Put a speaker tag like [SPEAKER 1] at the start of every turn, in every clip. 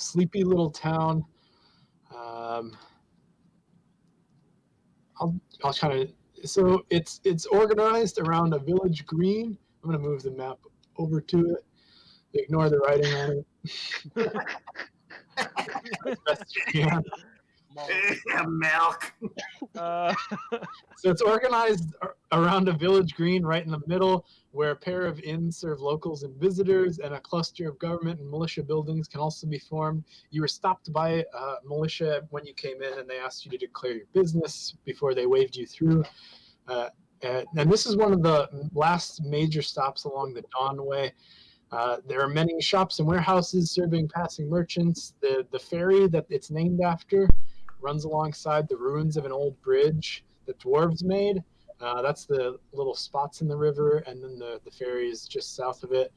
[SPEAKER 1] sleepy little town. Um, I'll kind of so it's organized around a village green. I'm gonna move the map over to it. Ignore the writing on it as best you can.
[SPEAKER 2] Milk.
[SPEAKER 1] So it's organized around a village green right in the middle, where a pair of inns serve locals and visitors, and a cluster of government and militia buildings can also be formed. You were stopped by militia when you came in, and they asked you to declare your business before they waved you through. And this is one of the last major stops along the Dawn Way. There are many shops and warehouses serving passing merchants. The ferry that it's named after runs alongside the ruins of an old bridge that dwarves made. That's the little spots in the river, and then the ferry is just south of it.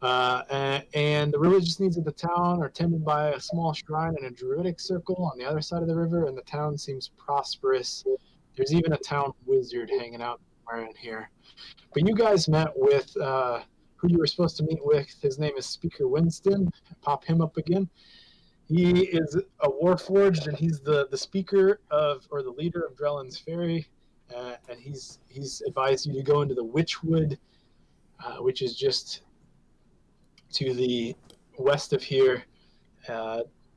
[SPEAKER 1] And the religious needs of the town are tended by a small shrine and a druidic circle on the other side of the river, and the town seems prosperous. There's even a town wizard hanging out somewhere in here. But you guys met with who you were supposed to meet with. His name is Speaker Winston. Pop him up again. He is a warforged, and he's the speaker of, or the leader of Drellin's Ferry, and he's advised you to go into the Witchwood, which is just to the west of here,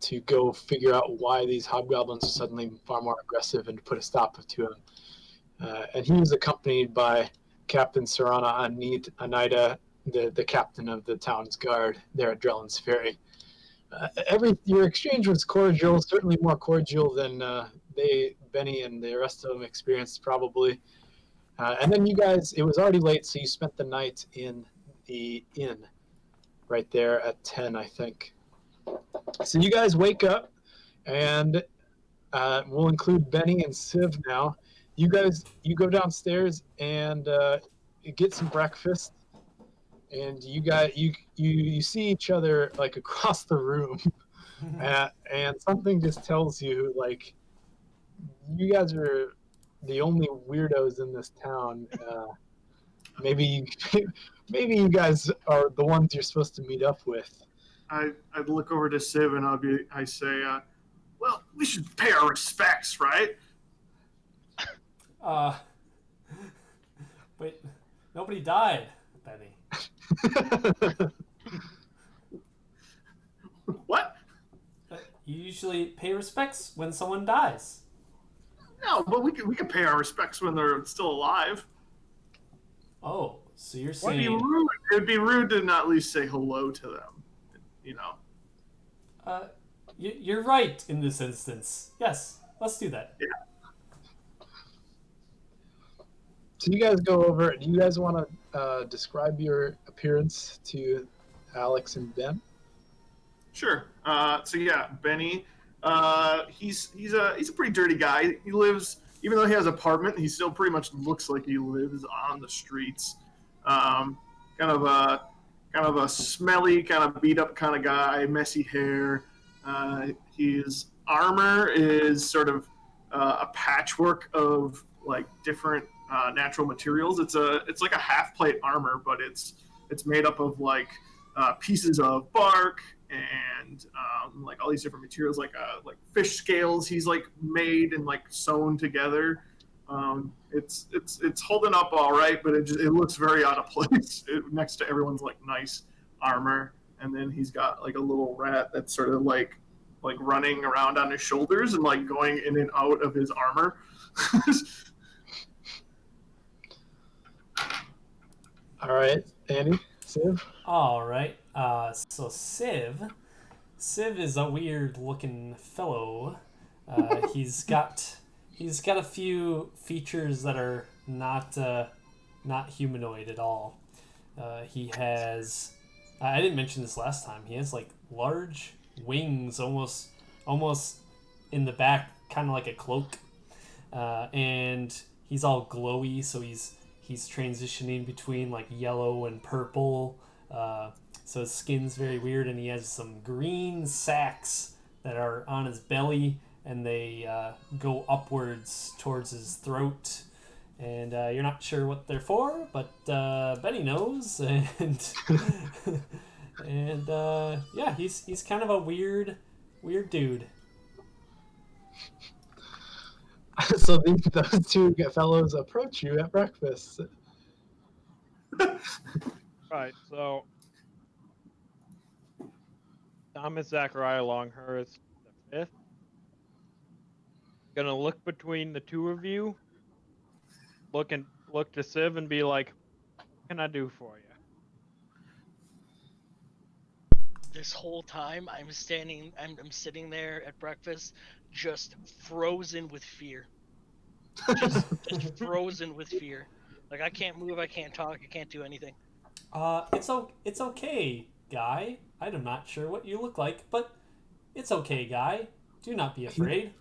[SPEAKER 1] to go figure out why these hobgoblins are suddenly far more aggressive and to put a stop to them. And he was accompanied by Captain Sarana Anida, the captain of the town's guard there at Drellin's Ferry. Your exchange was cordial, certainly more cordial than Benny and the rest of them experienced probably. And then you guys, it was already late, so you spent the night in the inn right there at 10, I think. So you guys wake up, and we'll include Benny and Civ now. You go downstairs and get some breakfast, and you see each other like across the room, and something just tells you like you guys are the only weirdos in this town. Maybe you guys are the ones you're supposed to meet up with.
[SPEAKER 2] I'd look over to Civ and I say, well, we should pay our respects, right?
[SPEAKER 3] But nobody died, Benny.
[SPEAKER 2] What?
[SPEAKER 3] You usually pay respects when someone dies.
[SPEAKER 2] No, but we can pay our respects when they're still alive.
[SPEAKER 3] Oh, so you're saying
[SPEAKER 2] It'd be rude to not at least say hello to them, you know.
[SPEAKER 3] You're right in this instance. Yes, let's do that.
[SPEAKER 2] Yeah.
[SPEAKER 1] So you guys go over. Do you guys want to describe your appearance to Alex and Ben?
[SPEAKER 2] Sure. So yeah, Benny. He's a pretty dirty guy. He lives, even though he has an apartment, he still pretty much looks like he lives on the streets. Kind of a smelly, kind of beat up kind of guy, messy hair. His armor is sort of a patchwork of like different natural materials. It's like a half plate armor, but it's made up of like pieces of bark and like all these different materials, like fish scales. He's like made and like sewn together. It's holding up all right, but it looks very out of place next to everyone's like nice armor. And then he's got like a little rat that's sort of like running around on his shoulders and like going in and out of his armor.
[SPEAKER 1] All right, Andy, Civ.
[SPEAKER 3] All right. So Civ is a weird-looking fellow. He's got a few features that are not humanoid at all. He has. I didn't mention this last time. He has like large wings, almost in the back, kind of like a cloak, and he's all glowy. So he's transitioning between like yellow and purple. So his skin's very weird, and he has some green sacs that are on his belly, and they go upwards towards his throat. And you're not sure what they're for, but Benny knows, and And yeah, he's kind of a weird dude.
[SPEAKER 1] So those two fellows approach you at breakfast.
[SPEAKER 4] Right, so Thomas Zachariah Longhurst the fifth. Gonna look between the two of you, look to Civ and be like, "What can I do for you?"
[SPEAKER 5] This whole time I'm sitting there at breakfast, just frozen with fear. Just frozen with fear. Like I can't move, I can't talk, I can't do anything.
[SPEAKER 3] It's okay, guy. I'm not sure what you look like, but it's okay, guy. Do not be afraid.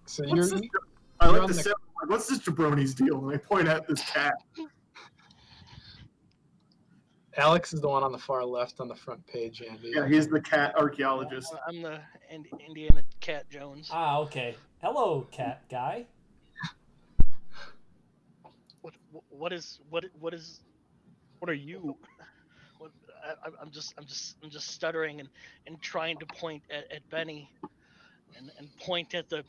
[SPEAKER 1] So
[SPEAKER 2] What's
[SPEAKER 1] you're
[SPEAKER 2] this? I
[SPEAKER 1] you're
[SPEAKER 2] like
[SPEAKER 1] on
[SPEAKER 2] to
[SPEAKER 1] the-
[SPEAKER 2] say, what's this jabroni's deal? And I point at this cat.
[SPEAKER 1] Alex is the one on the far left on the front page, Andy.
[SPEAKER 2] Yeah, he's the cat archaeologist.
[SPEAKER 5] I'm the Indiana Cat Jones.
[SPEAKER 3] Ah, okay. Hello, cat guy.
[SPEAKER 5] What is
[SPEAKER 4] What are you?
[SPEAKER 5] what, I'm just stuttering and trying to point at Benny and point at the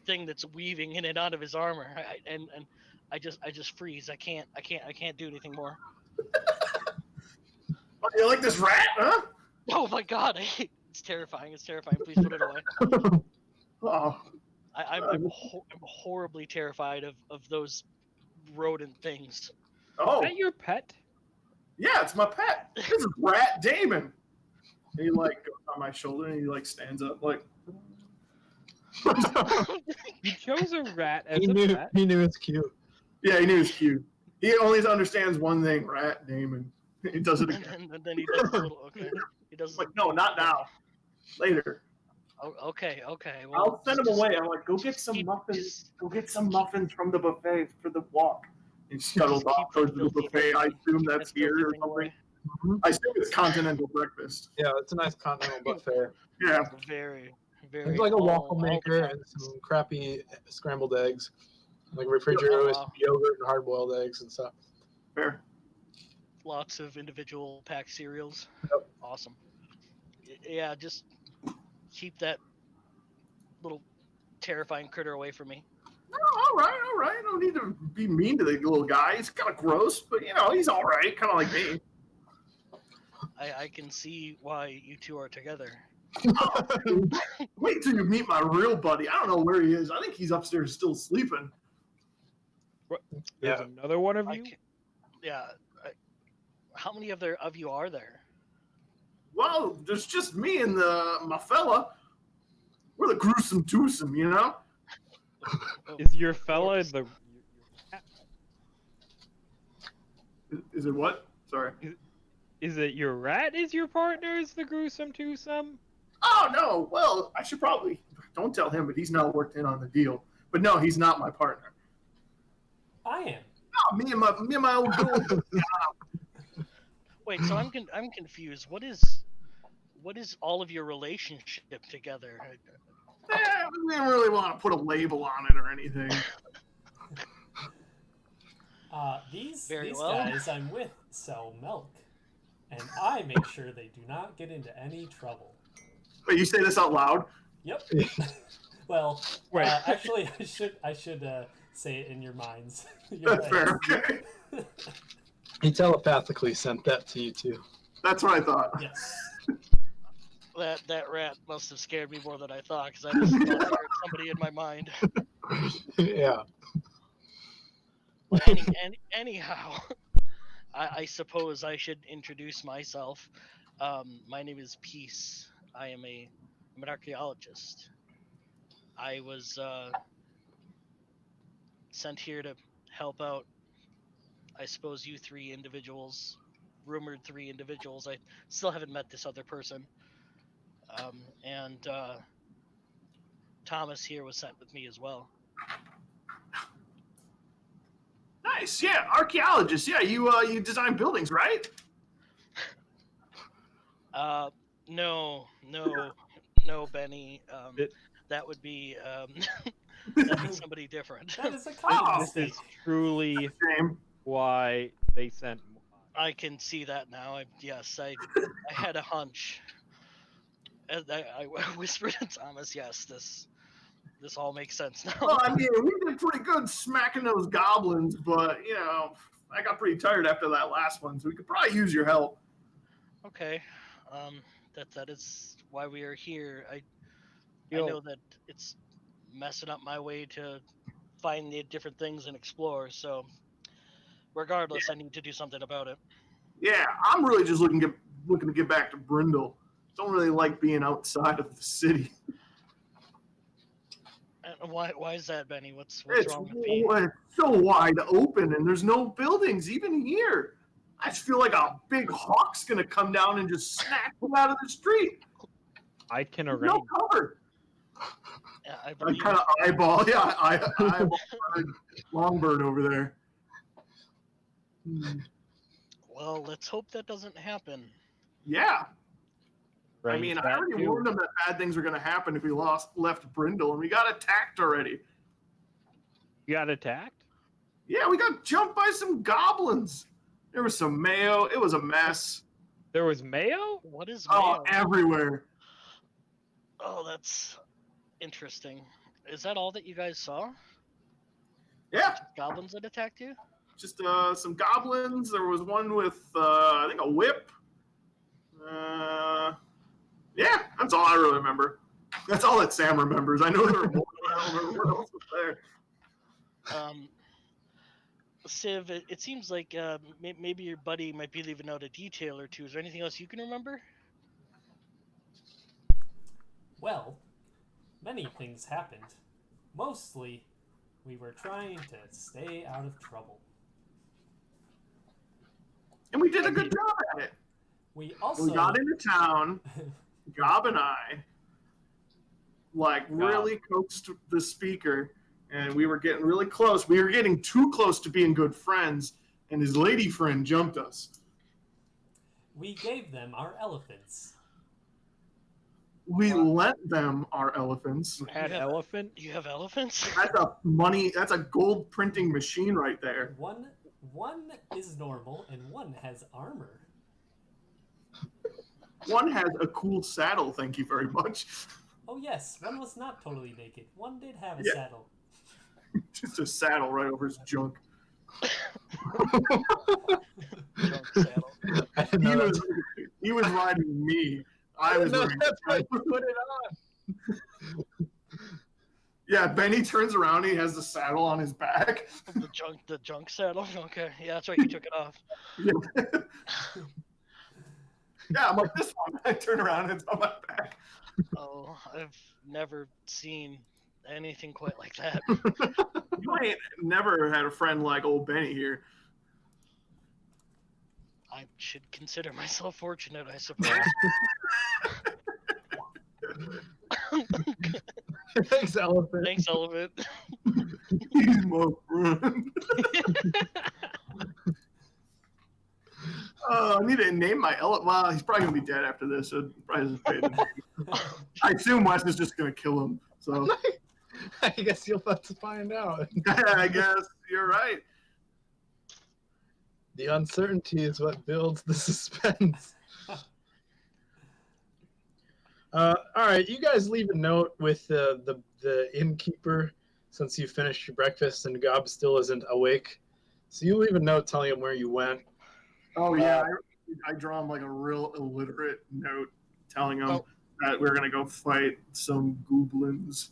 [SPEAKER 5] thing that's weaving in and out of his armor. And I just freeze. I can't do anything more.
[SPEAKER 2] Oh, you like this rat, huh?
[SPEAKER 5] Oh my god, it's terrifying. It's terrifying. Please put it away.
[SPEAKER 2] Oh,
[SPEAKER 5] I'm horribly terrified of those rodent things.
[SPEAKER 2] oh,
[SPEAKER 4] Is that your pet?
[SPEAKER 2] yeah, it's my pet. This is Rat Damon. And he like goes on my shoulder and he like stands up like.
[SPEAKER 4] You chose a rat as
[SPEAKER 1] he
[SPEAKER 4] a
[SPEAKER 1] knew
[SPEAKER 4] pet?
[SPEAKER 1] he knew it's cute.
[SPEAKER 2] Yeah, he knew it was cute. He only understands one thing, Rat Damon. He does it again.
[SPEAKER 5] And then he does a little. Okay, he does.
[SPEAKER 2] Like, no, not now. Later.
[SPEAKER 5] Oh, okay. Well,
[SPEAKER 2] I'll send him
[SPEAKER 5] just-
[SPEAKER 2] away. I'm like, go get some
[SPEAKER 5] keep-
[SPEAKER 2] muffins.
[SPEAKER 5] just-
[SPEAKER 2] Go get some muffins from the buffet for the walk. He scuttles
[SPEAKER 5] Just keep
[SPEAKER 2] off towards
[SPEAKER 5] that
[SPEAKER 2] the
[SPEAKER 5] filthy
[SPEAKER 2] buffet. I
[SPEAKER 5] thing-
[SPEAKER 2] assume
[SPEAKER 5] keep
[SPEAKER 2] that's
[SPEAKER 5] that
[SPEAKER 2] here
[SPEAKER 5] filthy
[SPEAKER 2] or
[SPEAKER 5] thing
[SPEAKER 2] something.
[SPEAKER 5] away.
[SPEAKER 2] I assume it's continental breakfast.
[SPEAKER 1] Yeah, it's a nice continental buffet.
[SPEAKER 2] Yeah.
[SPEAKER 5] Very.
[SPEAKER 1] It's like a waffle maker and some crappy scrambled eggs, like refrigerator with
[SPEAKER 5] wow.
[SPEAKER 1] yogurt and hard-boiled eggs and stuff.
[SPEAKER 2] Fair.
[SPEAKER 5] Lots of individual packed cereals.
[SPEAKER 1] Yep.
[SPEAKER 5] Awesome. Yeah, just keep that little terrifying critter away from me.
[SPEAKER 2] No, all right. Don't need to be mean to the little guy. He's kind of gross, but he's all right. Kind of like me.
[SPEAKER 5] I can see why you two are together.
[SPEAKER 2] Wait till you meet my real buddy. I don't know where he is. I think he's upstairs still sleeping.
[SPEAKER 4] There's
[SPEAKER 1] Yeah.
[SPEAKER 4] another one of
[SPEAKER 5] I
[SPEAKER 4] you?
[SPEAKER 5] can, yeah. How many of you are there?
[SPEAKER 2] Well, there's just me and my fella. We're the gruesome twosome,
[SPEAKER 4] Is your fella the...
[SPEAKER 2] Is it what? Sorry.
[SPEAKER 4] Is it your rat is your partner is the gruesome twosome?
[SPEAKER 2] Oh no. Well, I should probably don't tell him, but he's now worked in on the deal. But no, he's not my partner.
[SPEAKER 3] I am.
[SPEAKER 2] No, me and my old girl.
[SPEAKER 5] Wait, so I'm confused. What is all of your relationship together?
[SPEAKER 2] We didn't really want to put a label on it or anything.
[SPEAKER 3] These
[SPEAKER 5] Very
[SPEAKER 3] these
[SPEAKER 5] well.
[SPEAKER 3] guys I'm with sell milk, and I make sure they do not get into any trouble.
[SPEAKER 2] But you say this out loud?
[SPEAKER 3] Yep. Well,
[SPEAKER 4] Wait.
[SPEAKER 3] actually, I should say it in your minds. Your
[SPEAKER 2] That's fair.
[SPEAKER 3] heads.
[SPEAKER 2] Okay.
[SPEAKER 1] He telepathically sent that to you too.
[SPEAKER 2] That's what I thought.
[SPEAKER 3] Yes.
[SPEAKER 5] That rat must have scared me more than I thought because I just thought I heard somebody in my mind.
[SPEAKER 1] Yeah.
[SPEAKER 5] Well, anyhow, I suppose I should introduce myself. My name is Peace. I'm an archaeologist. I was sent here to help out. I suppose you rumored three individuals. I still haven't met this other person. And Thomas here was sent with me as well.
[SPEAKER 2] Nice. Yeah, archaeologist. Yeah, you design buildings, right?
[SPEAKER 5] No, Benny.
[SPEAKER 4] It-
[SPEAKER 5] That would be that'd be somebody different.
[SPEAKER 3] That is a
[SPEAKER 2] Oh,
[SPEAKER 3] common
[SPEAKER 4] This
[SPEAKER 3] mistake.
[SPEAKER 4] is truly
[SPEAKER 2] Same.
[SPEAKER 4] why they sent
[SPEAKER 5] I can see that now. Yes, I had a hunch. And I whispered to Thomas, yes, this all makes sense now.
[SPEAKER 2] Well, I mean, we did pretty good smacking those goblins, but I got pretty tired after that last one, so we could probably use your help.
[SPEAKER 5] Okay. That is why we are here. I
[SPEAKER 4] Yo,
[SPEAKER 5] know that it's messing up my way to find the different things and explore, so regardless, I need to do something about it.
[SPEAKER 2] Yeah, I'm really just looking to get back to Brindle. Don't really like being outside of the city.
[SPEAKER 5] And why is that, Benny? What's
[SPEAKER 2] It's
[SPEAKER 5] wrong with me?
[SPEAKER 2] so wide open, and there's no buildings even here. I just feel like a big hawk's gonna come down and just snatch me out of the street.
[SPEAKER 4] I can
[SPEAKER 2] There's
[SPEAKER 4] arrange.
[SPEAKER 2] no cover.
[SPEAKER 5] I
[SPEAKER 2] I
[SPEAKER 5] believe
[SPEAKER 2] kind of eyeball, eyeball Longbird over there.
[SPEAKER 5] Well, let's hope that doesn't happen.
[SPEAKER 2] Yeah, I
[SPEAKER 4] arrange
[SPEAKER 2] mean, I
[SPEAKER 4] that
[SPEAKER 2] already
[SPEAKER 4] too.
[SPEAKER 2] warned them that bad things were going to happen if we left Brindle, and we got attacked already.
[SPEAKER 4] You got attacked?
[SPEAKER 2] Yeah, we got jumped by some goblins. There was some mayo. It was a mess.
[SPEAKER 4] There was mayo?
[SPEAKER 5] What is
[SPEAKER 2] Oh,
[SPEAKER 5] mayo?
[SPEAKER 2] everywhere.
[SPEAKER 5] Oh, that's interesting. Is that all that you guys saw?
[SPEAKER 2] Yeah,
[SPEAKER 5] Goblins that attacked you?
[SPEAKER 2] just some goblins. There was one with, I think, a whip. Yeah, that's all I really remember. That's all that Sam remembers. I know there were more. I don't remember what else was there.
[SPEAKER 5] Civ, it seems like maybe your buddy might be leaving out a detail or two. Is there anything else you can remember?
[SPEAKER 3] Well, many things happened. Mostly, we were trying to stay out of trouble.
[SPEAKER 2] And we did a good job at it.
[SPEAKER 3] We also
[SPEAKER 2] We got into town. Gob and I, really coaxed the speaker, and we were getting really close. We were getting too close to being good friends, and his lady friend jumped us.
[SPEAKER 3] we gave them our elephants.
[SPEAKER 2] We lent them our elephants.
[SPEAKER 4] You had
[SPEAKER 5] have-
[SPEAKER 4] elephant?
[SPEAKER 5] You have elephants?
[SPEAKER 2] That's a gold printing machine right there.
[SPEAKER 3] One is normal and one has armor.
[SPEAKER 2] One has a cool saddle, thank you very much.
[SPEAKER 3] Oh yes, one was not totally naked. One did have a
[SPEAKER 2] Yeah.
[SPEAKER 3] saddle.
[SPEAKER 2] Just a saddle right over his junk.
[SPEAKER 5] Junk saddle.
[SPEAKER 1] I didn't know that.
[SPEAKER 2] He was riding me. I was
[SPEAKER 1] No,
[SPEAKER 2] riding
[SPEAKER 1] that's why you put it on.
[SPEAKER 2] Yeah, Benny turns around, he has the saddle on his back.
[SPEAKER 5] The junk saddle? Okay, yeah, that's right, you took it off.
[SPEAKER 2] Yeah. Yeah, I'm like, this one. I turn around and it's on my back.
[SPEAKER 5] Oh, I've never seen anything quite like that.
[SPEAKER 2] You ain't never had a friend like old Benny here.
[SPEAKER 5] I should consider myself fortunate, I suppose.
[SPEAKER 1] Thanks, elephant.
[SPEAKER 5] Thanks, elephant.
[SPEAKER 2] He's my friend. I need to name my elephant. Well, he's probably gonna be dead after this, so it probably doesn't pay attention. I assume Wes is just gonna kill him. So
[SPEAKER 1] I guess you'll have to find out.
[SPEAKER 2] I guess you're right.
[SPEAKER 1] The uncertainty is what builds the suspense. All right, you guys leave a note with the innkeeper since you finished your breakfast and Gob still isn't awake. So you leave a note telling him where you went.
[SPEAKER 2] Oh yeah, I draw him like a real illiterate note telling him that we're gonna go fight some goblins.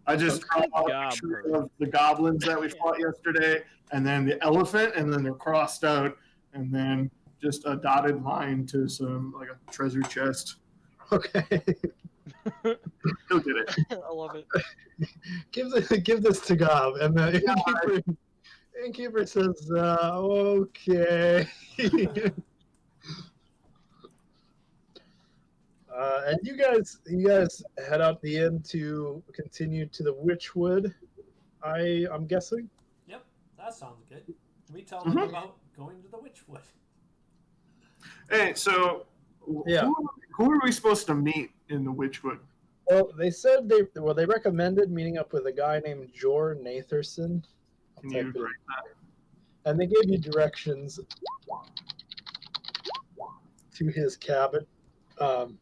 [SPEAKER 2] I just draw a picture of the goblins that we fought yesterday, and then the elephant, and then they're crossed out, and then just a dotted line to some like a treasure chest.
[SPEAKER 1] Okay.
[SPEAKER 2] He'll get it.
[SPEAKER 5] I love it.
[SPEAKER 1] give this to Gob, and the innkeeper says, "Okay." And you guys head out the inn to continue to the Witchwood. I'm guessing.
[SPEAKER 3] Yep, that sounds good. We tell them about going to the Witchwood.
[SPEAKER 2] Hey, so
[SPEAKER 1] Yeah.
[SPEAKER 2] who are we supposed to meet in the Witchwood?
[SPEAKER 1] Well, they said they recommended meeting up with a guy named Jor Natherson.
[SPEAKER 2] Can you write
[SPEAKER 1] And they gave you directions. to his cabin. Um,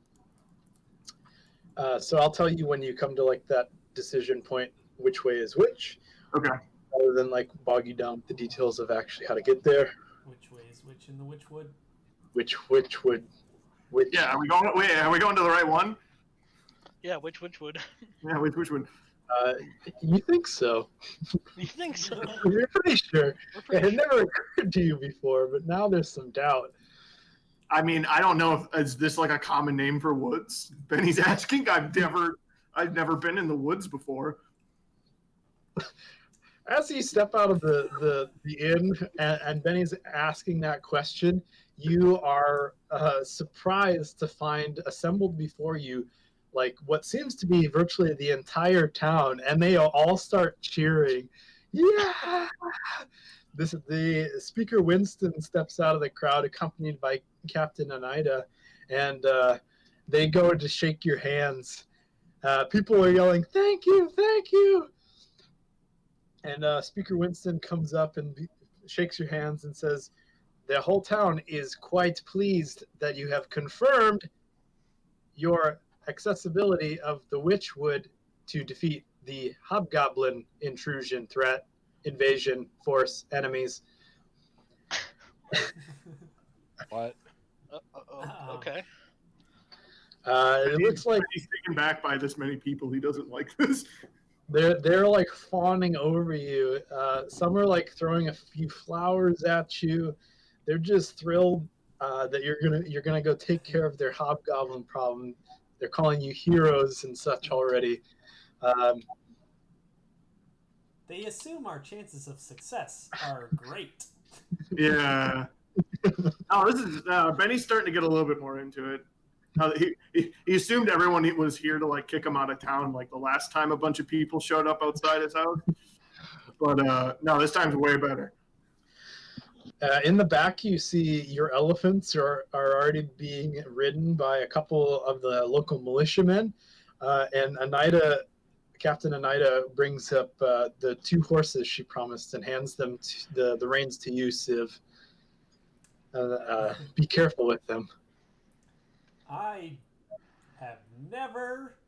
[SPEAKER 1] so I'll tell you when you come to like that decision point, which way is which,
[SPEAKER 2] Okay.
[SPEAKER 1] rather than like bog you down with the details of actually how to get there.
[SPEAKER 3] Which way is which in the which wood?
[SPEAKER 1] Which
[SPEAKER 2] Yeah, are we going? Wait, are we going to the right one?
[SPEAKER 5] Yeah, which would?
[SPEAKER 2] Yeah, which one?
[SPEAKER 1] you think so?
[SPEAKER 5] You think so?
[SPEAKER 1] You're pretty sure.
[SPEAKER 5] We're
[SPEAKER 1] It
[SPEAKER 5] pretty
[SPEAKER 1] had never occurred to you before, but now there's some doubt.
[SPEAKER 2] I mean, I don't know if is this like a common name for woods. Benny's asking. I've never been in the woods before.
[SPEAKER 1] As you step out of the inn and Benny's asking that question, you are surprised to find assembled before you like what seems to be virtually the entire town, and they all start cheering. Yeah! The speaker Winston steps out of the crowd accompanied by Captain Oneida, and they go to shake your hands. People are yelling, "Thank you, thank you!" And Speaker Winston comes up and shakes your hands and says, "The whole town is quite pleased that you have confirmed your accessibility of the Witchwood to defeat the Hobgoblin intrusion threat, invasion, force, enemies."
[SPEAKER 6] What?
[SPEAKER 5] Okay.
[SPEAKER 1] It looks like
[SPEAKER 2] he's taken back by this many people. He doesn't like this.
[SPEAKER 1] they're like fawning over you. Some are like throwing a few flowers at you. They're just thrilled that you're gonna go take care of their hobgoblin problem. They're calling you heroes and such already.
[SPEAKER 3] They assume our chances of success are great.
[SPEAKER 2] Yeah. Oh, this is Benny's starting to get a little bit more into it. He assumed everyone was here to like kick him out of town, like the last time a bunch of people showed up outside his house. But no, this time's way better.
[SPEAKER 1] In the back, you see your elephants are already being ridden by a couple of the local militiamen, and Captain Oneida brings up the two horses she promised and hands them the reins to you, Civ. Be careful with them.
[SPEAKER 3] I have never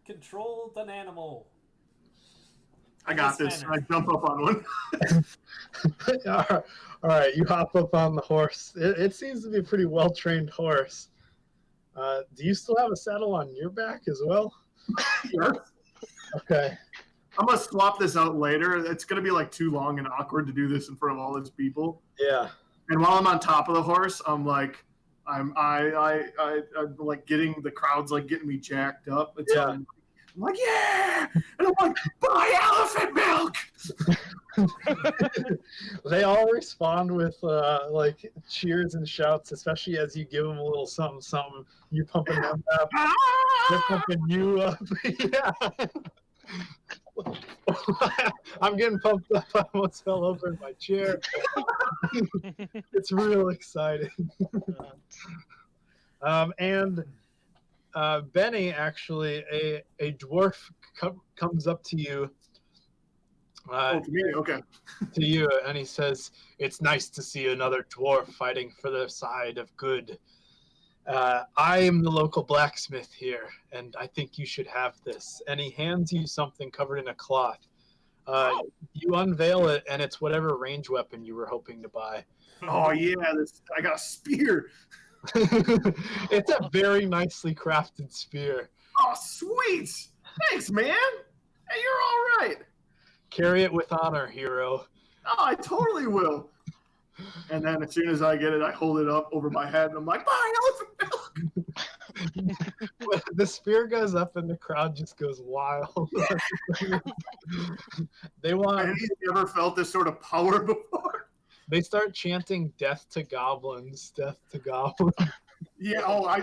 [SPEAKER 3] controlled an animal.
[SPEAKER 2] I got this. I jump up on one.
[SPEAKER 1] All right, you hop up on the horse. It seems to be a pretty well-trained horse. Do you still have a saddle on your back as well?
[SPEAKER 2] Yes.
[SPEAKER 1] Okay.
[SPEAKER 2] I'm gonna swap this out later. It's gonna be like too long and awkward to do this in front of all these people.
[SPEAKER 1] Yeah.
[SPEAKER 2] And while I'm on top of the horse, I'm like, I'm like getting the crowd's like getting me jacked up. It's
[SPEAKER 1] Yeah.
[SPEAKER 2] I'm like, yeah, and I'm like, buy elephant milk.
[SPEAKER 1] They all respond with like cheers and shouts, especially as you give them a little something, something. You're pumping them up. They're pumping you up. Yeah. I'm getting pumped up. I almost fell over in my chair. It's real exciting. And Benny, actually, a dwarf comes up to you.
[SPEAKER 2] Oh, to me, okay.
[SPEAKER 1] To you, and he says, "It's nice to see another dwarf fighting for the side of good. I am the local blacksmith here, and I think you should have this." And he hands you something covered in a cloth. You unveil it, and it's whatever range weapon you were hoping to buy.
[SPEAKER 2] Oh yeah, I got a spear.
[SPEAKER 1] It's a very nicely crafted spear.
[SPEAKER 2] Oh sweet, thanks, man. Hey, you're all right.
[SPEAKER 1] Carry it with honor, hero.
[SPEAKER 2] Oh, I totally will. And then as soon as I get it, I hold it up over my head, and I'm like, buy elephant milk.
[SPEAKER 1] The spear goes up, and the crowd just goes wild. They want.
[SPEAKER 2] Have you ever felt this sort of power before?
[SPEAKER 1] They start chanting "Death to goblins! Death to goblins!"
[SPEAKER 2] Yeah. Oh, I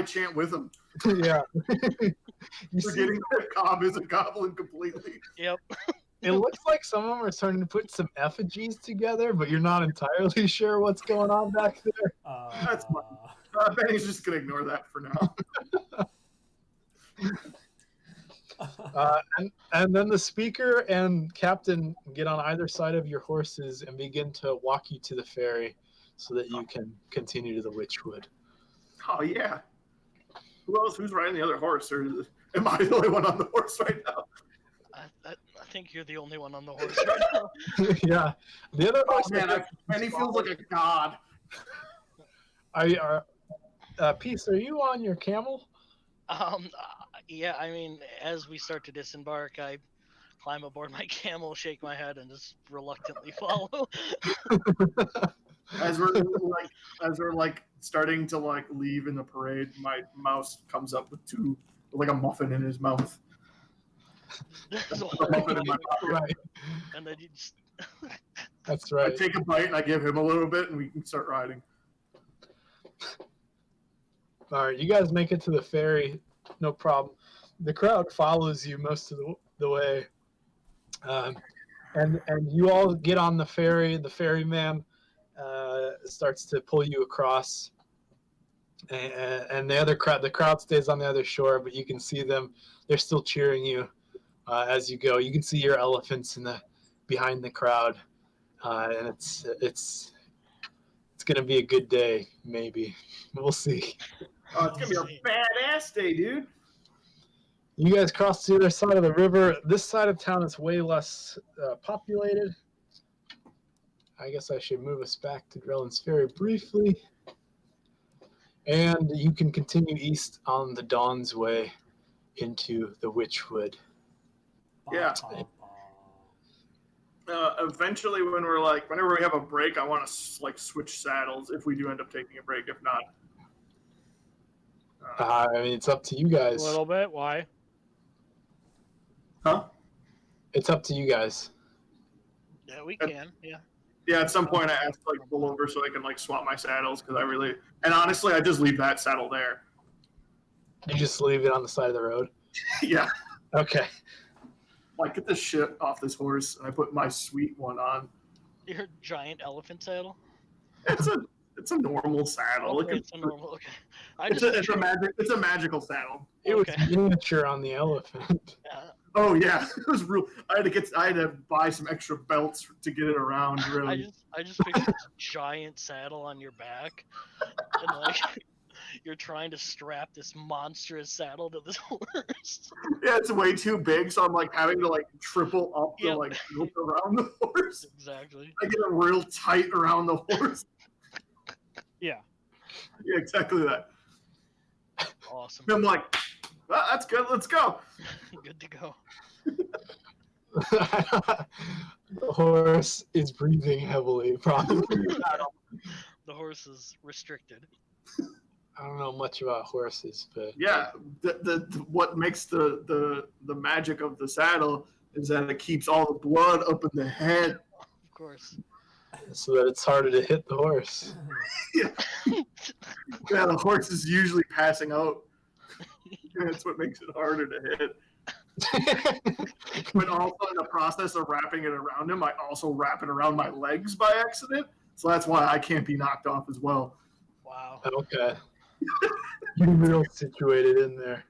[SPEAKER 2] chant with them.
[SPEAKER 1] Yeah. You see,
[SPEAKER 2] Forgetting that Cobb is a goblin completely.
[SPEAKER 5] Yep.
[SPEAKER 1] it looks like some of them are starting to put some effigies together, but you're not entirely sure what's going on back there.
[SPEAKER 2] That's fine. Benny's just gonna ignore that for now.
[SPEAKER 1] And then the speaker and captain get on either side of your horses and begin to walk you to the ferry. so that you can continue to the Witchwood.
[SPEAKER 2] Oh yeah. Who else? Who's riding the other horse? Or am I the only one on the horse right now?
[SPEAKER 5] I think you're the only one on the horse right now.
[SPEAKER 1] Yeah, the other
[SPEAKER 2] Oh
[SPEAKER 1] horse.
[SPEAKER 2] man, Benny feels like a god.
[SPEAKER 1] Peace, are you on your camel?
[SPEAKER 5] Yeah, I mean, as we start to disembark, I climb aboard my camel, shake my head, and just reluctantly follow.
[SPEAKER 2] As we're starting to like leave in the parade, my mouse comes up with like a muffin in his mouth.
[SPEAKER 5] There's a
[SPEAKER 2] A
[SPEAKER 5] whole
[SPEAKER 2] muffin in my pocket.
[SPEAKER 1] Right,
[SPEAKER 5] and then you just
[SPEAKER 1] that's
[SPEAKER 2] I
[SPEAKER 1] right.
[SPEAKER 2] take a bite and I give him a little bit, and we can start riding.
[SPEAKER 1] All right, you guys make it to the ferry, no problem. The crowd follows you most of the way, and you all get on the ferry. The ferryman starts to pull you across, and the crowd stays on the other shore, but you can see them. They're still cheering you as you go. You can see your elephants behind the crowd, and it's gonna be a good day. Maybe we'll see.
[SPEAKER 2] Oh, it's gonna be a badass day, dude.
[SPEAKER 1] You guys cross to the other side of the river. This side of town is way less populated. I guess I should move us back to Drellin's Ferry briefly. And you can continue east on the Dawn's Way into the Witchwood.
[SPEAKER 2] Yeah. Eventually, whenever we have a break, I want to switch saddles if we do end up taking a break. If not,
[SPEAKER 1] I mean, it's up to you
[SPEAKER 4] A
[SPEAKER 1] guys.
[SPEAKER 4] little bit. Why?
[SPEAKER 2] huh?
[SPEAKER 1] It's up to you guys.
[SPEAKER 5] yeah, we can. Yeah.
[SPEAKER 2] Yeah, at some point I asked to pull over so I can swap my saddles because and honestly I just leave that saddle there.
[SPEAKER 1] You just leave it on the side of the road.
[SPEAKER 2] Yeah,
[SPEAKER 1] Okay.
[SPEAKER 2] get this shit off this horse, and I put my sweet one on.
[SPEAKER 5] Your giant elephant saddle.
[SPEAKER 2] It's a normal saddle.
[SPEAKER 5] Okay, it's a normal. Okay.
[SPEAKER 2] It's a magical saddle.
[SPEAKER 1] It was
[SPEAKER 5] Okay.
[SPEAKER 1] miniature on the elephant.
[SPEAKER 2] Oh yeah, it was real. I had to buy some extra belts to get it around. Really.
[SPEAKER 5] I just picture this giant saddle on your back, and you're trying to strap this monstrous saddle to this horse.
[SPEAKER 2] Yeah, it's way too big, so I'm having to triple up the
[SPEAKER 5] Yep.
[SPEAKER 2] rope around the horse.
[SPEAKER 5] Exactly.
[SPEAKER 2] I get it real tight around the horse.
[SPEAKER 4] Yeah.
[SPEAKER 2] Yeah, exactly that.
[SPEAKER 5] Awesome.
[SPEAKER 2] I'm like, well, that's good. Let's go.
[SPEAKER 5] Good to go.
[SPEAKER 1] The horse is breathing heavily, probably.
[SPEAKER 5] The horse is restricted.
[SPEAKER 1] I don't know much about horses, but
[SPEAKER 2] Yeah, what makes the magic of the saddle is that it keeps all the blood up in the head.
[SPEAKER 5] Of course.
[SPEAKER 1] so that it's harder to hit the horse.
[SPEAKER 2] Yeah, the horse is usually passing out. That's what makes it harder to hit. But also in the process of wrapping it around him, I also wrap it around my legs by accident. So that's why I can't be knocked off as well.
[SPEAKER 5] Wow.
[SPEAKER 1] Okay. You're real situated in there.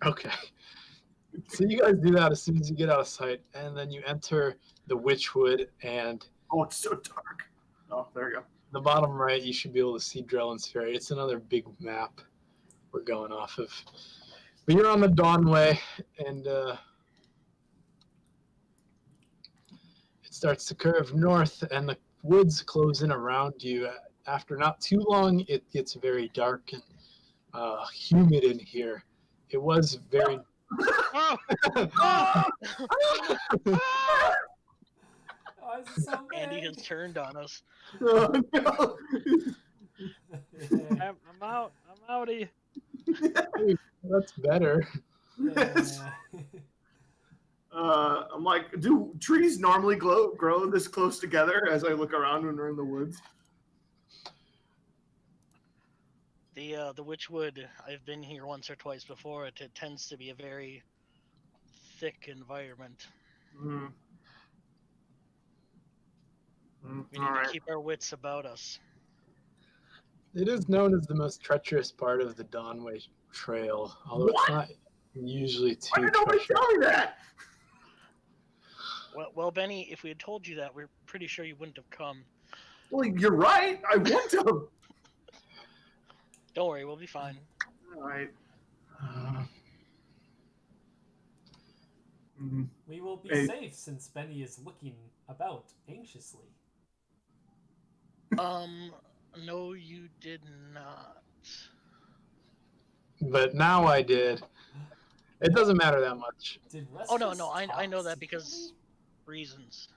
[SPEAKER 1] Okay. So you guys do that as soon as you get out of sight, and then you enter the Witchwood, and
[SPEAKER 2] Oh, it's so dark. Oh, there you go.
[SPEAKER 1] the bottom right, you should be able to see Drellin's Ferry. It's another big map we're going off of. But you're on the Dawnway, and it starts to curve north, and the woods close in around you. After not too long, it gets very dark and humid in here. It was very...
[SPEAKER 4] Oh!
[SPEAKER 3] Why is it so
[SPEAKER 5] Andy
[SPEAKER 3] big?
[SPEAKER 5] has turned on us.
[SPEAKER 2] Oh, no.
[SPEAKER 4] I'm out. I'm outie.
[SPEAKER 1] That's better.
[SPEAKER 2] I'm like, do trees normally grow this close together as I look around when we're in the woods?
[SPEAKER 5] The Witchwood, I've been here once or twice before. It tends to be a very thick environment.
[SPEAKER 2] Mm.
[SPEAKER 5] We
[SPEAKER 2] All
[SPEAKER 5] need
[SPEAKER 2] right.
[SPEAKER 5] to keep our wits about us.
[SPEAKER 1] It is known as the most treacherous part of the Dawnway Trail, although it's not usually
[SPEAKER 2] Why
[SPEAKER 1] too
[SPEAKER 2] did nobody
[SPEAKER 1] treacherous.
[SPEAKER 2] tell me that?
[SPEAKER 5] Well, Benny, if we had told you that, we're pretty sure you wouldn't have come.
[SPEAKER 2] Well, you're right. I want to.
[SPEAKER 5] Don't worry, we'll be fine.
[SPEAKER 2] All right.
[SPEAKER 1] Uh,
[SPEAKER 2] Mm,
[SPEAKER 3] We will be
[SPEAKER 2] Hey.
[SPEAKER 3] safe since Benny is looking about anxiously.
[SPEAKER 5] No, you did not.
[SPEAKER 1] but now I did. It doesn't matter that much.
[SPEAKER 3] Did
[SPEAKER 5] Oh
[SPEAKER 3] Restless
[SPEAKER 5] no, I
[SPEAKER 3] talk
[SPEAKER 5] know that
[SPEAKER 3] secretly?
[SPEAKER 5] because reasons.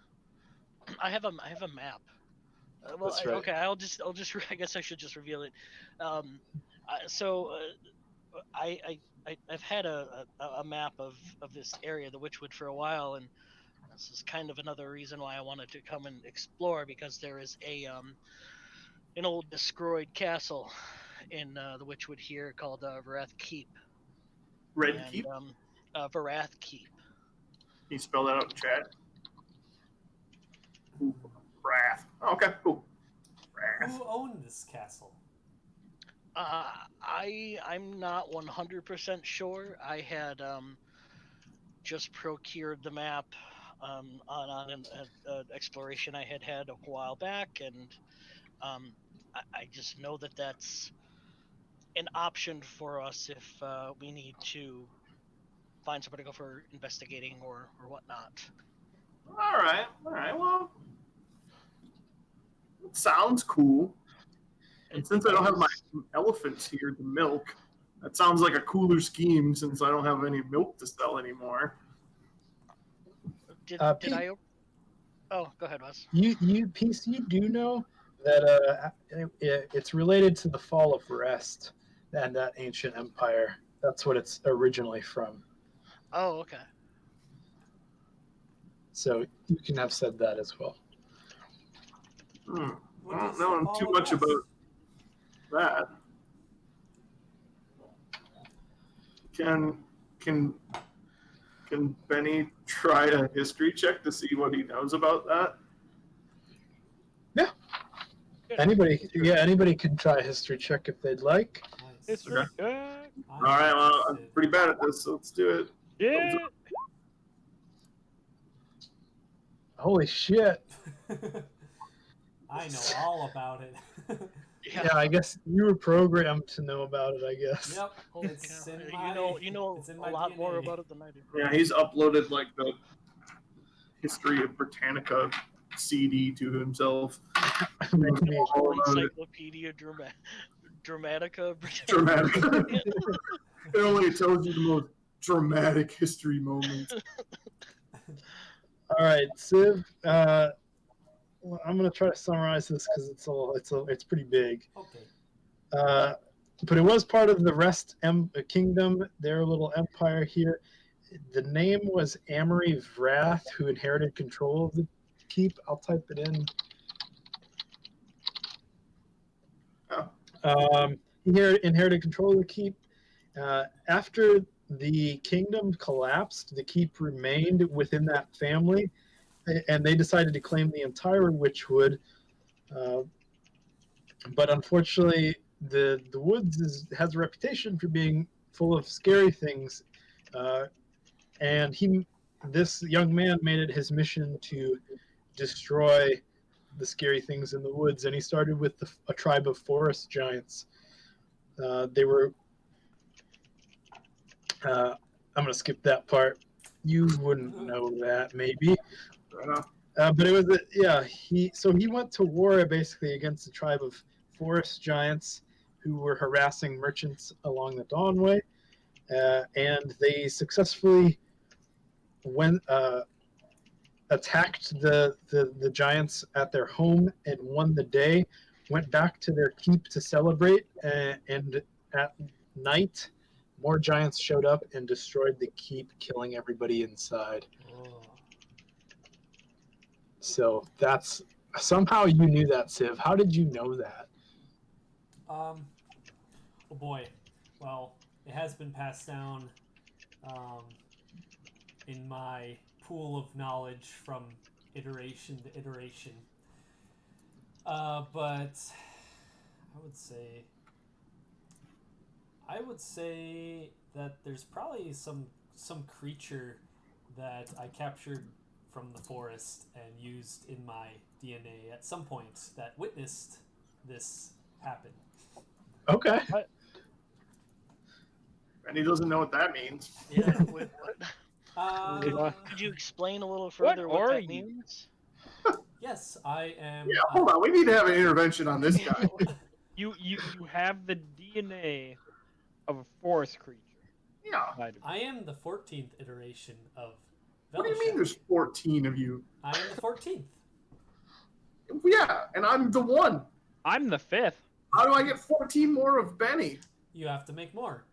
[SPEAKER 5] I have a map.
[SPEAKER 1] That's right.
[SPEAKER 5] Okay, I'll just I guess I should just reveal it. Um, so I've had a map of this area, the Witchwood, for a while, and this is kind of another reason why I wanted to come and explore, because there is a an old destroyed castle in the Witchwood here called Varath Keep,
[SPEAKER 2] Red
[SPEAKER 5] and
[SPEAKER 2] Keep.
[SPEAKER 5] Varath Keep.
[SPEAKER 2] Can you spell that out in chat? Ooh, Wrath. Okay, cool. Wrath.
[SPEAKER 3] Who owned this castle?
[SPEAKER 5] I'm not 100% sure. I had just procured the map on an exploration I had a while back, and I just know that that's an option for us if we need to find somebody to go for investigating or whatnot.
[SPEAKER 2] All right. Well, it sounds cool. And since I don't have my elephants here to milk, that sounds like a cooler scheme. Since I don't have any milk to sell anymore.
[SPEAKER 5] Did
[SPEAKER 1] Pete,
[SPEAKER 5] I? Oh, go ahead, Wes.
[SPEAKER 1] you piece, you do know that it's related to the fall of Rest and that ancient empire. That's what it's originally from.
[SPEAKER 5] Oh, okay.
[SPEAKER 1] So you can have said that as well.
[SPEAKER 2] I
[SPEAKER 3] What
[SPEAKER 2] don't
[SPEAKER 3] is
[SPEAKER 2] know
[SPEAKER 3] the fall
[SPEAKER 2] too
[SPEAKER 3] of
[SPEAKER 2] much
[SPEAKER 3] Rest?
[SPEAKER 2] about that. Can Benny try a history check to see what he knows about that?
[SPEAKER 1] Yeah.
[SPEAKER 5] Good.
[SPEAKER 1] Anybody can try a history check if they'd like.
[SPEAKER 3] Nice.
[SPEAKER 4] History
[SPEAKER 2] Okay.
[SPEAKER 4] check.
[SPEAKER 3] I'm
[SPEAKER 2] All right, well, I'm
[SPEAKER 3] interested.
[SPEAKER 2] pretty bad at this, so let's do it.
[SPEAKER 4] Yeah.
[SPEAKER 1] Holy shit!
[SPEAKER 3] I know all about it.
[SPEAKER 1] Yeah, I guess you were programmed to know about it. I guess.
[SPEAKER 3] Yep,
[SPEAKER 5] Oh,
[SPEAKER 3] it's
[SPEAKER 5] yeah.
[SPEAKER 3] in my.
[SPEAKER 5] You know
[SPEAKER 3] it's in
[SPEAKER 5] a
[SPEAKER 3] my
[SPEAKER 5] lot
[SPEAKER 3] DNA.
[SPEAKER 5] more about it than I do.
[SPEAKER 2] Yeah, he's uploaded like the history of Britannica CD to himself.
[SPEAKER 1] Make me.
[SPEAKER 5] Whole Encyclopedia Dramatica.
[SPEAKER 2] Dramatic. It only tells you the most dramatic history moments.
[SPEAKER 1] All right, Civ. Well, I'm gonna try to summarize this because it's pretty big.
[SPEAKER 3] Okay.
[SPEAKER 1] But it was part of the Rest Kingdom, their little empire here. The name was Amory Vrath, who inherited control of the keep. I'll type it in. He inherited control of the keep. After the kingdom collapsed, the keep remained within that family, and they decided to claim the entire Witchwood. But unfortunately, the woods has a reputation for being full of scary things, and this young man made it his mission to destroy the scary things in the woods, and he started with a tribe of forest giants. They were. I'm gonna skip that part. You wouldn't know that, maybe. But it was he went to war basically against a tribe of forest giants who were harassing merchants along the Dawnway, and they successfully attacked the giants at their home and won the day. Went back to their keep to celebrate, and at night, more giants showed up and destroyed the keep, killing everybody inside.
[SPEAKER 3] Oh.
[SPEAKER 1] So that's somehow you knew that, Civ. How did you know that?
[SPEAKER 3] Oh boy. Well, it has been passed down in my pool of knowledge from iteration to iteration. But I would say that there's probably some creature that I captured from the forest and used in my DNA at some point that witnessed this happen.
[SPEAKER 1] Okay.
[SPEAKER 2] And he doesn't know what that means.
[SPEAKER 5] Yeah. What?
[SPEAKER 3] Uh,
[SPEAKER 5] Could you explain a little further what
[SPEAKER 4] are
[SPEAKER 5] that
[SPEAKER 4] you?
[SPEAKER 5] means?
[SPEAKER 3] yes, I am.
[SPEAKER 2] Yeah, hold on. We need to have an intervention on this guy.
[SPEAKER 4] You have the DNA of a forest creature.
[SPEAKER 2] Yeah.
[SPEAKER 4] inside of you.
[SPEAKER 3] I am the 14th iteration of
[SPEAKER 2] What do you mean there's 14 of you?
[SPEAKER 3] I am the 14th.
[SPEAKER 2] Yeah, and I'm the one.
[SPEAKER 4] I'm the 5th.
[SPEAKER 2] How do I get 14 more of Benny?
[SPEAKER 3] You have to make more.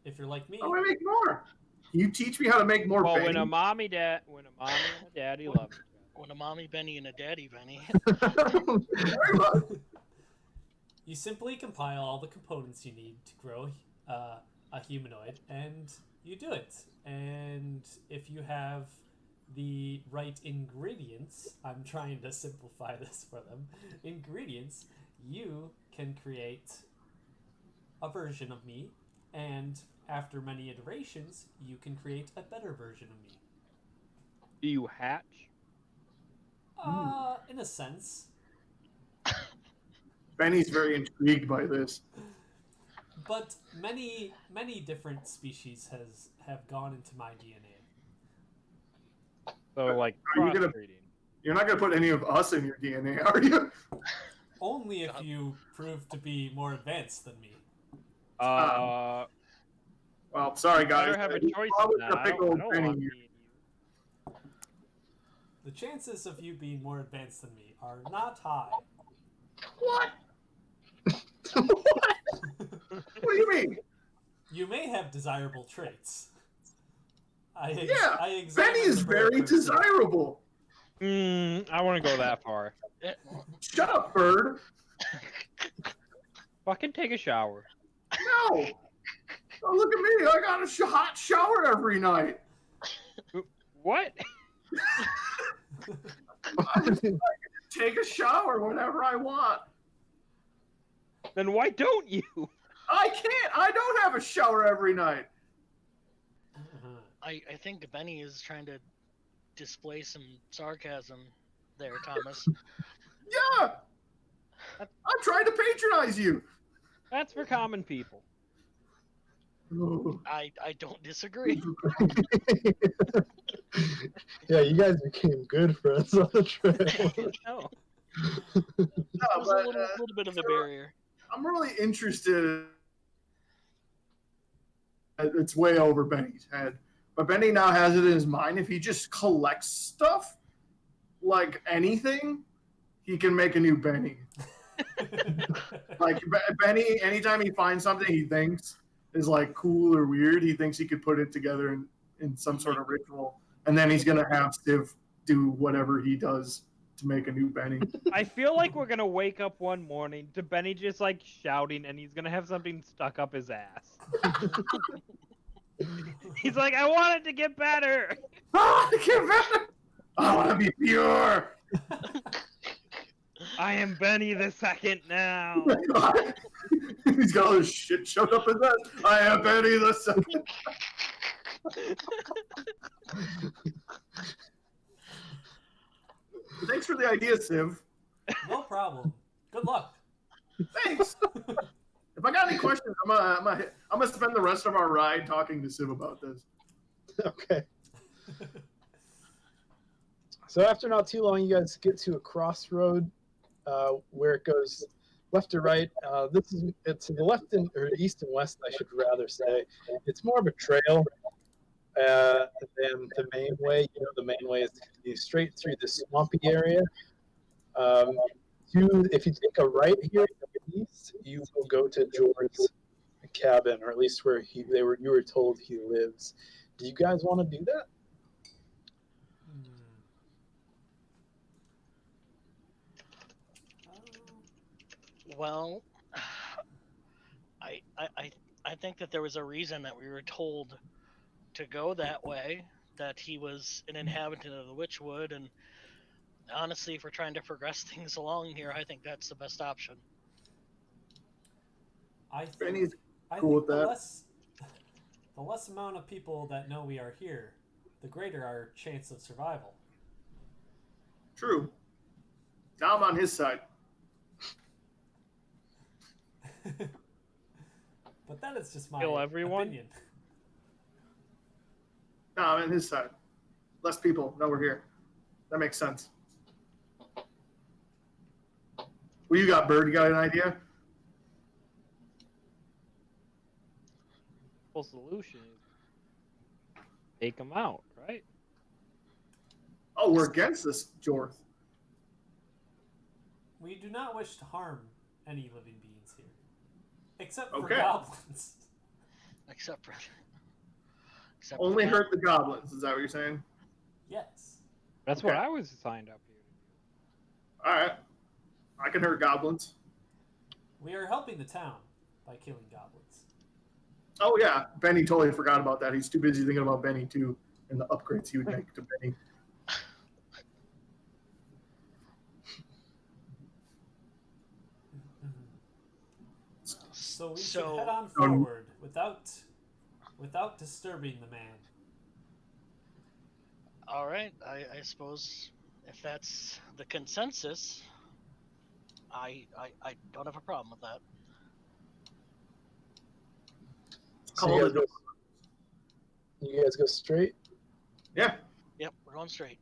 [SPEAKER 3] If you're like me,
[SPEAKER 2] How do I make more? Can you teach me how to make more
[SPEAKER 4] Well,
[SPEAKER 2] Benny?
[SPEAKER 4] when a mommy and a daddy love each
[SPEAKER 5] When a mommy Benny and a daddy Benny.
[SPEAKER 2] Very much.
[SPEAKER 3] you simply compile all the components you need to grow a humanoid, and you do it. And if you have the right ingredients, I'm trying to simplify this for them, ingredients, you can create a version of me, and after many iterations, you can create a better version of me.
[SPEAKER 4] Do you hatch?
[SPEAKER 3] In a sense.
[SPEAKER 2] Benny's very intrigued by this.
[SPEAKER 3] But many different species have gone into my DNA.
[SPEAKER 4] So, like,
[SPEAKER 2] Are you gonna-
[SPEAKER 4] crossbreeding.
[SPEAKER 2] You're not going to put any of us in your DNA, are you?
[SPEAKER 3] Only if you prove to be more advanced than me.
[SPEAKER 4] Uh,
[SPEAKER 2] Well, sorry, guys.
[SPEAKER 4] better have a
[SPEAKER 2] We
[SPEAKER 4] choice
[SPEAKER 2] probably
[SPEAKER 4] than
[SPEAKER 2] got
[SPEAKER 4] that.
[SPEAKER 2] big old
[SPEAKER 4] I don't
[SPEAKER 2] Benny
[SPEAKER 4] want
[SPEAKER 2] here.
[SPEAKER 4] me and you.
[SPEAKER 3] The chances of you being more advanced than me are not high.
[SPEAKER 2] What? What? What do you mean?
[SPEAKER 3] You may have desirable traits. I
[SPEAKER 2] Yeah,
[SPEAKER 3] examined
[SPEAKER 2] Benny is
[SPEAKER 3] the bird
[SPEAKER 2] very
[SPEAKER 3] person.
[SPEAKER 2] desirable.
[SPEAKER 4] I want to go that far.
[SPEAKER 2] Shut up, bird.
[SPEAKER 4] Fucking take a shower.
[SPEAKER 2] No. Oh, look at me. I got a hot shower every night.
[SPEAKER 4] What?
[SPEAKER 2] I can take a shower whenever I want.
[SPEAKER 4] Then why don't you?
[SPEAKER 2] I can't. I don't have a shower every night.
[SPEAKER 3] Uh-huh.
[SPEAKER 5] I think Benny is trying to display some sarcasm there, Thomas.
[SPEAKER 2] Yeah. I'm trying to patronize you.
[SPEAKER 4] That's for common people.
[SPEAKER 5] I don't disagree.
[SPEAKER 1] Yeah, you guys became good friends on the trail.
[SPEAKER 4] No.
[SPEAKER 5] It was a
[SPEAKER 2] but,
[SPEAKER 5] little bit of a barrier.
[SPEAKER 2] I'm really interested. It's way over Benny's head. But Benny now has it in his mind. If he just collects stuff, like anything, he can make a new Benny. Like Benny, anytime he finds something he thinks is like cool or weird, he thinks he could put it together in some sort of ritual, and then he's gonna have Civ do whatever he does to make a new Benny.
[SPEAKER 4] I feel like we're gonna wake up one morning to Benny just like shouting, and he's gonna have something stuck up his ass. He's like, I want it to get better.
[SPEAKER 2] Get better! I want to be pure.
[SPEAKER 4] I am Benny the Second now.
[SPEAKER 2] He's got all this shit shoved up his ass. I am Benny the Second. Thanks for the idea, Civ.
[SPEAKER 3] No problem. Good luck.
[SPEAKER 2] Thanks. If I got any questions, I'm gonna spend the rest of our ride talking to Civ about this.
[SPEAKER 1] Okay. So after not too long, you guys get to a crossroad where it goes left to right. It's to the left or east and west, I should rather say. It's more of a trail than the main way. You know, the main way is to continue straight through the swampy area. If you take a right here to the east, you will go to George's cabin, or at least where you were told he lives. Do you guys want to do that?
[SPEAKER 5] Well, I think that there was a reason that we were told to go that way, that he was an inhabitant of the Witchwood, and honestly, if we're trying to progress things along here, I think that's the best option.
[SPEAKER 3] I think,
[SPEAKER 2] Benny's
[SPEAKER 3] I
[SPEAKER 2] cool
[SPEAKER 3] think
[SPEAKER 2] with that.
[SPEAKER 3] The less amount of people that know we are here, the greater our chance of survival.
[SPEAKER 2] True. Now I'm on his side.
[SPEAKER 3] But that is just my
[SPEAKER 4] Kill everyone?
[SPEAKER 3] opinion.
[SPEAKER 2] No, I'm on his side. Less people. No, we're here. That makes sense. What you got, Bird? You got an idea?
[SPEAKER 4] Full solution is take them out, right?
[SPEAKER 2] Oh, we're against this, Jorth.
[SPEAKER 3] We do not wish to harm any living beings here. Except for
[SPEAKER 2] Okay.
[SPEAKER 3] goblins.
[SPEAKER 5] Except for
[SPEAKER 2] Only hurt the goblins. Is that what you're saying?
[SPEAKER 3] Yes.
[SPEAKER 4] That's what I was signed up here to do.
[SPEAKER 2] All right. I can hurt goblins.
[SPEAKER 3] We are helping the town by killing goblins.
[SPEAKER 2] Oh, yeah. Benny totally forgot about that. He's too busy thinking about Benny, too, and the upgrades he would make to Benny.
[SPEAKER 3] So we should head on forward without disturbing the man.
[SPEAKER 5] All right, I suppose if that's the consensus, I don't have a problem with that.
[SPEAKER 1] So you guys go straight?
[SPEAKER 2] Yeah.
[SPEAKER 5] Yep, we're going straight.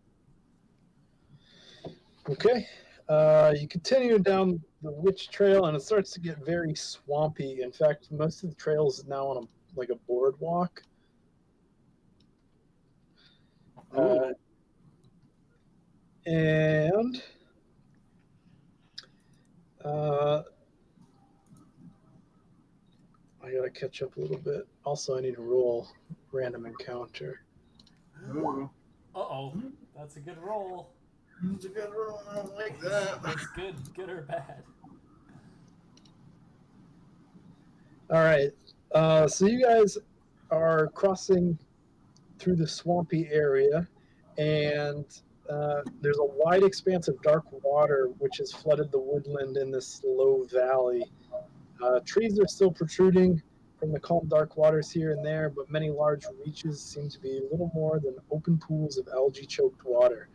[SPEAKER 1] Okay. You continue down the witch trail, and it starts to get very swampy. In fact, most of the trail is now on a boardwalk. And I gotta catch up a little bit. Also, I need to roll random encounter.
[SPEAKER 2] Ooh.
[SPEAKER 3] Uh-oh. That's a good roll.
[SPEAKER 2] It's a good roll. I don't like that.
[SPEAKER 3] That's good or bad.
[SPEAKER 1] All right. So you guys are crossing through the swampy area, and there's a wide expanse of dark water which has flooded the woodland in this low valley. Trees are still protruding from the calm dark waters here and there, but many large reaches seem to be little more than open pools of algae-choked water.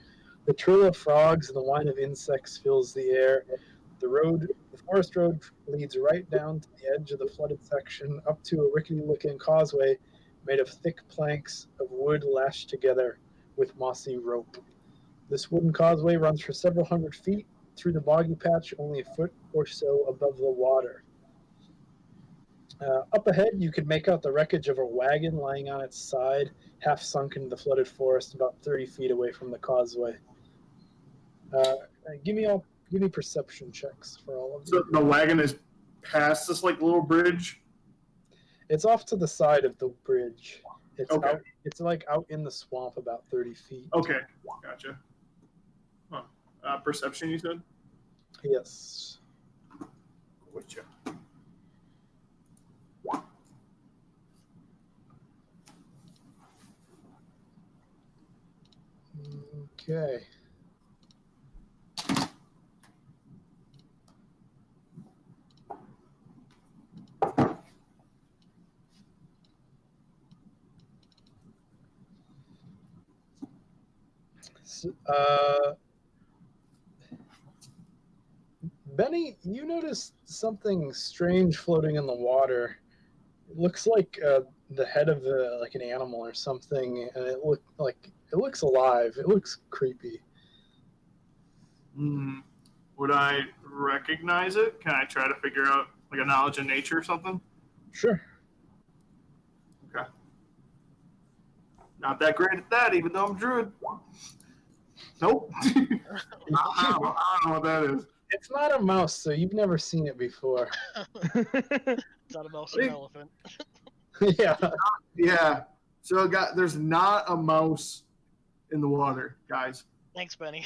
[SPEAKER 1] The trill of frogs and the whine of insects fills the air. The forest road leads right down to the edge of the flooded section, up to a rickety-looking causeway made of thick planks of wood lashed together with mossy rope. This wooden causeway runs for several hundred feet through the boggy patch, only a foot or so above the water. Up ahead, you can make out the wreckage of a wagon lying on its side, half sunk into the flooded forest, about 30 feet away from the causeway. Give me perception checks for all of you.
[SPEAKER 2] So the wagon is past this little bridge.
[SPEAKER 1] It's off to the side of the bridge. It's
[SPEAKER 2] Okay.
[SPEAKER 1] out. It's out in the swamp, about 30 feet.
[SPEAKER 2] Okay, gotcha. Huh. Perception, you said?
[SPEAKER 1] Yes.
[SPEAKER 2] Gotcha.
[SPEAKER 1] Okay. Benny, you noticed something strange floating in the water. It looks like the head of an animal or something, and it looks alive. It looks creepy.
[SPEAKER 2] Would I recognize it? Can I try to figure out a knowledge of nature or something?
[SPEAKER 1] Sure.
[SPEAKER 2] Okay. Not that great at that, even though I'm druid. Nope. I don't know what that is.
[SPEAKER 1] It's not a mouse, so you've never seen it before.
[SPEAKER 5] It's not a mouse or an elephant.
[SPEAKER 1] Yeah.
[SPEAKER 2] Yeah. So, there's not a mouse in the water, guys.
[SPEAKER 5] Thanks, Benny.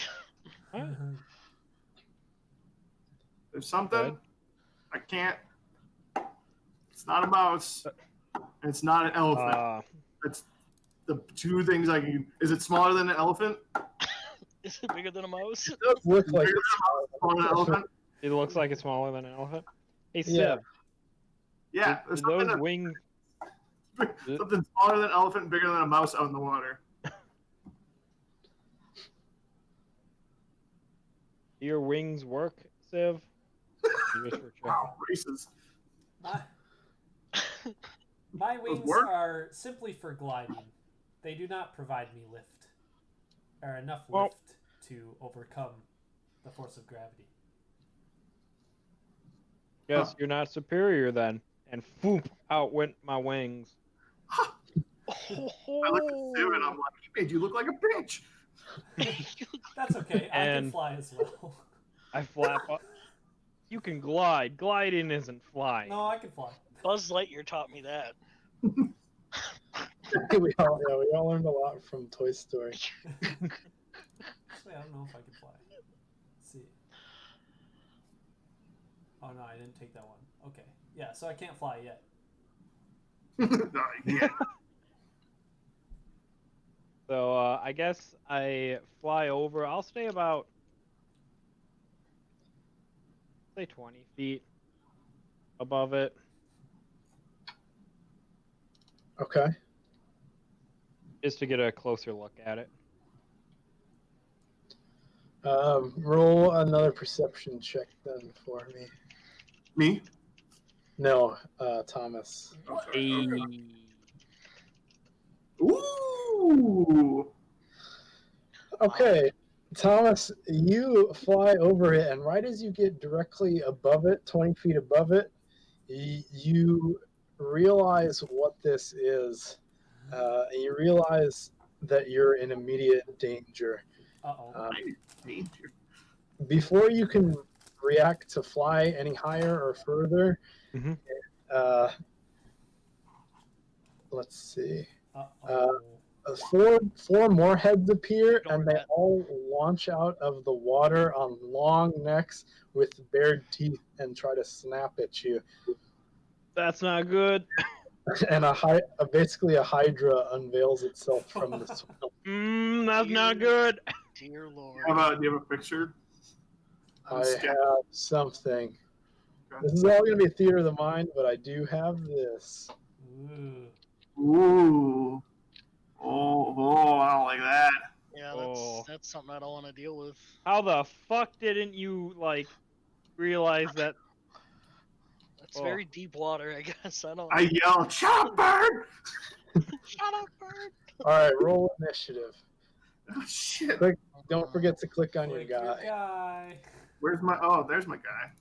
[SPEAKER 2] There's something.
[SPEAKER 4] Good.
[SPEAKER 2] I can't. It's not a mouse. And it's not an elephant. It's the two things I can. Is it smaller than an elephant?
[SPEAKER 5] Is it bigger than a mouse?
[SPEAKER 1] It does look like
[SPEAKER 2] Bigger than an elephant?
[SPEAKER 4] It looks like it's smaller than an elephant. Hey, Sid,
[SPEAKER 1] Yeah.
[SPEAKER 2] Yeah.
[SPEAKER 4] do
[SPEAKER 2] There's
[SPEAKER 4] those wings...
[SPEAKER 2] something smaller than an elephant and bigger than a mouse out in the water.
[SPEAKER 4] Do your wings work, Civ? Or just for show?
[SPEAKER 2] Wow, races.
[SPEAKER 3] My, my wings
[SPEAKER 2] work?
[SPEAKER 3] are simply for gliding. They do not provide me lift, or enough
[SPEAKER 4] Well-
[SPEAKER 3] lift to overcome the force of gravity.
[SPEAKER 4] Guess
[SPEAKER 2] Huh.
[SPEAKER 4] you're not superior then. And foop, out went my wings.
[SPEAKER 2] I look at Sim and I'm like, he made you look like a bitch.
[SPEAKER 3] That's okay. I can
[SPEAKER 4] And-
[SPEAKER 3] fly as well.
[SPEAKER 4] I flap up. You can glide. Gliding isn't flying.
[SPEAKER 3] No, I can fly.
[SPEAKER 5] Buzz Lightyear taught me that.
[SPEAKER 1] we all learned a lot from Toy Story.
[SPEAKER 3] Actually, I don't know if I can fly. Let's see. Oh no, I didn't take that one. Okay. Yeah, so I can't fly yet.
[SPEAKER 2] No, yeah.
[SPEAKER 4] So I guess I fly over. I'll stay about, say, 20 feet above it.
[SPEAKER 1] Okay.
[SPEAKER 4] Just to get a closer look at it.
[SPEAKER 1] Roll another perception check then for me.
[SPEAKER 2] Me?
[SPEAKER 1] No, Thomas.
[SPEAKER 2] Okay.
[SPEAKER 4] Hey.
[SPEAKER 2] Ooh.
[SPEAKER 1] Okay, Thomas, you fly over it, and right as you get directly above it, 20 feet above it, you realize what this is. You realize that you're in immediate danger.
[SPEAKER 3] Uh-oh.
[SPEAKER 2] Danger.
[SPEAKER 1] Before you can react to fly any higher or further,
[SPEAKER 4] Mhm.
[SPEAKER 1] uh, let's see.
[SPEAKER 3] Uh-oh.
[SPEAKER 1] Four more heads appear,
[SPEAKER 5] Ignore
[SPEAKER 1] and they
[SPEAKER 5] that.
[SPEAKER 1] all launch out of the water on long necks with bared teeth and try to snap at you.
[SPEAKER 4] That's not good.
[SPEAKER 1] And basically a hydra unveils itself from the swamp.
[SPEAKER 4] That's not good.
[SPEAKER 5] Dear Lord.
[SPEAKER 2] Do you have a picture?
[SPEAKER 1] I have something. This is all going to be theater of the mind, but I do have this.
[SPEAKER 3] Ooh.
[SPEAKER 2] Ooh. Oh, I don't like that.
[SPEAKER 5] Yeah,
[SPEAKER 4] Oh.
[SPEAKER 5] that's something I don't want to deal with.
[SPEAKER 4] How the fuck didn't you, like, realize that?
[SPEAKER 5] That's very deep water, I guess. I don't.
[SPEAKER 2] I yell, "Shut up, bird!"
[SPEAKER 5] Shut up, bird.
[SPEAKER 1] All right, roll initiative.
[SPEAKER 2] Oh, shit.
[SPEAKER 1] Don't forget to click on your
[SPEAKER 3] Click
[SPEAKER 1] guy.
[SPEAKER 2] Where's my? Oh, there's my guy.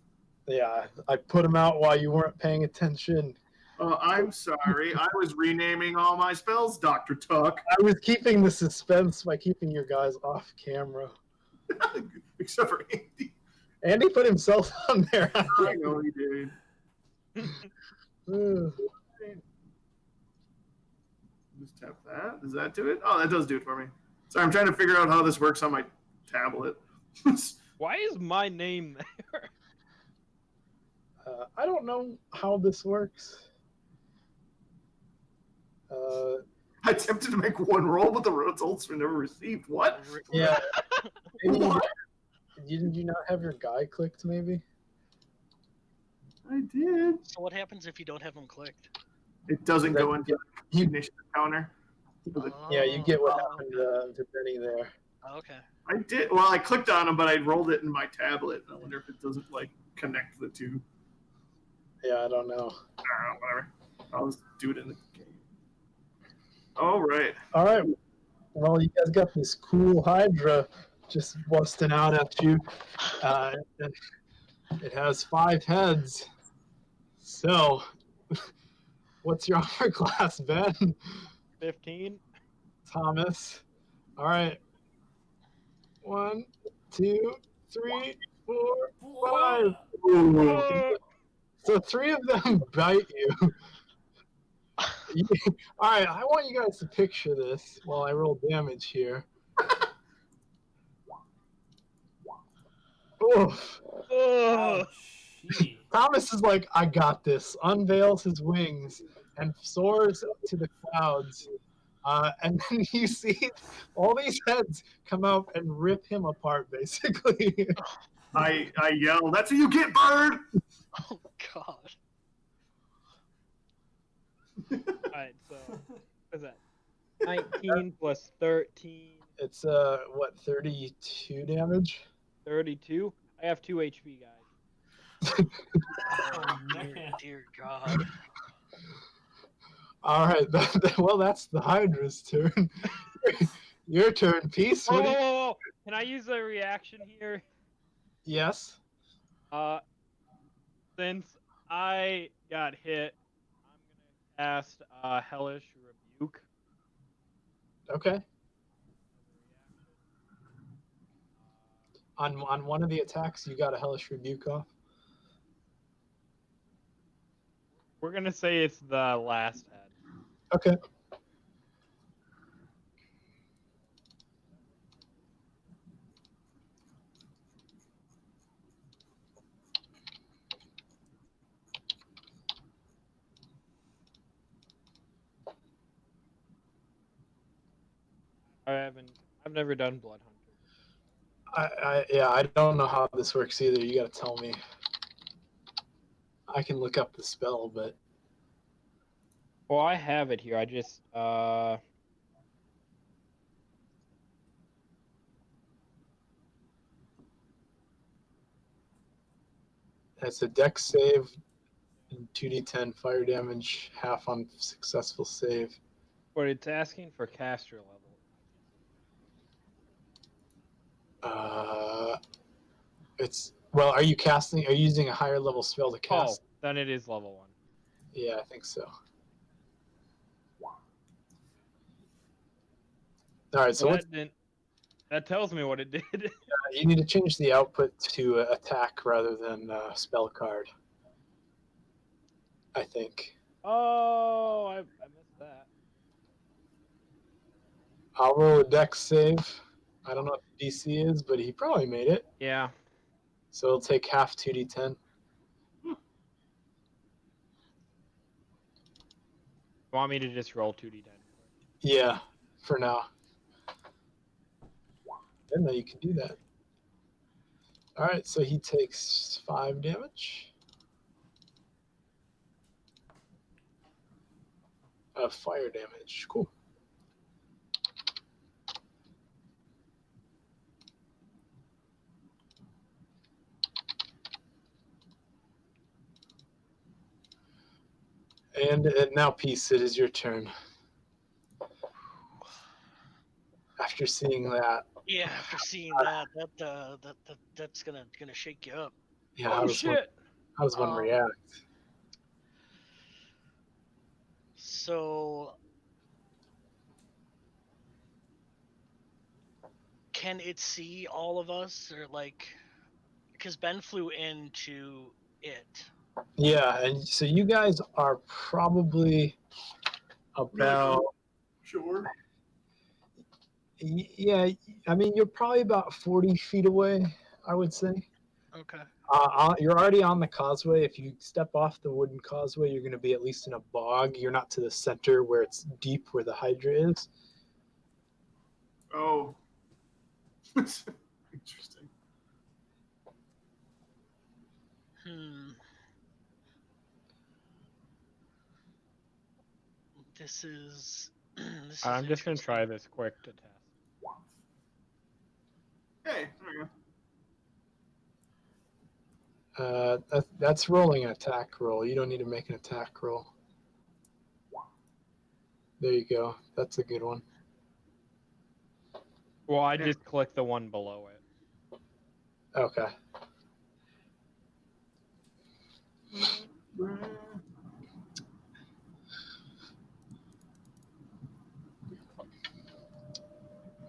[SPEAKER 1] Yeah, I put him out while you weren't paying attention.
[SPEAKER 2] Oh, I'm sorry. I was renaming all my spells, Dr. Tuck.
[SPEAKER 1] I was keeping the suspense by keeping your guys off camera.
[SPEAKER 2] Except for Andy.
[SPEAKER 1] Andy put himself on there.
[SPEAKER 2] I know he did.
[SPEAKER 1] Ugh.
[SPEAKER 2] Just tap that. Does that do it? Oh, that does do it for me. Sorry, I'm trying to figure out how this works on my tablet.
[SPEAKER 4] Why is my name there?
[SPEAKER 1] I don't know how this works.
[SPEAKER 2] I attempted to make one roll, but the results were never received. What?
[SPEAKER 1] Yeah. Maybe
[SPEAKER 2] What?
[SPEAKER 1] did you not have your guy clicked, maybe?
[SPEAKER 2] I did.
[SPEAKER 5] So what happens if you don't have them clicked?
[SPEAKER 2] It doesn't go into the
[SPEAKER 1] You,
[SPEAKER 2] ignition counter.
[SPEAKER 1] yeah, you get what
[SPEAKER 5] Oh,
[SPEAKER 1] happened to Benny there.
[SPEAKER 5] okay.
[SPEAKER 2] I did. Well, I clicked on them, but I rolled it in my tablet. I wonder if it doesn't like connect the two.
[SPEAKER 1] Yeah, I don't know.
[SPEAKER 2] I don't know, whatever. I'll just do it in the game. All right.
[SPEAKER 1] All right. Well, you guys got this cool Hydra just busting out at you. It has 5 heads. So, what's your armor class, Ben?
[SPEAKER 4] 15.
[SPEAKER 1] Thomas. All right. 1, 2, 3, 4, 5.
[SPEAKER 2] Ooh.
[SPEAKER 1] So 3 of them bite you. All right, I want you guys to picture this while I roll damage here. Oof.
[SPEAKER 4] Ugh.
[SPEAKER 3] Ouchie.
[SPEAKER 1] Thomas is like, I got this, unveils his wings, and soars up to the clouds. And then you see all these heads come out and rip him apart, basically.
[SPEAKER 2] I yell, "That's what you get, bird!"
[SPEAKER 5] Oh God.
[SPEAKER 4] Alright, so what's that? 19 plus 13.
[SPEAKER 1] It's, 32 damage?
[SPEAKER 4] 32. I have 2 HP, guys.
[SPEAKER 5] Oh, dear,
[SPEAKER 3] man.
[SPEAKER 5] dear God.
[SPEAKER 1] All right. Well, that's the Hydra's turn. Your turn, Peace.
[SPEAKER 4] Whoa,
[SPEAKER 1] What do
[SPEAKER 4] whoa,
[SPEAKER 1] you...
[SPEAKER 4] whoa, whoa! Can I use a reaction here?
[SPEAKER 1] Yes.
[SPEAKER 4] Uh, since I got hit, I'm gonna cast Hellish Rebuke
[SPEAKER 1] Okay.
[SPEAKER 4] as a reaction.
[SPEAKER 1] On one of the attacks, you got a Hellish Rebuke off.
[SPEAKER 4] We're gonna say it's the last head.
[SPEAKER 1] Okay.
[SPEAKER 4] I've never done Blood Hunter.
[SPEAKER 1] I don't know how this works either. You got to tell me. I can look up the spell, but
[SPEAKER 4] Well, I have it here. I just
[SPEAKER 1] it's a Dex save, and 2d10 fire damage, half on successful save.
[SPEAKER 4] but it's asking for caster level.
[SPEAKER 1] It's well. Are you casting? Are you using a higher level spell to
[SPEAKER 4] Oh,
[SPEAKER 1] cast?
[SPEAKER 4] then it is level 1.
[SPEAKER 1] Yeah, I think so. All right. So
[SPEAKER 4] Well,
[SPEAKER 1] what's,
[SPEAKER 4] that tells me what it did.
[SPEAKER 1] you need to change the output to attack rather than spell card. I think.
[SPEAKER 4] Oh, I missed that.
[SPEAKER 1] I'll roll a Dex save. I don't know what the DC is, but he probably made it.
[SPEAKER 4] Yeah.
[SPEAKER 1] So it'll take half 2d10.
[SPEAKER 4] Want me to just roll 2d10?
[SPEAKER 1] Yeah, for now. I didn't know you can do that. All right, so he takes 5 damage of fire damage. Cool. And now, Peace, it is your turn. After seeing that,
[SPEAKER 5] Yeah, after seeing that's gonna shake you up.
[SPEAKER 1] yeah,
[SPEAKER 4] Oh shit!
[SPEAKER 1] how does one
[SPEAKER 5] Um,
[SPEAKER 1] react?
[SPEAKER 5] So can it see all of us, or like, because Ben flew into it?
[SPEAKER 1] Yeah, and so you guys are probably about,
[SPEAKER 2] Sure.
[SPEAKER 1] yeah, I mean, you're probably about 40 feet away, I would say.
[SPEAKER 5] Okay.
[SPEAKER 1] You're already on the causeway. If you step off the wooden causeway, you're going to be at least in a bog. You're not to the center where it's deep, where the Hydra is.
[SPEAKER 2] Oh. Interesting.
[SPEAKER 5] This is. This is
[SPEAKER 4] I'm just gonna
[SPEAKER 5] interesting.
[SPEAKER 4] try this quick to test.
[SPEAKER 2] Hey, there you go.
[SPEAKER 1] That's rolling an attack roll. You don't need to make an attack roll. There you go. That's a good one.
[SPEAKER 4] Well, I just clicked the one below it.
[SPEAKER 1] Okay.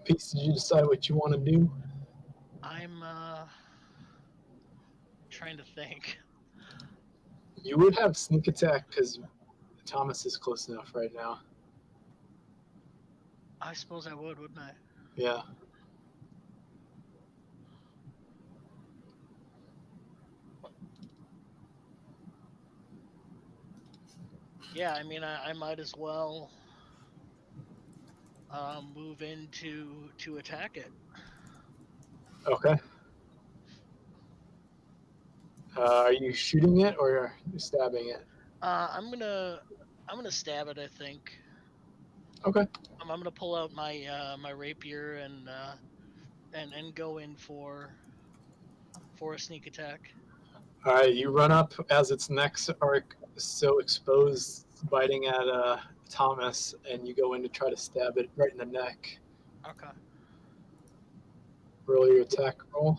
[SPEAKER 1] Peace, did you decide what you want to do?
[SPEAKER 5] I'm trying to think.
[SPEAKER 1] You would have sneak attack because Thomas is close enough right now.
[SPEAKER 5] I suppose I would, wouldn't I?
[SPEAKER 1] Yeah.
[SPEAKER 5] Yeah, I mean, I might as well move in to attack it.
[SPEAKER 1] Okay. Are you shooting it or are you stabbing it?
[SPEAKER 5] I'm gonna stab it, I think.
[SPEAKER 1] Okay.
[SPEAKER 5] I'm gonna pull out my my rapier and go in for for a sneak attack.
[SPEAKER 1] All right, you run up as its necks are so exposed, biting at Thomas, and you go in to try to stab it right in the neck.
[SPEAKER 5] Okay.
[SPEAKER 1] Roll your attack roll.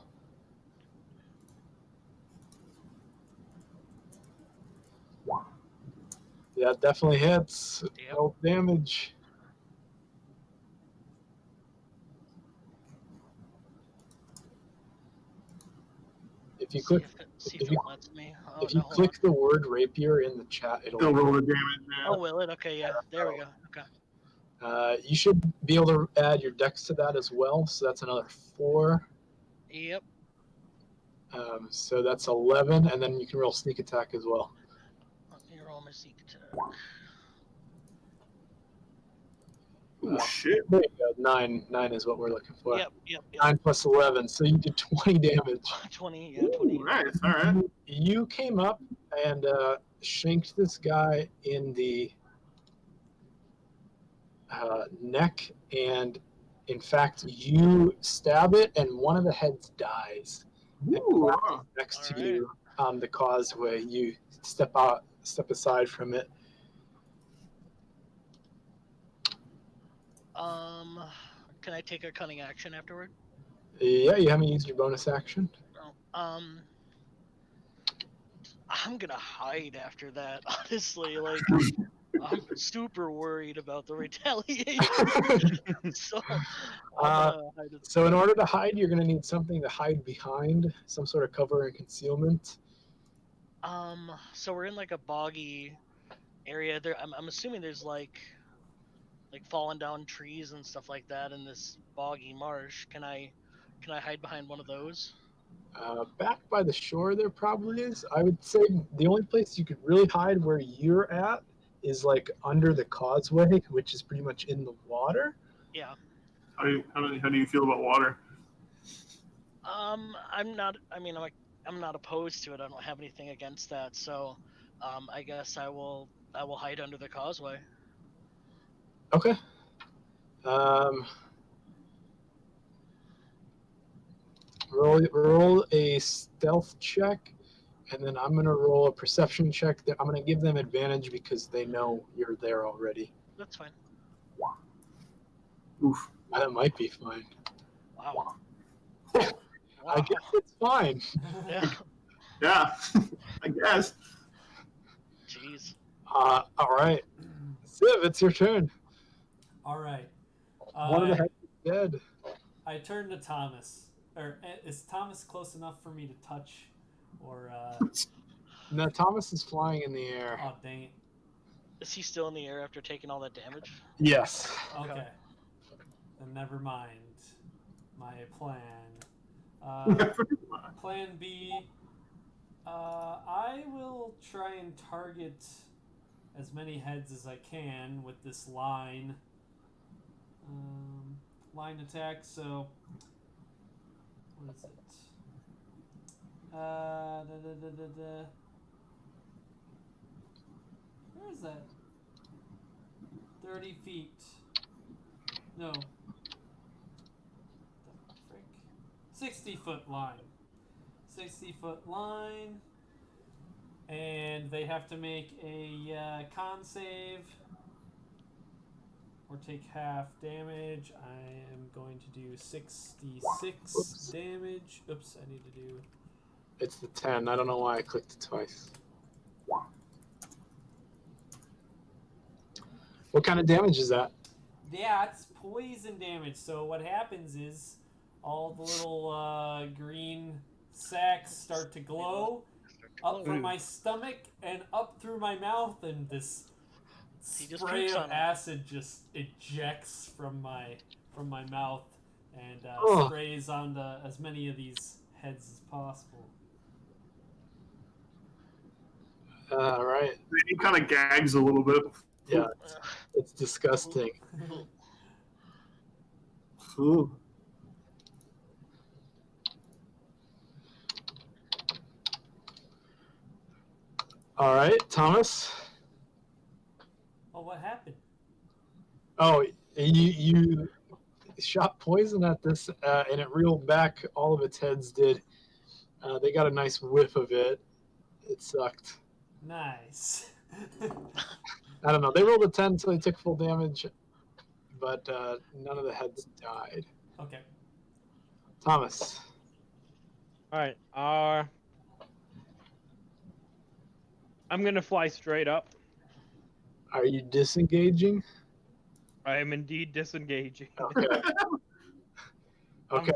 [SPEAKER 1] Yeah, it definitely hits.
[SPEAKER 5] Yep.
[SPEAKER 1] Roll damage. If you click,
[SPEAKER 5] See
[SPEAKER 1] if
[SPEAKER 5] if
[SPEAKER 1] you,
[SPEAKER 5] it lets me. Oh
[SPEAKER 1] if
[SPEAKER 5] no,
[SPEAKER 1] you
[SPEAKER 5] hold
[SPEAKER 1] click the word rapier in the chat,
[SPEAKER 2] They'll
[SPEAKER 1] it'll.
[SPEAKER 2] roll the damage.
[SPEAKER 5] on. Oh, will it? Okay, yeah. There we go. Okay.
[SPEAKER 1] You should be able to add your dex to that as well. So that's another 4.
[SPEAKER 5] Yep.
[SPEAKER 1] So that's 11, and then you can roll sneak attack as well.
[SPEAKER 5] Let me roll my sneak attack.
[SPEAKER 2] Oh shit!
[SPEAKER 1] There you go. 9 is what we're looking for.
[SPEAKER 5] Yep.
[SPEAKER 1] 9 plus 11, so you did 20 damage.
[SPEAKER 5] 20. Yeah, 20.
[SPEAKER 2] Ooh, nice. All right.
[SPEAKER 1] You came up and shanked this guy in the neck, and in fact, you stab it, and one of the heads dies.
[SPEAKER 2] Ooh,
[SPEAKER 1] And
[SPEAKER 2] wow.
[SPEAKER 1] next to
[SPEAKER 5] All
[SPEAKER 1] you on the causeway, you step aside from it.
[SPEAKER 5] Can I take a cunning action afterward?
[SPEAKER 1] Yeah, you haven't used your bonus action.
[SPEAKER 5] No. I'm gonna hide after that. Honestly, like I'm super worried about the retaliation. So I'm gonna hide it.
[SPEAKER 1] So in order to hide, you're going to need something to hide behind, some sort of cover and concealment.
[SPEAKER 5] So we're in like a boggy area. There, I'm assuming there's like fallen down trees and stuff like that in this boggy marsh. Can I hide behind one of those?
[SPEAKER 1] Back by the shore, there probably is. I would say the only place you could really hide where you're at is like under the causeway, which is pretty much in the water.
[SPEAKER 5] Yeah.
[SPEAKER 2] How do you feel about water?
[SPEAKER 5] I'm not. I mean, I'm not opposed to it. I don't have anything against that. So, I guess I will hide under the causeway.
[SPEAKER 1] Okay. Roll a stealth check, and then I'm gonna roll a perception check. I'm gonna give them advantage because they know you're there already.
[SPEAKER 5] That's fine.
[SPEAKER 2] Oof.
[SPEAKER 1] That might be fine.
[SPEAKER 5] Wow.
[SPEAKER 1] I guess it's fine.
[SPEAKER 5] Yeah.
[SPEAKER 2] Yeah, I guess.
[SPEAKER 5] Jeez.
[SPEAKER 1] All right, Civ, it's your turn.
[SPEAKER 3] All right.
[SPEAKER 1] One of the heads is dead.
[SPEAKER 3] I turn to Thomas. Or is Thomas close enough for me to touch? Or
[SPEAKER 1] No, Thomas is flying in the air.
[SPEAKER 3] oh dang it.
[SPEAKER 5] Is he still in the air after taking all that damage?
[SPEAKER 1] Yes.
[SPEAKER 3] Okay. Then never mind my plan. Plan B. I will try and target as many heads as I can with this line. Line attack. So what is it? Where is that? 30 feet. No. The frick? 60-foot line. 60-foot line. And they have to make a con save or take half damage. I am going to do 66 damage. Oops, I need to do...
[SPEAKER 1] It's the 10. I don't know why I clicked it twice. What kind of damage is that?
[SPEAKER 3] Yeah, it's poison damage. So what happens is all the little green sacks start to glow up from my stomach and up through my mouth, and this spray of acid just ejects from my mouth and sprays onto as many of these heads as possible.
[SPEAKER 1] All right.
[SPEAKER 2] He kind of gags a little bit.
[SPEAKER 1] Yeah, it's disgusting.
[SPEAKER 2] Ooh.
[SPEAKER 1] All right, Thomas.
[SPEAKER 3] Oh, what happened?
[SPEAKER 1] Oh, you shot poison at this, and it reeled back. All of its heads did. They got a nice whiff of it. It sucked.
[SPEAKER 3] Nice.
[SPEAKER 1] I don't know. They rolled a 10, so they took full damage, but none of the heads died.
[SPEAKER 3] Okay.
[SPEAKER 4] All
[SPEAKER 1] Thomas.
[SPEAKER 4] right. I'm gonna fly straight up.
[SPEAKER 1] Are you disengaging?
[SPEAKER 4] I am indeed disengaging.
[SPEAKER 1] Okay. Okay.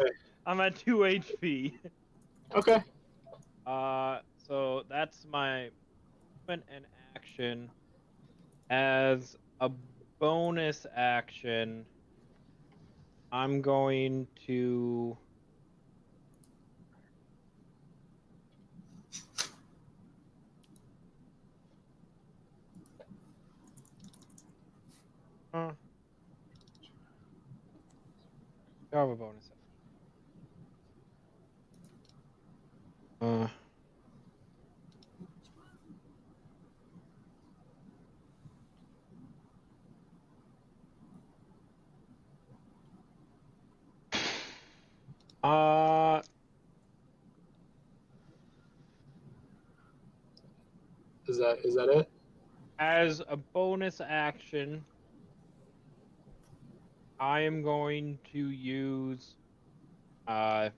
[SPEAKER 4] I'm at 2 HP.
[SPEAKER 1] Okay.
[SPEAKER 4] So that's my movement and action. As a bonus action, I'm going to. I have a bonus. Uh,
[SPEAKER 1] Is that it?
[SPEAKER 4] as a bonus action, I am going to use the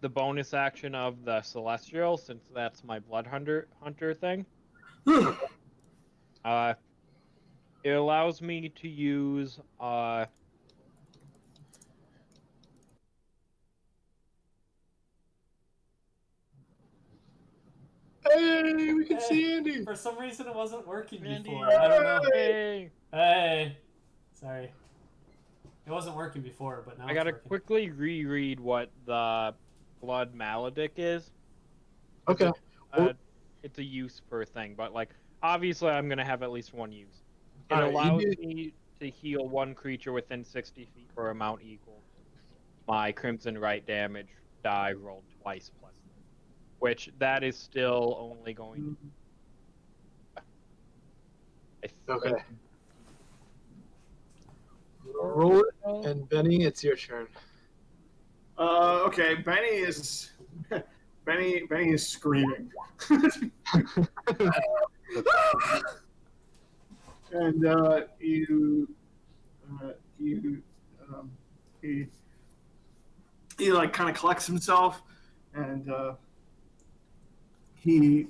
[SPEAKER 4] bonus action of the Celestial, since that's my Blood Hunter thing. It allows me to use
[SPEAKER 1] Hey, we can see Andy.
[SPEAKER 3] For some reason, it wasn't working
[SPEAKER 5] Andy.
[SPEAKER 3] before. I don't know.
[SPEAKER 4] Hey,
[SPEAKER 3] Hey. Sorry. It wasn't working before, but now
[SPEAKER 4] I gotta
[SPEAKER 3] it's working.
[SPEAKER 4] quickly reread what the Blood Maledict is.
[SPEAKER 1] Okay.
[SPEAKER 4] It's a use per thing, but like obviously I'm gonna have at least one use. It
[SPEAKER 1] Alright,
[SPEAKER 4] allows me to heal one creature within 60 feet for amount equal to my Crimson Right damage die rolled twice plus, which that is still only going. I think.
[SPEAKER 1] Okay. Roll it, and Benny, it's your turn.
[SPEAKER 2] Okay, Benny is screaming. And he like kind of collects himself, and he,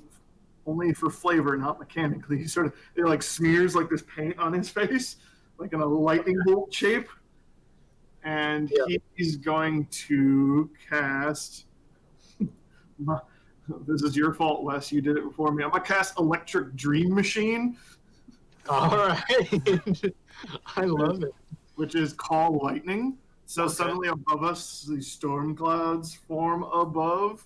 [SPEAKER 2] only for flavor, not mechanically, he sort of it like smears like this paint on his face, like in a lightning bolt shape, and he's going to cast. This is your fault, Wes. You did it before me. I'm gonna cast Electric Dream Machine.
[SPEAKER 1] All right. I love it.
[SPEAKER 2] Which is Call Lightning. So suddenly above us, these storm clouds form above,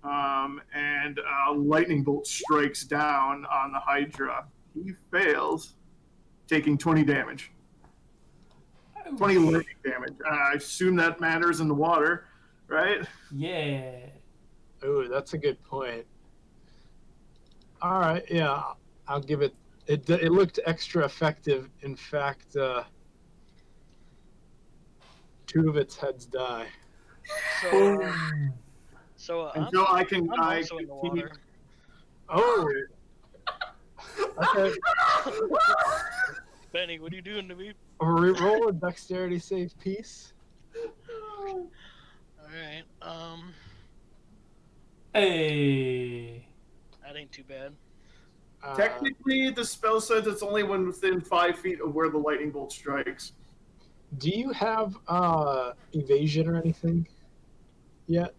[SPEAKER 2] and a lightning bolt strikes down on the Hydra. He fails, taking 20 damage. 20 lightning damage. I assume that matters in the water, right?
[SPEAKER 3] Yeah.
[SPEAKER 1] Ooh, that's a good point. All right, yeah, I'll give it. It looked extra effective. In fact, 2 of its heads die.
[SPEAKER 5] So
[SPEAKER 2] And
[SPEAKER 5] I'm,
[SPEAKER 2] so I
[SPEAKER 5] I'm also in the water.
[SPEAKER 1] Oh. Okay.
[SPEAKER 5] Benny, what are you doing to me?
[SPEAKER 1] Roll a dexterity save, piece.
[SPEAKER 5] All right.
[SPEAKER 3] Hey.
[SPEAKER 5] That ain't too bad.
[SPEAKER 2] Technically, the spell says it's only when within 5 feet of where the lightning bolt strikes.
[SPEAKER 1] Do you have evasion or anything yet?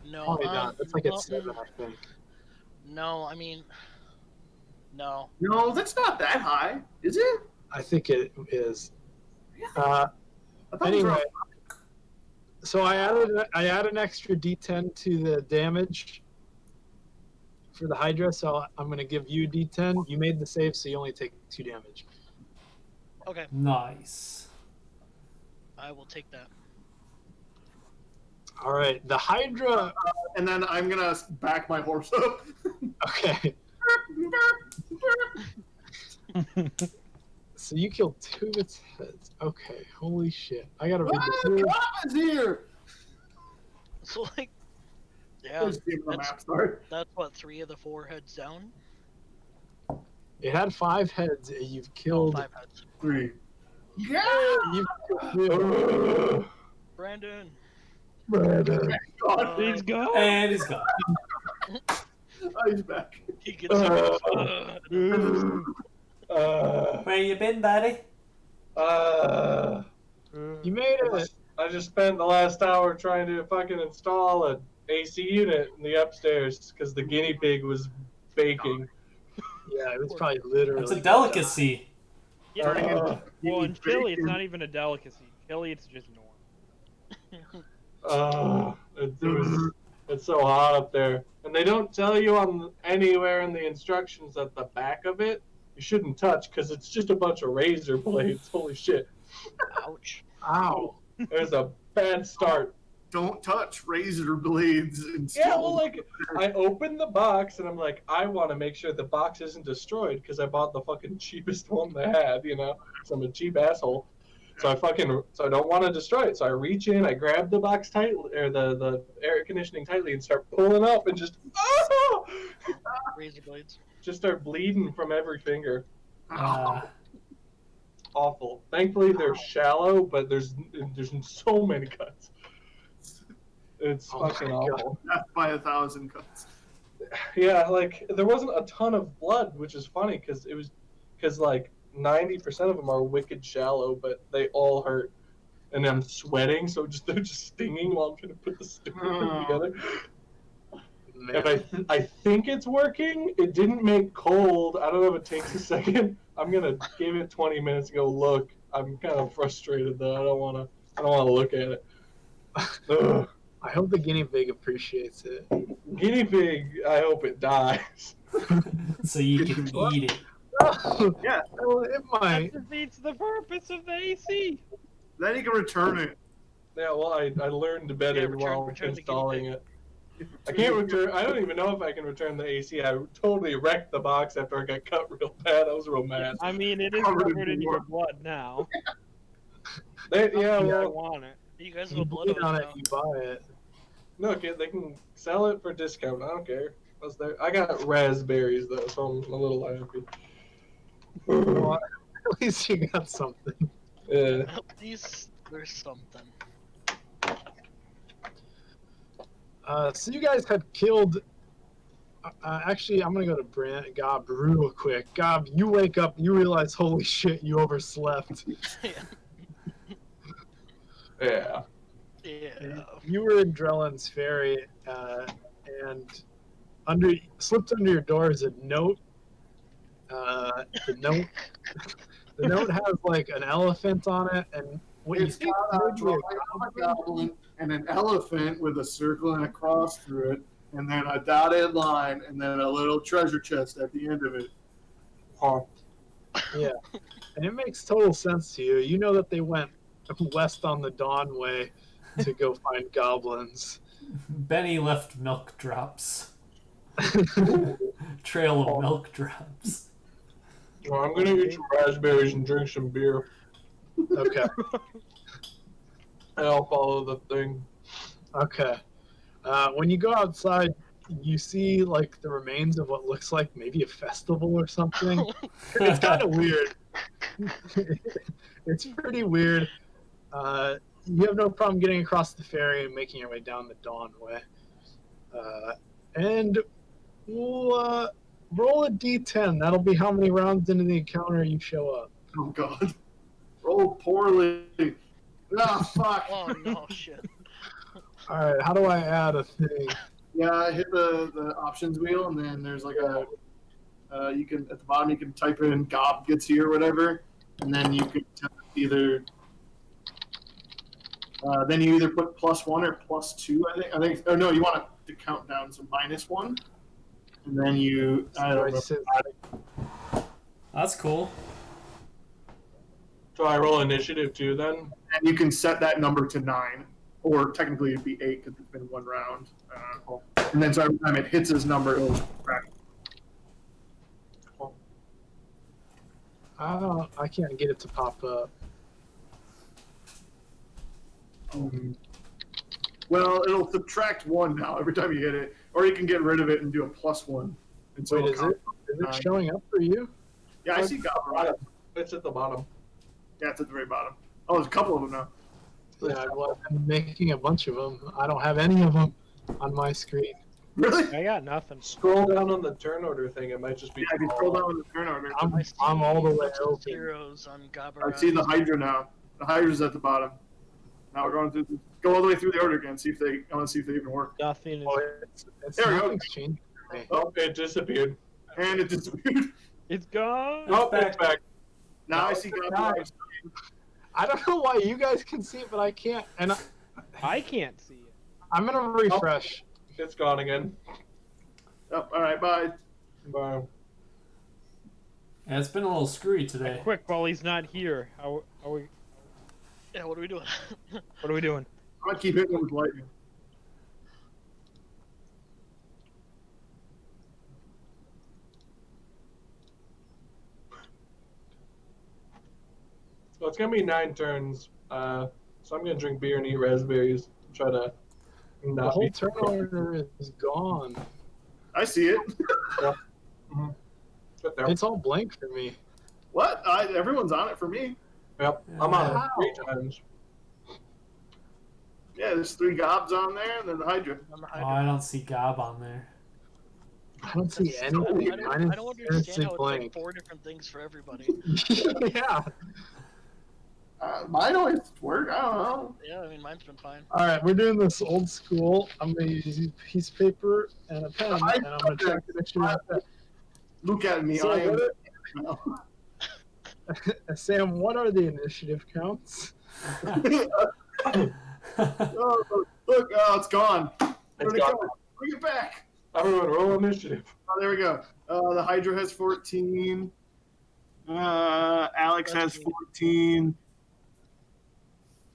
[SPEAKER 5] No.
[SPEAKER 1] Probably not. That's like at 7, I think.
[SPEAKER 5] No, I mean, no.
[SPEAKER 2] No, that's not that high, is it?
[SPEAKER 1] I think it is.
[SPEAKER 2] I thought it was
[SPEAKER 1] Anyway,
[SPEAKER 2] around-
[SPEAKER 1] so I add an extra D10 to the damage for the Hydra. So I'm going to give you D10. You made the save, so you only take 2 damage.
[SPEAKER 5] Okay,
[SPEAKER 3] Nice.
[SPEAKER 5] I will take that.
[SPEAKER 1] All right, the Hydra.
[SPEAKER 2] and then I'm gonna back my horse up.
[SPEAKER 1] Okay. So you killed 2 of its heads. Okay, holy shit! I gotta read this.
[SPEAKER 2] Is here.
[SPEAKER 5] So like, Yeah,
[SPEAKER 2] Let's see where the
[SPEAKER 5] that's-
[SPEAKER 2] maps are.
[SPEAKER 5] that's what 3 of the 4 heads down.
[SPEAKER 1] It had 5 heads. You've
[SPEAKER 5] Oh,
[SPEAKER 1] killed.
[SPEAKER 5] 5 heads.
[SPEAKER 2] 3. Yeah.
[SPEAKER 1] You've killed
[SPEAKER 5] Brandon.
[SPEAKER 1] Brandon.
[SPEAKER 2] God,
[SPEAKER 4] He's gone.
[SPEAKER 3] And he's gone.
[SPEAKER 2] he's back.
[SPEAKER 5] He gets up.
[SPEAKER 3] Where you been, buddy?
[SPEAKER 1] You made it.
[SPEAKER 6] I just spent the last hour trying to fucking install an AC unit in the upstairs because the guinea pig was baking.
[SPEAKER 1] Yeah, it was probably literally.
[SPEAKER 3] It's a delicacy.
[SPEAKER 4] Yeah.
[SPEAKER 6] Uh,
[SPEAKER 4] Well, in Chile, it's not even a delicacy. In Chile, it's just normal.
[SPEAKER 6] It's so hot up there, and they don't tell you on anywhere in the instructions at the back of it you shouldn't touch because it's just a bunch of razor blades. Holy shit!
[SPEAKER 5] Ouch.
[SPEAKER 1] Ow.
[SPEAKER 6] There's a bad start.
[SPEAKER 2] Don't touch razor blades.
[SPEAKER 6] Yeah, well, like, I opened the box and I'm like, I want to make sure the box isn't destroyed because I bought the fucking cheapest one they had, you know? So I'm a cheap asshole. So I don't want to destroy it. So I reach in, I grab the box tightly, or the air conditioning tightly, and start pulling up and just,
[SPEAKER 5] Razor blades.
[SPEAKER 6] just start bleeding from every finger.
[SPEAKER 2] Oh,
[SPEAKER 6] Awful. Thankfully, they're shallow, but there's so many cuts. It's
[SPEAKER 1] Oh my
[SPEAKER 6] fucking
[SPEAKER 1] God.
[SPEAKER 6] awful.
[SPEAKER 2] death by 1,000 cuts.
[SPEAKER 6] Yeah, like there wasn't a ton of blood, which is funny because like 90% of them are wicked shallow, but they all hurt, and I'm sweating, so they're just stinging while I'm trying to put the stupid thing together.
[SPEAKER 1] Man.
[SPEAKER 6] And I think it's working. It didn't make cold. I don't know if it takes a second. I'm gonna give it 20 minutes to go look. I'm kind of frustrated though. I don't wanna look at it. Ugh.
[SPEAKER 1] I hope the guinea pig appreciates it.
[SPEAKER 6] Guinea pig. I hope it dies.
[SPEAKER 3] So you can eat it.
[SPEAKER 2] Yeah.
[SPEAKER 1] Well, it
[SPEAKER 4] That
[SPEAKER 1] might.
[SPEAKER 4] defeats the purpose of the AC.
[SPEAKER 2] Then you can return it.
[SPEAKER 6] Yeah, well, I learned better
[SPEAKER 5] Yeah, return
[SPEAKER 6] while
[SPEAKER 5] the guinea
[SPEAKER 6] installing
[SPEAKER 5] pig.
[SPEAKER 6] it. I can't return. I don't even know if I can return the AC. I totally wrecked the box after I got cut real bad. I was real mad.
[SPEAKER 4] I mean, it is
[SPEAKER 2] Covered in
[SPEAKER 4] covered in your
[SPEAKER 2] blood.
[SPEAKER 4] blood now.
[SPEAKER 6] Yeah,
[SPEAKER 4] I
[SPEAKER 6] well,
[SPEAKER 4] want it.
[SPEAKER 5] You guys have
[SPEAKER 1] You
[SPEAKER 5] a blood
[SPEAKER 1] bleed
[SPEAKER 5] oath
[SPEAKER 1] on it,
[SPEAKER 5] now.
[SPEAKER 1] you buy it.
[SPEAKER 6] no, kid, they can sell it for discount. I don't care. I got raspberries though, so I'm a little happy.
[SPEAKER 1] Well, at least you got something.
[SPEAKER 6] Yeah.
[SPEAKER 5] At least there's something.
[SPEAKER 1] So you guys had killed. Actually, I'm gonna go to Gob real quick. Gob, you wake up, you realize, holy shit, you overslept.
[SPEAKER 6] Yeah.
[SPEAKER 5] Yeah.
[SPEAKER 1] You were in Drellin's Ferry, and slipped under your door is a note. The note has like an elephant on it, and what you
[SPEAKER 2] It's
[SPEAKER 1] think
[SPEAKER 2] got
[SPEAKER 1] is
[SPEAKER 2] a
[SPEAKER 1] maybe
[SPEAKER 2] drawing of a goblin and an elephant with a circle and a cross through it, and then a dotted line, and then a little treasure chest at the end of it.
[SPEAKER 1] Yeah, and it makes total sense to you. You know that they went west on the Dawn Way to go find goblins.
[SPEAKER 3] Benny left milk drops. Trail of milk drops.
[SPEAKER 6] Well, I'm gonna eat some raspberries and drink some beer,
[SPEAKER 1] Okay,
[SPEAKER 6] and I'll follow the thing.
[SPEAKER 1] okay. When you go outside, you see like the remains of what looks like maybe a festival or something. It's kind of weird. It's pretty weird. You have no problem getting across the ferry and making your way down the Dawn Way. And we'll roll a d10. That'll be how many rounds into the encounter you show up.
[SPEAKER 2] Oh god. Roll poorly. Ah, fuck.
[SPEAKER 5] Oh no, shit.
[SPEAKER 1] All right, how do I add a thing?
[SPEAKER 2] Yeah, hit the options wheel, and then there's like a you can at the bottom you can type in Gob gets here or whatever, and then you can either then you either put +1 or +2. I think. Oh no, you want to count down, so -1, and then you. I don't know.
[SPEAKER 3] That's cool.
[SPEAKER 6] So I roll initiative too, then.
[SPEAKER 2] And you can set that number to 9, or technically it'd be 8 because it's been one round. And then so every time it hits his number, it'll crack.
[SPEAKER 1] I can't get it to pop up.
[SPEAKER 2] Well, it'll subtract 1 now every time you hit it, or you can get rid of it and do a +1. And so
[SPEAKER 1] Wait,
[SPEAKER 2] it'll count.
[SPEAKER 1] is it showing up for you?
[SPEAKER 2] Yeah, I see Goblin.
[SPEAKER 6] It's at the bottom.
[SPEAKER 2] Yeah, it's at the very bottom. Oh, there's a couple of them now.
[SPEAKER 1] Yeah, well, I'm making a bunch of them. I don't have any of them on my screen.
[SPEAKER 2] Really?
[SPEAKER 4] I got nothing.
[SPEAKER 6] Scroll down on the turn order thing. It might just be.
[SPEAKER 2] Yeah, if you scroll down on the turn order.
[SPEAKER 1] I'm
[SPEAKER 5] I see
[SPEAKER 1] all the
[SPEAKER 5] a
[SPEAKER 1] way
[SPEAKER 5] bunch of
[SPEAKER 1] open.
[SPEAKER 5] zeros on Gabara.
[SPEAKER 2] I see the Hydra now. The Hydra's at the bottom. Now we're going to go all the way through the order again. I want to see if they even work.
[SPEAKER 4] Nothing is.
[SPEAKER 1] Oh, it's
[SPEAKER 2] There we go.
[SPEAKER 1] nothing's changed. for me.
[SPEAKER 6] Oh, it disappeared.
[SPEAKER 2] And it disappeared.
[SPEAKER 4] It's gone.
[SPEAKER 6] Oh, it's back.
[SPEAKER 2] Now I see Goblin.
[SPEAKER 1] I don't know why you guys can see it, but I can't. And
[SPEAKER 4] I can't see it.
[SPEAKER 1] I'm gonna refresh.
[SPEAKER 6] It's gone again.
[SPEAKER 2] Oh, all right, bye.
[SPEAKER 6] Bye.
[SPEAKER 3] Yeah, it's been a little screwy today.
[SPEAKER 4] Quick, while he's not here, how are we?
[SPEAKER 5] Yeah, what are we doing?
[SPEAKER 4] What are we doing?
[SPEAKER 2] I'm gonna keep hitting him with lightning.
[SPEAKER 6] So it's gonna be 9 turns. So I'm gonna drink beer and eat raspberries. Try to
[SPEAKER 1] The
[SPEAKER 6] not
[SPEAKER 1] whole
[SPEAKER 6] be.
[SPEAKER 1] turn order is gone.
[SPEAKER 2] I see it.
[SPEAKER 6] Good there.
[SPEAKER 1] It's all blank for me.
[SPEAKER 2] What? Everyone's on it for me.
[SPEAKER 6] Yep, I'm on
[SPEAKER 1] Wow.
[SPEAKER 6] it 3 times.
[SPEAKER 2] Yeah, there's 3 gobs on there, and then the Hydra.
[SPEAKER 5] On the
[SPEAKER 3] Oh,
[SPEAKER 5] Hydra.
[SPEAKER 3] I don't see Gob on there.
[SPEAKER 1] I don't see
[SPEAKER 5] I don't,
[SPEAKER 1] anything.
[SPEAKER 5] I
[SPEAKER 1] Mine
[SPEAKER 5] don't,
[SPEAKER 1] is
[SPEAKER 5] I don't understand
[SPEAKER 1] seriously
[SPEAKER 5] how it's
[SPEAKER 1] blank.
[SPEAKER 5] like 4 different things for everybody.
[SPEAKER 1] Yeah.
[SPEAKER 2] Mine always work. I don't know.
[SPEAKER 5] Yeah, I mean, mine's been fine.
[SPEAKER 1] All right, we're doing this old school. I'm gonna use a piece of paper and a pen, and I'm gonna check the dictionary.
[SPEAKER 2] Look at me.
[SPEAKER 1] So
[SPEAKER 2] I am.
[SPEAKER 1] what Sam, what are the initiative counts?
[SPEAKER 2] Oh, look, it's gone. Where'd it
[SPEAKER 6] gone.
[SPEAKER 2] go? Bring it back.
[SPEAKER 6] Everyone, roll initiative.
[SPEAKER 2] Oh, there we go. The Hydra has 14. Alex has 14.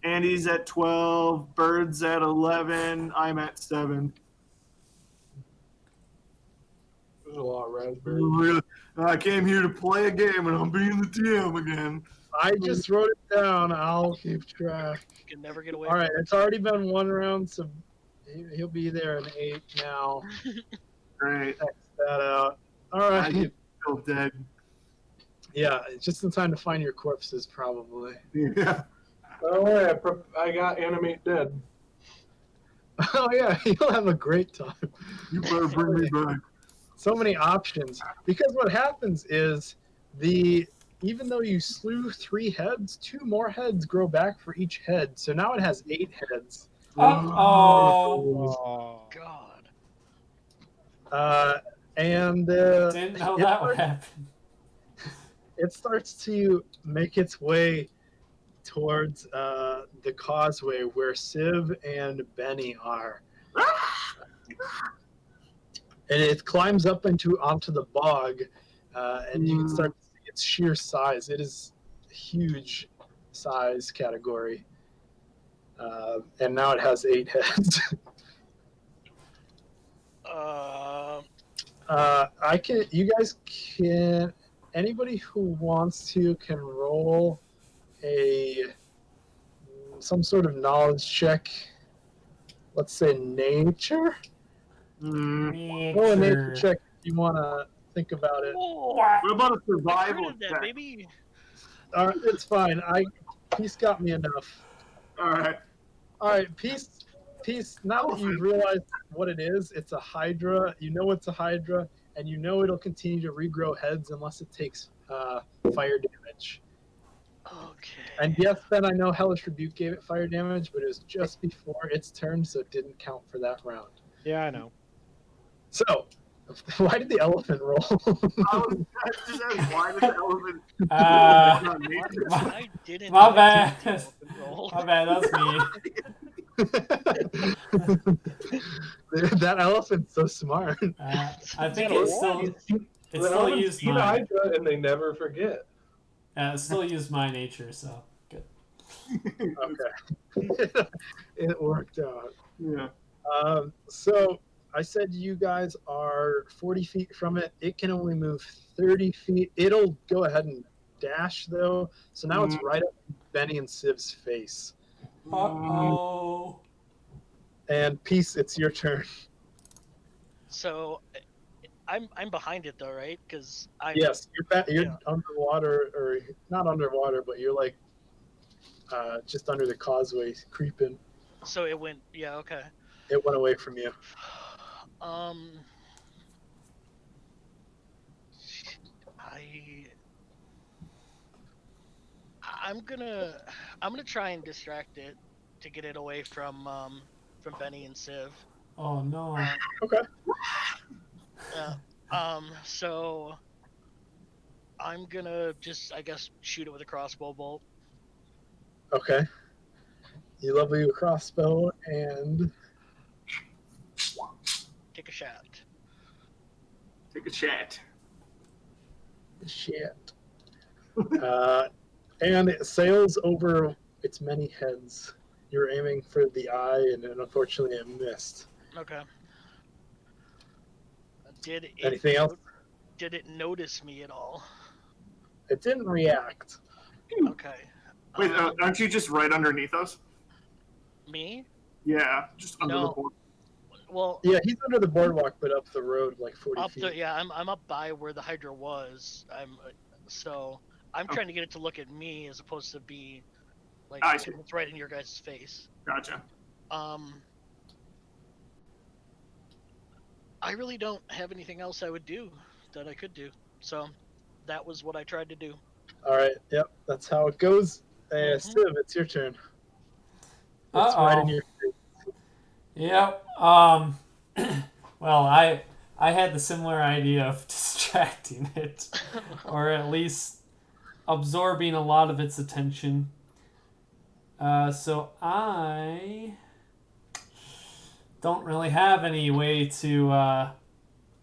[SPEAKER 2] Andy's at 12. Bird's at 11. I'm at 7.
[SPEAKER 6] There's a lot of raspberries.
[SPEAKER 2] Really, I came here to play a game, and I'm being the DM again.
[SPEAKER 1] I just wrote it down. I'll keep track.
[SPEAKER 5] You can never get away
[SPEAKER 1] All
[SPEAKER 5] from
[SPEAKER 1] right, it's already been 1 round, so he'll be there in 8 now.
[SPEAKER 2] Great.
[SPEAKER 1] X that out. All
[SPEAKER 2] I
[SPEAKER 1] right.
[SPEAKER 2] get so dead.
[SPEAKER 1] Yeah, just in time to find your corpses, probably.
[SPEAKER 2] Yeah.
[SPEAKER 6] Don't worry, I got animate dead.
[SPEAKER 1] Oh yeah, you'll have a great time.
[SPEAKER 2] You better bring me back.
[SPEAKER 1] So many options. Because what happens is even though you slew 3 heads, 2 more heads grow back for each head. So now it has 8 heads.
[SPEAKER 3] Oh.
[SPEAKER 5] God.
[SPEAKER 1] And
[SPEAKER 3] Didn't know that would happen.
[SPEAKER 1] it starts to make its way towards the causeway where Civ and Benny are. And it climbs up onto the bog, and you can start to see its sheer size. It is a huge size category. And now it has 8 heads. You guys can, anybody who wants to can roll some sort of knowledge check. Let's say nature. Roll a nature check if you want to think about it.
[SPEAKER 5] Oh,
[SPEAKER 2] What about a
[SPEAKER 5] I
[SPEAKER 2] survival
[SPEAKER 5] heard of that,
[SPEAKER 2] check?
[SPEAKER 5] baby.
[SPEAKER 1] It's fine. Peace got me enough.
[SPEAKER 2] All right.
[SPEAKER 1] All right, Peace. Now that you've realized what it is, it's a Hydra. You know it's a Hydra, and you know it'll continue to regrow heads unless it takes fire damage.
[SPEAKER 5] Okay.
[SPEAKER 1] And yes, Ben, I know Hellish Rebuke gave it fire damage, but it was just before its turn, so it didn't count for that round.
[SPEAKER 4] Yeah, I know.
[SPEAKER 1] So, why did the elephant roll?
[SPEAKER 2] I just asked, why did the elephant? Not me.
[SPEAKER 5] I didn't.
[SPEAKER 3] My
[SPEAKER 5] even
[SPEAKER 3] bad.
[SPEAKER 5] take the elephant roll.
[SPEAKER 3] My bad, that's me.
[SPEAKER 1] That elephant's so smart.
[SPEAKER 3] I think it still used
[SPEAKER 6] mine.
[SPEAKER 3] mine.
[SPEAKER 6] Hydra, and they never forget.
[SPEAKER 3] It still used my nature, so good.
[SPEAKER 1] Okay. It worked out.
[SPEAKER 2] Yeah.
[SPEAKER 1] So I said you guys are 40 feet from it. It can only move 30 feet. It'll go ahead and dash, though. So now it's right up Benny and Civ's face.
[SPEAKER 3] Uh-oh.
[SPEAKER 1] And Peace, it's your turn.
[SPEAKER 5] So I'm behind it though, right? Because I'm
[SPEAKER 1] Yes, you're
[SPEAKER 5] yeah.
[SPEAKER 1] underwater, or not underwater, but you're like just under the causeway, creeping.
[SPEAKER 5] So it went. Yeah. Okay.
[SPEAKER 1] It went away from you.
[SPEAKER 5] Um. I. I'm gonna. I'm gonna try and distract it to get it away from Benny and Civ.
[SPEAKER 3] Oh no.
[SPEAKER 1] Okay.
[SPEAKER 5] So I'm gonna just, I guess, shoot it with a crossbow bolt.
[SPEAKER 1] Okay. You level your crossbow and
[SPEAKER 5] Take a shot.
[SPEAKER 2] Take a chat.
[SPEAKER 1] shit. And it sails over its many heads. You're aiming for the eye, and unfortunately, it missed.
[SPEAKER 5] Okay. Did it?
[SPEAKER 1] Anything else?
[SPEAKER 5] Did it notice me at all?
[SPEAKER 1] It didn't react.
[SPEAKER 5] Okay.
[SPEAKER 2] Wait, aren't you just right underneath us?
[SPEAKER 5] Me?
[SPEAKER 2] Yeah, just under the
[SPEAKER 5] No.
[SPEAKER 2] board.
[SPEAKER 5] Well,
[SPEAKER 1] Yeah, he's under the boardwalk, but up the road like 40
[SPEAKER 5] up
[SPEAKER 1] feet.
[SPEAKER 5] the yeah, I'm up by where the Hydra was. I'm trying to get it to look at me as opposed to be like
[SPEAKER 2] I see.
[SPEAKER 5] it's right in your guys' face.
[SPEAKER 2] Gotcha.
[SPEAKER 5] I really don't have anything else I would do that I could do. So that was what I tried to do.
[SPEAKER 1] All right. Yep. That's how it goes.
[SPEAKER 5] Mhm.
[SPEAKER 1] Civ, it's your turn. It's right in your face.
[SPEAKER 3] Yep. Well, I had the similar idea of distracting it, or at least absorbing a lot of its attention. So I don't really have any way to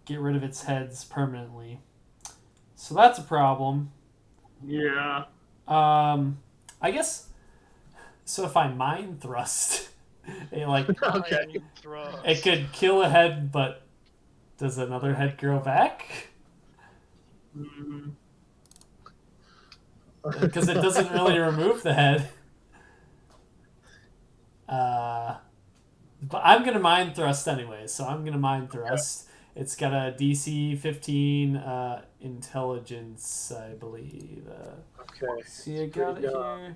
[SPEAKER 3] get rid of its heads permanently. So that's a problem.
[SPEAKER 2] Yeah.
[SPEAKER 3] I guess. So if I mind thrust, it
[SPEAKER 1] Okay.
[SPEAKER 5] Mind thrust.
[SPEAKER 3] it could kill a head, but does another head grow back?
[SPEAKER 2] Mm,
[SPEAKER 3] Because it doesn't really remove the head. But I'm gonna mind thrust anyway, so I'm gonna mind thrust. It's got a DC 15 intelligence, I believe.
[SPEAKER 1] Okay.
[SPEAKER 3] See, I
[SPEAKER 1] It's
[SPEAKER 3] got
[SPEAKER 1] pretty
[SPEAKER 3] it
[SPEAKER 1] good.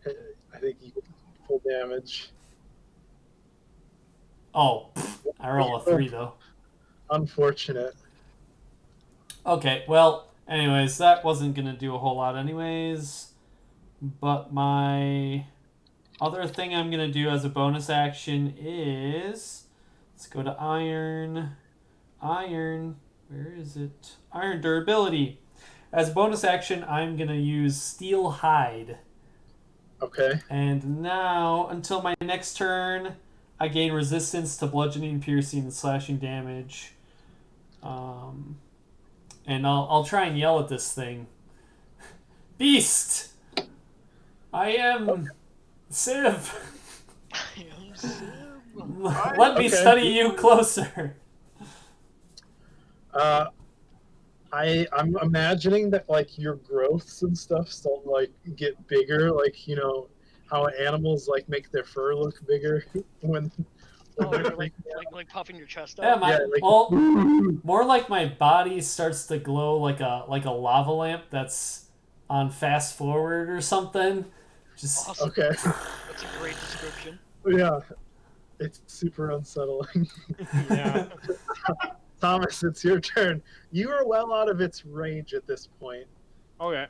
[SPEAKER 3] here.
[SPEAKER 1] I think you full damage.
[SPEAKER 3] Oh, I roll a 3 though.
[SPEAKER 1] Unfortunate.
[SPEAKER 3] Okay, well, anyways, that wasn't gonna do a whole lot anyways. But my other thing I'm gonna do as a bonus action is let's go to iron. Iron, where is it? Iron durability. As a bonus action, I'm gonna use steel hide.
[SPEAKER 1] Okay.
[SPEAKER 3] And now, until my next turn, I gain resistance to bludgeoning, piercing, and slashing damage. And I'll try and yell at this thing. Beast! I am Civ!
[SPEAKER 5] I am Civ.
[SPEAKER 3] Let me
[SPEAKER 1] Okay.
[SPEAKER 3] study you closer.
[SPEAKER 1] I'm imagining that like your growths and stuff still like get bigger, like how animals like make their fur look bigger when
[SPEAKER 5] Oh,
[SPEAKER 1] they're
[SPEAKER 5] you're
[SPEAKER 1] freaking out.
[SPEAKER 5] like puffing your chest
[SPEAKER 3] Yeah,
[SPEAKER 5] out.
[SPEAKER 3] well, more like my body starts to glow like a lava lamp that's on fast forward or something. Just
[SPEAKER 5] Awesome.
[SPEAKER 1] Okay.
[SPEAKER 5] That's a great description.
[SPEAKER 1] Yeah. It's super unsettling.
[SPEAKER 4] Yeah.
[SPEAKER 1] Thomas, it's your turn. You are well out of its range at this point.
[SPEAKER 4] Okay.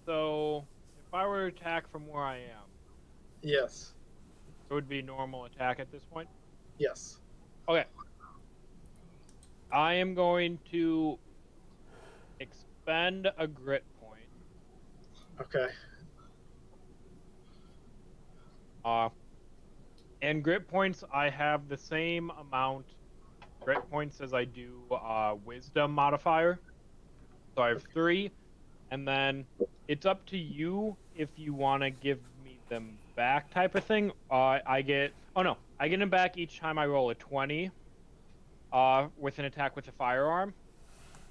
[SPEAKER 4] So if I were to attack from where I am,
[SPEAKER 1] Yes.
[SPEAKER 4] it would be normal attack at this point.
[SPEAKER 1] Yes.
[SPEAKER 4] Okay. I am going to expend a grit point.
[SPEAKER 1] Okay.
[SPEAKER 4] And grit points, I have the same amount grit points as I do wisdom modifier. So I have 3, and then it's up to you if you want to give me them back type of thing. I get them back each time I roll a 20 with an attack with a firearm.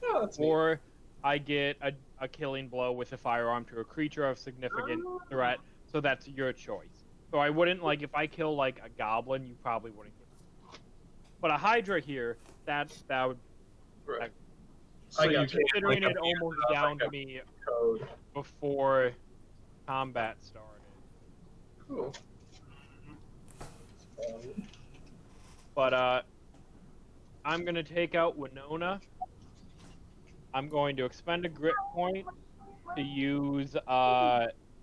[SPEAKER 6] Oh, that's neat.
[SPEAKER 4] Or I get a killing blow with a firearm to a creature of significant threat. So that's your choice. So I wouldn't like if I kill like a goblin, you probably wouldn't get it. But a hydra here, that would
[SPEAKER 6] Right.
[SPEAKER 1] I
[SPEAKER 6] So you
[SPEAKER 1] got
[SPEAKER 6] can't
[SPEAKER 4] considering
[SPEAKER 6] like
[SPEAKER 4] it almost
[SPEAKER 6] like
[SPEAKER 4] downed
[SPEAKER 6] a
[SPEAKER 4] me
[SPEAKER 6] code.
[SPEAKER 4] before combat started.
[SPEAKER 6] Cool.
[SPEAKER 4] But I'm gonna take out Winona. I'm going to expend a grit point to use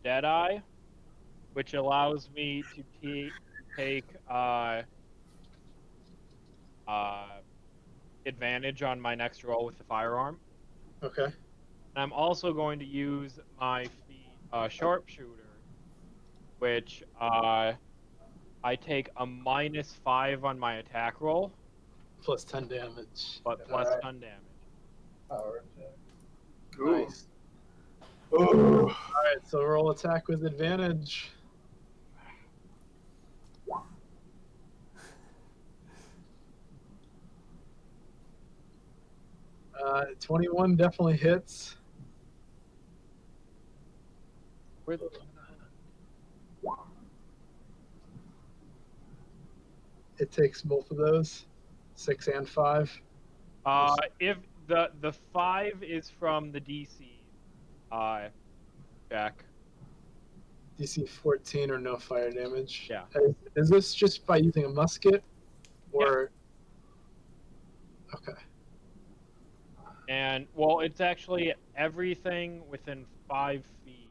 [SPEAKER 4] Deadeye, which allows me to take advantage on my next roll with the firearm.
[SPEAKER 1] Okay.
[SPEAKER 4] And I'm also going to use my feat sharpshooter, which I take a -5 on my attack roll,
[SPEAKER 1] Plus 10 damage.
[SPEAKER 4] but plus
[SPEAKER 6] Alright.
[SPEAKER 4] 10 damage.
[SPEAKER 6] Power attack.
[SPEAKER 1] Nice.
[SPEAKER 6] Ooh.
[SPEAKER 1] Alright, so roll attack with advantage. 21 definitely hits.
[SPEAKER 4] With
[SPEAKER 1] It takes both of those, 6 and 5.
[SPEAKER 4] if the 5 is from the DC check.
[SPEAKER 1] DC 14 or no fire damage.
[SPEAKER 4] Yeah.
[SPEAKER 1] Is this just by using a musket? Or. Okay.
[SPEAKER 4] And well, it's actually everything within 5 feet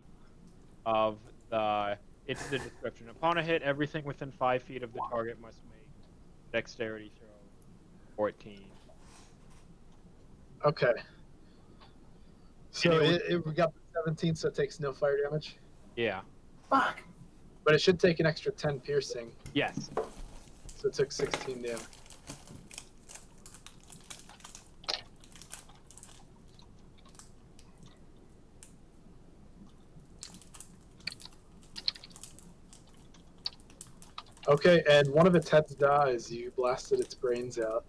[SPEAKER 4] of the. It's the description. Upon a hit, everything within 5 feet of the target must make dexterity throw 14.
[SPEAKER 1] Okay. So
[SPEAKER 4] And
[SPEAKER 1] it got the 17, so it takes no fire damage.
[SPEAKER 4] Yeah.
[SPEAKER 2] Fuck.
[SPEAKER 1] But it should take an extra 10 piercing.
[SPEAKER 4] Yes.
[SPEAKER 1] So it took 16 damage. Okay, and one of its heads dies. You blasted its brains out.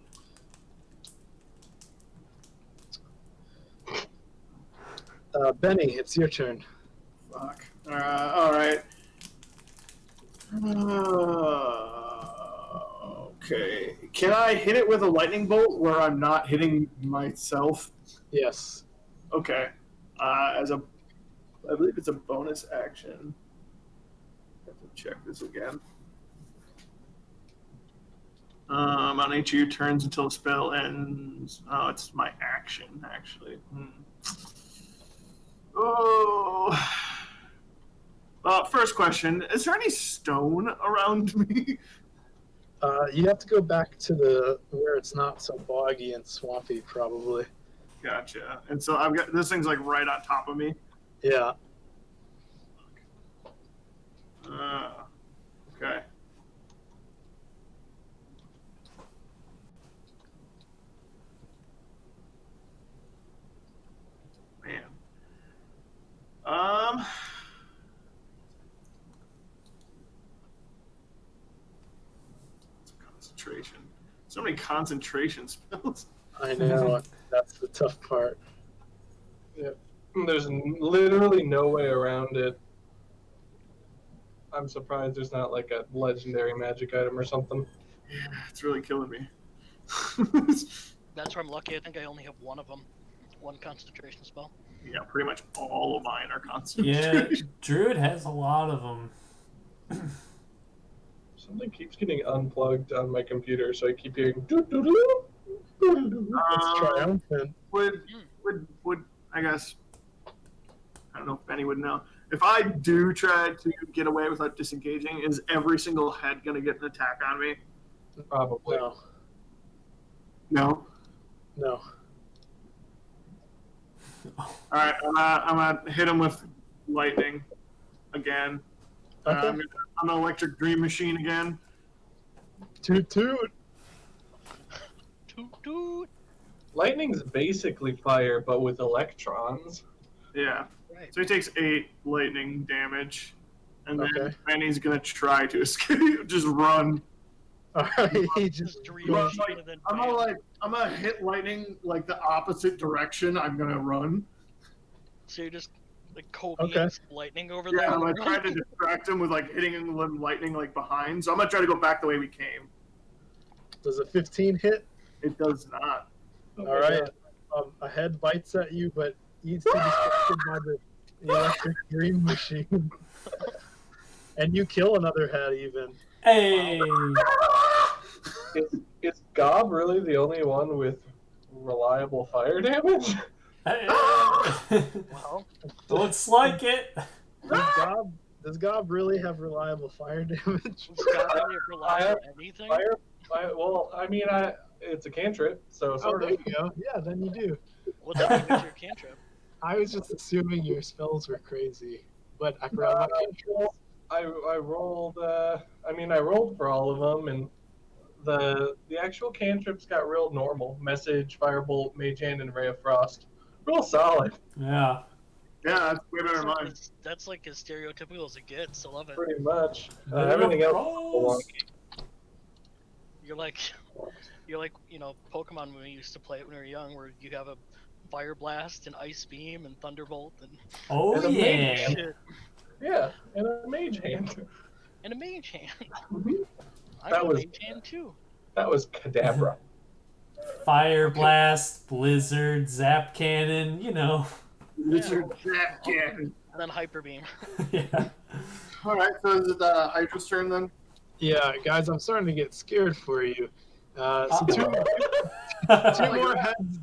[SPEAKER 1] Benny, it's your turn.
[SPEAKER 2] Fuck. All right. Okay. Can I hit it with a lightning bolt where I'm not hitting myself?
[SPEAKER 1] Yes.
[SPEAKER 2] Okay. I believe it's a bonus action. I have to check this again. On each of your turns until the spell ends. Oh, it's my action, actually. Oh. First question: is there any stone around me?
[SPEAKER 1] You have to go back to where it's not so boggy and swampy, probably.
[SPEAKER 2] Gotcha. And so I've got this thing's like right on top of me.
[SPEAKER 1] Yeah.
[SPEAKER 2] Okay. Man. Concentration. So many concentration spells.
[SPEAKER 1] I know. That's the tough part.
[SPEAKER 6] There's literally no way around it. I'm surprised there's not like a legendary magic item or something.
[SPEAKER 2] Yeah, it's really killing me.
[SPEAKER 5] That's where I'm lucky. I think I only have one of them. One concentration spell.
[SPEAKER 2] Yeah, pretty much all of mine are
[SPEAKER 3] Yeah,
[SPEAKER 2] concentration.
[SPEAKER 3] Druid has a lot of them.
[SPEAKER 6] Something keeps getting unplugged on my computer, so I keep hearing doo-doo-doo, doo-doo-doo.
[SPEAKER 1] It's triumphant.
[SPEAKER 2] Would I guess I don't know if Benny would know. If I do try to get away without disengaging, is every single head gonna get an attack on me?
[SPEAKER 6] Probably.
[SPEAKER 1] No.
[SPEAKER 2] No.
[SPEAKER 1] No.
[SPEAKER 2] All right, I'm gonna hit him with lightning again.
[SPEAKER 1] Okay.
[SPEAKER 2] I'm an electric dream machine again.
[SPEAKER 1] Toot toot.
[SPEAKER 5] Toot toot.
[SPEAKER 6] Lightning's basically fire, but with electrons.
[SPEAKER 2] Yeah.
[SPEAKER 5] Right.
[SPEAKER 2] So he takes 8 lightning damage, and then
[SPEAKER 1] Okay.
[SPEAKER 2] Benny's gonna try to escape. Just run.
[SPEAKER 1] Alright, he just
[SPEAKER 5] Just dream
[SPEAKER 2] Well,
[SPEAKER 5] machine
[SPEAKER 2] like,
[SPEAKER 5] and then
[SPEAKER 2] I'm gonna hit lightning like the opposite direction. I'm gonna run.
[SPEAKER 5] So you're just like Kobe
[SPEAKER 1] Okay.
[SPEAKER 5] and some lightning over
[SPEAKER 2] Yeah,
[SPEAKER 5] there.
[SPEAKER 2] I'm like trying to distract him with like hitting him with lightning like behind. So I'm gonna try to go back the way we came.
[SPEAKER 1] Does a 15 hit?
[SPEAKER 2] It does not.
[SPEAKER 6] Oh
[SPEAKER 1] All
[SPEAKER 6] my
[SPEAKER 1] right.
[SPEAKER 6] God.
[SPEAKER 1] A head bites at you, but eats to destruction by the electric dream machine. And you kill another head even.
[SPEAKER 3] Hey.
[SPEAKER 6] Is Gob really the only one with reliable fire damage?
[SPEAKER 5] Well,
[SPEAKER 3] Looks like it.
[SPEAKER 1] Does Gob really have reliable fire damage?
[SPEAKER 5] it's got to rely on anything.
[SPEAKER 6] Well, I mean, it's a cantrip, so
[SPEAKER 1] Oh,
[SPEAKER 6] sort
[SPEAKER 1] there
[SPEAKER 6] of.
[SPEAKER 1] you go. Yeah, then you do.
[SPEAKER 5] What the heck is your cantrip?
[SPEAKER 1] I was just assuming your spells were crazy, but I forgot about cantrips.
[SPEAKER 6] I rolled. I rolled for all of them, and the actual cantrips got real normal. Message, firebolt, mage hand, and ray of frost. Real solid,
[SPEAKER 3] Yeah.
[SPEAKER 2] Yeah, that's way better than mine.
[SPEAKER 5] That's like as stereotypical as it gets. I love it.
[SPEAKER 6] pretty much.
[SPEAKER 3] Ray
[SPEAKER 6] Everything
[SPEAKER 3] of
[SPEAKER 6] else is
[SPEAKER 3] frost.
[SPEAKER 6] wonky.
[SPEAKER 5] You're like Pokemon when we used to play it when we were young, where you have a fire blast and ice beam and thunderbolt and
[SPEAKER 3] Oh
[SPEAKER 6] And a
[SPEAKER 3] yeah.
[SPEAKER 5] shit
[SPEAKER 6] Yeah, and a mage hand.
[SPEAKER 5] and a mage hand.
[SPEAKER 6] Mhm.
[SPEAKER 5] I
[SPEAKER 6] That
[SPEAKER 5] got a
[SPEAKER 6] was-
[SPEAKER 5] mage hand too.
[SPEAKER 6] That was Kadabra.
[SPEAKER 3] Fire blast, blizzard, zap cannon. You know.
[SPEAKER 2] Lizard Jack cannon.
[SPEAKER 5] And then hyper beam.
[SPEAKER 3] Yeah.
[SPEAKER 2] All right, so is it Hydra's turn then?
[SPEAKER 1] Yeah, guys, I'm starting to get scared for you. So
[SPEAKER 3] Uh-oh.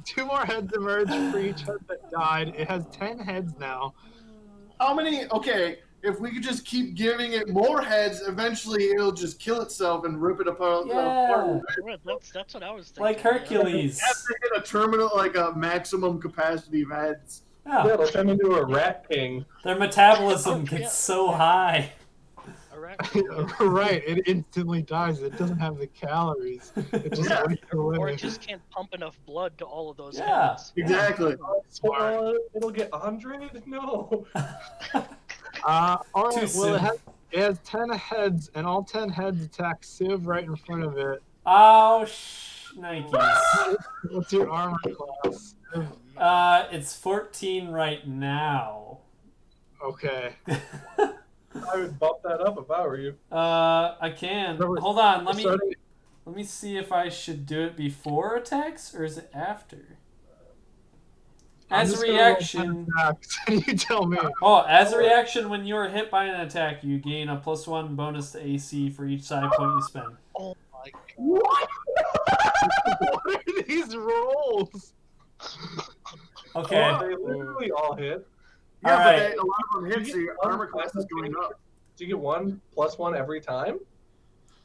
[SPEAKER 1] two more heads emerge for each head that died. It has 10 heads now.
[SPEAKER 2] How many? Okay, if we could just keep giving it more heads, eventually it'll just kill itself and rip it apart.
[SPEAKER 3] Yeah.
[SPEAKER 5] Right, that's what I was thinking.
[SPEAKER 3] Like Hercules.
[SPEAKER 2] Have to hit a terminal, like a maximum capacity of heads.
[SPEAKER 6] Yeah,
[SPEAKER 3] Yeah.
[SPEAKER 6] it'll turn into a rat king.
[SPEAKER 3] Their metabolism gets so high.
[SPEAKER 5] Alright.
[SPEAKER 1] Right, it instantly dies. It doesn't have the calories. It just
[SPEAKER 2] Yeah.
[SPEAKER 1] waits to
[SPEAKER 5] Or it
[SPEAKER 1] live.
[SPEAKER 5] just can't pump enough blood to all of those
[SPEAKER 3] Yeah.
[SPEAKER 5] heads.
[SPEAKER 2] Exactly.
[SPEAKER 1] Smart.
[SPEAKER 6] It'll get 100? No.
[SPEAKER 1] All right,
[SPEAKER 3] Too
[SPEAKER 1] well,
[SPEAKER 3] soon.
[SPEAKER 1] it has 10 heads, and all 10 heads attack Civ right in front of it.
[SPEAKER 3] Oh, Nikes.
[SPEAKER 1] What's your armor class?
[SPEAKER 3] It's 14 right now.
[SPEAKER 1] Okay.
[SPEAKER 6] I would bump that up if I were you.
[SPEAKER 3] I can.
[SPEAKER 1] Remember,
[SPEAKER 3] Hold on. Let
[SPEAKER 1] Starting-
[SPEAKER 3] me see if I should do it before attacks or is it after?
[SPEAKER 1] I'm
[SPEAKER 3] As a
[SPEAKER 1] just gonna roll
[SPEAKER 3] reaction.
[SPEAKER 1] 10 attacks. You tell me.
[SPEAKER 3] Oh, as a reaction, when you are hit by an attack, you gain a +1 bonus to AC for each side point you spend.
[SPEAKER 5] Oh my god.
[SPEAKER 1] What? What are these rolls?
[SPEAKER 3] Okay.
[SPEAKER 6] Oh, they literally all hit.
[SPEAKER 2] Yeah,
[SPEAKER 3] All
[SPEAKER 2] but
[SPEAKER 3] right.
[SPEAKER 2] a lot of them hit, so your armor class is going up.
[SPEAKER 6] Do you get 1+1 every time?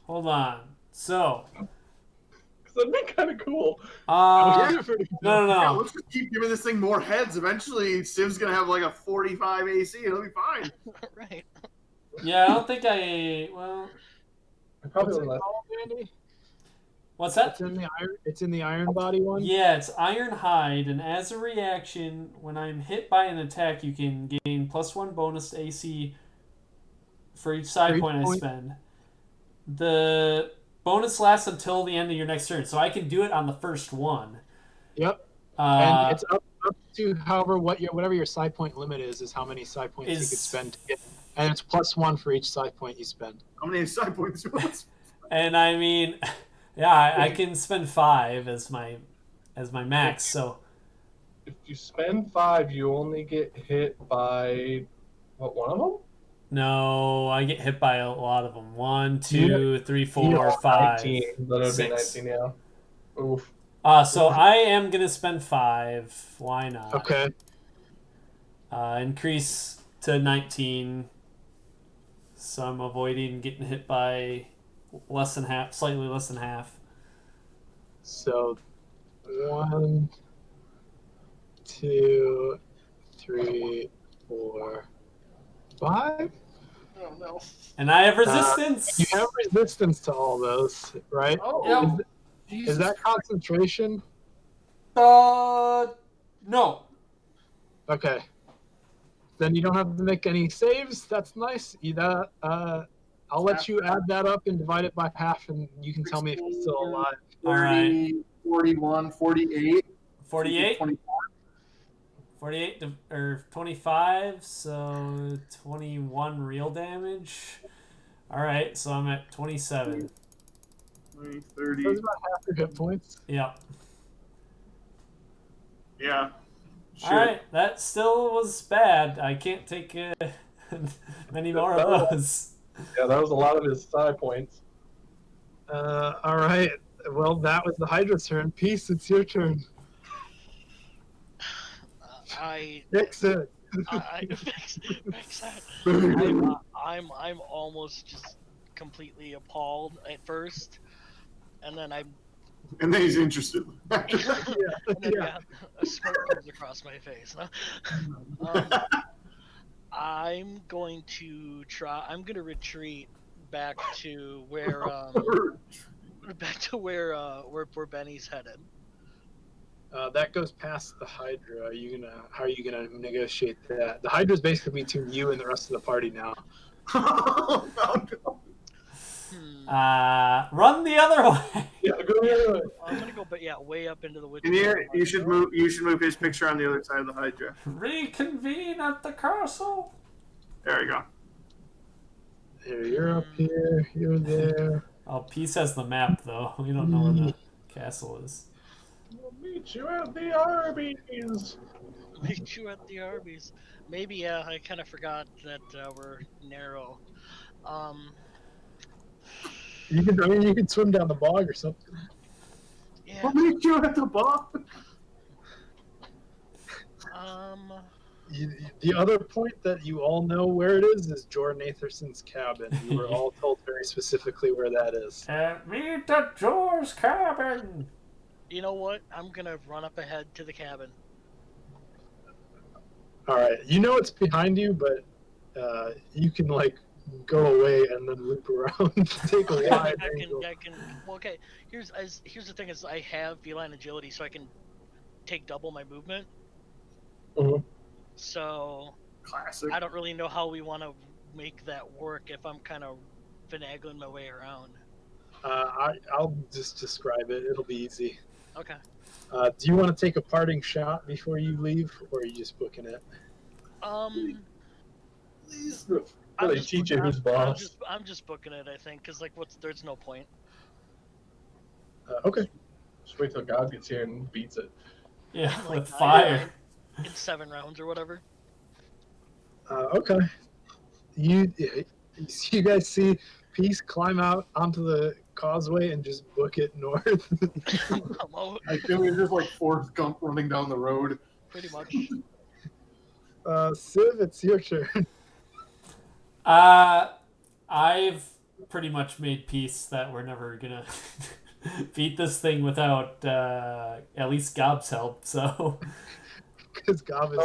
[SPEAKER 3] Hold on. So,
[SPEAKER 6] Because that'd be kind of cool.
[SPEAKER 3] no, no,
[SPEAKER 2] Yeah,
[SPEAKER 3] no.
[SPEAKER 2] let's just keep giving this thing more heads. Eventually, Civ's gonna have like a 45 AC. It'll be fine.
[SPEAKER 5] Right.
[SPEAKER 3] Yeah, I don't think well,
[SPEAKER 6] I probably
[SPEAKER 1] What's it
[SPEAKER 6] wouldn't let.
[SPEAKER 1] called, Andy?
[SPEAKER 3] what's that?
[SPEAKER 1] It's in the iron body one.
[SPEAKER 3] Yeah, it's Iron Hide, and as a reaction, when I'm hit by an attack, you can gain +1 bonus to AC for each side
[SPEAKER 1] For each
[SPEAKER 3] point I
[SPEAKER 1] point?
[SPEAKER 3] spend. The bonus lasts until the end of your next turn, so I can do it on the first one.
[SPEAKER 1] Yep. And
[SPEAKER 3] Uh,
[SPEAKER 1] it's up to whatever your side point limit is how many side points you could spend to get. And it's +1 for each side point you spend.
[SPEAKER 2] How many side points?
[SPEAKER 3] and I mean, yeah, I can spend 5 as my max. So
[SPEAKER 6] If you spend 5, you only get hit by one of them?
[SPEAKER 3] no, I get hit by a lot of them. 1, 2, 3, 4, 5.
[SPEAKER 6] 19. That would be
[SPEAKER 3] 6.
[SPEAKER 6] 19, yeah. Oof.
[SPEAKER 3] So I am gonna spend 5. Why not?
[SPEAKER 1] Okay.
[SPEAKER 3] Increase to 19. So I'm avoiding getting hit by less than half, slightly less than half.
[SPEAKER 1] So 1, 2, 3, 4, 5.
[SPEAKER 2] Oh no.
[SPEAKER 3] And I have resistance.
[SPEAKER 1] You have resistance to all those, right?
[SPEAKER 2] Oh,
[SPEAKER 3] Yep.
[SPEAKER 2] Jesus.
[SPEAKER 1] Is that concentration?
[SPEAKER 3] No.
[SPEAKER 1] Okay. Then you don't have to make any saves. That's nice. I'll let you add that up and divide it by half, and you can tell me if it's still alive.
[SPEAKER 2] 30, 41, 48.
[SPEAKER 3] 48.
[SPEAKER 2] 25.
[SPEAKER 3] 48 or 25, so 21 real damage. All right, so I'm at 27.
[SPEAKER 2] 20,
[SPEAKER 1] That's
[SPEAKER 2] 30.
[SPEAKER 1] about half your hit points.
[SPEAKER 3] Yep.
[SPEAKER 2] Yeah. Shit.
[SPEAKER 3] All right, that still was bad. I can't take many more of those.
[SPEAKER 6] Yeah, that was a lot of his side points.
[SPEAKER 1] All right. Well, that was the Hydra's turn. Peace, it's your turn.
[SPEAKER 5] I
[SPEAKER 1] Fix it.
[SPEAKER 5] fix that. I'm almost just completely appalled at first, and then
[SPEAKER 2] And then he's interested.
[SPEAKER 5] and then yeah, a smirk comes across my face. I'm going to try. I'm going to retreat back to where where Benny's headed.
[SPEAKER 1] That goes past the Hydra. How are you gonna negotiate that? The Hydra's basically between you and the rest of the party now.
[SPEAKER 2] Oh, no.
[SPEAKER 3] Run the other way.
[SPEAKER 6] Yeah, go ahead.
[SPEAKER 5] I'm gonna go, but yeah, way up into the woods.
[SPEAKER 2] And here, you should move his picture on the other side of the Hydra.
[SPEAKER 3] Reconvene at the castle.
[SPEAKER 2] There you go.
[SPEAKER 1] Here, you're up here. You're there.
[SPEAKER 3] Oh, Peace has the map though. We don't know where the castle is.
[SPEAKER 6] We'll meet you at the Arby's.
[SPEAKER 5] Meet you at the Arby's. Maybe yeah, I kind of forgot that we're narrow.
[SPEAKER 1] You can swim down the bog or something.
[SPEAKER 5] Yeah.
[SPEAKER 2] I'll meet you at the bar.
[SPEAKER 1] The other point that you all know where it is Jordan Atherson's cabin. You were all told very specifically where that is.
[SPEAKER 3] Meet at Jor's cabin.
[SPEAKER 5] You know what? I'm gonna run up ahead to the cabin.
[SPEAKER 1] All right, you know it's behind you, but you can like go away and then loop around, take a wide angle.
[SPEAKER 5] Well, okay. Here's the thing: is I have feline agility, so I can take double my movement.
[SPEAKER 1] Mhm.
[SPEAKER 5] So
[SPEAKER 2] Classic.
[SPEAKER 5] I don't really know how we want to make that work if I'm kind of finagling my way around.
[SPEAKER 1] I'll just describe it. It'll be easy.
[SPEAKER 5] Okay.
[SPEAKER 1] Do you want to take a parting shot before you leave, or are you just booking it?
[SPEAKER 6] Really teach you who's boss.
[SPEAKER 5] I'm just booking it, I think, because like, there's no point.
[SPEAKER 1] Okay.
[SPEAKER 6] Just wait till God gets here and beats it.
[SPEAKER 3] Yeah,
[SPEAKER 5] Like,
[SPEAKER 3] with fire.
[SPEAKER 5] In 7 rounds or whatever.
[SPEAKER 1] Okay. You guys see Peace climb out onto the causeway and just book it north.
[SPEAKER 5] I'm out,
[SPEAKER 2] I feel we're just like Forrest Gump running down the road.
[SPEAKER 5] pretty much.
[SPEAKER 1] Civ, it's your turn.
[SPEAKER 3] I've pretty much made peace that we're never gonna beat this thing without at least Gob's help. So
[SPEAKER 1] Because Gob is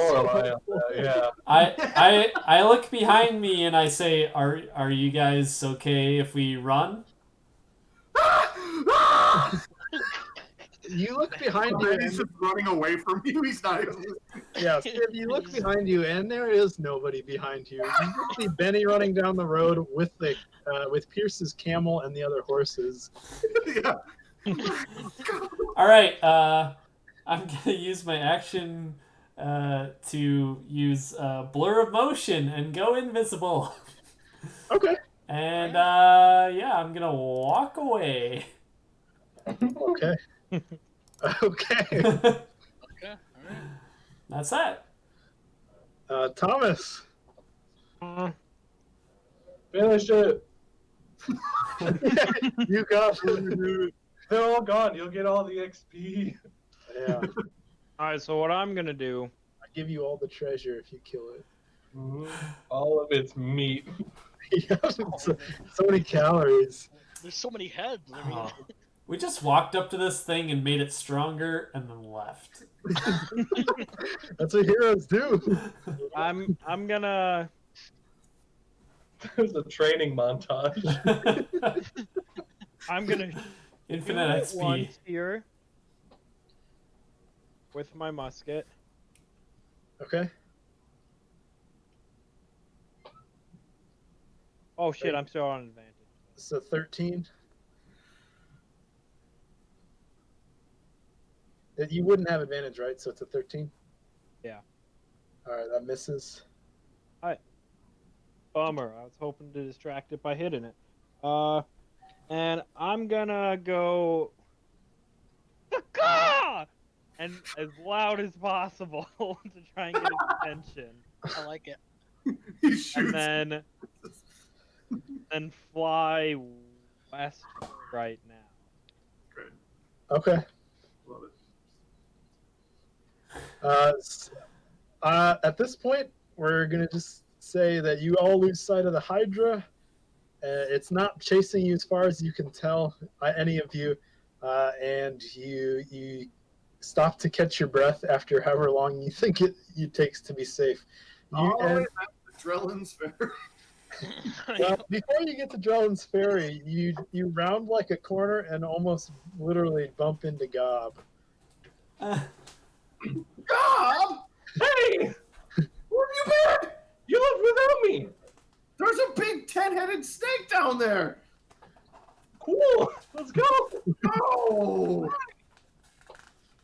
[SPEAKER 6] Yeah.
[SPEAKER 3] I look behind me and I say, "Are you guys okay if we run?"
[SPEAKER 1] You look behind you.
[SPEAKER 2] He's just running away from you. He's not even listening.
[SPEAKER 1] Yeah, Civ, you look behind you, and there is nobody behind you. You see Benny running down the road with with Pierce's camel and the other horses.
[SPEAKER 2] Yeah.
[SPEAKER 3] All right, I'm gonna use my action to use blur of motion and go invisible.
[SPEAKER 1] Okay.
[SPEAKER 3] And yeah, I'm gonna walk away.
[SPEAKER 1] Okay. Okay.
[SPEAKER 5] Okay, alright.
[SPEAKER 3] That's that.
[SPEAKER 1] Thomas.
[SPEAKER 6] Finish it.
[SPEAKER 1] You got it.
[SPEAKER 6] They're all gone. You'll get all the XP.
[SPEAKER 1] Yeah.
[SPEAKER 4] All right, so what I'm gonna do?
[SPEAKER 1] I give you all the treasure if you kill it.
[SPEAKER 6] All of it's meat.
[SPEAKER 1] Yeah, so many calories.
[SPEAKER 5] There's so many heads. I mean,
[SPEAKER 3] Oh. We just walked up to this thing and made it stronger and then left.
[SPEAKER 1] That's what heroes do.
[SPEAKER 4] I'm gonna.
[SPEAKER 6] There's a training montage.
[SPEAKER 4] I'm gonna
[SPEAKER 3] Infinite
[SPEAKER 4] shoot it once
[SPEAKER 3] XP.
[SPEAKER 4] here with my musket.
[SPEAKER 1] Okay.
[SPEAKER 4] Oh shit! I'm still on advantage.
[SPEAKER 1] So 13. You wouldn't have advantage, right? So it's a 13?
[SPEAKER 4] Yeah.
[SPEAKER 1] All right, that misses.
[SPEAKER 4] Bummer. I was hoping to distract it by hitting it. And I'm gonna go. And as loud as possible to try and get his attention.
[SPEAKER 5] I like it.
[SPEAKER 2] He
[SPEAKER 4] And
[SPEAKER 2] shoots.
[SPEAKER 4] then fly west right now.
[SPEAKER 2] Great.
[SPEAKER 1] Okay.
[SPEAKER 2] Love it.
[SPEAKER 1] At this point, we're gonna just say that you all lose sight of the Hydra. It's not chasing you as far as you can tell, any of you, and you stop to catch your breath after however long you think it takes to be safe.
[SPEAKER 2] Always at the Drellin's Fair.
[SPEAKER 1] Well, before you get to Drellin's Ferry, you round like a corner and almost literally bump into Gob.
[SPEAKER 2] Gob!
[SPEAKER 6] Hey!
[SPEAKER 2] Where have you been?
[SPEAKER 6] You left without me!
[SPEAKER 2] There's a big 10-headed snake down there.
[SPEAKER 6] Cool! Let's go!
[SPEAKER 2] No!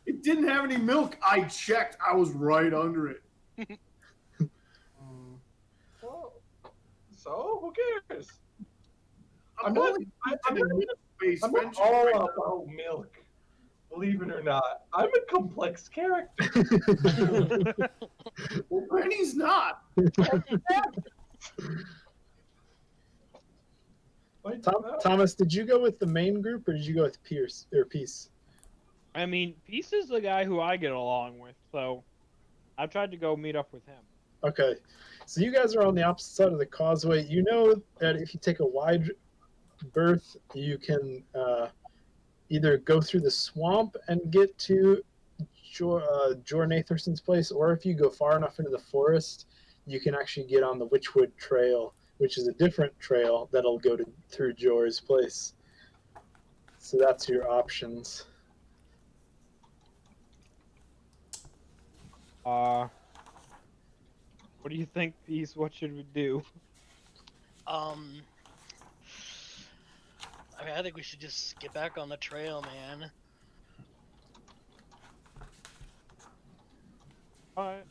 [SPEAKER 2] It didn't have any milk. I checked. I was right under it.
[SPEAKER 6] Well, so, who cares?
[SPEAKER 2] I'm
[SPEAKER 6] not-
[SPEAKER 2] only
[SPEAKER 6] I'm
[SPEAKER 2] in
[SPEAKER 6] not-
[SPEAKER 2] space
[SPEAKER 6] I'm not
[SPEAKER 2] venture
[SPEAKER 6] all
[SPEAKER 2] right now.
[SPEAKER 6] about milk. Believe it or not. I'm a complex character.
[SPEAKER 2] Well, Benny's not.
[SPEAKER 6] Like,
[SPEAKER 1] Thomas, did you go with the main group or did you go with Peace?
[SPEAKER 4] I mean, Peace is the guy who I get along with, so I tried to go meet up with him.
[SPEAKER 1] Okay, so you guys are on the opposite side of the causeway. You know that if you take a wide berth, you can either go through the swamp and get to Jor Natherson's place, or if you go far enough into the forest, you can actually get on the Witchwood Trail, which is a different trail that'll go through Jor's place. So that's your options.
[SPEAKER 4] What do you think, Peace? What should we do?
[SPEAKER 5] I mean, I think we should just get back on the trail, man.
[SPEAKER 4] Alright.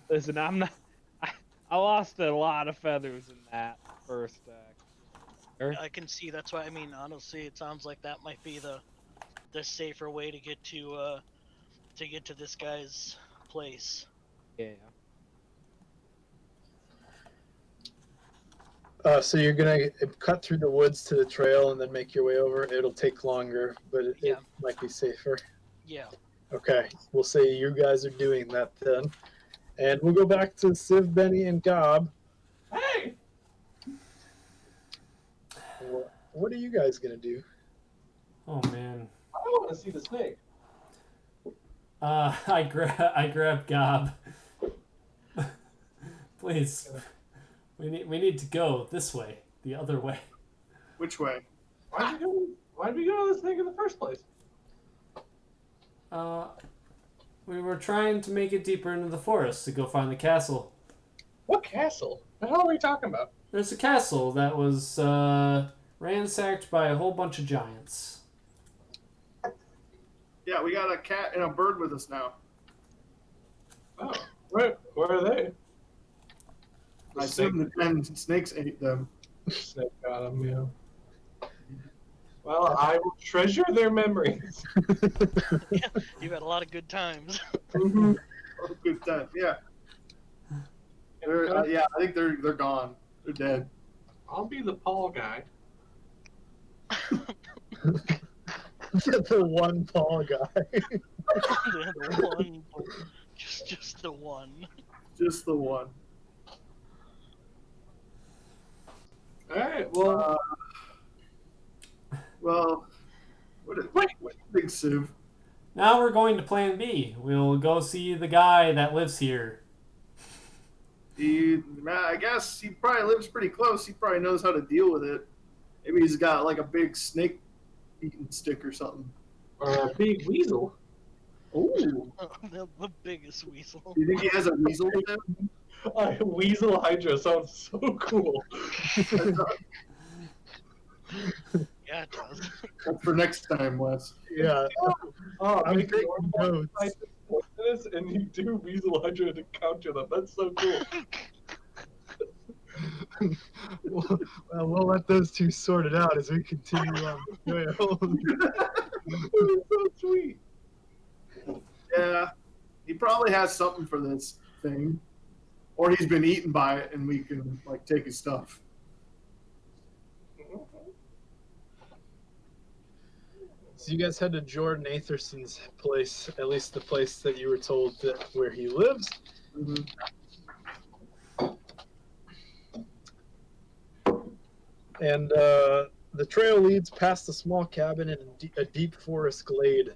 [SPEAKER 4] Listen, I'm not. I lost a lot of feathers in that first act.
[SPEAKER 5] I can see. That's why. I mean, honestly, it sounds like that might be the safer way to get to this guy's place.
[SPEAKER 4] Yeah.
[SPEAKER 1] So you're gonna cut through the woods to the trail and then make your way over. It'll take longer, but it
[SPEAKER 5] Yeah.
[SPEAKER 1] might be safer.
[SPEAKER 5] Yeah.
[SPEAKER 1] Okay, we'll say you guys are doing that then. And we'll go back to Civ, Benny, and Gob.
[SPEAKER 6] hey!
[SPEAKER 1] What are you guys going to do?
[SPEAKER 3] Oh man.
[SPEAKER 6] I want to see the snake.
[SPEAKER 3] I grab Gob. Please. We need to go this way, the other way.
[SPEAKER 2] Which way?
[SPEAKER 6] Why did we go to the snake in the first place?
[SPEAKER 3] We were trying to make it deeper into the forest to go find the castle.
[SPEAKER 6] What castle? The hell are we talking about?
[SPEAKER 3] There's a castle that was ransacked by a whole bunch of giants.
[SPEAKER 2] Yeah, we got a cat and a bird with us now.
[SPEAKER 6] Oh, where are they?
[SPEAKER 2] I assume the 10 snakes ate them.
[SPEAKER 6] Snake got them, yeah. Well, I will treasure their memories.
[SPEAKER 5] You've had a lot of good times.
[SPEAKER 2] Oh, good time. Yeah. Yeah, I think they're gone. They're dead.
[SPEAKER 6] I'll be the Paul guy.
[SPEAKER 1] The one Paul guy.
[SPEAKER 5] The one, just the one.
[SPEAKER 2] Just the one.
[SPEAKER 6] All right. Well,
[SPEAKER 2] Well, what do you think, Civ?
[SPEAKER 3] Now we're going to Plan B. We'll go see the guy that lives here.
[SPEAKER 2] I guess he probably lives pretty close. He probably knows how to deal with it. Maybe he's got like a big snake eating stick or something.
[SPEAKER 6] or a big weasel.
[SPEAKER 2] Ooh.
[SPEAKER 5] The biggest weasel.
[SPEAKER 2] Do you think he has a weasel with him?
[SPEAKER 6] A weasel hydra sounds so cool.
[SPEAKER 5] Yeah, it does.
[SPEAKER 2] That's for next time, Wes.
[SPEAKER 1] Yeah.
[SPEAKER 6] Oh,
[SPEAKER 1] I'm
[SPEAKER 6] maybe
[SPEAKER 1] taking
[SPEAKER 6] more
[SPEAKER 1] notes.
[SPEAKER 6] like this, this, and you do Weasel Hydra to counter them. That's so cool.
[SPEAKER 1] Well, we'll let those two sort it out as we continue on the trail.
[SPEAKER 6] It's so sweet.
[SPEAKER 2] Yeah, he probably has something for this thing, or he's been eaten by it, and we can like take his stuff.
[SPEAKER 1] So you guys head to Jordan Atherson's place, at least the place that you were told that where he lives.
[SPEAKER 2] Mm-hmm.
[SPEAKER 1] And the trail leads past a small cabin in a deep forest glade.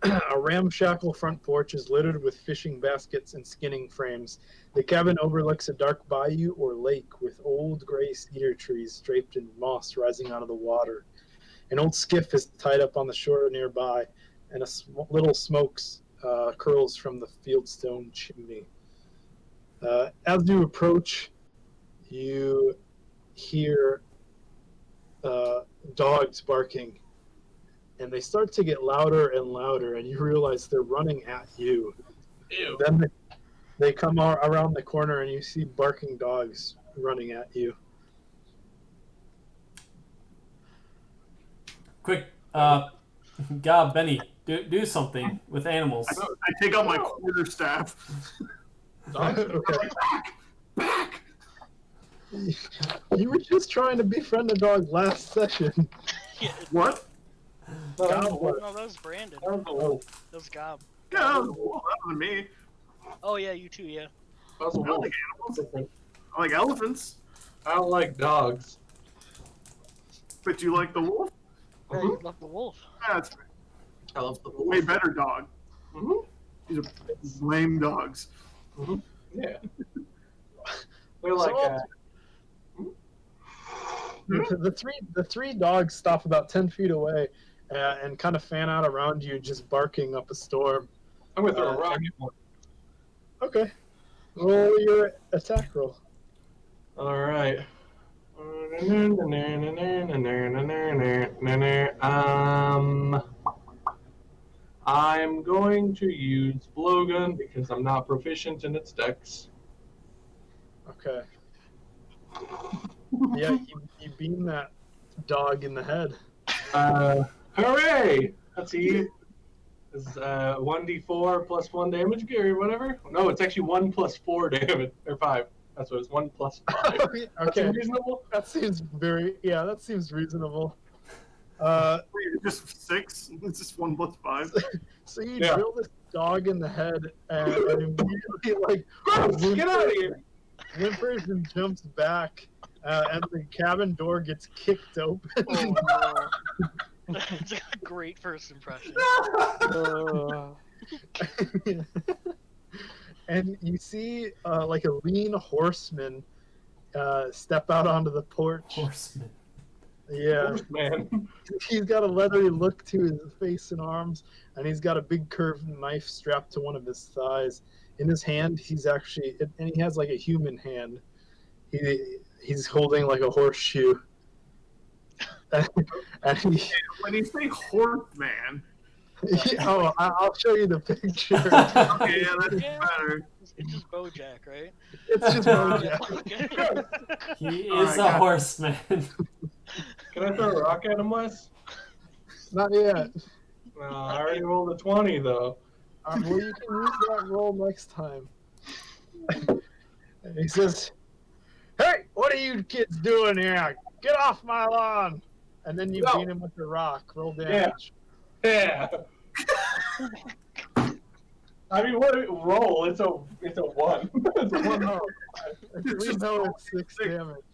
[SPEAKER 1] A ramshackle front porch is littered with fishing baskets and skinning frames. The cabin overlooks a dark bayou or lake with old gray cedar trees draped in moss rising out of the water. An old skiff is tied up on the shore nearby, and little smoke curls from the fieldstone chimney. As you approach, you hear dogs barking, and they start to get louder and louder, and you realize they're running at you.
[SPEAKER 6] Ew.
[SPEAKER 1] Then they come around the corner, and you see barking dogs running at you.
[SPEAKER 3] Quick, Benny, do something with animals.
[SPEAKER 2] I take out my quarterstaff.
[SPEAKER 1] Okay.
[SPEAKER 2] Back!
[SPEAKER 1] You were just trying to befriend a dog last session.
[SPEAKER 5] Yeah,
[SPEAKER 2] What?
[SPEAKER 6] No,
[SPEAKER 5] no, that was Brandon.
[SPEAKER 6] that was a wolf.
[SPEAKER 5] That was Gob.
[SPEAKER 2] Yeah, that wasn't me.
[SPEAKER 5] Oh yeah, you too. Yeah.
[SPEAKER 6] That was a
[SPEAKER 2] I
[SPEAKER 6] wolf.
[SPEAKER 2] like animals. I like elephants.
[SPEAKER 6] I don't like dogs.
[SPEAKER 2] But you like the wolf?
[SPEAKER 5] Yeah, you love the wolf.
[SPEAKER 2] That's
[SPEAKER 6] I love the
[SPEAKER 2] a way better dog.
[SPEAKER 6] Mm-hmm.
[SPEAKER 2] These are lame dogs.
[SPEAKER 6] Yeah. They're like,
[SPEAKER 1] The three dogs stop about 10 feet away and kind of fan out around you, just barking up a storm.
[SPEAKER 6] I'm gonna throw a rock at one.
[SPEAKER 1] Okay. Roll your attack roll.
[SPEAKER 6] All right. I'm going to use blowgun because I'm not proficient in its dex.
[SPEAKER 1] Okay. Yeah, you beam that dog in the head.
[SPEAKER 6] Hooray! Let's see. Is 1d4 plus 1 damage or whatever? No, it's actually 1 plus 4 damage or 5. That's what it's 1 plus 5. That's
[SPEAKER 1] Okay,
[SPEAKER 6] reasonable.
[SPEAKER 1] that seems that seems reasonable.
[SPEAKER 2] Wait, just 6? It's just 1 plus 5.
[SPEAKER 1] So you
[SPEAKER 6] Yeah.
[SPEAKER 1] drill this dog in the head and immediately like
[SPEAKER 6] Gross! Get out of here!
[SPEAKER 1] whimpers and jumps back, and the cabin door gets kicked open.
[SPEAKER 5] Oh no. That's a great first impression.
[SPEAKER 1] And you see like a lean horseman step out onto the porch.
[SPEAKER 3] Horseman.
[SPEAKER 1] Yeah,
[SPEAKER 6] Man.
[SPEAKER 1] he's got a leathery look to his face and arms, and he's got a big curved knife strapped to one of his thighs. In his hand, he's actually, and he has like a human hand. He's holding like a horseshoe. And
[SPEAKER 2] When you say horse man,
[SPEAKER 1] I'll show you the picture.
[SPEAKER 2] okay, yeah, that's
[SPEAKER 5] Yeah.
[SPEAKER 2] better.
[SPEAKER 5] It's just BoJack, right?
[SPEAKER 1] It's just Bojack.
[SPEAKER 5] Okay.
[SPEAKER 3] He is
[SPEAKER 2] Alright,
[SPEAKER 3] a
[SPEAKER 2] got it.
[SPEAKER 3] horseman.
[SPEAKER 6] Can I throw a rock at him, Wes?
[SPEAKER 1] Not yet.
[SPEAKER 6] I already rolled a 20, though.
[SPEAKER 1] Well, you can use that roll next time. And he says, "Hey, what are you kids doing here? Get off my lawn!" And then you
[SPEAKER 6] No.
[SPEAKER 1] beat him with the rock. Roll damage.
[SPEAKER 6] Yeah. I mean, what roll? It's a 1. It's a 1.
[SPEAKER 1] No, we know it's 6 damage.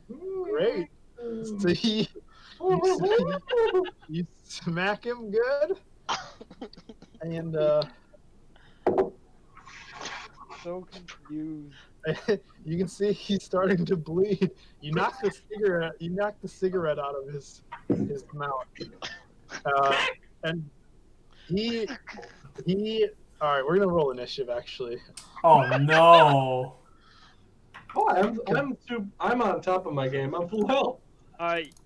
[SPEAKER 1] Great. So you smack him good, and
[SPEAKER 4] So confused.
[SPEAKER 1] you can see he's starting to bleed. You knock the cigarette out of his mouth, and he. All right, we're gonna roll initiative actually.
[SPEAKER 3] Oh no.
[SPEAKER 6] Oh, I'm on top of my game. I'm full health.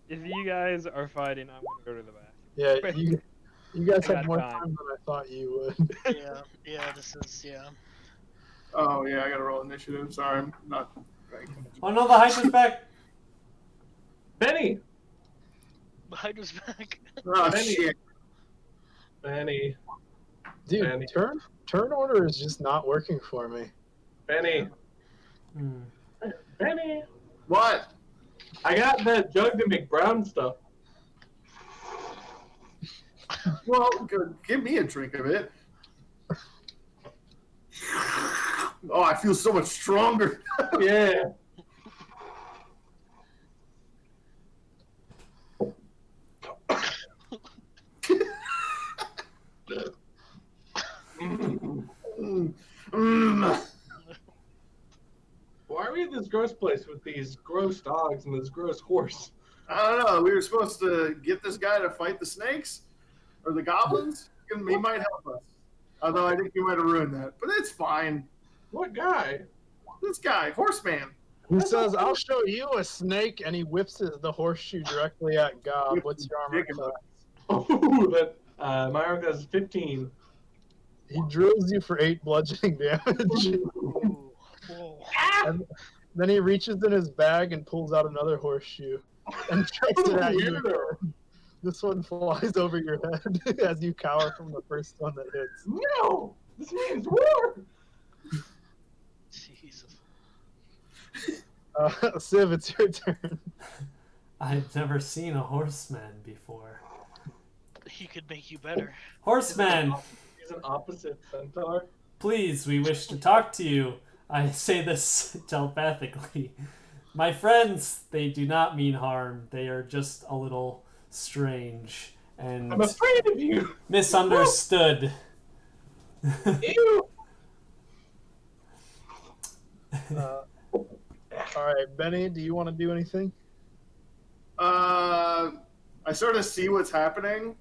[SPEAKER 4] If you guys are fighting, I'm gonna go to the bathroom.
[SPEAKER 1] Yeah, You guys
[SPEAKER 4] I
[SPEAKER 1] have
[SPEAKER 4] got
[SPEAKER 1] more
[SPEAKER 4] time.
[SPEAKER 1] time than I thought you would.
[SPEAKER 5] Yeah, this is, yeah.
[SPEAKER 2] Oh yeah, I gotta roll initiative. Sorry, I'm not.
[SPEAKER 3] Oh no, the Hydra's back.
[SPEAKER 6] Benny!
[SPEAKER 5] The Hydra's back.
[SPEAKER 2] Oh
[SPEAKER 6] Benny.
[SPEAKER 2] shit.
[SPEAKER 6] Benny.
[SPEAKER 1] Dude,
[SPEAKER 6] Benny.
[SPEAKER 1] turn order is just not working for me.
[SPEAKER 6] Benny.
[SPEAKER 3] Hmm.
[SPEAKER 6] Benny.
[SPEAKER 2] What?
[SPEAKER 6] I got that jug to make brown stuff.
[SPEAKER 2] Well, give me a drink of it. Oh, I feel so much stronger.
[SPEAKER 6] Yeah. Why are we at this gross place with these gross dogs and this gross horse?
[SPEAKER 2] I don't know. We were supposed to get this guy to fight the snakes or the goblins. He might help us. Although I think he might have ruined that. But it's fine.
[SPEAKER 6] What guy?
[SPEAKER 2] This guy, Horseman.
[SPEAKER 1] He says, "I'll show you a snake," and he whips the horseshoe directly at Gob. What's your armor class?
[SPEAKER 6] Oh, that my armor class is 15.
[SPEAKER 1] He drills you for 8 bludgeoning damage.
[SPEAKER 5] Ooh. Whoa.
[SPEAKER 1] And then he reaches in his bag and pulls out another horseshoe and chucks it at you again. This one flies over your head as you cower from the first one that hits.
[SPEAKER 6] No! This means war!
[SPEAKER 5] Jesus.
[SPEAKER 1] Civ, it's your turn.
[SPEAKER 3] I've never seen a horseman before.
[SPEAKER 5] He could make you better.
[SPEAKER 3] Horseman,
[SPEAKER 6] He's an opposite centaur.
[SPEAKER 3] please, we wish to talk to you. I say this telepathically. My friends, they do not mean harm. They are just a little strange and
[SPEAKER 6] I'm afraid of you!
[SPEAKER 3] misunderstood.
[SPEAKER 6] Ew!
[SPEAKER 1] All right, Benny, do you want to do anything?
[SPEAKER 2] I sort of see what's happening.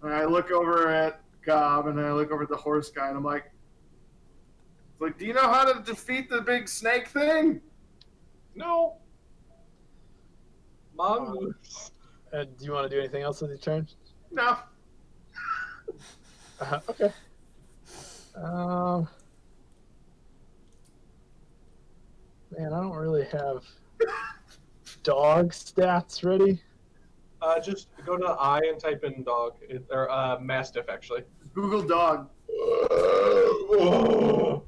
[SPEAKER 2] And I look over at Gob and I look over at the horse guy and I'm like, do you know how to defeat the big snake thing?
[SPEAKER 6] No! Mongoose.
[SPEAKER 1] Do you want to do anything else with your turn?
[SPEAKER 2] No.
[SPEAKER 1] Okay. Man, I don't really have dog stats ready.
[SPEAKER 6] Just go to I and type in dog. Or mastiff, actually.
[SPEAKER 2] Google dog.
[SPEAKER 5] Google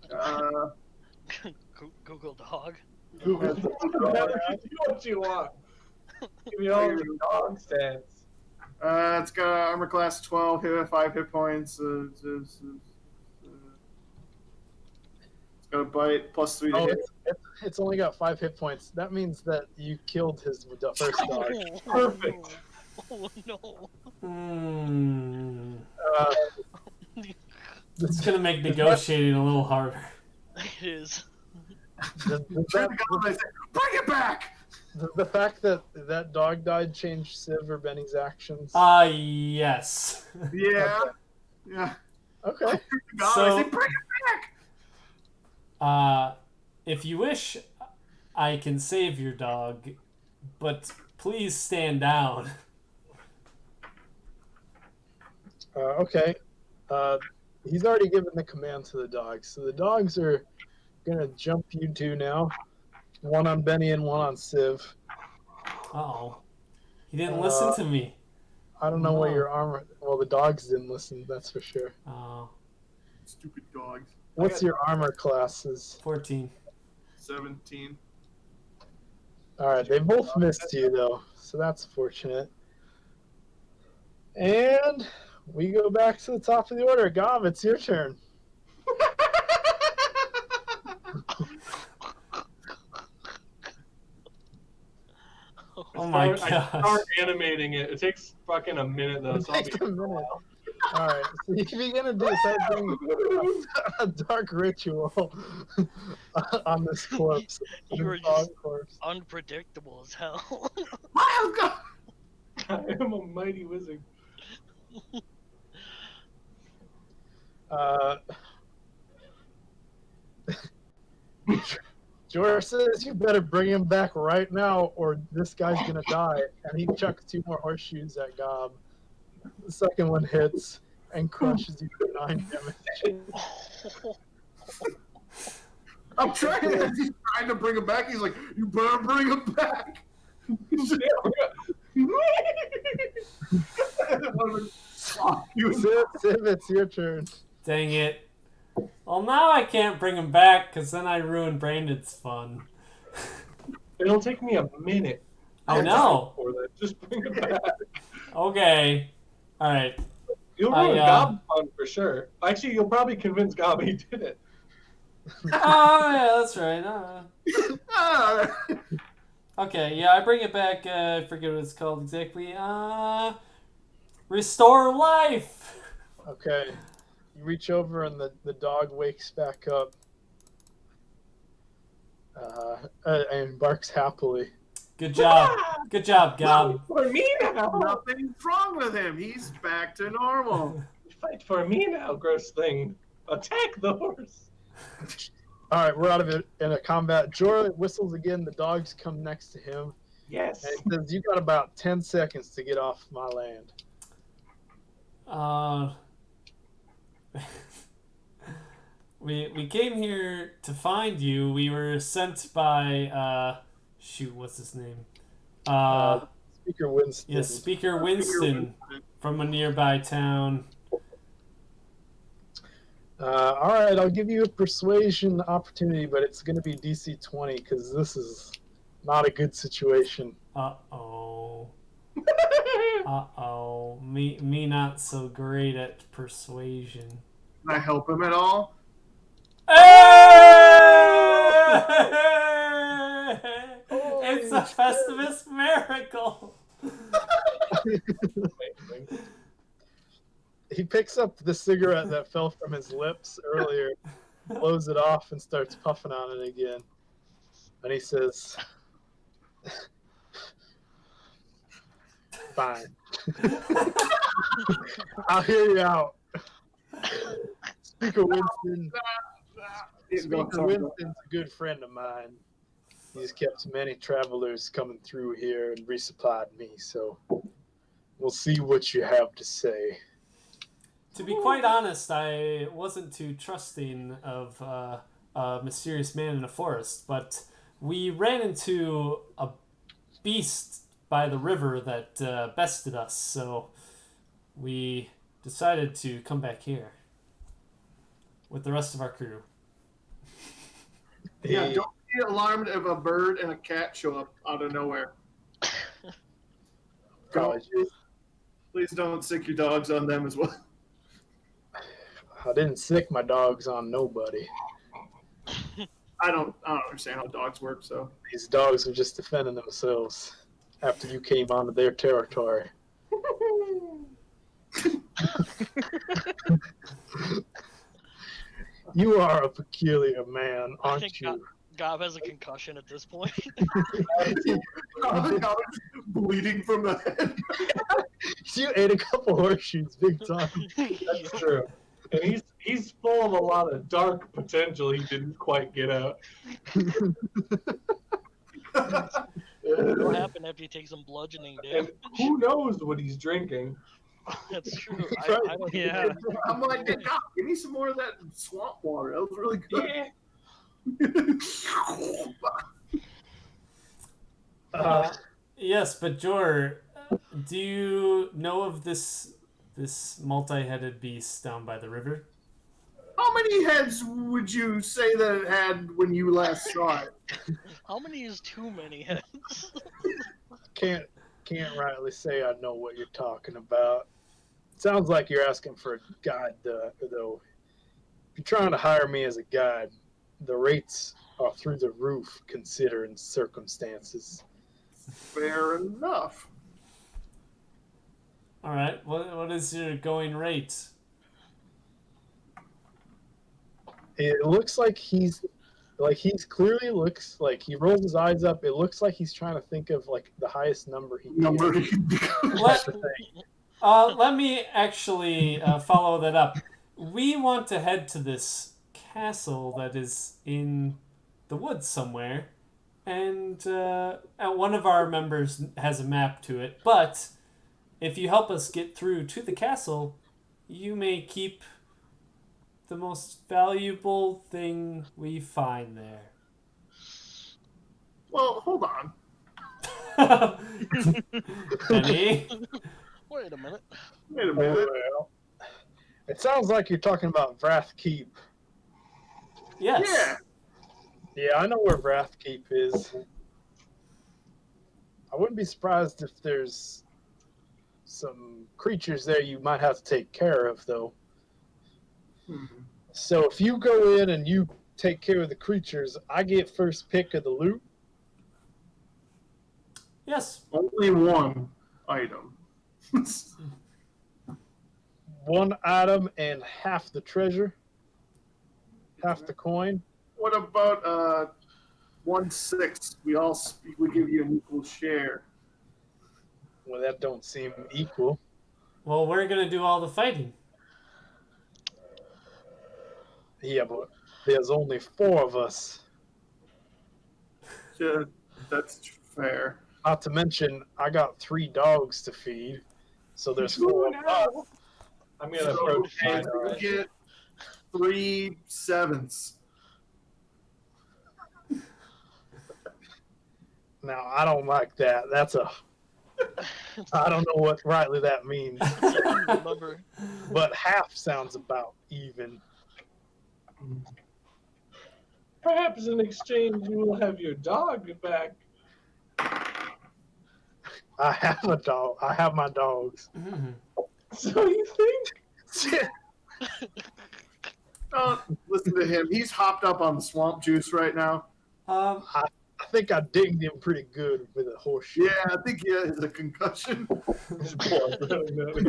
[SPEAKER 5] dog.
[SPEAKER 6] Google dog. Do what you want. Give me all your dog stats.
[SPEAKER 2] It's got armor class 12, 5 hit points. It's got a bite, plus 3 to
[SPEAKER 1] Oh,
[SPEAKER 2] hit.
[SPEAKER 1] it's only got 5 hit points. That means that you killed his first dog.
[SPEAKER 6] Perfect.
[SPEAKER 5] Oh no.
[SPEAKER 3] Hmm. It's
[SPEAKER 1] The,
[SPEAKER 3] gonna make negotiating a little harder.
[SPEAKER 5] It is.
[SPEAKER 1] the,
[SPEAKER 2] Turn to Goblin and say, bring it back!
[SPEAKER 1] the fact that that dog died changed Civ or Benny's actions.
[SPEAKER 3] Yes.
[SPEAKER 2] Yeah. Yeah.
[SPEAKER 1] Okay.
[SPEAKER 2] Goblin,
[SPEAKER 3] So-
[SPEAKER 2] I say, bring it back!
[SPEAKER 3] If you wish, I can save your dog, but please stand down.
[SPEAKER 1] Okay. He's already given the command to the dogs, so the dogs are gonna jump you two now. One on Benny and one on Civ.
[SPEAKER 3] Uh-oh. He didn't listen to me.
[SPEAKER 1] I don't know what
[SPEAKER 3] No.
[SPEAKER 1] your armor. Well, the dogs didn't listen. That's for sure.
[SPEAKER 3] Oh,
[SPEAKER 2] Stupid dogs.
[SPEAKER 1] What's your armor classes?
[SPEAKER 3] 14.
[SPEAKER 2] 17.
[SPEAKER 1] All right, they both missed you though, so that's fortunate. And we go back to the top of the order. Gob, it's your turn.
[SPEAKER 3] Oh my
[SPEAKER 6] I start
[SPEAKER 3] gosh.
[SPEAKER 6] animating it. It takes fucking a minute though.
[SPEAKER 1] It
[SPEAKER 6] So I'll
[SPEAKER 1] takes
[SPEAKER 6] be...
[SPEAKER 1] a minute. All right, so you begin to do something a dark ritual on this corpse.
[SPEAKER 5] You were
[SPEAKER 1] this dog
[SPEAKER 5] just
[SPEAKER 1] corpse.
[SPEAKER 5] unpredictable as hell.
[SPEAKER 2] Wild God!
[SPEAKER 6] I am a mighty wizard.
[SPEAKER 1] George says you better bring him back right now, or this guy's gonna die. And he chucks 2 more horseshoes at Gob. The second one hits and crushes you for 9 damage.
[SPEAKER 2] I'm trying. As he's trying to bring him back, he's like, "You better bring him back."
[SPEAKER 1] Civ, it's your turn.
[SPEAKER 3] Dang it. Well, now I can't bring him back because then I ruin Brandon's fun.
[SPEAKER 6] It'll take me a minute.
[SPEAKER 3] I know.
[SPEAKER 6] Just bring it back.
[SPEAKER 3] Okay. All right.
[SPEAKER 6] You'll ruin Gob's fun for sure. Actually, you'll probably convince Gob he did it.
[SPEAKER 3] Oh, yeah, that's right. Okay, yeah, I bring it back. I forget what it's called exactly. Restore life.
[SPEAKER 1] Okay. You reach over and the dog wakes back up and barks happily.
[SPEAKER 3] Good job. Good job, Gob.
[SPEAKER 6] Fight for me now.
[SPEAKER 2] Nothing's wrong with him. He's back to normal.
[SPEAKER 6] Fight for me now, gross thing. Attack the horse.
[SPEAKER 1] All right, we're out of it in a combat. Jorah whistles again. The dogs come next to him.
[SPEAKER 6] Yes.
[SPEAKER 1] And it says, you got about 10 seconds to get off my land.
[SPEAKER 3] We came here to find you. We were sent by shoot, what's his name?
[SPEAKER 1] Speaker Winston.
[SPEAKER 3] Yes, Speaker Winston from a nearby town.
[SPEAKER 1] All right, I'll give you a persuasion opportunity, but it's going to be DC 20 because this is not a good situation.
[SPEAKER 3] Uh-oh. Uh-oh. Me not so great at persuasion.
[SPEAKER 2] Can I help him at all?
[SPEAKER 3] It's a Festivus miracle.
[SPEAKER 1] He picks up the cigarette that fell from his lips earlier, blows it off, and starts puffing on it again. And he says, "Fine. I'll hear you out." Speaker Winston's a good friend of mine. He's kept many travelers coming through here and resupplied me, so we'll see what you have to say.
[SPEAKER 3] To be quite honest, I wasn't too trusting of a mysterious man in a forest, but we ran into a beast by the river that bested us, so we decided to come back here with the rest of our crew.
[SPEAKER 2] Yeah, don't be alarmed if a bird and a cat show up out of nowhere. Please don't sick your dogs on them as well.
[SPEAKER 1] I didn't sick my dogs on nobody.
[SPEAKER 2] I don't understand how dogs work, so.
[SPEAKER 1] These dogs are just defending themselves after you came onto their territory. You are a peculiar man, aren't you?
[SPEAKER 5] Gob has a concussion at this point.
[SPEAKER 2] Bleeding from the head.
[SPEAKER 1] You ate a couple horseshoes, big time.
[SPEAKER 6] That's true. And he's full of a lot of dark potential he didn't quite get out.
[SPEAKER 5] What'll happen after you take some bludgeoning damage?
[SPEAKER 6] And who knows what he's drinking?
[SPEAKER 5] That's true.
[SPEAKER 1] Right.
[SPEAKER 5] I don't
[SPEAKER 4] Yeah.
[SPEAKER 2] I'm like, give me some more of that swamp water. That was really good.
[SPEAKER 6] Yeah.
[SPEAKER 3] Yes, but Jor, do you know of this multi-headed beast down by the river?
[SPEAKER 2] How many heads would you say that it had when you last saw it?
[SPEAKER 5] How many is too many heads?
[SPEAKER 1] Can't rightly say I know what you're talking about. Sounds like you're asking for a guide, though. If you're trying to hire me as a guide, the rates are through the roof considering circumstances.
[SPEAKER 2] Fair enough.
[SPEAKER 3] All right. What is your going rate?
[SPEAKER 1] It looks like he's clearly looks like he rolls his eyes up. It looks like he's trying to think of like the highest number he can.
[SPEAKER 3] Let me actually follow that up. We want to head to this castle that is in the woods somewhere, and one of our members has a map to it, but if you help us get through to the castle, you may keep the most valuable thing we find there.
[SPEAKER 2] Well, hold on.
[SPEAKER 3] Benny?
[SPEAKER 5] Wait a minute.
[SPEAKER 2] Wait a minute.
[SPEAKER 1] Well, it sounds like you're talking about Wrath Keep.
[SPEAKER 3] Yes.
[SPEAKER 2] Yeah.
[SPEAKER 1] Yeah, I know where Wrath Keep is. I wouldn't be surprised if there's some creatures there you might have to take care of, though. So if you go in and you take care of the creatures, I get first pick of the loot.
[SPEAKER 3] Yes.
[SPEAKER 2] Only one item.
[SPEAKER 1] One item and half the treasure, half the coin.
[SPEAKER 2] What about 1/6? We give you an equal share.
[SPEAKER 1] Well, that don't seem equal.
[SPEAKER 3] Well, we're going to do all the fighting.
[SPEAKER 1] Yeah, but there's only 4 of us.
[SPEAKER 2] Yeah, that's fair.
[SPEAKER 1] Not to mention, I got 3 dogs to feed, so there's 4 of us.
[SPEAKER 6] I'm gonna approach
[SPEAKER 2] Okay,
[SPEAKER 6] mine.
[SPEAKER 2] so we get 3 7s.
[SPEAKER 1] Now, I don't like that. That's a... I don't know what rightly that means,
[SPEAKER 5] Remember.
[SPEAKER 1] but half sounds about even.
[SPEAKER 6] Perhaps in exchange you will have your dog back.
[SPEAKER 1] I have a dog. I have my dogs.
[SPEAKER 3] Mhm.
[SPEAKER 6] So you think?
[SPEAKER 2] Listen to him. He's hopped up on the swamp juice right now.
[SPEAKER 1] I think I dinged him pretty good with a horseshoe.
[SPEAKER 2] Yeah, I think he has a concussion.
[SPEAKER 6] His blood really matters.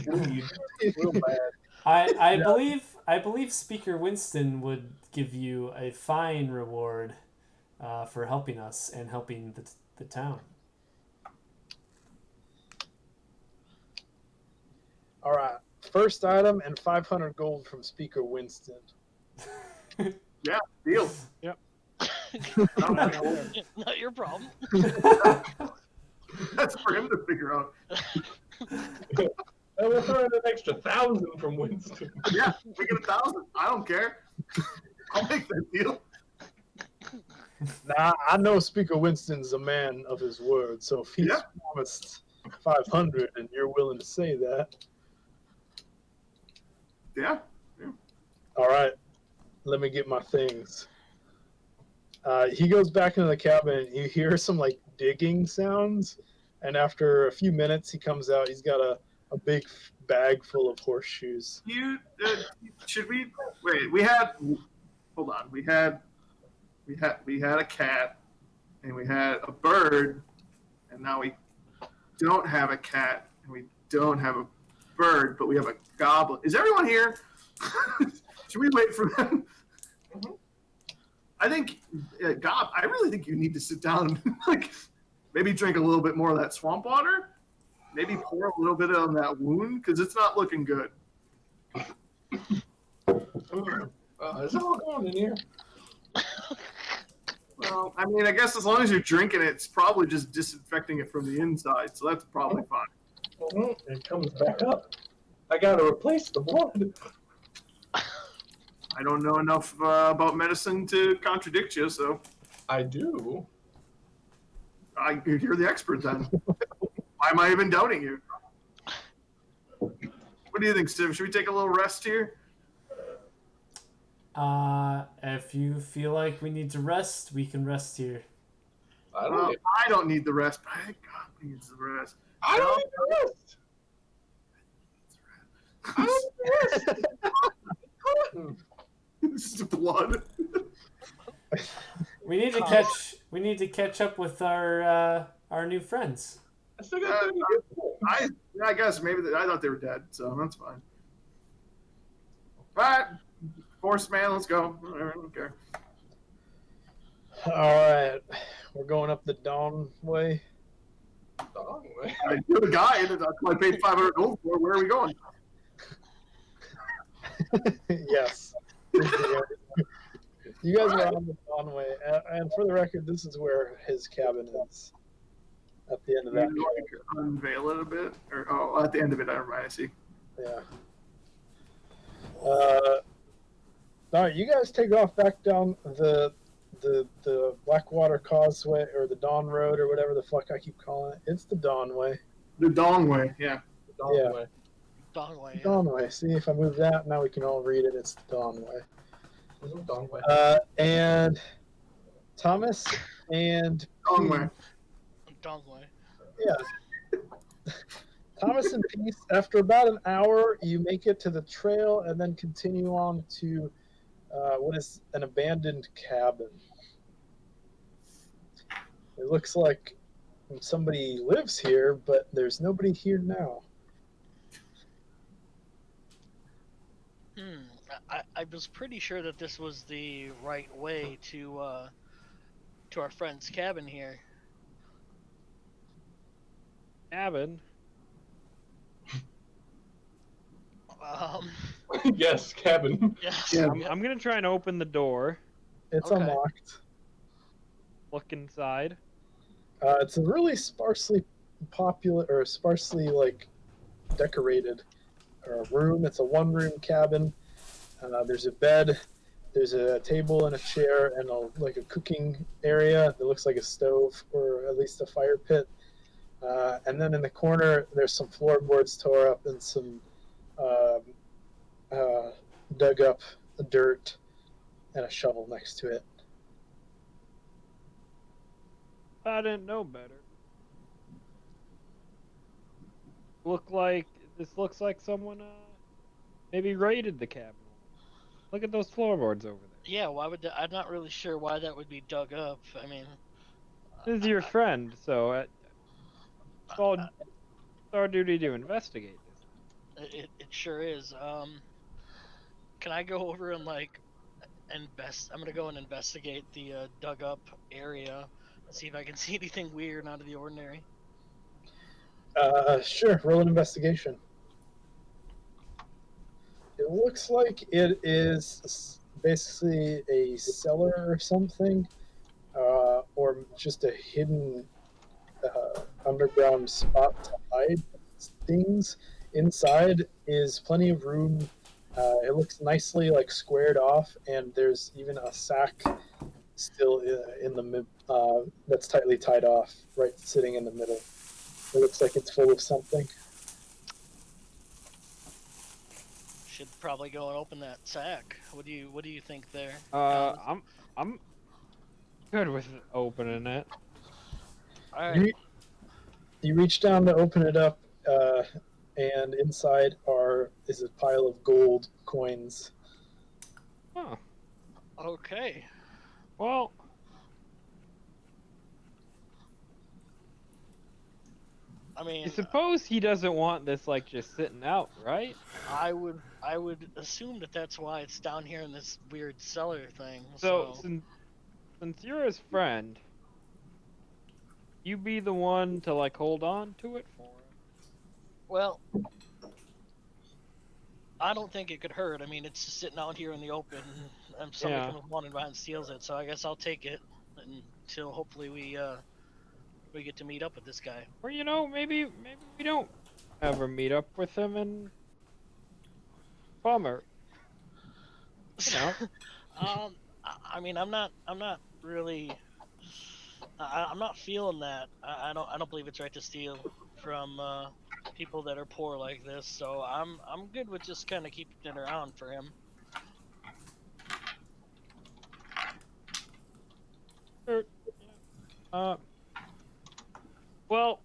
[SPEAKER 6] Bleed real bad.
[SPEAKER 3] I believe Speaker Winston would give you a fine reward for helping us and helping the town.
[SPEAKER 1] All right. First item and 500 gold from Speaker Winston.
[SPEAKER 2] Yeah, deal.
[SPEAKER 5] Not your problem.
[SPEAKER 2] That's for him to figure out.
[SPEAKER 6] And we'll throw in an extra 1,000 from Winston.
[SPEAKER 2] Yeah, we get 1,000. I don't care. I'll make that deal.
[SPEAKER 1] Now, I know Speaker Winston's a man of his word, so if he's promised 500 and you're willing to say that,
[SPEAKER 2] Yeah.
[SPEAKER 1] all right, let me get my things. He goes back into the cabin, and you hear some like digging sounds, and after a few minutes, he comes out. He's got a big bag full of horseshoes.
[SPEAKER 2] Should we wait? We had. Hold on. We had a cat, and we had a bird, and now we don't have a cat, and we don't have a bird, but we have a goblin. Is everyone here? Should we wait for them?
[SPEAKER 6] Mhm.
[SPEAKER 2] I think, I really think you need to sit down and like maybe drink a little bit more of that swamp water. Maybe pour a little bit on that wound because it's not looking good.
[SPEAKER 6] It's all going in here.
[SPEAKER 2] Well, I mean, I guess as long as you're drinking it, it's probably just disinfecting it from the inside, so that's probably fine.
[SPEAKER 6] It comes back up. I gotta replace the blood.
[SPEAKER 2] I don't know enough about medicine to contradict you, so
[SPEAKER 6] I do.
[SPEAKER 2] you're the expert then. Why am I even doubting you? What do you think, Steve? Should we take a little rest here?
[SPEAKER 3] If you feel like we need to rest, we can rest here.
[SPEAKER 6] I
[SPEAKER 2] Well,
[SPEAKER 6] don't.
[SPEAKER 2] I don't need the rest, but I think God needs the rest.
[SPEAKER 6] I don't need the rest. I don't need the rest.
[SPEAKER 2] It's just blood.
[SPEAKER 3] We need to catch up with our new friends.
[SPEAKER 6] I still got 30 people.
[SPEAKER 2] I guess maybe I thought they were dead, so that's fine. All right, Force Man, let's go. I don't care.
[SPEAKER 1] All right, we're going up the Dawn way.
[SPEAKER 6] Dog way.
[SPEAKER 2] You're the guy that I paid 500 gold for. Where are we going?
[SPEAKER 1] Yes. You guys are on the Dawn way, and for the record, this is where his cabin is. at the end of
[SPEAKER 2] You
[SPEAKER 1] that.
[SPEAKER 2] like unveil it a bit, or at the end of it, I see.
[SPEAKER 1] Yeah. All right, you guys take off back down the Blackwater Causeway or the Dawn Road or whatever the fuck I keep calling it. It's the Dawn Way.
[SPEAKER 2] The Dong way, yeah.
[SPEAKER 1] Yeah.
[SPEAKER 6] Way.
[SPEAKER 5] Dongway, yeah.
[SPEAKER 1] Dawn Way. See, if I move that, now we can all read it. It's the Dawn Way.
[SPEAKER 6] There's no Dong Way.
[SPEAKER 1] And Thomas and
[SPEAKER 2] Dong
[SPEAKER 1] Pete-
[SPEAKER 2] way.
[SPEAKER 5] Dongway.
[SPEAKER 1] Yeah. Thomas and Peace, after about an hour, you make it to the trail and then continue on to what is an abandoned cabin. It looks like somebody lives here, but there's nobody here now.
[SPEAKER 5] I was pretty sure that this was the right way to our friend's cabin here.
[SPEAKER 4] Cabin.
[SPEAKER 5] Um,
[SPEAKER 6] Yes, cabin.
[SPEAKER 5] yes.
[SPEAKER 2] Yeah.
[SPEAKER 4] I'm gonna try and open the door.
[SPEAKER 1] It's
[SPEAKER 5] Okay.
[SPEAKER 1] unlocked.
[SPEAKER 4] Look inside.
[SPEAKER 1] It's a really sparsely decorated room. It's a one-room cabin. There's a bed, there's a table and a chair, and a cooking area that looks like a stove or at least a fire pit. And then in the corner, there's some floorboards tore up and some dug up dirt and a shovel next to it.
[SPEAKER 4] I didn't know better. This looks like someone maybe raided the cabin. Look at those floorboards over there.
[SPEAKER 5] Yeah, why would I'm not really sure why that would be dug up. I mean,
[SPEAKER 4] This is your friend, so it's our duty to investigate this.
[SPEAKER 5] it sure is. Can I go over and I'm gonna go and investigate the dug up area, see if I can see anything weird out of the ordinary.
[SPEAKER 1] Sure, roll an investigation. It looks like it is basically a cellar or something, or just a hidden underground spot to hide things. Inside is plenty of room. It looks nicely squared off, and there's even a sack still in the mid that's tightly tied off, right sitting in the middle. It looks like it's full of something.
[SPEAKER 5] Should probably go and open that sack. What do you think there?
[SPEAKER 4] I'm good with opening it.
[SPEAKER 5] All right.
[SPEAKER 1] You reach down to open it up, and inside is a pile of gold coins.
[SPEAKER 4] Huh.
[SPEAKER 5] Okay.
[SPEAKER 4] Well,
[SPEAKER 5] I mean,
[SPEAKER 4] I suppose he doesn't want this just sitting out, right?
[SPEAKER 5] I would assume that that's why it's down here in this weird cellar thing.
[SPEAKER 4] So since you're his friend, you be the one to hold on to it for him.
[SPEAKER 5] Well, I don't think it could hurt. I mean, it's just sitting out here in the open, and somebody
[SPEAKER 4] Yeah.
[SPEAKER 5] comes along and steals it. So I guess I'll take it until hopefully we get to meet up with this guy.
[SPEAKER 4] Or maybe we don't ever meet up with him and bummer.
[SPEAKER 5] I mean, I'm not really. I'm not feeling that. I don't believe it's right to steal from people that are poor like this. So I'm good with just kind of keeping it around for him.
[SPEAKER 4] Sure. Yeah. Well,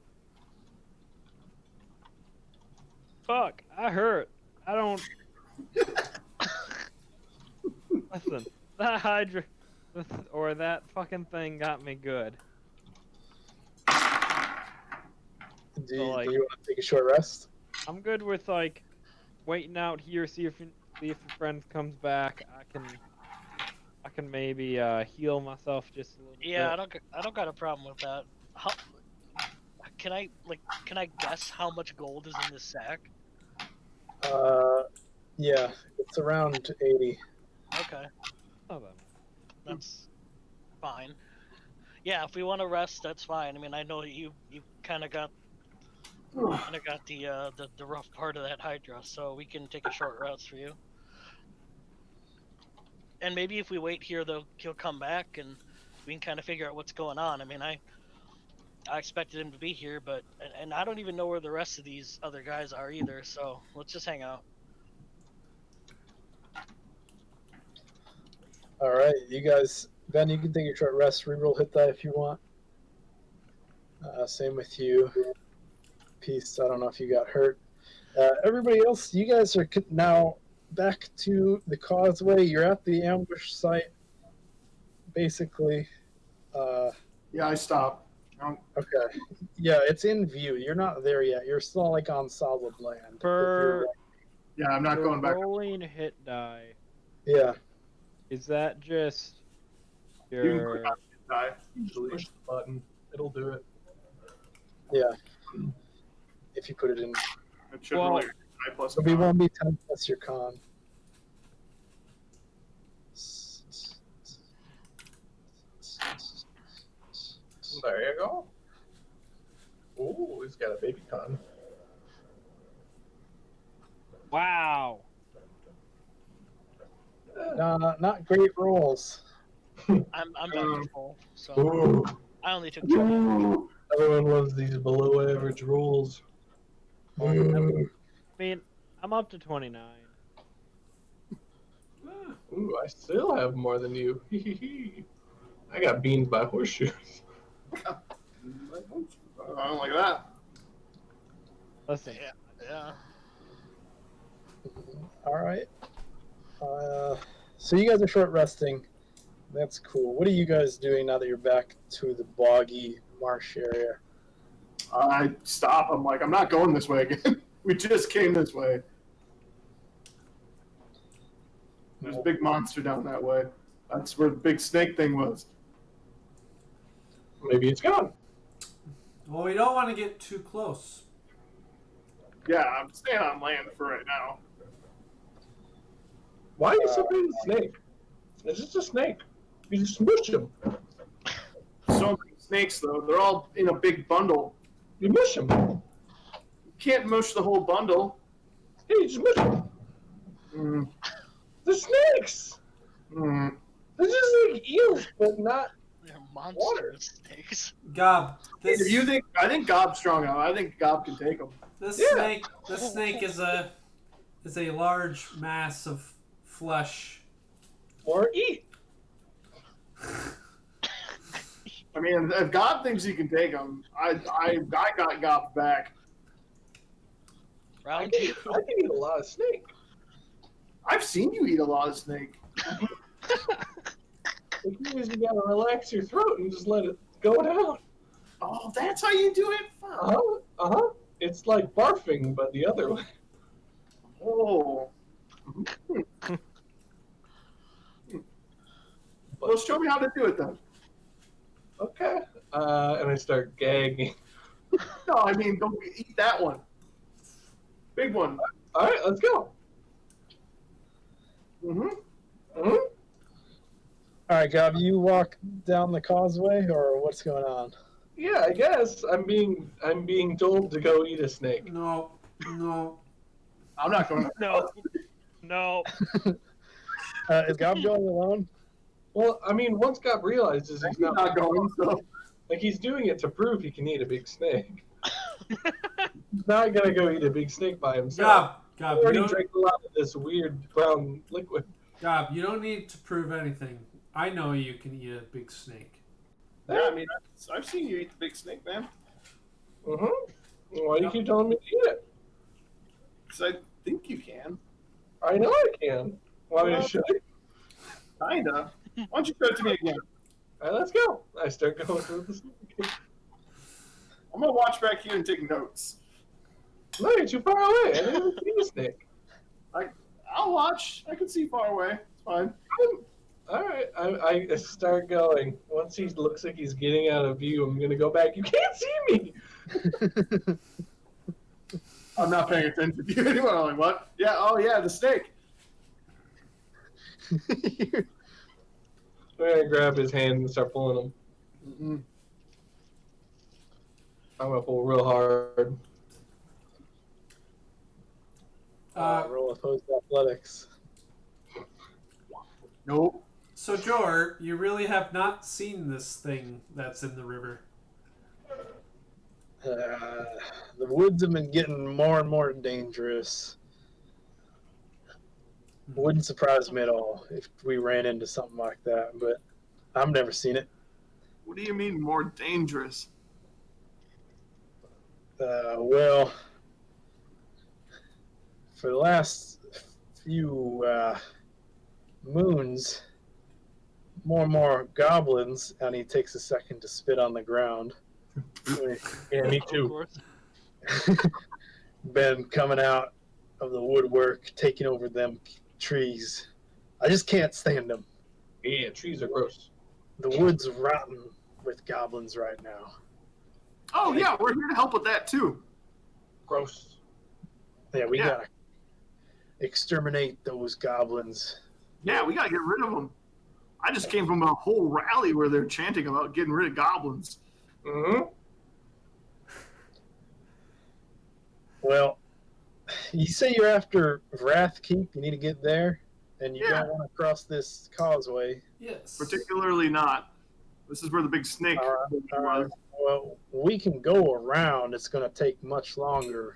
[SPEAKER 4] fuck, I hurt. I don't. Listen, that Hydra or that fucking thing got me good.
[SPEAKER 1] Do
[SPEAKER 4] So,
[SPEAKER 1] you want to take a short rest?
[SPEAKER 4] I'm good with waiting out here, see if your friend comes back. I can maybe heal myself just a little
[SPEAKER 5] Yeah,
[SPEAKER 4] bit.
[SPEAKER 5] I don't got a problem with that. How, can I guess how much gold is in this sack?
[SPEAKER 1] Yeah, it's around 80.
[SPEAKER 5] Okay,
[SPEAKER 4] Oh, then.
[SPEAKER 5] that's fine. Yeah, if we want to rest, that's fine. I mean, I know you kind of got the rough part of that Hydra, so we can take a short rest for you. And maybe if we wait here, he'll come back and we can kind of figure out what's going on. I mean, I expected him to be here, but and I don't even know where the rest of these other guys are either. So let's just hang out.
[SPEAKER 1] All right, you guys. Ben, you can take a short rest. Reroll hit die if you want. Same with you. Peace. I don't know if you got hurt. Everybody else, you guys are now back to the causeway. You're at the ambush site, basically.
[SPEAKER 2] Yeah, I stopped.
[SPEAKER 1] Okay. Yeah, it's in view. You're not there yet. You're still like on solid land. but
[SPEAKER 4] For
[SPEAKER 2] Yeah, I'm not going back.
[SPEAKER 4] rolling hit die,
[SPEAKER 1] yeah.
[SPEAKER 4] is that just
[SPEAKER 2] You can
[SPEAKER 4] your?
[SPEAKER 2] click on hit die, usually.
[SPEAKER 6] Push the button. It'll do it.
[SPEAKER 1] Yeah. If you put it in.
[SPEAKER 2] It should
[SPEAKER 4] Well,
[SPEAKER 2] roll your die plus
[SPEAKER 1] It'll be
[SPEAKER 2] con.
[SPEAKER 1] 1d10 plus your con.
[SPEAKER 6] There you go. Ooh, he's got a baby con.
[SPEAKER 4] Wow.
[SPEAKER 1] Not great rolls.
[SPEAKER 5] I'm back to full, so
[SPEAKER 6] Ooh.
[SPEAKER 5] I only took 20.
[SPEAKER 2] Ooh.
[SPEAKER 6] Everyone loves these below average rolls.
[SPEAKER 4] I mean, I'm up to 29.
[SPEAKER 6] Ooh, I still have more than you. I got beans by horseshoes.
[SPEAKER 2] I don't like that.
[SPEAKER 4] Listen,
[SPEAKER 5] Yeah.
[SPEAKER 1] All right. So you guys are short resting. That's cool. What are you guys doing now that you're back to the boggy marsh area?
[SPEAKER 2] I stop. I'm like, I'm not going this way again. We just came this way. There's a big monster down that way. That's where the big snake thing was.
[SPEAKER 6] Maybe it's gone.
[SPEAKER 3] Well, we don't want to get too close.
[SPEAKER 2] Yeah, I'm staying on land for right now.
[SPEAKER 6] Why are you so afraid of the snake? It's just a snake. You just smush him.
[SPEAKER 2] So many snakes, though. They're all in a big bundle.
[SPEAKER 6] You mush him.
[SPEAKER 2] You can't mush the whole bundle.
[SPEAKER 6] Hey, you just mush him.
[SPEAKER 2] Mm.
[SPEAKER 6] The snakes!
[SPEAKER 2] Mm.
[SPEAKER 6] They're just like eels, but not.
[SPEAKER 5] They're monster snakes.
[SPEAKER 3] Gob, this
[SPEAKER 2] If you think, I think Gob's strong enough. I think Gob can take them.
[SPEAKER 3] this
[SPEAKER 6] Yeah.
[SPEAKER 3] snake is a large mass of flesh.
[SPEAKER 6] Or eat.
[SPEAKER 2] I mean, if Gob thinks he can take them, I got Gob back.
[SPEAKER 6] I
[SPEAKER 5] Round
[SPEAKER 6] can,
[SPEAKER 5] two.
[SPEAKER 6] I can eat a lot of snake.
[SPEAKER 2] I've seen you eat a lot of snake.
[SPEAKER 6] The thing is, you gotta relax your throat and just let it go down.
[SPEAKER 2] Oh, that's how you do it?
[SPEAKER 6] Uh-huh. It's like barfing, but the other way.
[SPEAKER 2] Oh. Well, show me how to do it then.
[SPEAKER 6] Okay. And I start gagging.
[SPEAKER 2] No, I mean, don't eat that one. Big one.
[SPEAKER 6] All right, let's go.
[SPEAKER 2] Mm-hmm.
[SPEAKER 6] Mm-hmm.
[SPEAKER 1] All right, Gob, you walk down the causeway, or what's going on?
[SPEAKER 6] Yeah, I guess I'm being told to go eat a snake.
[SPEAKER 3] No.
[SPEAKER 2] I'm not going to.
[SPEAKER 5] No.
[SPEAKER 1] Is Gob going alone?
[SPEAKER 6] Well, I mean, once God realizes he's
[SPEAKER 2] He's not going, so.
[SPEAKER 6] like he's doing it to prove he can eat a big snake. He's not gonna go eat a big snake by himself.
[SPEAKER 3] Gob,
[SPEAKER 6] He
[SPEAKER 3] you
[SPEAKER 6] already
[SPEAKER 3] don't,
[SPEAKER 6] drank a lot of this weird brown liquid.
[SPEAKER 3] Gob, you don't need to prove anything. I know you can eat a big snake.
[SPEAKER 2] Yeah, I mean, I've seen you eat the big snake, man.
[SPEAKER 6] Mm-hmm. Why do you keep telling me to eat it?
[SPEAKER 2] Because I think you can.
[SPEAKER 6] I know I can. Why should I?
[SPEAKER 2] Kinda. Why don't you show it to me again?
[SPEAKER 6] All right, let's go. I start going through the snake.
[SPEAKER 2] I'm going to watch back here and take notes.
[SPEAKER 6] No, you're too far away. I didn't even see the snake.
[SPEAKER 2] I'll watch. I can see far away. It's fine.
[SPEAKER 6] All right, I start going. Once he looks like he's getting out of view, I'm gonna go back. You can't see me.
[SPEAKER 2] I'm not paying attention to you anymore. I'm like, what? Yeah, oh yeah, the snake.
[SPEAKER 6] I'm gonna grab his hand and start pulling him.
[SPEAKER 2] Mm-mm.
[SPEAKER 6] I'm gonna pull real hard.
[SPEAKER 1] Roll opposed athletics.
[SPEAKER 2] Nope.
[SPEAKER 3] So, Jor, you really have not seen this thing that's in the river.
[SPEAKER 1] The woods have been getting more and more dangerous. Wouldn't surprise me at all if we ran into something like that, but I've never seen it.
[SPEAKER 2] What do you mean more dangerous?
[SPEAKER 1] Well, for the last few moons, more and more goblins, and he takes a second to spit on the ground.
[SPEAKER 6] Yeah, me
[SPEAKER 5] Of
[SPEAKER 6] too.
[SPEAKER 5] course.
[SPEAKER 1] Been coming out of the woodwork, taking over them trees. I just can't stand them.
[SPEAKER 6] Yeah, trees are gross.
[SPEAKER 1] The wood's rotten with goblins right now.
[SPEAKER 2] Oh yeah, we're here to help with that too.
[SPEAKER 6] Gross.
[SPEAKER 1] Yeah, we
[SPEAKER 2] Yeah.
[SPEAKER 1] gotta exterminate those goblins.
[SPEAKER 2] Yeah, we gotta get rid of them. I just came from a whole rally where they're chanting about getting rid of goblins.
[SPEAKER 6] Mm-hmm.
[SPEAKER 1] Well, you say you're after Wrath Keep. You need to get there, and you
[SPEAKER 2] Yeah.
[SPEAKER 1] don't want to cross this causeway.
[SPEAKER 3] Yes.
[SPEAKER 2] Particularly not. This is where the big snake
[SPEAKER 1] All right.
[SPEAKER 2] was.
[SPEAKER 1] Well, we can go around. It's going to take much longer.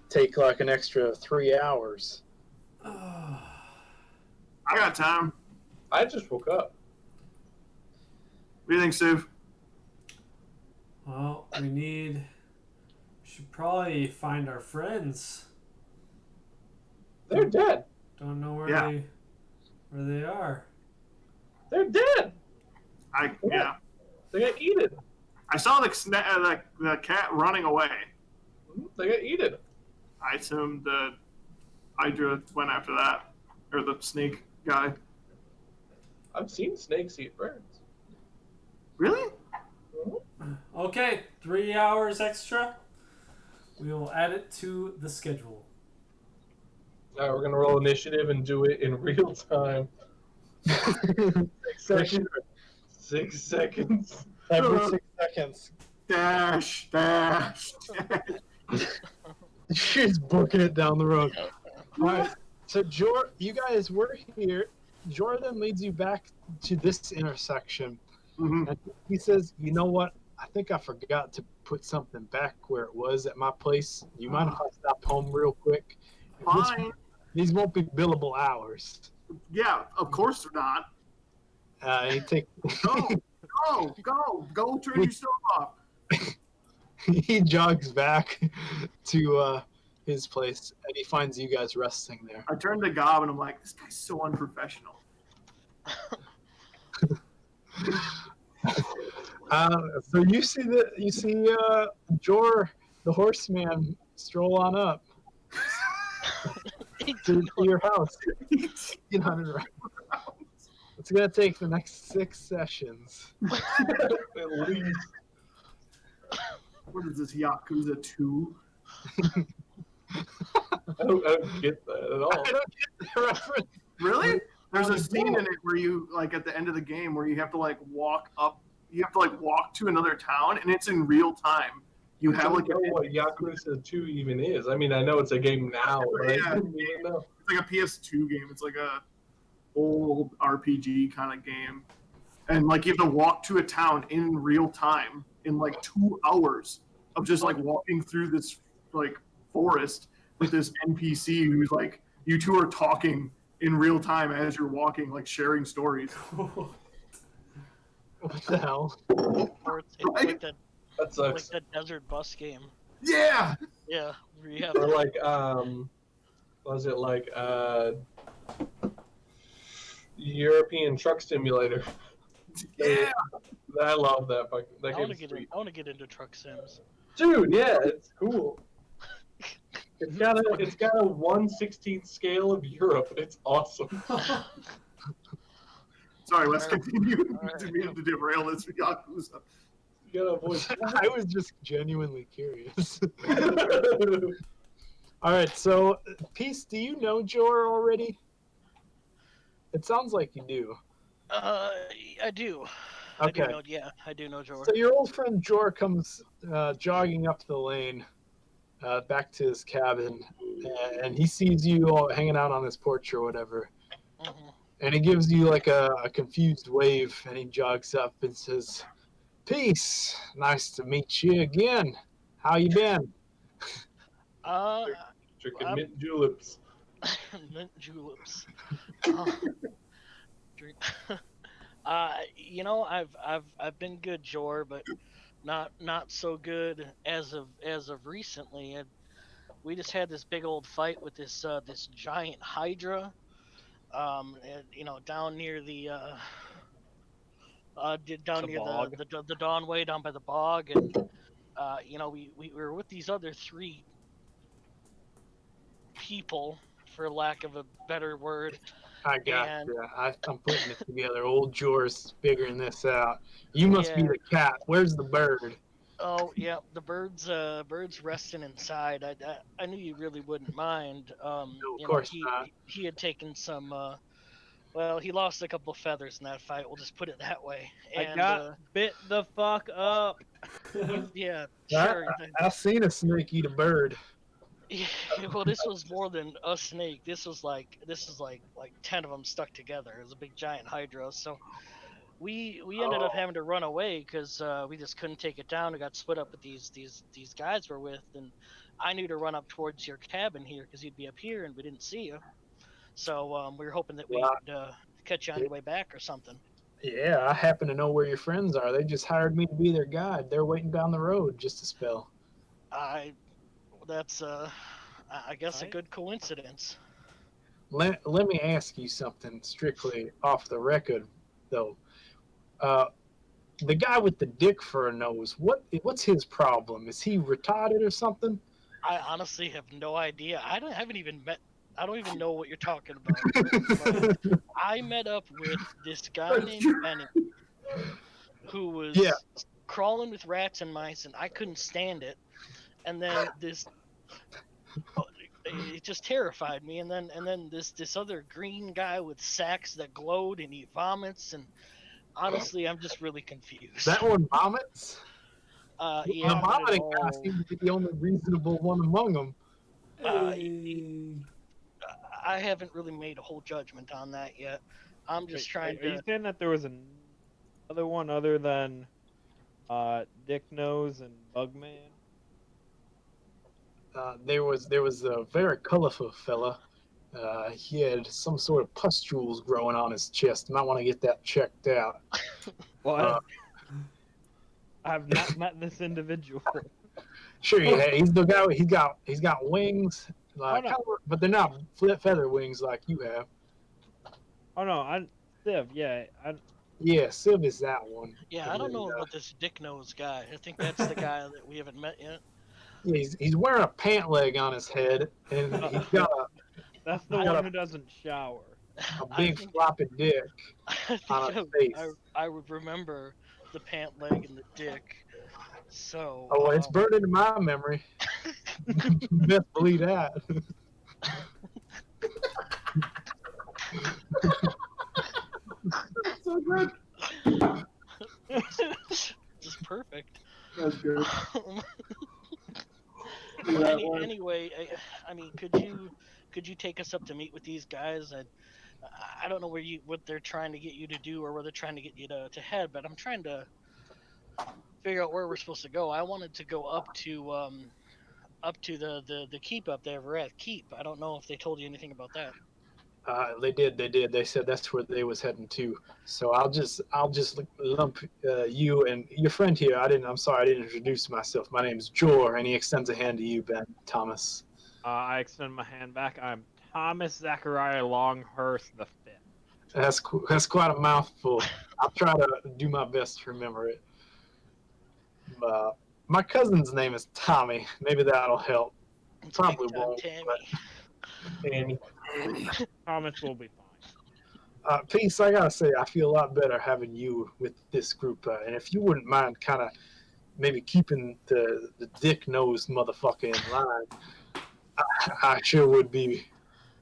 [SPEAKER 1] Take like an extra 3 hours.
[SPEAKER 2] I got time.
[SPEAKER 6] I just woke up.
[SPEAKER 2] What do you think, Siv?
[SPEAKER 3] Well, we should probably find our friends.
[SPEAKER 6] They're dead.
[SPEAKER 3] Don't know where
[SPEAKER 2] Yeah.
[SPEAKER 3] they are.
[SPEAKER 6] They're dead.
[SPEAKER 2] Yeah.
[SPEAKER 6] They got eaten.
[SPEAKER 2] I saw the cat running away.
[SPEAKER 6] They got eaten.
[SPEAKER 2] I assumed the Hydra went after that, or the snake guy.
[SPEAKER 6] I've seen snakes eat birds.
[SPEAKER 2] Really?
[SPEAKER 3] Okay, 3 hours extra. We will add it to the schedule.
[SPEAKER 6] All right, we're gonna roll initiative and do it in real time. 6 seconds. 6 seconds.
[SPEAKER 1] Every 6 seconds.
[SPEAKER 2] Dash, dash, dash.
[SPEAKER 1] She's booking it down the road. All right. So, you guys were here. Jordan leads you back to this intersection.
[SPEAKER 2] Mhm.
[SPEAKER 1] And he says, "You know what? I think I forgot to put something back where it was at my place. You mind if I stop home real quick?
[SPEAKER 2] Fine.
[SPEAKER 1] These won't be billable hours."
[SPEAKER 2] Yeah, of course they're not.
[SPEAKER 1] He take
[SPEAKER 2] Go, turn your stuff off.
[SPEAKER 1] he jogs back to his place, and he finds you guys resting there.
[SPEAKER 2] I turned to Gob and I'm like, this guy's so unprofessional.
[SPEAKER 1] So you see Jor the horseman stroll on up to your house. 1,800 rounds. It's gonna take the next 6 sessions.
[SPEAKER 6] At least.
[SPEAKER 2] What is this, Yakuza 2?
[SPEAKER 6] I don't get that at all.
[SPEAKER 1] I don't get the reference.
[SPEAKER 2] Really? There's a scene in it where you, like, at the end of the game where you have to, like, walk to another town, and it's in real time. You
[SPEAKER 6] I
[SPEAKER 2] have,
[SPEAKER 6] don't
[SPEAKER 2] like,
[SPEAKER 6] know what Yakuza 2 even is. I mean, I know it's a game now, but
[SPEAKER 2] Yeah.
[SPEAKER 6] I didn't even know.
[SPEAKER 2] it's like a PS2 game. It's like a old RPG kind of game. And, like, you have to walk to a town in real time in, like, 2 hours of just, like, walking through this, like, forest with this NPC who's, like, you two are talking in real time as you're walking, like, sharing stories.
[SPEAKER 1] What the hell?
[SPEAKER 5] Or it's
[SPEAKER 2] Right?
[SPEAKER 5] like that,
[SPEAKER 6] That
[SPEAKER 5] like
[SPEAKER 6] sucks.
[SPEAKER 5] that desert bus game.
[SPEAKER 2] Yeah!
[SPEAKER 5] Yeah, where you have
[SPEAKER 6] Or like, was it like European Truck Simulator?
[SPEAKER 2] Yeah!
[SPEAKER 6] I love that fucking. That
[SPEAKER 5] I want to
[SPEAKER 6] game's
[SPEAKER 5] get
[SPEAKER 6] sweet.
[SPEAKER 5] I want to get into truck sims.
[SPEAKER 6] Dude, yeah, it's cool. It's got a 1/16 scale of Europe. It's awesome.
[SPEAKER 2] Sorry, let's continue.
[SPEAKER 5] Alright.
[SPEAKER 2] To mean to derail this Yakuza.
[SPEAKER 6] You gotta avoid.
[SPEAKER 1] I was just genuinely curious. All right, so Peace, do you know Jor already? It sounds like you do.
[SPEAKER 5] I do. I do
[SPEAKER 1] Okay.
[SPEAKER 5] know. Yeah, I do know Jor.
[SPEAKER 1] So your old friend Jor comes jogging up the lane back to his cabin, and he sees you all hanging out on his porch or whatever,
[SPEAKER 5] Hmm.
[SPEAKER 1] and he gives you like a confused wave, and he jogs up and says, "Peace. Nice to meet you again. How you been?"
[SPEAKER 5] Uh,
[SPEAKER 6] Drinking
[SPEAKER 5] I'm
[SPEAKER 6] mint juleps.
[SPEAKER 5] mint juleps. Uh, drink. I've been good, Jor, but not so good as of recently. And we just had this big old fight with this giant Hydra. Down near down
[SPEAKER 4] The
[SPEAKER 5] near
[SPEAKER 4] bog.
[SPEAKER 5] the Dawnway down by the bog, and we were with these other three people, for lack of a better word,
[SPEAKER 1] I got
[SPEAKER 5] and
[SPEAKER 1] you. I'm putting it together. Old Jor's figuring this out. You must be
[SPEAKER 5] yeah.
[SPEAKER 1] the cat. Where's the bird?
[SPEAKER 5] Oh yeah, the birds resting inside. I knew you really wouldn't mind.
[SPEAKER 1] No, of course not.
[SPEAKER 5] He had taken some. Well, he lost a couple of feathers in that fight. We'll just put it that way.
[SPEAKER 4] I
[SPEAKER 5] And
[SPEAKER 4] got bit the fuck up.
[SPEAKER 5] yeah,
[SPEAKER 1] I,
[SPEAKER 5] sure.
[SPEAKER 1] I've seen a snake eat a bird.
[SPEAKER 5] Yeah, well, this was more than a snake. This is like 10 of them stuck together. It was a big giant hydra. So we ended up
[SPEAKER 1] Oh,
[SPEAKER 5] having to run away because we just couldn't take it down. We got split up with these guys we're with, and I knew to run up towards your cabin here because you'd be up here, and we didn't see you. So we were hoping that
[SPEAKER 1] well,
[SPEAKER 5] we'd catch you on your way back or something.
[SPEAKER 1] yeah, I happen to know where your friends are. They just hired me to be their guide. They're waiting down the road just a spell.
[SPEAKER 5] I That's I guess a
[SPEAKER 4] Right?
[SPEAKER 5] good coincidence.
[SPEAKER 1] Let me ask you something strictly off the record, though. Uh, the guy with the dick for a nose, what's his problem? Is he retarded or something?
[SPEAKER 5] I honestly have no idea. Haven't even met. I don't even know what you're talking about. But I met up with this guy
[SPEAKER 6] That's
[SPEAKER 5] named
[SPEAKER 6] true.
[SPEAKER 5] Benny who
[SPEAKER 1] Yeah,
[SPEAKER 5] was crawling with rats and mice, and I couldn't stand it. And then it just terrified me. And then this other green guy with sacks that glowed, and he vomits. And honestly, I'm just really confused.
[SPEAKER 1] that one vomits. The
[SPEAKER 5] Yeah.
[SPEAKER 4] Vomit it
[SPEAKER 1] vomiting guy
[SPEAKER 4] all.
[SPEAKER 1] seems to be the only reasonable one among them.
[SPEAKER 5] Uh,
[SPEAKER 3] Hey.
[SPEAKER 5] I haven't really made a whole judgment on that yet. I'm just
[SPEAKER 4] Wait,
[SPEAKER 5] trying
[SPEAKER 4] are you
[SPEAKER 5] to.
[SPEAKER 4] saying that there was another one other than Dick Nose and Bugman?
[SPEAKER 1] There was a very colorful fella. He had some sort of pustules growing on his chest. Might want to get that checked out.
[SPEAKER 4] What?
[SPEAKER 1] Uh,
[SPEAKER 4] I have not met this individual.
[SPEAKER 1] Sure, yeah, he's the guy. He's got wings,
[SPEAKER 4] Oh no!
[SPEAKER 1] but they're not feather wings like you have.
[SPEAKER 4] Oh no! I Civ. Yeah.
[SPEAKER 1] Yeah, Civ is that one.
[SPEAKER 5] Yeah, I
[SPEAKER 1] And
[SPEAKER 5] don't
[SPEAKER 1] then,
[SPEAKER 5] know about this Dick Nose guy. I think that's the guy that we haven't met yet.
[SPEAKER 1] yeah, he's wearing a pant leg on his head, and he's got
[SPEAKER 4] That's the
[SPEAKER 5] I-
[SPEAKER 4] one who doesn't shower.
[SPEAKER 1] a
[SPEAKER 5] I
[SPEAKER 1] big
[SPEAKER 5] think
[SPEAKER 1] floppy dick
[SPEAKER 5] I
[SPEAKER 1] on
[SPEAKER 5] think
[SPEAKER 1] his
[SPEAKER 5] I,
[SPEAKER 1] face.
[SPEAKER 5] I would remember the pant leg and the dick. So
[SPEAKER 1] Oh, it's burned into my memory. Best believe that.
[SPEAKER 6] So good.
[SPEAKER 5] just perfect.
[SPEAKER 6] That's good.
[SPEAKER 5] Anyway, I mean, could you take us up to meet with these guys? I don't know what they're trying to get you to do or where they're trying to get you to head, but I'm trying to figure out where we're supposed to go. I wanted to go up to the keep up there, Red Keep. I don't know if they told you anything about that.
[SPEAKER 1] They did. They did. They said that's where they was heading to. So I'll just lump you and your friend here. I'm sorry, I didn't introduce myself. My name's Jor, and he extends a hand to you, Ben Thomas.
[SPEAKER 4] I extend my hand back. I'm Thomas Zachariah Longhurst the Fifth.
[SPEAKER 1] That's quite a mouthful. I'll try to do my best to remember it. My cousin's name is Tommy. Maybe that'll help.
[SPEAKER 5] It's
[SPEAKER 1] Probably
[SPEAKER 5] Big Time
[SPEAKER 1] won't.
[SPEAKER 5] Tammy.
[SPEAKER 6] Annie.
[SPEAKER 4] Thomas will be fine.
[SPEAKER 1] Peace, I gotta say, I feel a lot better having you with this group. And if you wouldn't mind kind of maybe keeping the dick-nosed motherfucker in line, I sure would be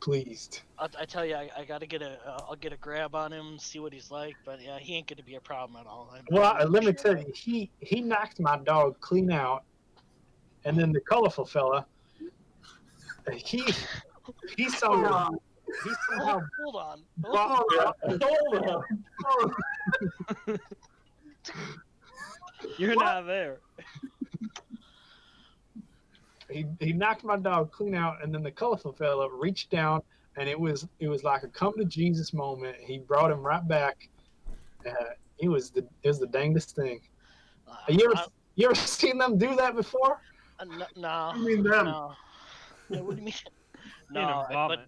[SPEAKER 1] pleased.
[SPEAKER 5] I tell you, I gotta get I'll get a grab on him, see what he's like. But yeah, he ain't gonna be a problem at all.
[SPEAKER 1] Well, let me
[SPEAKER 5] sure
[SPEAKER 1] tell
[SPEAKER 5] about
[SPEAKER 1] you, he knocked my dog clean out, and then the colorful fella, he somehow
[SPEAKER 5] it. Hold on.
[SPEAKER 1] bought,
[SPEAKER 6] Hold on.
[SPEAKER 4] You're not there.
[SPEAKER 1] he knocked my dog clean out, and then the colorful fella reached down, and it was like a come to Jesus moment. He brought him right back. It was the dangest thing. You ever seen them do that before?
[SPEAKER 5] No,
[SPEAKER 2] I mean them.
[SPEAKER 5] no. Yeah, what do you mean?
[SPEAKER 4] Seen him
[SPEAKER 5] No, but
[SPEAKER 4] vomit.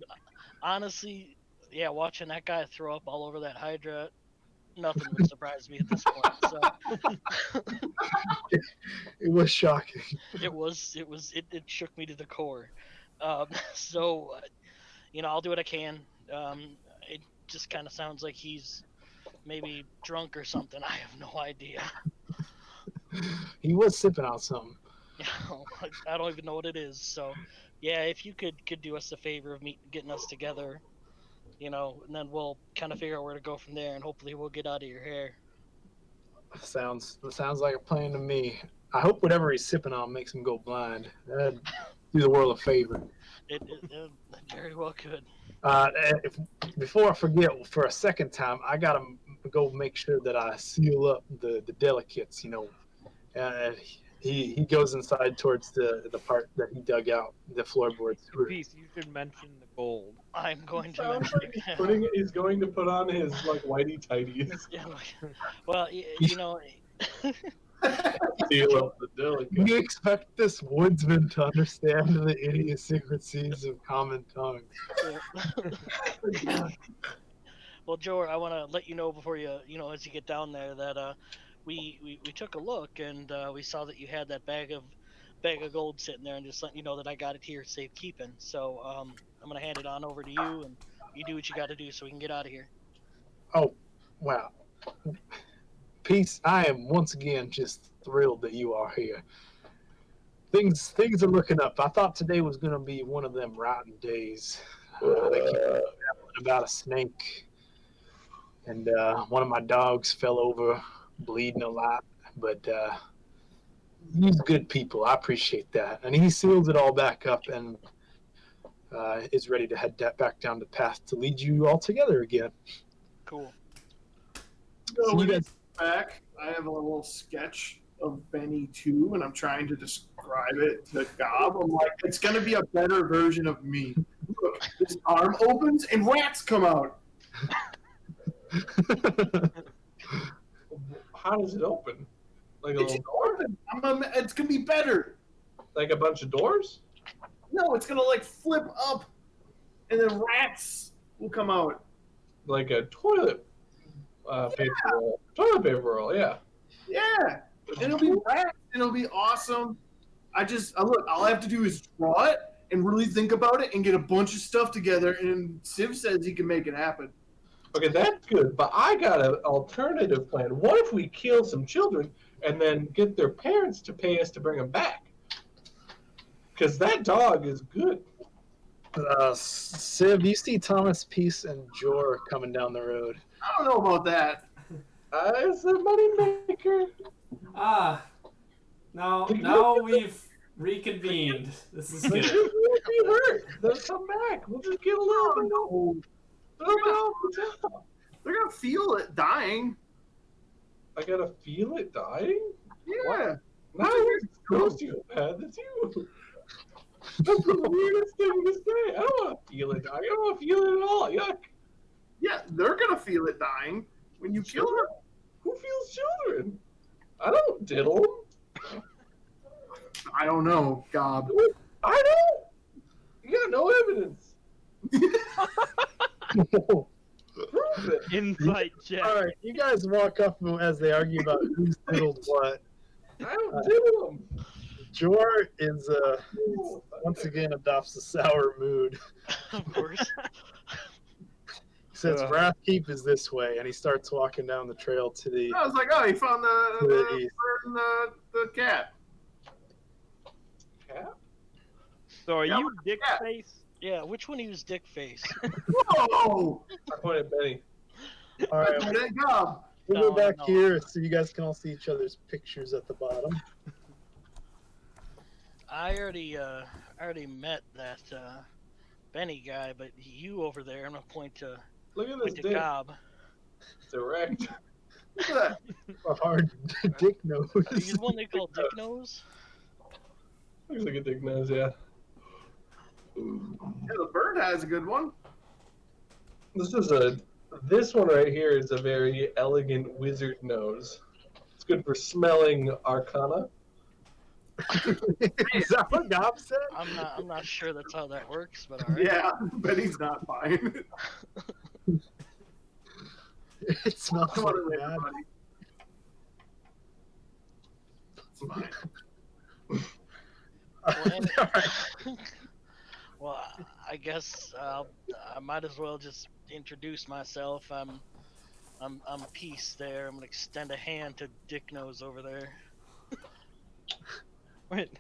[SPEAKER 5] honestly, yeah, watching that guy throw up all over that Hydra, nothing would surprise me at this point. So
[SPEAKER 1] It was shocking.
[SPEAKER 5] it shook me to the core. So I'll do what I can. It just kind of sounds like he's maybe drunk or something. I have no idea.
[SPEAKER 1] He was sipping on something.
[SPEAKER 5] I don't even know what it is. So, yeah, if you could do us a favor of getting us together, and then we'll kind of figure out where to go from there, and hopefully we'll get out of your hair.
[SPEAKER 1] Sounds like a plan to me. I hope whatever he's sipping on makes him go blind. That'd do the world a favor.
[SPEAKER 5] It very well could.
[SPEAKER 1] Before I forget, for a second time, I gotta go make sure that I seal up the delicates. He goes inside towards the part that he dug out, the floorboards.
[SPEAKER 4] Peace, you should mention the gold.
[SPEAKER 5] I'm going to
[SPEAKER 6] Sounds
[SPEAKER 5] mention
[SPEAKER 6] like he's going to put on his like whitey tighties.
[SPEAKER 5] Yeah, well,
[SPEAKER 6] Seal up the delicate.
[SPEAKER 1] You expect this woodsman to understand the idiosyncrasies of common tongue?
[SPEAKER 5] Well, Joe, I want to let you know before you as you get down there that we took a look and we saw that you had that bag of gold sitting there, and just letting you know that I got it here safekeeping. So I'm gonna hand it on over to you, and you do what you got to do so we can get out of here.
[SPEAKER 1] Oh, wow. Peace, I am once again just thrilled that you are here. Things are looking up. I thought today was going to be one of them rotten days. They keep babbling about a snake, and one of my dogs fell over, bleeding a lot. But he's good people. I appreciate that. And he seals it all back up and is ready to head back down the path to lead you all together again.
[SPEAKER 5] Cool.
[SPEAKER 1] So you guys.
[SPEAKER 2] Back, I have a little sketch of Benny too, and I'm trying to describe it to Gob. I'm like, it's gonna be a better version of me. Look, this arm opens and rats come out.
[SPEAKER 6] How does it open? Like a
[SPEAKER 2] It's
[SPEAKER 6] little door?
[SPEAKER 2] It's gonna be better.
[SPEAKER 6] Like a bunch of doors?
[SPEAKER 2] No, it's gonna like flip up, and then rats will come out.
[SPEAKER 6] Like a toilet paper roll. Toilet paper roll, yeah.
[SPEAKER 2] Yeah, and it'll be rats, and it'll be awesome. Look, all I have to do is draw it and really think about it and get a bunch of stuff together, and Civ says he can make it happen.
[SPEAKER 6] Okay, that's good, but I got an alternative plan. What if we kill some children and then get their parents to pay us to bring them back? Because that dog is good.
[SPEAKER 1] Civ, you see Thomas, Peace, and Jor coming down the road.
[SPEAKER 2] I don't know about that.
[SPEAKER 6] It's a moneymaker.
[SPEAKER 3] Now we've reconvened. This is
[SPEAKER 6] They
[SPEAKER 3] good.
[SPEAKER 6] won't be hurt. They'll come back. We'll just get a little bit off the top.
[SPEAKER 2] They're gonna feel it dying.
[SPEAKER 6] I gotta feel it dying?
[SPEAKER 2] Yeah.
[SPEAKER 6] Now you're sociopath. That's you. That's the weirdest thing to say. I don't want to feel it dying. I don't want to feel it at all. Yuck.
[SPEAKER 2] Yeah, they're gonna feel it dying when you kill her.
[SPEAKER 6] Who feels children? I don't diddle them.
[SPEAKER 2] I don't know, Gob.
[SPEAKER 6] I don't. You got no evidence. Prove it.
[SPEAKER 4] Insight check.
[SPEAKER 1] All right, you guys walk up as they argue about who's diddled what.
[SPEAKER 6] I don't diddle them.
[SPEAKER 1] Jor is once again adopts a sour mood.
[SPEAKER 5] Of course.
[SPEAKER 1] He says Wrathkeep is this way, and he starts walking down the trail to the.
[SPEAKER 2] I was like, oh, he found
[SPEAKER 1] To the
[SPEAKER 2] the
[SPEAKER 1] east.
[SPEAKER 2] bird and the cat.
[SPEAKER 6] Cat?
[SPEAKER 4] So are
[SPEAKER 2] Yeah,
[SPEAKER 4] you dick
[SPEAKER 2] yeah.
[SPEAKER 4] face
[SPEAKER 5] Yeah, which one of you is Dick Face?
[SPEAKER 2] Whoa!
[SPEAKER 6] I point at Benny.
[SPEAKER 1] All right,
[SPEAKER 2] There you go.
[SPEAKER 1] we'll
[SPEAKER 5] No,
[SPEAKER 1] go back
[SPEAKER 5] no.
[SPEAKER 1] here so you guys can all see each other's pictures at the bottom.
[SPEAKER 5] I already met that Benny guy, but you over there, I'm gonna point to
[SPEAKER 6] Look at this dick.
[SPEAKER 5] Gob.
[SPEAKER 6] It's erect.
[SPEAKER 2] Look at that.
[SPEAKER 1] A hard dick nose.
[SPEAKER 5] Are you the one they call Dick Nose?
[SPEAKER 6] Looks like a dick nose, yeah.
[SPEAKER 2] Yeah, the bird has a good one.
[SPEAKER 6] This one right here is a very elegant wizard nose. It's good for smelling arcana.
[SPEAKER 1] Is that what Gob said?
[SPEAKER 5] I'm not sure that's how that works, but all right.
[SPEAKER 2] Yeah, Benny's not fine.
[SPEAKER 1] It smells
[SPEAKER 2] Come
[SPEAKER 1] like
[SPEAKER 2] on,
[SPEAKER 1] that.
[SPEAKER 2] everybody. It's fine.
[SPEAKER 5] Well, well, I guess I might as well just introduce myself. I'm Peace there. I'm gonna extend a hand to Dick Nose over there.
[SPEAKER 4] Wait,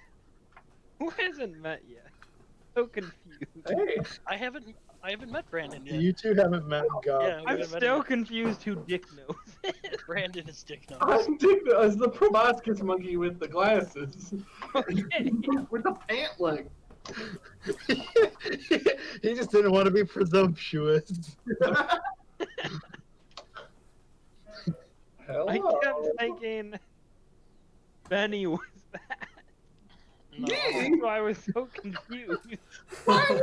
[SPEAKER 4] who hasn't met yet? So confused.
[SPEAKER 6] Hey,
[SPEAKER 5] I haven't met Brandon yet.
[SPEAKER 1] You two haven't met Gob.
[SPEAKER 5] Yeah, we
[SPEAKER 4] I'm
[SPEAKER 5] haven't met
[SPEAKER 4] still
[SPEAKER 5] him.
[SPEAKER 4] confused who Dick knows.
[SPEAKER 5] Brandon is Dick Nose.
[SPEAKER 6] I'm Dick Nose, the proboscis monkey with the glasses.
[SPEAKER 4] Okay.
[SPEAKER 2] With the pant leg.
[SPEAKER 1] He just didn't want to be presumptuous.
[SPEAKER 6] Hello.
[SPEAKER 4] I kept thinking Benny was that.
[SPEAKER 5] No.
[SPEAKER 2] Yeah.
[SPEAKER 4] That's why I was so confused.
[SPEAKER 6] I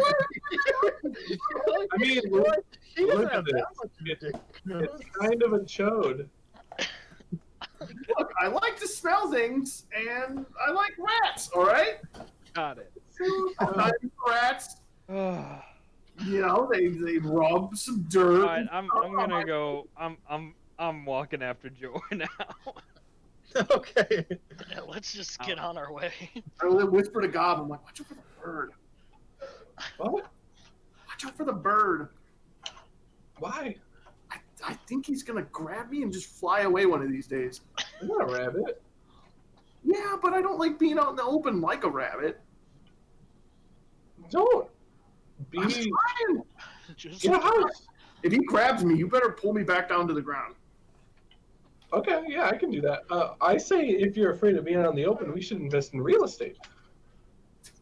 [SPEAKER 6] mean, look,
[SPEAKER 1] He doesn't
[SPEAKER 6] look
[SPEAKER 1] have
[SPEAKER 6] at
[SPEAKER 1] that
[SPEAKER 6] this.
[SPEAKER 1] much of a dick nose.
[SPEAKER 6] It's kind of a chode.
[SPEAKER 2] Look, I like to smell things, and I like rats. All right.
[SPEAKER 4] Got it.
[SPEAKER 2] Sometimes rats,
[SPEAKER 4] All
[SPEAKER 2] you know, they rub some dirt.
[SPEAKER 4] right, I'm gonna go. I'm walking after Joe now.
[SPEAKER 1] Okay.
[SPEAKER 5] Yeah, let's just get on our way.
[SPEAKER 2] I whisper to Gob, I'm like, watch out for the bird.
[SPEAKER 6] What?
[SPEAKER 2] Watch out for the bird.
[SPEAKER 6] Why?
[SPEAKER 2] I think he's gonna grab me and just fly away one of these days.
[SPEAKER 6] I'm not a rabbit.
[SPEAKER 2] Yeah, but I don't like being out in the open like a rabbit.
[SPEAKER 6] Don't.
[SPEAKER 2] I'm
[SPEAKER 6] Be.
[SPEAKER 2] trying.
[SPEAKER 5] Just
[SPEAKER 6] Get a house.
[SPEAKER 2] If he grabs me, you better pull me back down to the ground.
[SPEAKER 6] Okay, yeah, I can do that. I say if you're afraid of being out in the open, we should invest in real estate.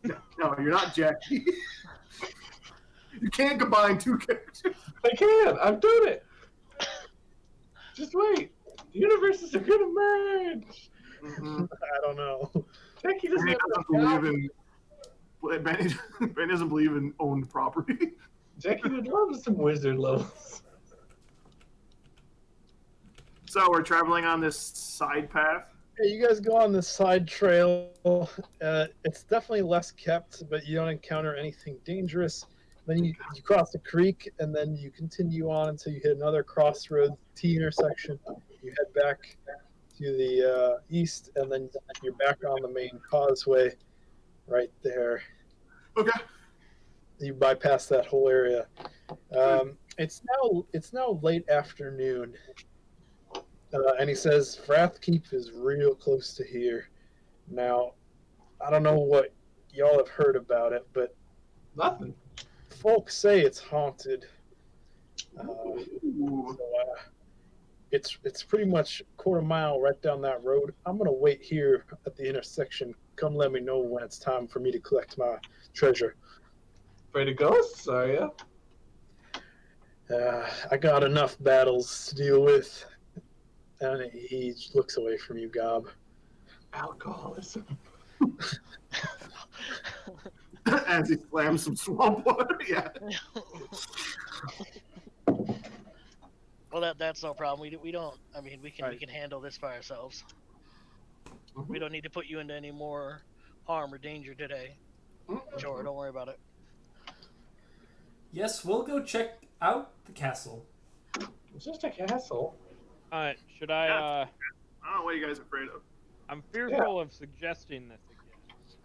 [SPEAKER 2] No, you're not Jackie. You can't combine two characters.
[SPEAKER 6] I can. I've done it. Just wait. The universes are gonna merge.
[SPEAKER 1] I don't know.
[SPEAKER 6] Jackie doesn't
[SPEAKER 2] Benny
[SPEAKER 6] have
[SPEAKER 2] doesn't
[SPEAKER 6] enough
[SPEAKER 2] believe in. Benny doesn't believe in owned property.
[SPEAKER 6] Jackie would love some wizard levels.
[SPEAKER 2] So we're traveling on this side path.
[SPEAKER 1] Hey, you guys go on this side trail. It's definitely less kept, but you don't encounter anything dangerous. Then you cross the creek, and then you continue on until you hit another crossroads T intersection. You head back to the east, and then you're back on the main causeway right there.
[SPEAKER 2] Okay.
[SPEAKER 1] You bypass that whole area. It's now late afternoon. And he says, Frath Keep is real close to here. Now, I don't know what y'all have heard about it, but
[SPEAKER 6] Nothing.
[SPEAKER 1] folks say it's haunted.
[SPEAKER 2] Ooh.
[SPEAKER 1] It's pretty much a quarter mile right down that road. I'm going to wait here at the intersection. Come let me know when it's time for me to collect my treasure.
[SPEAKER 6] Afraid of ghosts, are you?
[SPEAKER 1] I got enough battles to deal with. And he looks away from you, Gob.
[SPEAKER 6] Alcoholism.
[SPEAKER 2] As he slams some swamp water. Yeah.
[SPEAKER 5] Well, that's no problem. We don't. I mean, we
[SPEAKER 4] Right.
[SPEAKER 5] can handle this by ourselves. We don't need to put you into any more harm or danger today. Sure, don't worry about it.
[SPEAKER 3] Yes, we'll go check out the castle.
[SPEAKER 6] It's just a castle.
[SPEAKER 4] Alright, should I,
[SPEAKER 2] I don't know what you guys are afraid of.
[SPEAKER 4] I'm fearful of suggesting this again.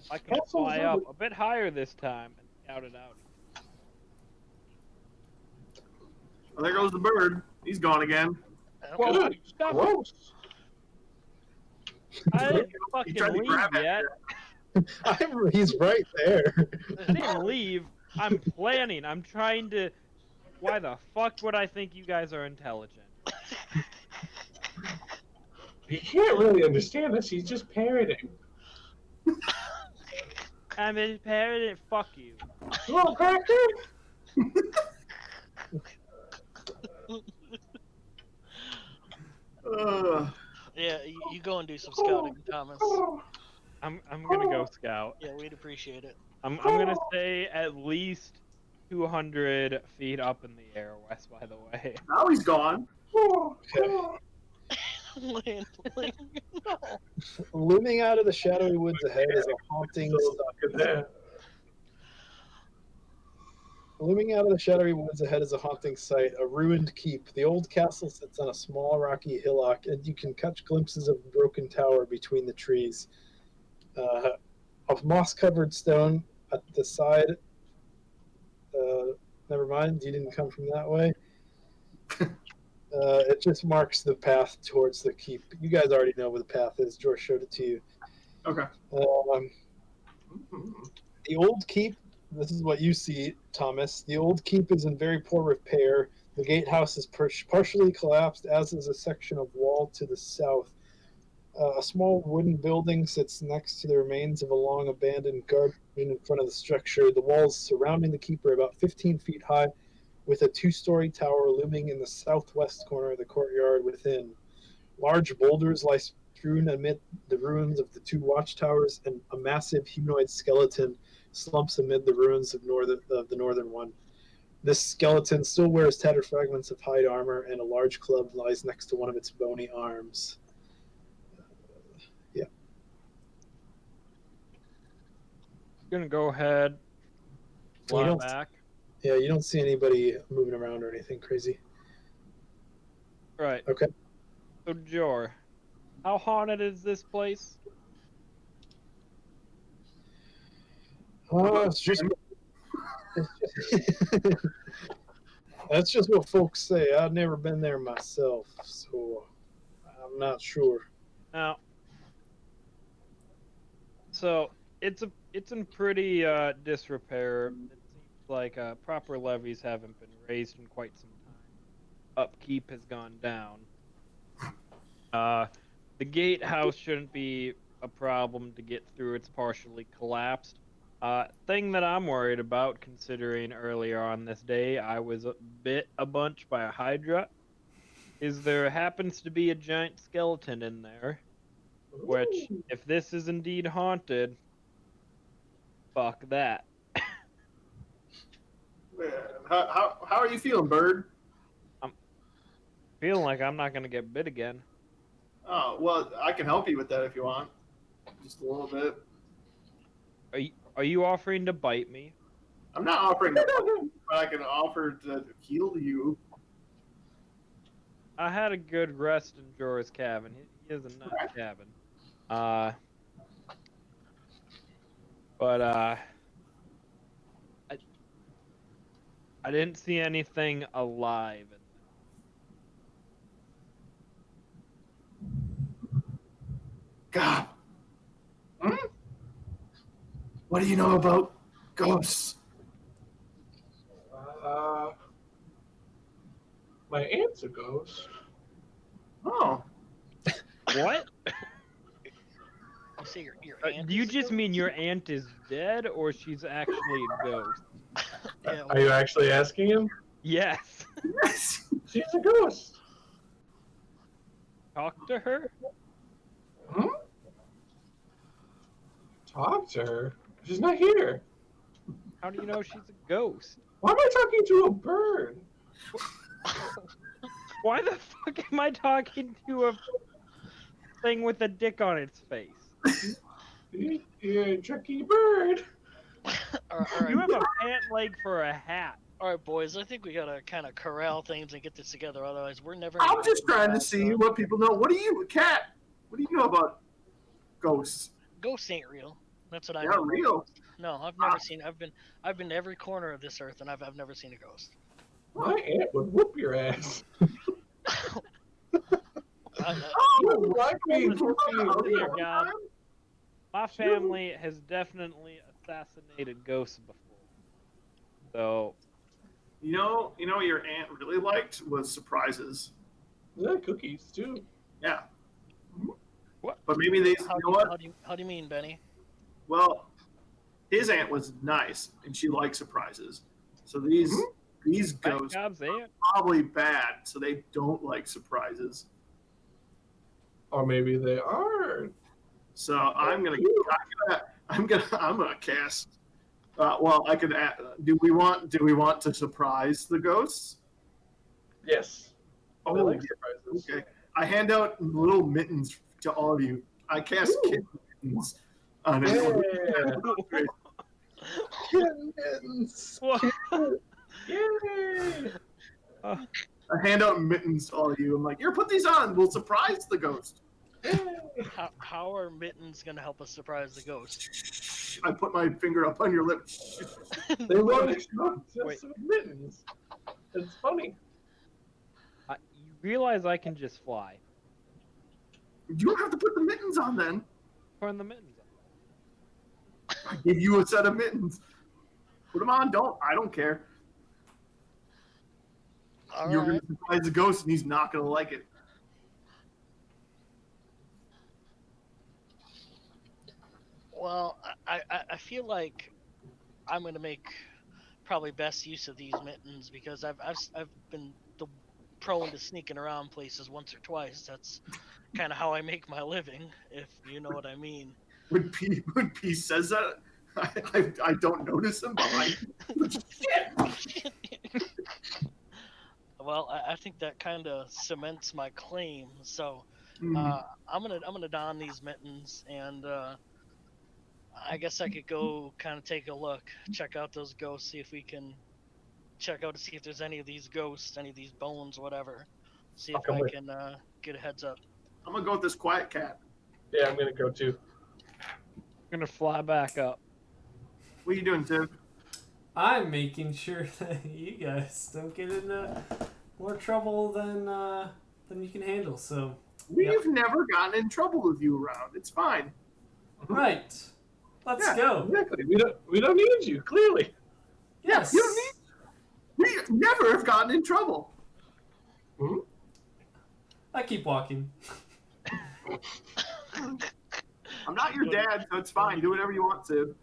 [SPEAKER 4] I can
[SPEAKER 6] Castles
[SPEAKER 4] fly
[SPEAKER 6] are-
[SPEAKER 4] up a bit higher this time and scout it out.
[SPEAKER 2] Well, there goes the bird. He's gone again.
[SPEAKER 5] Okay.
[SPEAKER 6] Good.
[SPEAKER 4] Stop it.
[SPEAKER 6] Gross.
[SPEAKER 4] I didn't
[SPEAKER 2] He
[SPEAKER 4] fucking
[SPEAKER 2] tried to
[SPEAKER 4] leave
[SPEAKER 2] grab at
[SPEAKER 4] yet.
[SPEAKER 2] you.
[SPEAKER 1] He's right there.
[SPEAKER 4] I didn't leave. I'm planning. I'm trying to. Why the fuck would I think you guys are intelligent?
[SPEAKER 6] He can't really understand us. He's just parroting.
[SPEAKER 4] I'm a parent. Fuck you.
[SPEAKER 6] Hello, Cracker.
[SPEAKER 5] Yeah, you go and do some scouting, Thomas.
[SPEAKER 4] I'm gonna go scout.
[SPEAKER 5] Yeah, we'd appreciate it.
[SPEAKER 4] I'm gonna say at least 200 feet up in the air, Wes. By the way.
[SPEAKER 2] Now he's gone.
[SPEAKER 1] Okay.
[SPEAKER 5] Landling. No.
[SPEAKER 1] Looming out of the shadowy woods ahead is a haunting sight. Looming out of the shadowy woods ahead is a haunting sight, a ruined keep. The old castle sits on a small rocky hillock, and you can catch glimpses of a broken tower between the trees. Of moss-covered stone at the side. Never mind, you didn't come from that way. It just marks the path towards the keep. You guys already know where the path is. George showed it to you.
[SPEAKER 2] Okay.
[SPEAKER 1] The old keep, this is what you see, Thomas. The old keep is in very poor repair. The gatehouse is partially collapsed, as is a section of wall to the south. A small wooden building sits next to the remains of a long abandoned garden in front of the structure. The walls surrounding the keep are about 15 feet high, with a two-story tower looming in the southwest corner of the courtyard within. Large boulders lie strewn amid the ruins of the two watchtowers, and a massive humanoid skeleton slumps amid the ruins of the northern one. This skeleton still wears tattered fragments of hide armor, and a large club lies next to one of its bony arms.
[SPEAKER 4] Gonna go ahead. Fly back.
[SPEAKER 1] Yeah, you don't see anybody moving around or anything crazy.
[SPEAKER 4] Right.
[SPEAKER 1] Okay.
[SPEAKER 4] So, Jor, how haunted is this place?
[SPEAKER 1] It's just that's just what folks say. I've never been there myself, so I'm not sure.
[SPEAKER 4] Now, so it's in pretty disrepair. It seems like proper levies haven't been raised in quite some time. Upkeep has gone down. The gatehouse shouldn't be a problem to get through. It's partially collapsed. Thing that I'm worried about, considering earlier on this day I was bit a bunch by a hydra, is there happens to be a giant skeleton in there. Which, if this is indeed haunted, fuck that.
[SPEAKER 2] How are you feeling, Bird?
[SPEAKER 4] I'm feeling like I'm not gonna get bit again.
[SPEAKER 2] Oh, well, I can help you with that if you want. Just a little bit.
[SPEAKER 4] Are you offering to bite me?
[SPEAKER 2] I'm not offering to bite you, but I can offer to heal you.
[SPEAKER 4] I had a good rest in Jorah's cabin. He has a nice cabin. But I didn't see anything alive in there.
[SPEAKER 2] God. What do you know about ghosts?
[SPEAKER 6] My aunt's a ghost.
[SPEAKER 2] Oh.
[SPEAKER 4] What?
[SPEAKER 5] You say your aunt?
[SPEAKER 4] Do you
[SPEAKER 5] is a
[SPEAKER 4] just
[SPEAKER 5] ghost?
[SPEAKER 4] mean your aunt is dead, or she's actually a ghost?
[SPEAKER 5] Yeah,
[SPEAKER 6] Are you actually asking him?
[SPEAKER 4] Yes.
[SPEAKER 2] Yes.
[SPEAKER 6] She's a ghost.
[SPEAKER 4] Talk to her?
[SPEAKER 6] Talk to her? She's not here.
[SPEAKER 4] How do you know she's a ghost?
[SPEAKER 6] Why am I talking to a bird?
[SPEAKER 4] Why the fuck am I talking to a thing with a dick on its face?
[SPEAKER 6] You're a tricky bird.
[SPEAKER 5] all right,
[SPEAKER 4] You have a pant leg for a hat.
[SPEAKER 5] all right, boys. I think we gotta kind of corral things and get this together. Otherwise, we're never.
[SPEAKER 2] I'm
[SPEAKER 5] gonna
[SPEAKER 2] just
[SPEAKER 5] get
[SPEAKER 2] trying to
[SPEAKER 5] past
[SPEAKER 2] see
[SPEAKER 5] the-
[SPEAKER 2] what people know. What do you, Cat? What do you know about ghosts?
[SPEAKER 5] Ghosts ain't real. That's what I
[SPEAKER 2] They're
[SPEAKER 5] know.
[SPEAKER 2] real.
[SPEAKER 5] No, I've never seen. I've been to every corner of this earth, and I've never seen a ghost.
[SPEAKER 6] My aunt would whoop your ass.
[SPEAKER 5] I,
[SPEAKER 6] You like being
[SPEAKER 4] Listen,
[SPEAKER 6] whooped.
[SPEAKER 4] here, God. My family has definitely assassinated ghosts before. So
[SPEAKER 2] You know what your aunt really liked was surprises.
[SPEAKER 6] Yeah, cookies too.
[SPEAKER 2] Yeah.
[SPEAKER 4] what?
[SPEAKER 2] But maybe they, you
[SPEAKER 5] How
[SPEAKER 2] know
[SPEAKER 5] do you,
[SPEAKER 2] what?
[SPEAKER 5] how do you mean, Benny?
[SPEAKER 2] Well, his aunt was nice and she liked surprises. So these
[SPEAKER 4] Thank
[SPEAKER 2] ghosts
[SPEAKER 4] God's aunt.
[SPEAKER 2] probably bad, so they don't like surprises.
[SPEAKER 6] Or maybe they aren't.
[SPEAKER 2] So I'm gonna cast. Well, I could. Do we want to surprise the ghosts?
[SPEAKER 6] Yes. I
[SPEAKER 2] Oh,
[SPEAKER 6] like
[SPEAKER 2] yeah.
[SPEAKER 6] surprises.
[SPEAKER 2] Okay. I hand out little mittens to all of you. I cast
[SPEAKER 6] Ooh.
[SPEAKER 2] kitten mittens on everyone.
[SPEAKER 6] Yeah.
[SPEAKER 1] Kitten mittens.
[SPEAKER 4] What?
[SPEAKER 6] Yay!
[SPEAKER 2] I hand out mittens to all of you. I'm like, here, put these on. We'll surprise the ghost.
[SPEAKER 5] How are mittens gonna help us surprise the ghost?
[SPEAKER 2] I put my finger up on your lip.
[SPEAKER 6] They won't explode
[SPEAKER 4] Wait.
[SPEAKER 6] just with mittens. It's funny.
[SPEAKER 4] You realize I can just fly.
[SPEAKER 2] You don't have to put the mittens on then.
[SPEAKER 4] Turn the mittens on.
[SPEAKER 2] I give you a set of mittens. Put them on. I don't care.
[SPEAKER 5] All
[SPEAKER 2] You're
[SPEAKER 5] right.
[SPEAKER 2] going to surprise the ghost, and he's not going to like it.
[SPEAKER 5] Well, I feel like I'm gonna make probably best use of these mittens because I've been prone to sneaking around places once or twice. That's kind of how I make my living, if you know what I mean.
[SPEAKER 2] When P says that, I don't notice him. But shit.
[SPEAKER 5] Well, I think that kind of cements my claim. So
[SPEAKER 2] Mm.
[SPEAKER 5] I'm gonna don these mittens, and I guess I could go kind of take a look, check out those ghosts, see if we can check out to see if there's any of these ghosts, any of these bones, whatever. See
[SPEAKER 6] I'll
[SPEAKER 5] if
[SPEAKER 6] come
[SPEAKER 5] I
[SPEAKER 6] with.
[SPEAKER 5] can get a heads up.
[SPEAKER 2] I'm gonna go with this quiet cat.
[SPEAKER 6] Yeah, I'm gonna go too.
[SPEAKER 4] I'm gonna fly back up.
[SPEAKER 2] What are you doing, Tim?
[SPEAKER 3] I'm making sure that you guys don't get into more trouble than you can handle. So
[SPEAKER 2] We've never gotten in trouble with you around. It's fine.
[SPEAKER 3] right, let's
[SPEAKER 2] Yeah,
[SPEAKER 3] go.
[SPEAKER 6] Exactly. We don't need you, clearly.
[SPEAKER 3] Yes.
[SPEAKER 2] You don't need. We never have gotten in trouble.
[SPEAKER 3] I keep walking.
[SPEAKER 2] I'm not your dad, so it's fine. Do whatever you want to.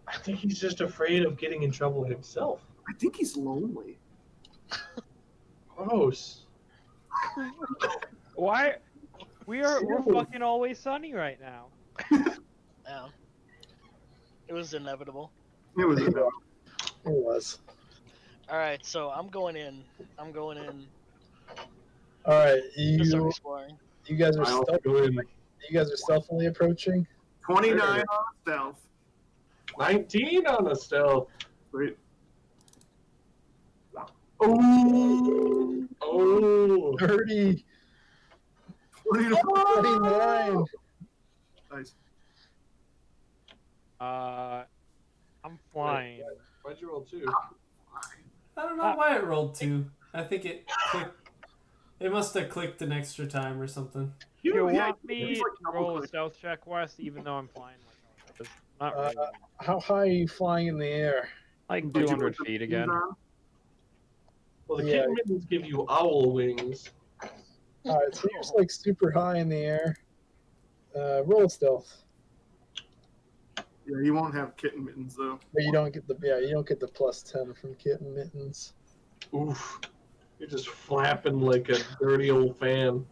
[SPEAKER 6] I think he's just afraid of getting in trouble himself.
[SPEAKER 2] I think he's lonely.
[SPEAKER 6] Gross.
[SPEAKER 4] Why? We're fucking always sunny right now.
[SPEAKER 5] Yeah. It was inevitable.
[SPEAKER 2] It was.
[SPEAKER 1] It was.
[SPEAKER 5] All right, so I'm going in.
[SPEAKER 1] All right,
[SPEAKER 5] to start
[SPEAKER 1] you
[SPEAKER 5] exploring.
[SPEAKER 1] guys are
[SPEAKER 6] I'll
[SPEAKER 1] stealth,
[SPEAKER 6] go in.
[SPEAKER 1] you guys are stealthily approaching.
[SPEAKER 2] 29 on stealth.
[SPEAKER 6] 19 on the stealth.
[SPEAKER 2] Sweet. Oh,
[SPEAKER 6] Oh.
[SPEAKER 1] 30, 29.
[SPEAKER 2] Nice.
[SPEAKER 4] I'm flying.
[SPEAKER 6] Why'd you roll 2?
[SPEAKER 3] I don't know why it rolled 2. I think it clicked. It must have clicked an extra time or something.
[SPEAKER 4] You
[SPEAKER 2] yeah,
[SPEAKER 4] want
[SPEAKER 2] he's
[SPEAKER 4] me
[SPEAKER 2] like
[SPEAKER 4] to roll a
[SPEAKER 2] double-click.
[SPEAKER 4] stealth check, Wes, even though I'm flying like I was? Not really.
[SPEAKER 1] How high are you flying in the air?
[SPEAKER 4] Like
[SPEAKER 2] Did you
[SPEAKER 4] 200
[SPEAKER 2] put the
[SPEAKER 4] feet
[SPEAKER 2] mittens
[SPEAKER 4] again.
[SPEAKER 2] on?
[SPEAKER 6] Well, the
[SPEAKER 1] Yeah.
[SPEAKER 6] kitten mittens give you owl wings.
[SPEAKER 1] All right, so you're just like super high in the air. Roll stealth,
[SPEAKER 2] Yeah, you won't have kitten mittens though.
[SPEAKER 1] but you don't get the +10 from kitten mittens.
[SPEAKER 6] Oof. You're just flapping like a dirty old fan.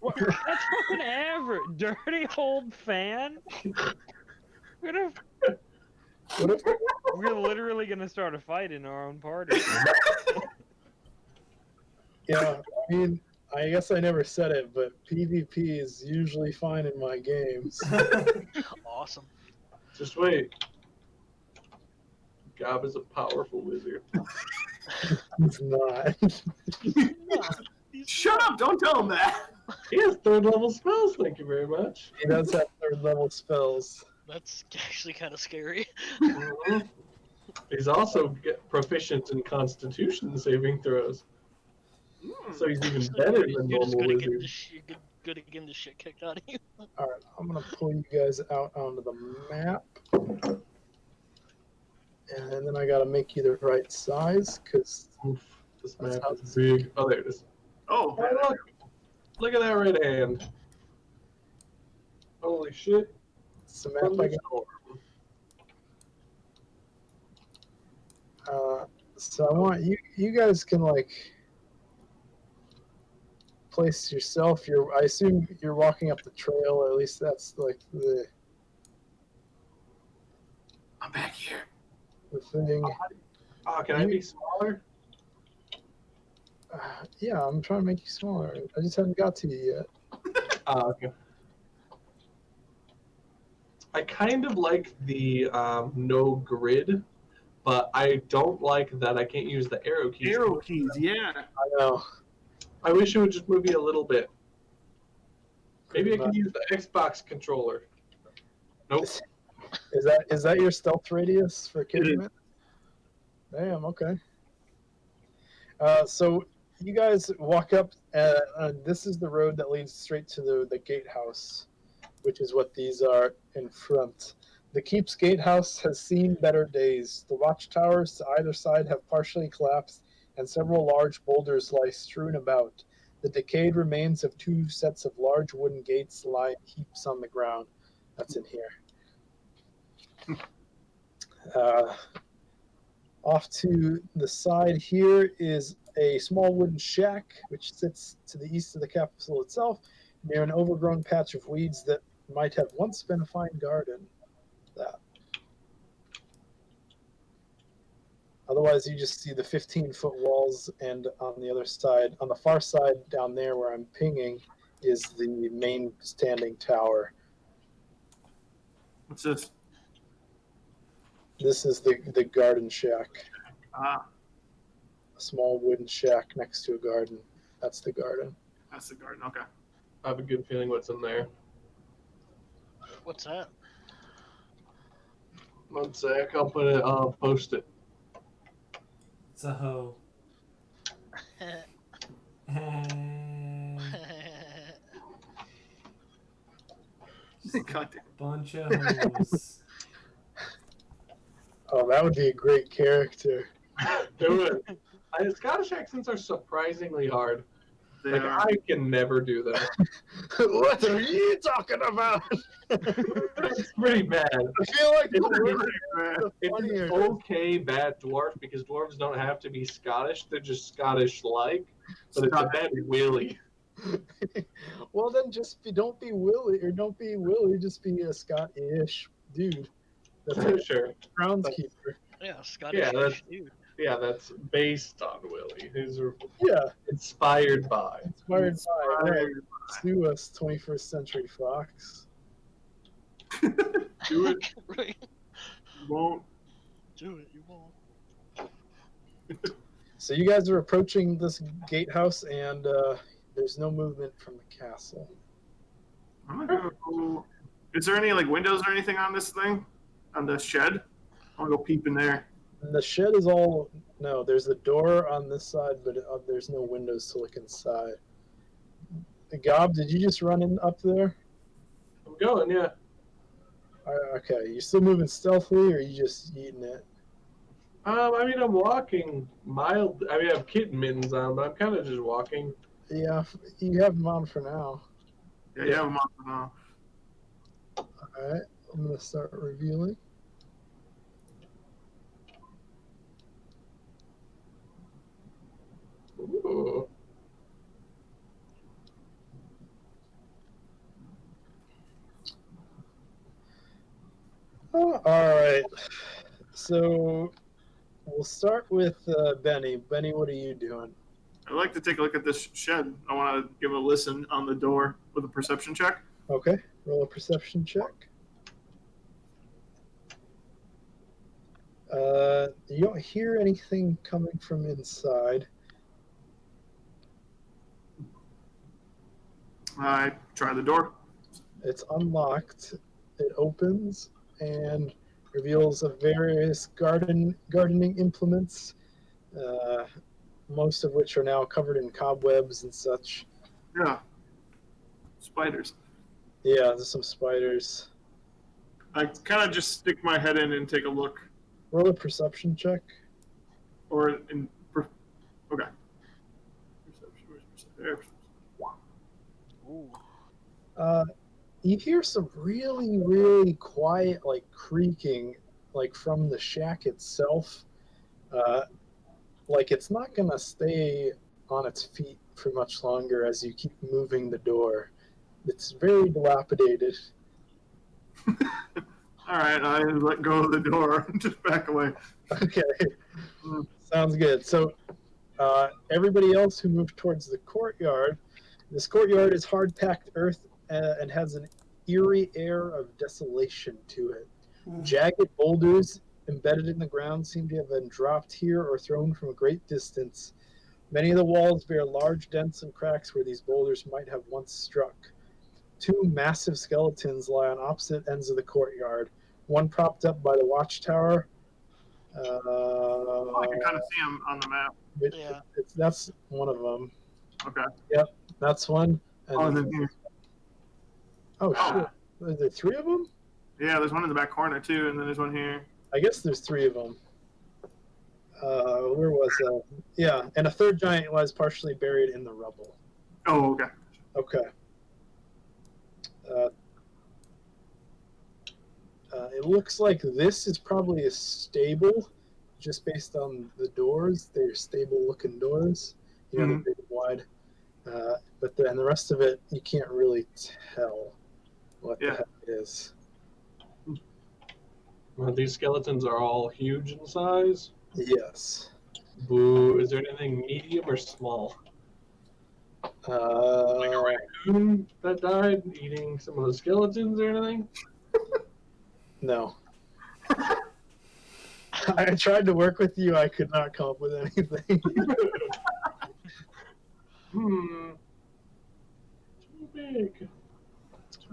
[SPEAKER 4] What? That's fucking average. Dirty old fan? We're literally gonna start a fight in our own party.
[SPEAKER 1] Yeah, I mean, I guess I never said it, but PvP is usually fine in my games.
[SPEAKER 5] Awesome.
[SPEAKER 6] Just wait. Gob is a powerful wizard.
[SPEAKER 1] It's not.
[SPEAKER 2] Shut up! Don't tell him that.
[SPEAKER 6] He has 3rd level spells, thank you very much.
[SPEAKER 1] He does have 3rd level spells.
[SPEAKER 5] That's actually kind of scary.
[SPEAKER 6] He's also proficient in Constitution saving throws. So he's even better than
[SPEAKER 5] You're just
[SPEAKER 6] normal
[SPEAKER 5] gonna get
[SPEAKER 6] wizard.
[SPEAKER 5] you're good at getting the shit kicked out of you.
[SPEAKER 1] All right, I'm gonna pull you guys out onto the map, and then I gotta make you the right size because
[SPEAKER 6] Oof, this
[SPEAKER 1] That's
[SPEAKER 6] map
[SPEAKER 1] how
[SPEAKER 6] is
[SPEAKER 1] it's-
[SPEAKER 6] big. Oh, there it is.
[SPEAKER 2] Oh,
[SPEAKER 6] Oh, look at that red hand. Holy shit.
[SPEAKER 1] it's the map I got. So I want you guys can like place yourself. I assume you're walking up the trail. At least that's like
[SPEAKER 2] I'm back here.
[SPEAKER 1] the thing.
[SPEAKER 6] Oh, can I be smaller?
[SPEAKER 1] Yeah, I'm trying to make you smaller. I just haven't got to you yet.
[SPEAKER 6] Oh, okay. I kind of like the no grid, but I don't like that I can't use the arrow keys.
[SPEAKER 2] Arrow keys, yeah.
[SPEAKER 1] I know.
[SPEAKER 6] I wish it would just move me a little bit. Maybe I can use the Xbox controller. Nope.
[SPEAKER 1] Is that your stealth radius for
[SPEAKER 2] It
[SPEAKER 1] Kidman? Damn. Okay. So you guys walk up. This is the road that leads straight to the gatehouse, which is what these are in front. The keep's gatehouse has seen better days. The watchtowers to either side have partially collapsed, and several large boulders lie strewn about. The decayed remains of 2 sets of large wooden gates lie in heaps on the ground. That's in here. Off to the side here is a small wooden shack, which sits to the east of the capital itself, near an overgrown patch of weeds that might have once been a fine garden. That. Otherwise, you just see the 15-foot walls, and on the other side, on the far side down there where I'm pinging, is the main standing tower.
[SPEAKER 2] What's this?
[SPEAKER 1] This is the garden shack.
[SPEAKER 2] Ah,
[SPEAKER 1] A small wooden shack next to a garden. That's the garden.
[SPEAKER 2] that's the garden. Okay.
[SPEAKER 6] I have a good feeling what's in there.
[SPEAKER 5] What's that?
[SPEAKER 6] One sec, I'll put it. I'll post it.
[SPEAKER 3] It's a hoe.
[SPEAKER 2] God damn.
[SPEAKER 3] Bunch of hoes.
[SPEAKER 1] Oh, that would be a great character.
[SPEAKER 6] Do it. Scottish accents are surprisingly hard.
[SPEAKER 2] They
[SPEAKER 6] Like,
[SPEAKER 2] are.
[SPEAKER 6] I can never do them.
[SPEAKER 1] What are you talking about?
[SPEAKER 6] It's pretty bad.
[SPEAKER 1] I feel like the
[SPEAKER 6] It's
[SPEAKER 1] word
[SPEAKER 2] Man.
[SPEAKER 1] is
[SPEAKER 6] It's
[SPEAKER 1] funnier.
[SPEAKER 6] an okay bad dwarf because dwarves don't have to be Scottish. They're just Scottish-like. But it's a bad Willy.
[SPEAKER 1] Well, then don't be Willie, or don't be Willie, just be a Scottish dude. That's
[SPEAKER 6] Sure.
[SPEAKER 1] a groundskeeper.
[SPEAKER 5] Yeah, Scottish
[SPEAKER 6] Yeah, that's-
[SPEAKER 5] dude.
[SPEAKER 6] Yeah, that's based on Willy. These are
[SPEAKER 1] Yeah,
[SPEAKER 6] inspired by.
[SPEAKER 1] inspired by right.
[SPEAKER 2] Inspired.
[SPEAKER 1] Sue us, 21st Century Fox.
[SPEAKER 2] Do it.
[SPEAKER 5] Right.
[SPEAKER 2] Won't.
[SPEAKER 5] Do it, you won't.
[SPEAKER 1] So you guys are approaching this gatehouse, and there's no movement from the castle.
[SPEAKER 2] I'm gonna go. Is there any like windows or anything on this thing? On the shed? I'm gonna go peep in there.
[SPEAKER 1] And the shed is all no. There's a door on this side, but there's no windows to look inside. Gob, did you just run in up there?
[SPEAKER 6] I'm going, yeah.
[SPEAKER 1] Okay, you still moving stealthily, or you just eating it?
[SPEAKER 6] I mean, I'm walking mild. I mean, I have kitten mittens on, but I'm kind of just walking.
[SPEAKER 1] Yeah, you have them on for now.
[SPEAKER 2] Yeah, you have them on for now.
[SPEAKER 1] All right, I'm gonna start revealing.
[SPEAKER 6] Ooh.
[SPEAKER 1] Oh, all right, so we'll start with Benny. Benny, what are you doing?
[SPEAKER 2] I'd like to take a look at this shed. I want to give a listen on the door with a perception check.
[SPEAKER 1] Okay, roll a perception check. You don't hear anything coming from inside.
[SPEAKER 2] I try the door.
[SPEAKER 1] It's unlocked. It opens and reveals a various gardening implements, most of which are now covered in cobwebs and such.
[SPEAKER 2] Yeah. spiders.
[SPEAKER 1] Yeah, there's some spiders.
[SPEAKER 2] I kind of just stick my head in and take a look.
[SPEAKER 1] Roll a perception check.
[SPEAKER 2] Or in. Okay. Perception.
[SPEAKER 4] Ooh.
[SPEAKER 1] You hear some really, really quiet, like creaking, like from the shack itself. Like it's not gonna stay on its feet for much longer as you keep moving the door. It's very dilapidated.
[SPEAKER 2] All right, I let go of the door and just back away.
[SPEAKER 1] Okay, sounds good. So, everybody else who moved towards the courtyard, this courtyard is hard packed earth and has an eerie air of desolation to it. Jagged boulders embedded in the ground seem to have been dropped here or thrown from a great distance. Many of the walls bear large dents and cracks where these boulders might have once struck. Two massive skeletons lie on opposite ends of the courtyard, one propped up by the watchtower.
[SPEAKER 2] I can kind of see him on the map.
[SPEAKER 5] Yeah.
[SPEAKER 1] That's one of them.
[SPEAKER 2] Okay.
[SPEAKER 1] Yep, that's one.
[SPEAKER 2] And then here.
[SPEAKER 1] Oh, shit. Are there three of them?
[SPEAKER 2] Yeah, there's one in the back corner too, and then there's one here.
[SPEAKER 1] I guess there's three of them. Where was that? Yeah, and a third giant lies partially buried in the rubble.
[SPEAKER 2] Oh, okay.
[SPEAKER 1] Okay. It looks like this is probably a stable, just based on the doors. They're stable-looking doors. You know, they're big and wide. But then the rest of it, you can't really tell what the heck it is.
[SPEAKER 6] These skeletons are all huge in size.
[SPEAKER 1] Yes.
[SPEAKER 6] Boo. Is there anything medium or small? Like a raccoon that died eating some of the skeletons or anything?
[SPEAKER 1] No. I tried to work with you. I could not come up with anything.
[SPEAKER 6] Too big.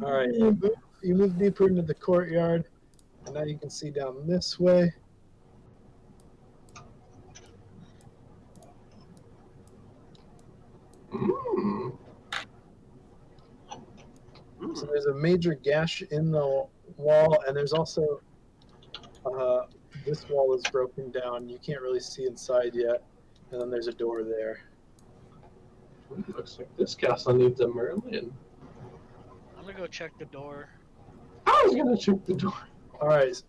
[SPEAKER 1] All right. You move deeper into the courtyard, and now you can see down this way. So there's a major gash in the wall, and there's also this wall is broken down. You can't really see inside yet, and then there's a door there.
[SPEAKER 6] Looks like this castle needs a Merlin.
[SPEAKER 5] I'm gonna go check the door.
[SPEAKER 6] I was gonna check the door.
[SPEAKER 1] All right.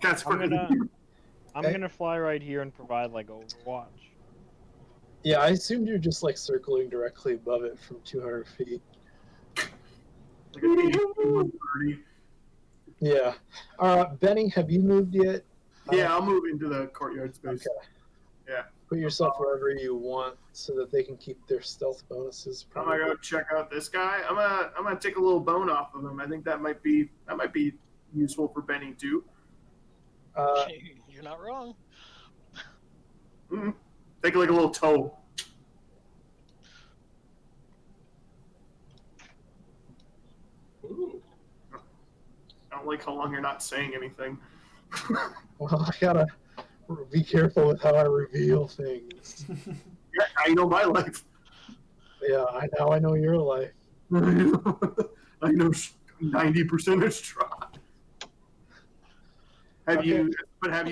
[SPEAKER 2] That's
[SPEAKER 4] I'm gonna fly right here and provide like Overwatch.
[SPEAKER 1] Yeah, I assumed you're just like circling directly above it from 200 feet.
[SPEAKER 2] Like an 130.
[SPEAKER 1] Yeah. Benny, have you moved yet?
[SPEAKER 2] Yeah, I'll move into the courtyard space.
[SPEAKER 1] Okay.
[SPEAKER 2] Yeah.
[SPEAKER 1] Put yourself wherever you want so that they can keep their stealth bonuses.
[SPEAKER 2] I'm gonna go check out this guy. I'm gonna take a little bone off of him. I think that might be useful for Benny too.
[SPEAKER 5] You're not wrong.
[SPEAKER 2] Take like a little toe.
[SPEAKER 6] Ooh.
[SPEAKER 2] I don't like how long you're not saying anything.
[SPEAKER 1] Well, I gotta be careful with how I reveal things.
[SPEAKER 2] Yeah, I know my life.
[SPEAKER 1] Yeah, I know your life.
[SPEAKER 2] I know 90% is try. Have you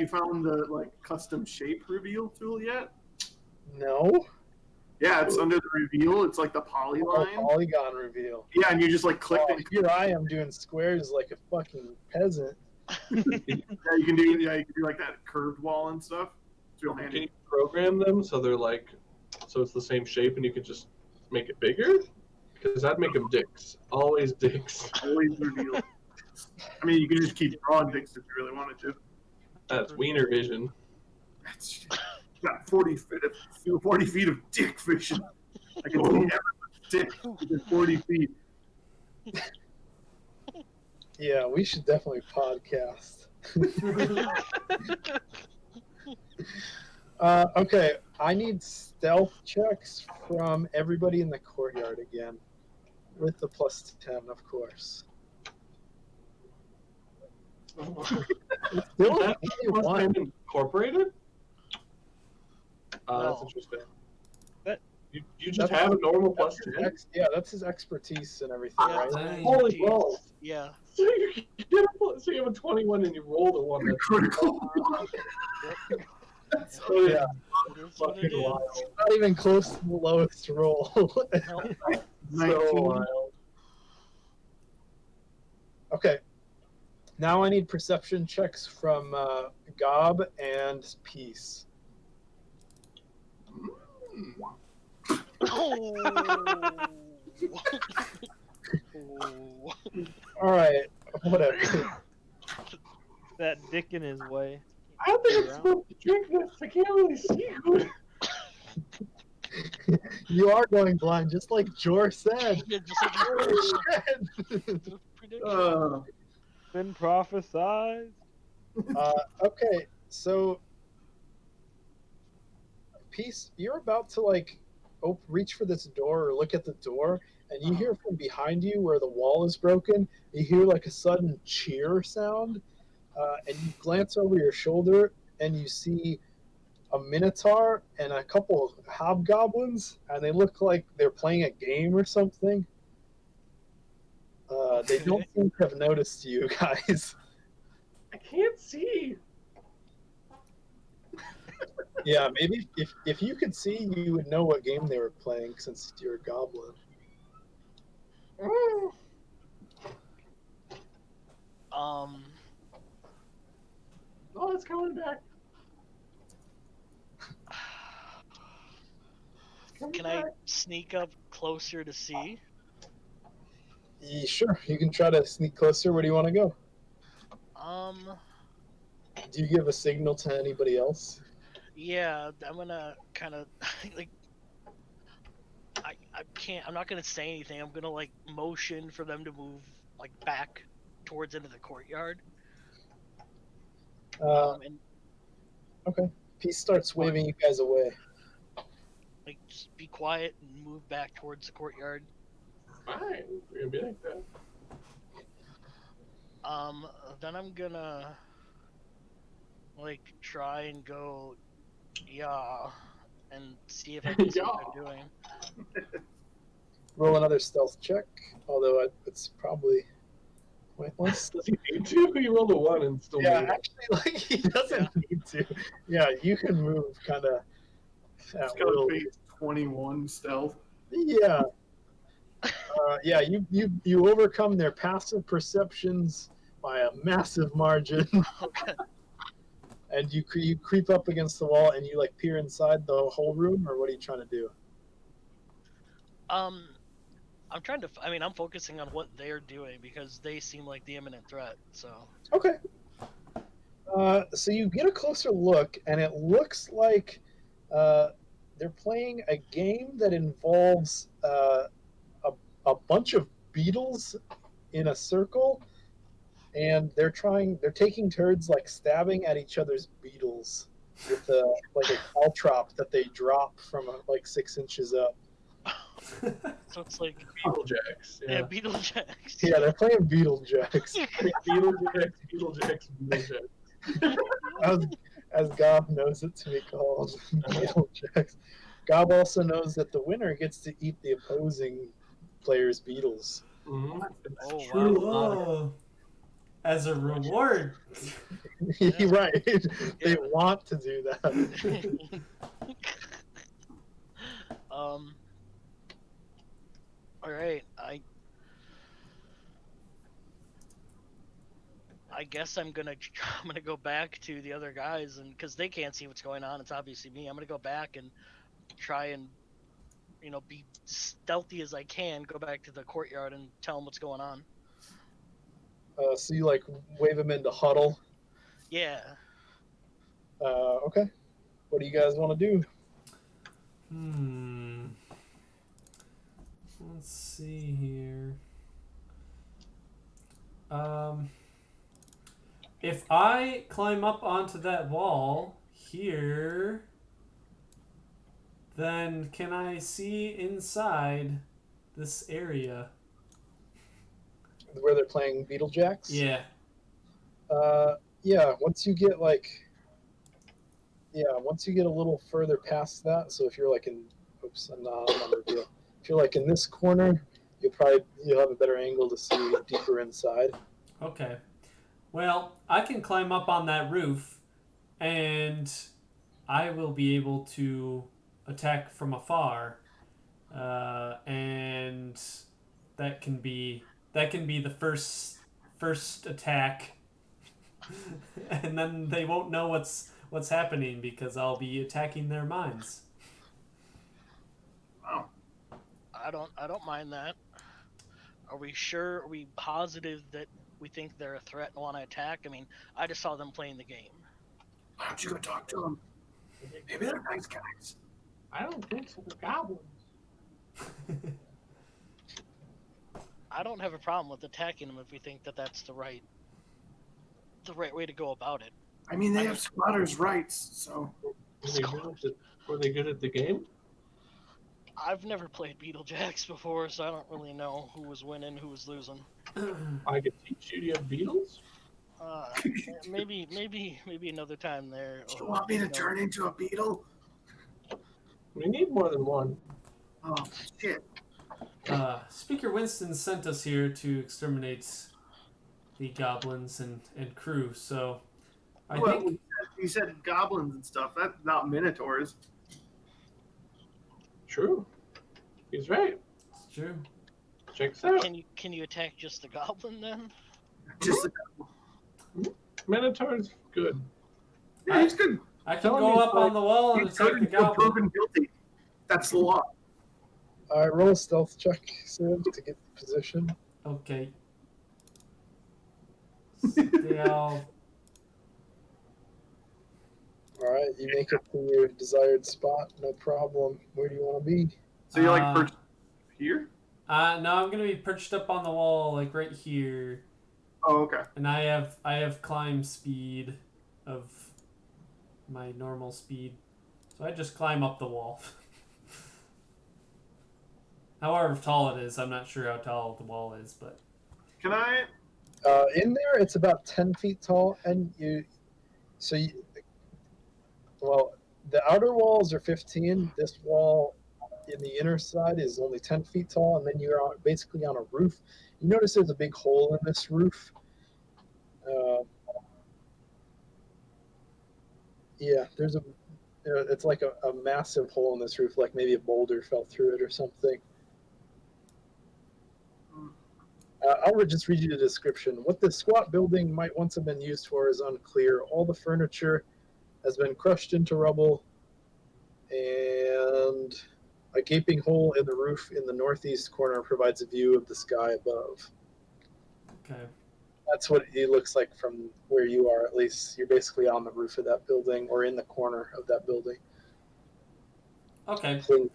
[SPEAKER 2] found the like custom shape reveal tool yet?
[SPEAKER 1] No.
[SPEAKER 2] Yeah, it's under the reveal. It's like the polyline.
[SPEAKER 1] Polygon reveal.
[SPEAKER 2] Yeah, and you just like click
[SPEAKER 1] Oh,
[SPEAKER 2] it.
[SPEAKER 1] here I am doing squares like a fucking peasant.
[SPEAKER 2] Yeah, you can do like that curved wall and stuff. It's real
[SPEAKER 6] Can
[SPEAKER 2] handy.
[SPEAKER 6] you program them so they're like, so it's the same shape and you can just make it bigger? Because that'd make them dicks. Always dicks.
[SPEAKER 2] Always reveal. I mean, you can just keep drawing dicks if you really wanted to.
[SPEAKER 6] That's wiener vision.
[SPEAKER 2] That's got 40 feet of dick vision. I can see everyone's dick within 40 feet.
[SPEAKER 1] Yeah, we should definitely podcast. Okay, I need stealth checks from everybody in the courtyard again, with the plus 10, of course. Still
[SPEAKER 6] That
[SPEAKER 1] only one.
[SPEAKER 6] incorporated? That's
[SPEAKER 5] No.
[SPEAKER 6] interesting. You just have a normal plus
[SPEAKER 1] That's his
[SPEAKER 6] 10?
[SPEAKER 1] that's his expertise and everything,
[SPEAKER 5] Yeah,
[SPEAKER 1] right?
[SPEAKER 5] it's an
[SPEAKER 3] Dang.
[SPEAKER 6] Holy
[SPEAKER 5] expertise.
[SPEAKER 6] balls.
[SPEAKER 5] Yeah.
[SPEAKER 6] So you have a 21 and you rolled a 1. That's
[SPEAKER 2] Critical.
[SPEAKER 5] Yep.
[SPEAKER 2] That's
[SPEAKER 1] Yeah.
[SPEAKER 5] It is what
[SPEAKER 6] fucking
[SPEAKER 5] it is.
[SPEAKER 6] wild.
[SPEAKER 1] Not even close to the lowest roll.
[SPEAKER 5] Nope.
[SPEAKER 6] So
[SPEAKER 2] 19.
[SPEAKER 6] wild.
[SPEAKER 1] Okay. Now I need perception checks from Gob and Peace.
[SPEAKER 5] Oh. Oh.
[SPEAKER 1] All right. Whatever.
[SPEAKER 4] That dick in his way.
[SPEAKER 6] I don't think I'm supposed to drink this. I can't really see good.
[SPEAKER 1] You are going blind, just like Jor said.
[SPEAKER 5] Yeah, just like
[SPEAKER 1] Holy
[SPEAKER 5] prediction.
[SPEAKER 4] Been prophesized.
[SPEAKER 1] Okay, so Peace, you're about to like reach for this door or look at the door, and you hear from behind you where the wall is broken. You hear like a sudden cheer sound, and you glance over your shoulder and you see a minotaur and a couple of hobgoblins, and they look like they're playing a game or something. They don't seem to have noticed you guys.
[SPEAKER 6] I can't see.
[SPEAKER 1] Yeah, maybe if you could see, you would know what game they were playing since you're a goblin.
[SPEAKER 6] Oh, it's coming back.
[SPEAKER 5] Can I sneak up closer to see?
[SPEAKER 1] Sure, you can try to sneak closer. Where do you want to go? Do you give a signal to anybody else?
[SPEAKER 5] Yeah, I'm gonna kind of like. I can't. I'm not gonna say anything. I'm gonna like motion for them to move like back towards into the courtyard. And
[SPEAKER 1] Okay. Peace starts waving you guys away.
[SPEAKER 5] like just be quiet and move back towards the courtyard.
[SPEAKER 6] Fine, we're gonna be like that.
[SPEAKER 5] Then I'm gonna like try and go, yeah, and see if I can see what they're doing.
[SPEAKER 1] Roll another stealth check, although it's probably pointless.
[SPEAKER 6] Does he need to? He rolled a 1 and still
[SPEAKER 1] Yeah,
[SPEAKER 6] made it.
[SPEAKER 1] actually, like he doesn't need to. Yeah, you can move kind of.
[SPEAKER 2] It's got a base 21 stealth.
[SPEAKER 1] Yeah. Yeah, you overcome their passive perceptions by a massive margin,
[SPEAKER 5] Okay.
[SPEAKER 1] and you creep up against the wall and you like peer inside the whole room, or what are you trying to do?
[SPEAKER 5] I'm trying to. I mean, I'm focusing on what they're doing because they seem like the imminent threat. So.
[SPEAKER 1] Okay. So you get a closer look, and it looks like they're playing a game that involves a bunch of beetles in a circle, and they're taking turns like stabbing at each other's beetles with like a caltrop that they drop from like 6 inches up.
[SPEAKER 5] So it's like
[SPEAKER 6] Beetlejacks.
[SPEAKER 5] yeah, Beetlejacks.
[SPEAKER 1] Yeah, they're playing Beetlejacks.
[SPEAKER 6] Beetlejacks.
[SPEAKER 1] as Gob knows it to be called, Beetlejacks. Gob also knows that the winner gets to eat the opposing player's beetles.
[SPEAKER 6] Mm-hmm.
[SPEAKER 5] Oh,
[SPEAKER 6] True.
[SPEAKER 3] Whoa. As a reward.
[SPEAKER 1] Right. They
[SPEAKER 5] Yeah.
[SPEAKER 1] want to do that.
[SPEAKER 5] All right. I guess I'm gonna go back to the other guys, and because they can't see what's going on, it's obviously me. I'm gonna go back and try and be stealthy as I can. Go back to the courtyard and tell them what's going on.
[SPEAKER 1] So you like wave them into huddle.
[SPEAKER 5] Yeah.
[SPEAKER 1] Okay. What do you guys want to do?
[SPEAKER 3] Let's see here. If I climb up onto that wall here, then can I see inside this area?
[SPEAKER 1] Where they're playing Beetlejacks?
[SPEAKER 3] Yeah.
[SPEAKER 1] Yeah, once you get a little further past that, so if you're like in Oops, a non-reveal. I feel like in this corner, you'll have a better angle to see deeper inside.
[SPEAKER 3] Okay. Well, I can climb up on that roof, and I will be able to attack from afar, and that can be the first attack, and then they won't know what's happening because I'll be attacking their minds.
[SPEAKER 2] Wow.
[SPEAKER 5] I don't mind that. Are we sure? Are we positive that we think they're a threat and want to attack? I mean, I just saw them playing the game.
[SPEAKER 2] Why don't you go talk to them? Maybe they're nice guys.
[SPEAKER 6] I don't think so. They're goblins.
[SPEAKER 5] I don't have a problem with attacking them if we think that that's the right way to go about it.
[SPEAKER 2] I mean, they have squatters' rights, so.
[SPEAKER 6] Were they good at the game?
[SPEAKER 5] I've never played Beetlejax before, so I don't really know who was winning, who was losing.
[SPEAKER 6] I could teach you. Do you have beetles?
[SPEAKER 5] Maybe another time there.
[SPEAKER 2] Do you want me to turn into a beetle?
[SPEAKER 6] We need more than one.
[SPEAKER 2] Oh, shit.
[SPEAKER 3] Speaker Winston sent us here to exterminate the goblins and crew, so I think...
[SPEAKER 2] He said goblins and stuff. That's not minotaurs.
[SPEAKER 6] True. He's right.
[SPEAKER 3] It's true.
[SPEAKER 6] Check this out.
[SPEAKER 5] Can you attack just the goblin then?
[SPEAKER 2] Just
[SPEAKER 6] Minotaur's good.
[SPEAKER 2] yeah, he's good.
[SPEAKER 3] I can go up on the wall and
[SPEAKER 2] He's good
[SPEAKER 3] attack the
[SPEAKER 2] until
[SPEAKER 3] goblin.
[SPEAKER 2] proven guilty. That's the law.
[SPEAKER 1] All right, roll a stealth check, Sid, to get the position.
[SPEAKER 3] Okay. Stealth.
[SPEAKER 1] All right, you make it to your desired spot, no problem. Where do you want to be?
[SPEAKER 2] So you're like perched here?
[SPEAKER 3] No, I'm gonna be perched up on the wall, like right here,
[SPEAKER 2] Oh, okay.
[SPEAKER 3] and I have climb speed of my normal speed, so I just climb up the wall. However tall it is, I'm not sure how tall the wall is, but
[SPEAKER 2] Can I?
[SPEAKER 1] In there, it's about 10 feet tall, and well, the outer walls are 15. This wall in the inner side is only 10 feet tall, and then you're basically on a roof. You notice there's a big hole in this roof. Yeah, it's like a massive hole in this roof, like maybe a boulder fell through it or something. I'll just read you the description. What this squat building might once have been used for is unclear. All the furniture has been crushed into rubble, and a gaping hole in the roof in the northeast corner provides a view of the sky above.
[SPEAKER 3] okay.
[SPEAKER 1] That's what it looks like from where you are, at least. You're basically on the roof of that building or in the corner of that building.
[SPEAKER 3] Okay.
[SPEAKER 1] So,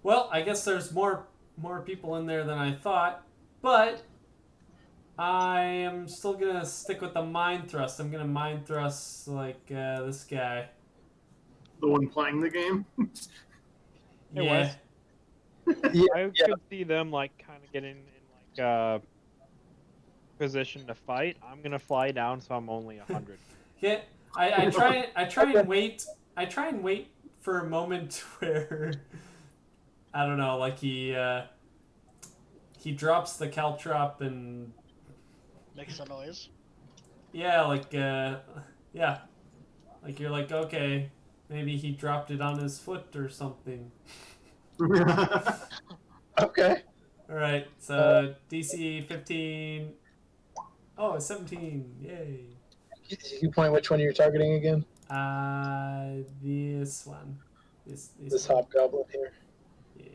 [SPEAKER 3] Well, I guess there's more people in there than I thought, but I am still gonna stick with the mind thrust. I'm gonna mind thrust like this guy.
[SPEAKER 2] The one playing the game?
[SPEAKER 4] Hey,
[SPEAKER 3] Yeah.
[SPEAKER 4] Wes.
[SPEAKER 1] yeah,
[SPEAKER 4] I could see them like kind of getting in like position to fight. I'm gonna fly down, so I'm only 100.
[SPEAKER 3] Yeah. I try and wait. I try and wait for a moment where I don't know, like he drops the caltrop and
[SPEAKER 5] Makes a noise.
[SPEAKER 3] yeah, like yeah, like you're like, okay, maybe he dropped it on his foot or something.
[SPEAKER 1] okay.
[SPEAKER 3] All right, so DC 15. Oh, it's 17. Yay.
[SPEAKER 1] You point which one you're targeting again?
[SPEAKER 3] This one.
[SPEAKER 1] This
[SPEAKER 3] one.
[SPEAKER 1] hobgoblin here.
[SPEAKER 3] Yeah.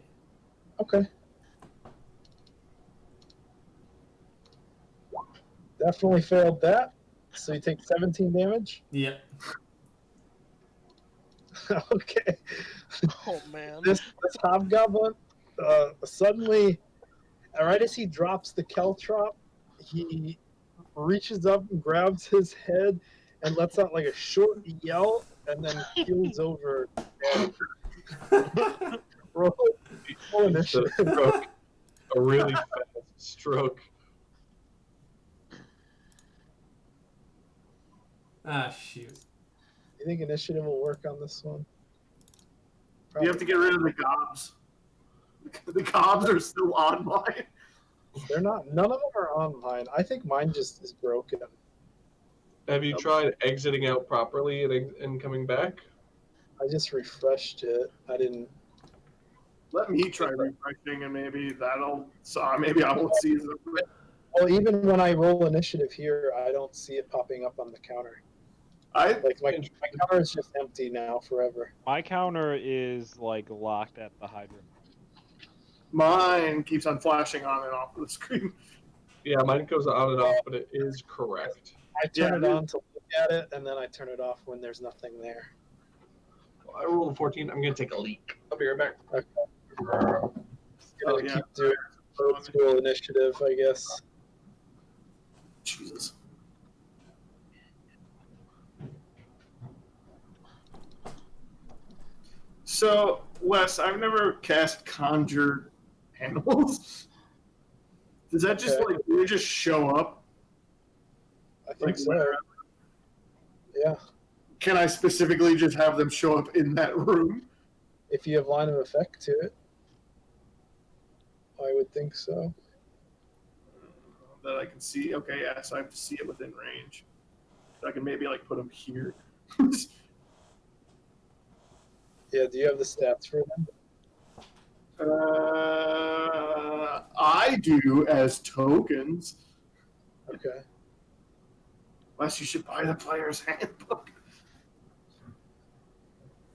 [SPEAKER 1] Okay. Definitely failed that. So you take 17 damage.
[SPEAKER 3] Yep.
[SPEAKER 1] Okay.
[SPEAKER 5] Oh man.
[SPEAKER 1] This hobgoblin suddenly, right as he drops the caltrop, he reaches up and grabs his head and lets out like a short yell, and then keels over. And roll initiative.
[SPEAKER 6] A really fast stroke.
[SPEAKER 3] Ah, shoot.
[SPEAKER 1] You think initiative will work on this one?
[SPEAKER 2] You have to get rid of the gobs. The gobs are still on mine.
[SPEAKER 1] They're not. None of them are on mine. I think mine just is broken.
[SPEAKER 6] Have you tried exiting out properly and coming back?
[SPEAKER 1] I just refreshed it. I didn't.
[SPEAKER 2] Let me try refreshing, and maybe that'll. So maybe I won't see them.
[SPEAKER 1] Well, even when I roll initiative here, I don't see it popping up on the counter. Like my counter is just empty now forever.
[SPEAKER 4] My counter is like locked at the Hydra.
[SPEAKER 2] Mine keeps on flashing on and off of the screen.
[SPEAKER 6] Yeah, mine goes on and off, but it is correct.
[SPEAKER 1] I turn it on to look at it, and then I turn it off when there's nothing there.
[SPEAKER 6] Well, I rolled a 14. I'm gonna take a leak. I'll be right back.
[SPEAKER 1] Okay. Just gonna keep doing old school initiative, I guess.
[SPEAKER 2] Jesus. So, Wes, I've never cast conjure animals. Does that just
[SPEAKER 1] Okay.
[SPEAKER 2] like do they just show up?
[SPEAKER 1] I think
[SPEAKER 2] Like,
[SPEAKER 1] so. Yeah.
[SPEAKER 2] Can I specifically just have them show up in that room?
[SPEAKER 1] If you have line of effect to it, I would think so.
[SPEAKER 2] That I can see. Okay, yeah, so I have to see it within range. So I can maybe like put them here.
[SPEAKER 1] Yeah. Do you have the stats for them?
[SPEAKER 2] I do as tokens.
[SPEAKER 1] Okay.
[SPEAKER 2] Unless you should buy the player's handbook.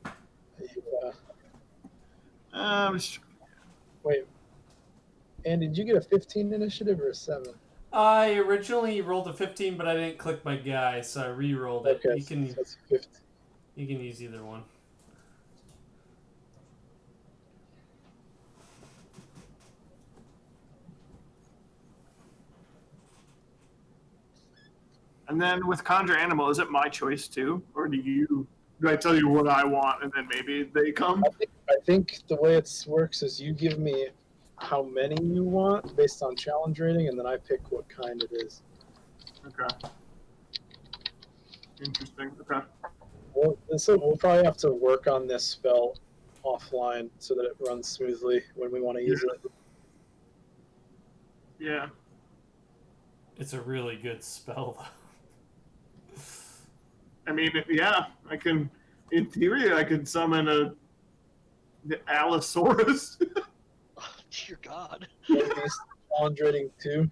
[SPEAKER 1] Yeah.
[SPEAKER 2] Just-
[SPEAKER 1] Wait. And did you get a 15 initiative or a 7?
[SPEAKER 3] I originally rolled a 15, but I didn't click my guy, so I re-rolled it.
[SPEAKER 1] Okay.
[SPEAKER 3] You can
[SPEAKER 1] So that's 15.
[SPEAKER 3] use either one.
[SPEAKER 2] And then with conjure animal, is it my choice too, or do I tell you what I want and then maybe they come?
[SPEAKER 1] I think the way it works is you give me how many you want based on challenge rating, and then I pick what kind it is.
[SPEAKER 2] Okay. Interesting. Okay.
[SPEAKER 1] We'll probably have to work on this spell offline so that it runs smoothly when we want to use it.
[SPEAKER 2] Yeah.
[SPEAKER 3] It's a really good spell, though.
[SPEAKER 2] I mean, yeah, I can. In theory, I could summon the Allosaurus.
[SPEAKER 5] Oh, dear God.
[SPEAKER 1] Challenge rating 2.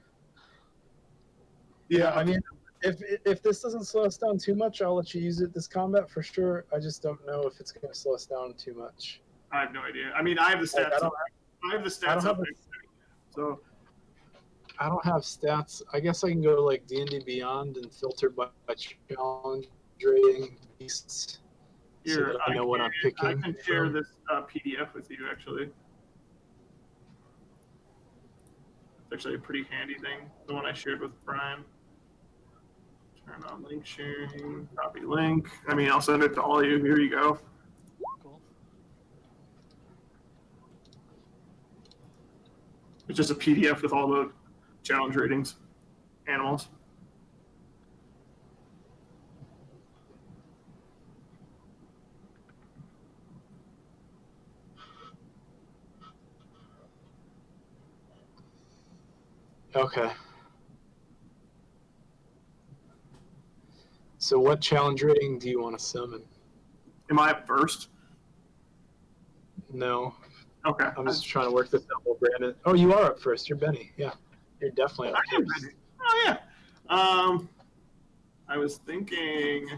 [SPEAKER 2] Yeah,
[SPEAKER 1] I mean, if this doesn't slow us down too much, I'll let you use it this combat for sure. I just don't know if it's going to slow us down too much.
[SPEAKER 2] I have no idea. I mean, I have the stats. I have the stats up. So
[SPEAKER 1] I don't have stats. I guess I can go like D&D Beyond and filter by challenge rating beasts. So that I know what I'm picking.
[SPEAKER 2] I can share this PDF with you, actually. It's actually a pretty handy thing. The one I shared with Brian. Turn on link sharing, copy link. I mean, I'll send it to all of you. Here you go.
[SPEAKER 5] Cool.
[SPEAKER 2] It's just a PDF with all the challenge ratings, animals.
[SPEAKER 1] Okay. So what challenge rating do you want to summon?
[SPEAKER 2] Am I up first?
[SPEAKER 1] No.
[SPEAKER 2] Okay.
[SPEAKER 1] I'm just trying to work this out while Brandon. Oh, you are up first. You're Benny. Yeah. You're definitely up
[SPEAKER 2] I am
[SPEAKER 1] first.
[SPEAKER 2] ready. Oh yeah. I was thinking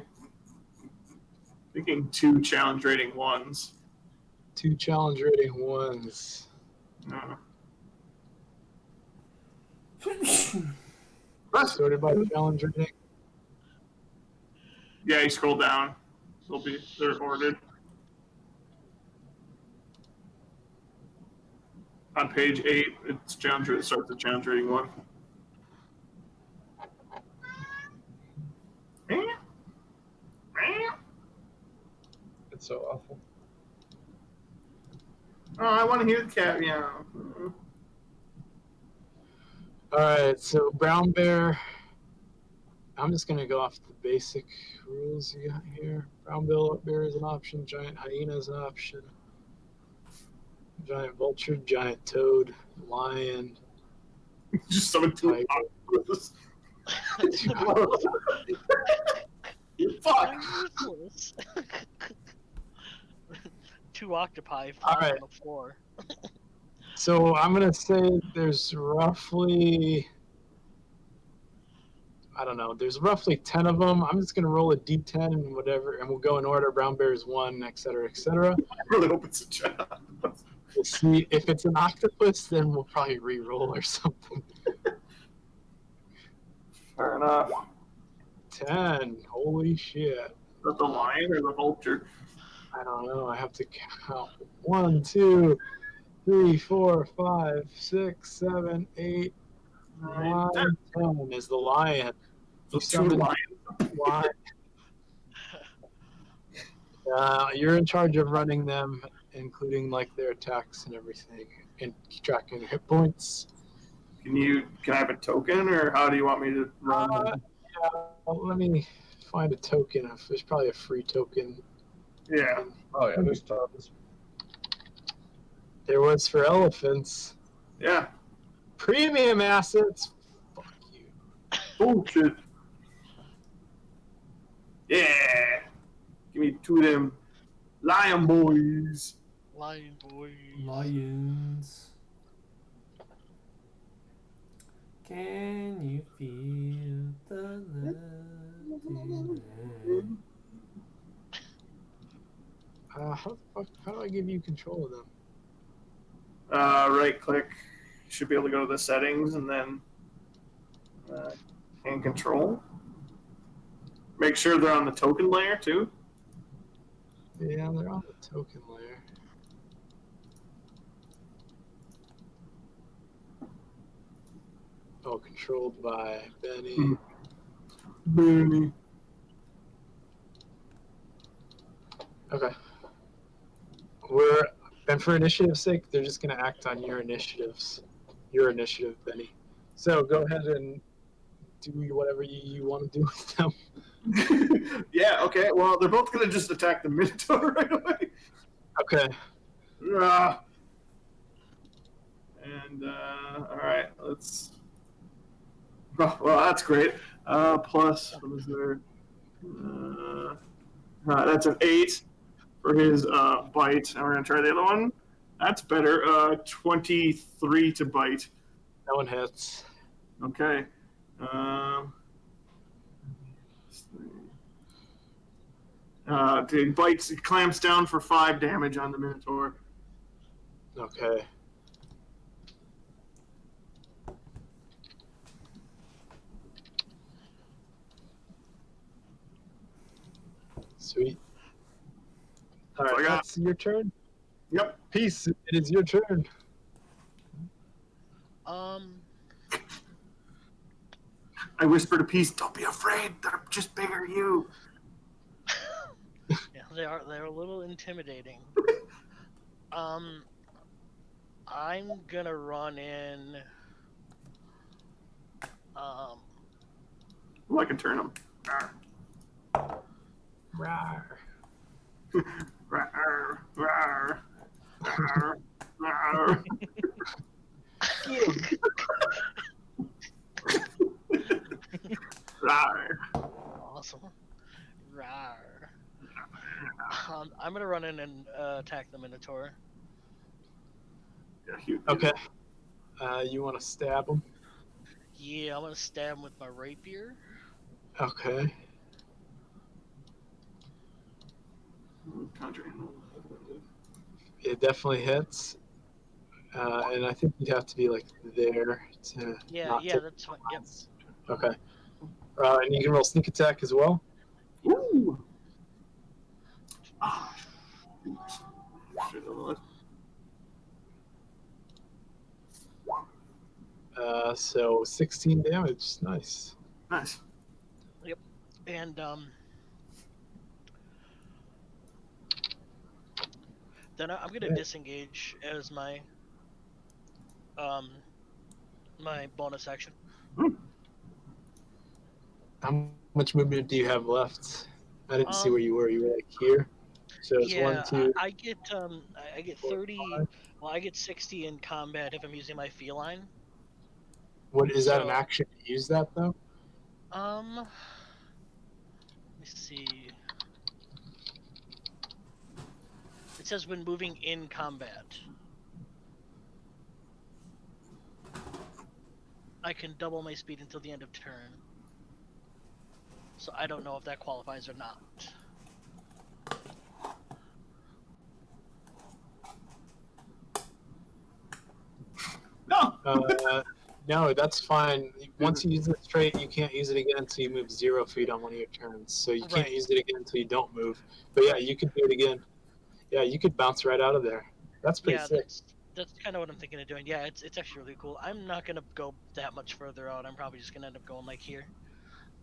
[SPEAKER 2] 2 challenge rating ones.
[SPEAKER 1] 2 challenge rating 1s. Sorted by challenge rating.
[SPEAKER 2] Yeah, you scroll down. They're ordered. On page 8, it's challenge. It starts at challenge rating 1.
[SPEAKER 6] It's so awful.
[SPEAKER 2] Oh, I want to hear the cat meow.
[SPEAKER 1] All right. So brown bear I'm just gonna go off the basic rules you got here. Brown bear is an option. Giant hyena is an option. Giant vulture, giant toad, lion,
[SPEAKER 2] Just summon two
[SPEAKER 1] tiger.
[SPEAKER 2] octopus.
[SPEAKER 5] They're
[SPEAKER 2] Fuck.
[SPEAKER 5] useless. 2 octopi
[SPEAKER 1] All
[SPEAKER 5] flying
[SPEAKER 1] right.
[SPEAKER 5] on the floor.
[SPEAKER 1] So I'm gonna say there's roughly, I don't know, there's roughly 10 of them. I'm just gonna roll a d10 and whatever, and we'll go in order. Brown bear is 1, etc., etc.
[SPEAKER 2] I really hope it's a job.
[SPEAKER 1] We'll see if it's an octopus, then we'll probably re-roll or something.
[SPEAKER 2] Fair enough.
[SPEAKER 1] 10. Holy shit.
[SPEAKER 2] Is that the lion or the vulture?
[SPEAKER 1] I don't know. I have to count. 1, 2, 3, 4, 5, 6, 7, 8, 9, 10 is the lion.
[SPEAKER 2] Those two
[SPEAKER 1] Summon
[SPEAKER 2] lions.
[SPEAKER 1] lion. You're in charge of running them, including like their attacks and everything, and tracking hit points.
[SPEAKER 2] Can I have a token, or how do you want me to run them?
[SPEAKER 1] Well, let me find a token. There's probably a free token.
[SPEAKER 2] Yeah.
[SPEAKER 6] Oh yeah, there's tons.
[SPEAKER 1] There was for elephants.
[SPEAKER 2] Yeah.
[SPEAKER 1] Premium assets. Fuck you.
[SPEAKER 2] Bullshit. Yeah. Give me 2 of them lion boys.
[SPEAKER 5] Lion boy.
[SPEAKER 3] Lions. Can you feel the love tonight?
[SPEAKER 1] How do I give you control of them?
[SPEAKER 2] Right click. You should be able to go to the settings and then hand control. Make sure they're on the token layer too.
[SPEAKER 1] Yeah, they're on the token layer. Oh, controlled by Benny.
[SPEAKER 2] Benny.
[SPEAKER 1] Okay. And for initiative's sake, they're just going to act on your initiatives. Your initiative, Benny. So go ahead and do whatever you want to do with them.
[SPEAKER 2] Yeah, okay. Well, they're both going to just attack the Minotaur right away.
[SPEAKER 1] Okay.
[SPEAKER 2] And, alright, let's... Oh, well, that's great. Plus, what is there? That's an 8 for his bite. And we're going to try the other one. That's better. 23 to bite.
[SPEAKER 1] That one hits.
[SPEAKER 2] Okay. It bites, it clamps down for 5 damage on the Minotaur.
[SPEAKER 1] Okay. Sweet. All
[SPEAKER 2] That's all
[SPEAKER 1] right,
[SPEAKER 2] I got.
[SPEAKER 1] that's your turn.
[SPEAKER 2] Yep.
[SPEAKER 1] Peace. It is your turn.
[SPEAKER 2] I whisper to Peace, don't be afraid. They're just bigger than you.
[SPEAKER 5] Yeah, they're a little intimidating. I'm gonna run in.
[SPEAKER 2] Well, I can turn them.
[SPEAKER 1] Rawr.
[SPEAKER 2] Rawr, rawr, rawr, rawr. Rawr.
[SPEAKER 5] Awesome. Rawr. I'm gonna run in and attack the Minotaur.
[SPEAKER 2] Yeah,
[SPEAKER 1] Okay. You want to stab him?
[SPEAKER 5] Yeah, I'm gonna stab him with my rapier.
[SPEAKER 1] Okay. It definitely hits. And I think you'd have to be like there to.
[SPEAKER 5] Yeah,
[SPEAKER 1] not
[SPEAKER 5] yeah,
[SPEAKER 1] take
[SPEAKER 5] that's fine. Yep.
[SPEAKER 1] Okay. And you can roll sneak attack as well.
[SPEAKER 2] Ooh.
[SPEAKER 1] So 16 damage. Nice.
[SPEAKER 2] Nice.
[SPEAKER 5] And then I'm gonna disengage as my my bonus action.
[SPEAKER 1] How much movement do you have left? I didn't see where
[SPEAKER 5] Um,
[SPEAKER 1] you were. You were like here. So it's one,
[SPEAKER 5] yeah,
[SPEAKER 1] two,
[SPEAKER 5] I get
[SPEAKER 1] four,
[SPEAKER 5] 30.
[SPEAKER 1] five.
[SPEAKER 5] Well, I get 60 in combat if I'm using my feline.
[SPEAKER 1] What is that an
[SPEAKER 5] So,
[SPEAKER 1] action to use that though?
[SPEAKER 5] let me see. It says when moving in combat, I can double my speed until the end of turn. So I don't know if that qualifies or not.
[SPEAKER 2] No.
[SPEAKER 1] No, that's fine. Once you use this trait, you can't use it again until you move 0 feet on one of your turns. So you can't
[SPEAKER 5] Right.
[SPEAKER 1] use it again until you don't move. But yeah,
[SPEAKER 5] Right.
[SPEAKER 1] you could do it again. Yeah, you could bounce right out of there. That's pretty
[SPEAKER 5] Yeah,
[SPEAKER 1] sick.
[SPEAKER 5] that's kind of what I'm thinking of doing. Yeah, it's actually really cool. I'm not gonna go that much further out. I'm probably just gonna end up going like here,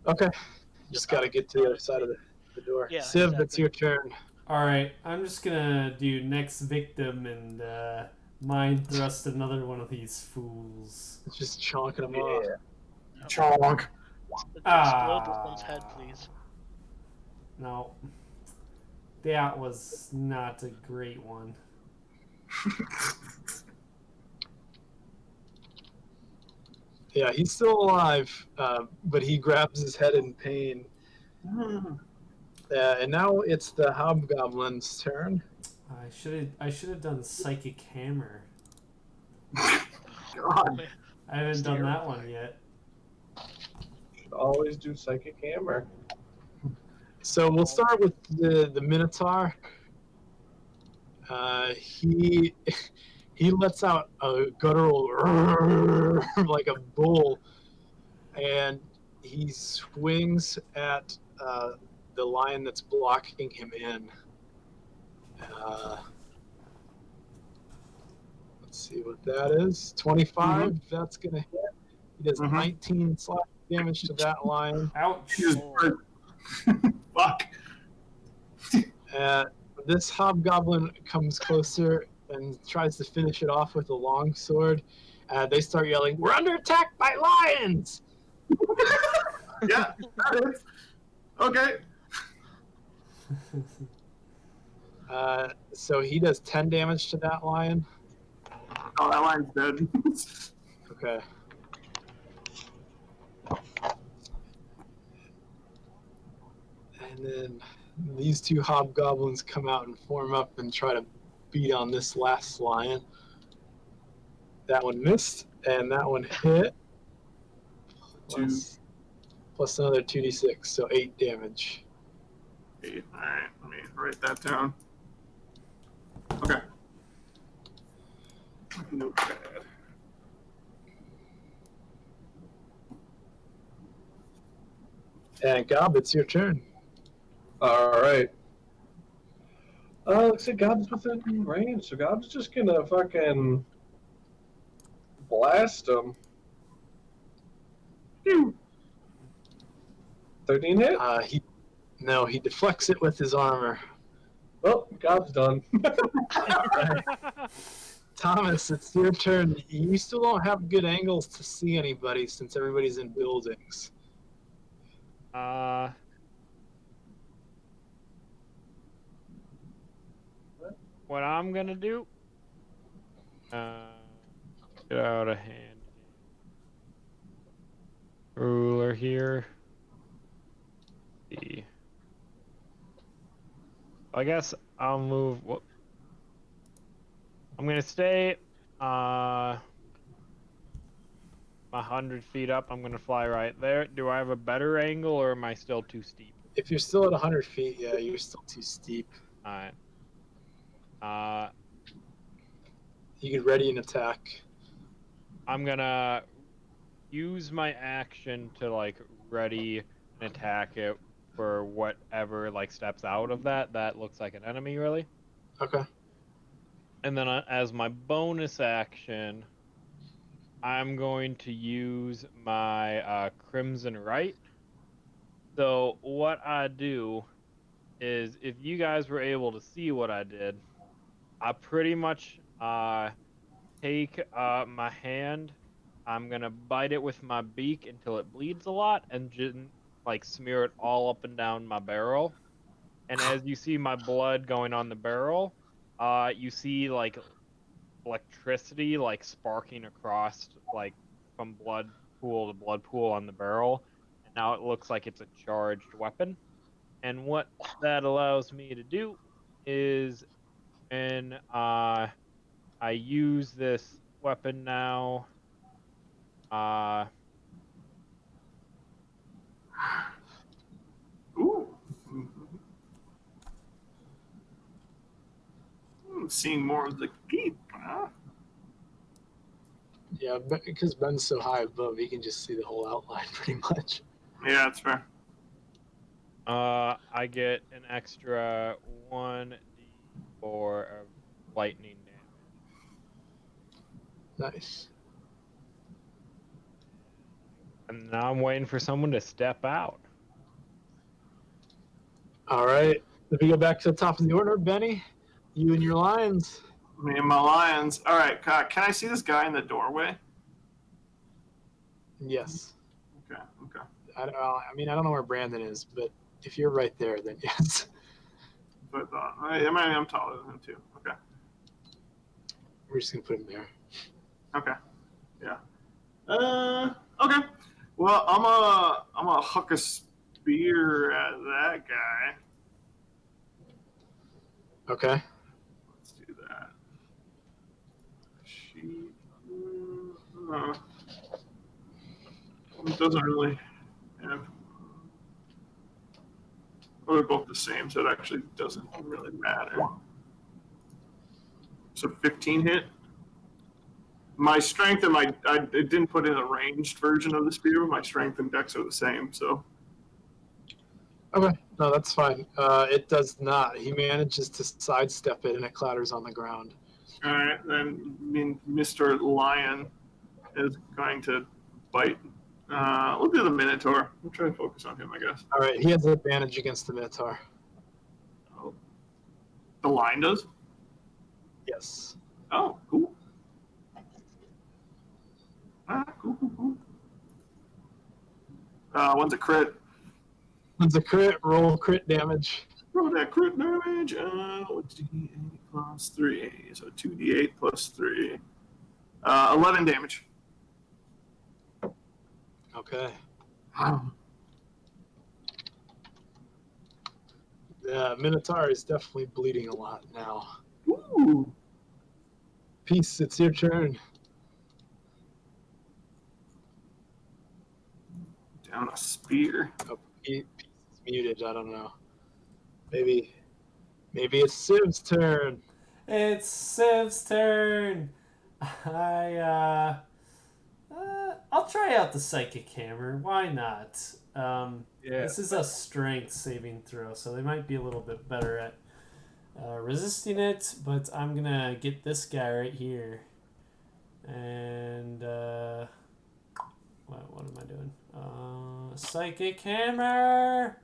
[SPEAKER 1] Okay,
[SPEAKER 5] just
[SPEAKER 1] just got to get to the other side
[SPEAKER 5] honestly.
[SPEAKER 1] of the door.
[SPEAKER 5] Yeah,
[SPEAKER 1] Civ, it's
[SPEAKER 5] exactly.
[SPEAKER 1] your turn.
[SPEAKER 3] All right, I'm just gonna do next victim and mind thrust another one of these fools.
[SPEAKER 1] It's just chonking them
[SPEAKER 2] Yeah.
[SPEAKER 1] off.
[SPEAKER 2] Chonk.
[SPEAKER 5] Explode this one's head, please.
[SPEAKER 3] No, that was not a great one.
[SPEAKER 1] Yeah, he's still alive, but he grabs his head in pain. And now it's the hobgoblin's turn.
[SPEAKER 3] I should have done psychic hammer.
[SPEAKER 2] God.
[SPEAKER 5] Man,
[SPEAKER 3] I haven't
[SPEAKER 5] It's
[SPEAKER 3] done that
[SPEAKER 5] terrifying.
[SPEAKER 3] one yet.
[SPEAKER 6] Should always do psychic hammer.
[SPEAKER 1] So we'll start with the Minotaur. He he lets out a guttural like a bull, and he swings at the lion that's blocking him in. Let's see what that is. 25. That's gonna hit. He does 19 slash damage to that lion.
[SPEAKER 3] Ouch!
[SPEAKER 2] Jesus
[SPEAKER 5] Oh.
[SPEAKER 2] Christ. Fuck.
[SPEAKER 1] This hobgoblin comes closer and tries to finish it off with a long sword. They start yelling, "We're under attack by lions!"
[SPEAKER 2] Yeah, that is. Okay.
[SPEAKER 1] So he does 10 damage to that lion.
[SPEAKER 2] Oh, that line's dead.
[SPEAKER 1] Okay. And then these two hobgoblins come out and form up and try to beat on this last lion. That one missed, and that one hit. Plus another 2d6, so 8 damage.
[SPEAKER 2] All right, let me write that down. Okay. Notepad.
[SPEAKER 1] And Gob, it's your turn.
[SPEAKER 6] All right. Looks like Gob's within range, so Gob's just gonna fucking blast him. 13 hit?
[SPEAKER 1] He deflects it with his armor.
[SPEAKER 6] Well, Gob's done.
[SPEAKER 1] Thomas, it's your turn. You still don't have good angles to see anybody since everybody's in buildings.
[SPEAKER 4] What I'm gonna do? Get out of hand. Ruler here. See. I guess I'll move. Whoop. I'm gonna stay 100 feet up. I'm gonna fly right there. Do I have a better angle, or am I still too steep?
[SPEAKER 1] If you're still at 100 feet, yeah, you're still too steep.
[SPEAKER 4] All right.
[SPEAKER 1] You could ready an attack.
[SPEAKER 4] I'm gonna use my action to like ready and attack it for whatever like steps out of that looks like an enemy, really.
[SPEAKER 1] Okay.
[SPEAKER 4] And then as my bonus action, I'm going to use my Crimson Right. So what I do is, if you guys were able to see what I did, I pretty much take my hand, I'm gonna bite it with my beak until it bleeds a lot, and like smear it all up and down my barrel. And as you see my blood going on the barrel, you see like electricity like sparking across like from blood pool on the barrel, and now it looks like it's a charged weapon. And what that allows me to do is when I use this weapon now,
[SPEAKER 2] Ooh. Seeing more of the keep, huh?
[SPEAKER 1] Yeah, because Ben's so high above, he can just see the whole outline pretty much.
[SPEAKER 2] Yeah, that's fair.
[SPEAKER 4] I get an extra 1d4 of lightning damage.
[SPEAKER 1] Nice.
[SPEAKER 4] And now I'm waiting for someone to step out.
[SPEAKER 1] All right. If we go back to the top of the order, Benny, you and your lions.
[SPEAKER 2] Me and my lions. All right, can I see this guy in the doorway?
[SPEAKER 1] Yes.
[SPEAKER 2] Okay.
[SPEAKER 1] I don't know where Brandon is, but if you're right there, then yes.
[SPEAKER 2] So I thought. I'm taller than him too. Okay.
[SPEAKER 1] We're just gonna put him there.
[SPEAKER 2] Okay. Yeah. Okay. Well, I'm a huck a spear at that guy.
[SPEAKER 1] Okay.
[SPEAKER 2] Let's do that. She. It doesn't really have. Well, they're both the same, so it actually doesn't really matter. So 15 hit. My strength and I didn't put in a ranged version of the spear, but my strength and dex are the same, so.
[SPEAKER 1] Okay. No, that's fine. It does not. He manages to sidestep it, and it clatters on the ground.
[SPEAKER 2] All right, then Mr. Lion is going to bite. We'll do the Minotaur. We'll try and focus on him, I guess.
[SPEAKER 1] All right. He has advantage against the Minotaur.
[SPEAKER 2] Oh. The lion does?
[SPEAKER 1] Yes.
[SPEAKER 2] Oh, cool. Cool. One's a crit.
[SPEAKER 1] One's a crit. Roll crit damage.
[SPEAKER 2] Roll that crit damage. What's D8 plus 3? So 2d8 plus 3. 11 damage.
[SPEAKER 1] Okay.
[SPEAKER 2] Wow.
[SPEAKER 1] The Minotaur is definitely bleeding a lot now.
[SPEAKER 2] Ooh.
[SPEAKER 1] Peace, it's your turn.
[SPEAKER 2] Down a spear.
[SPEAKER 1] Oh, Peace is muted. I don't know. Maybe it's Civ's turn.
[SPEAKER 3] It's Civ's turn. I'll try out the psychic hammer. Why not? This is a strength saving throw, so they might be a little bit better at resisting it. But I'm gonna get this guy right here, and what am I doing? Psychic hammer.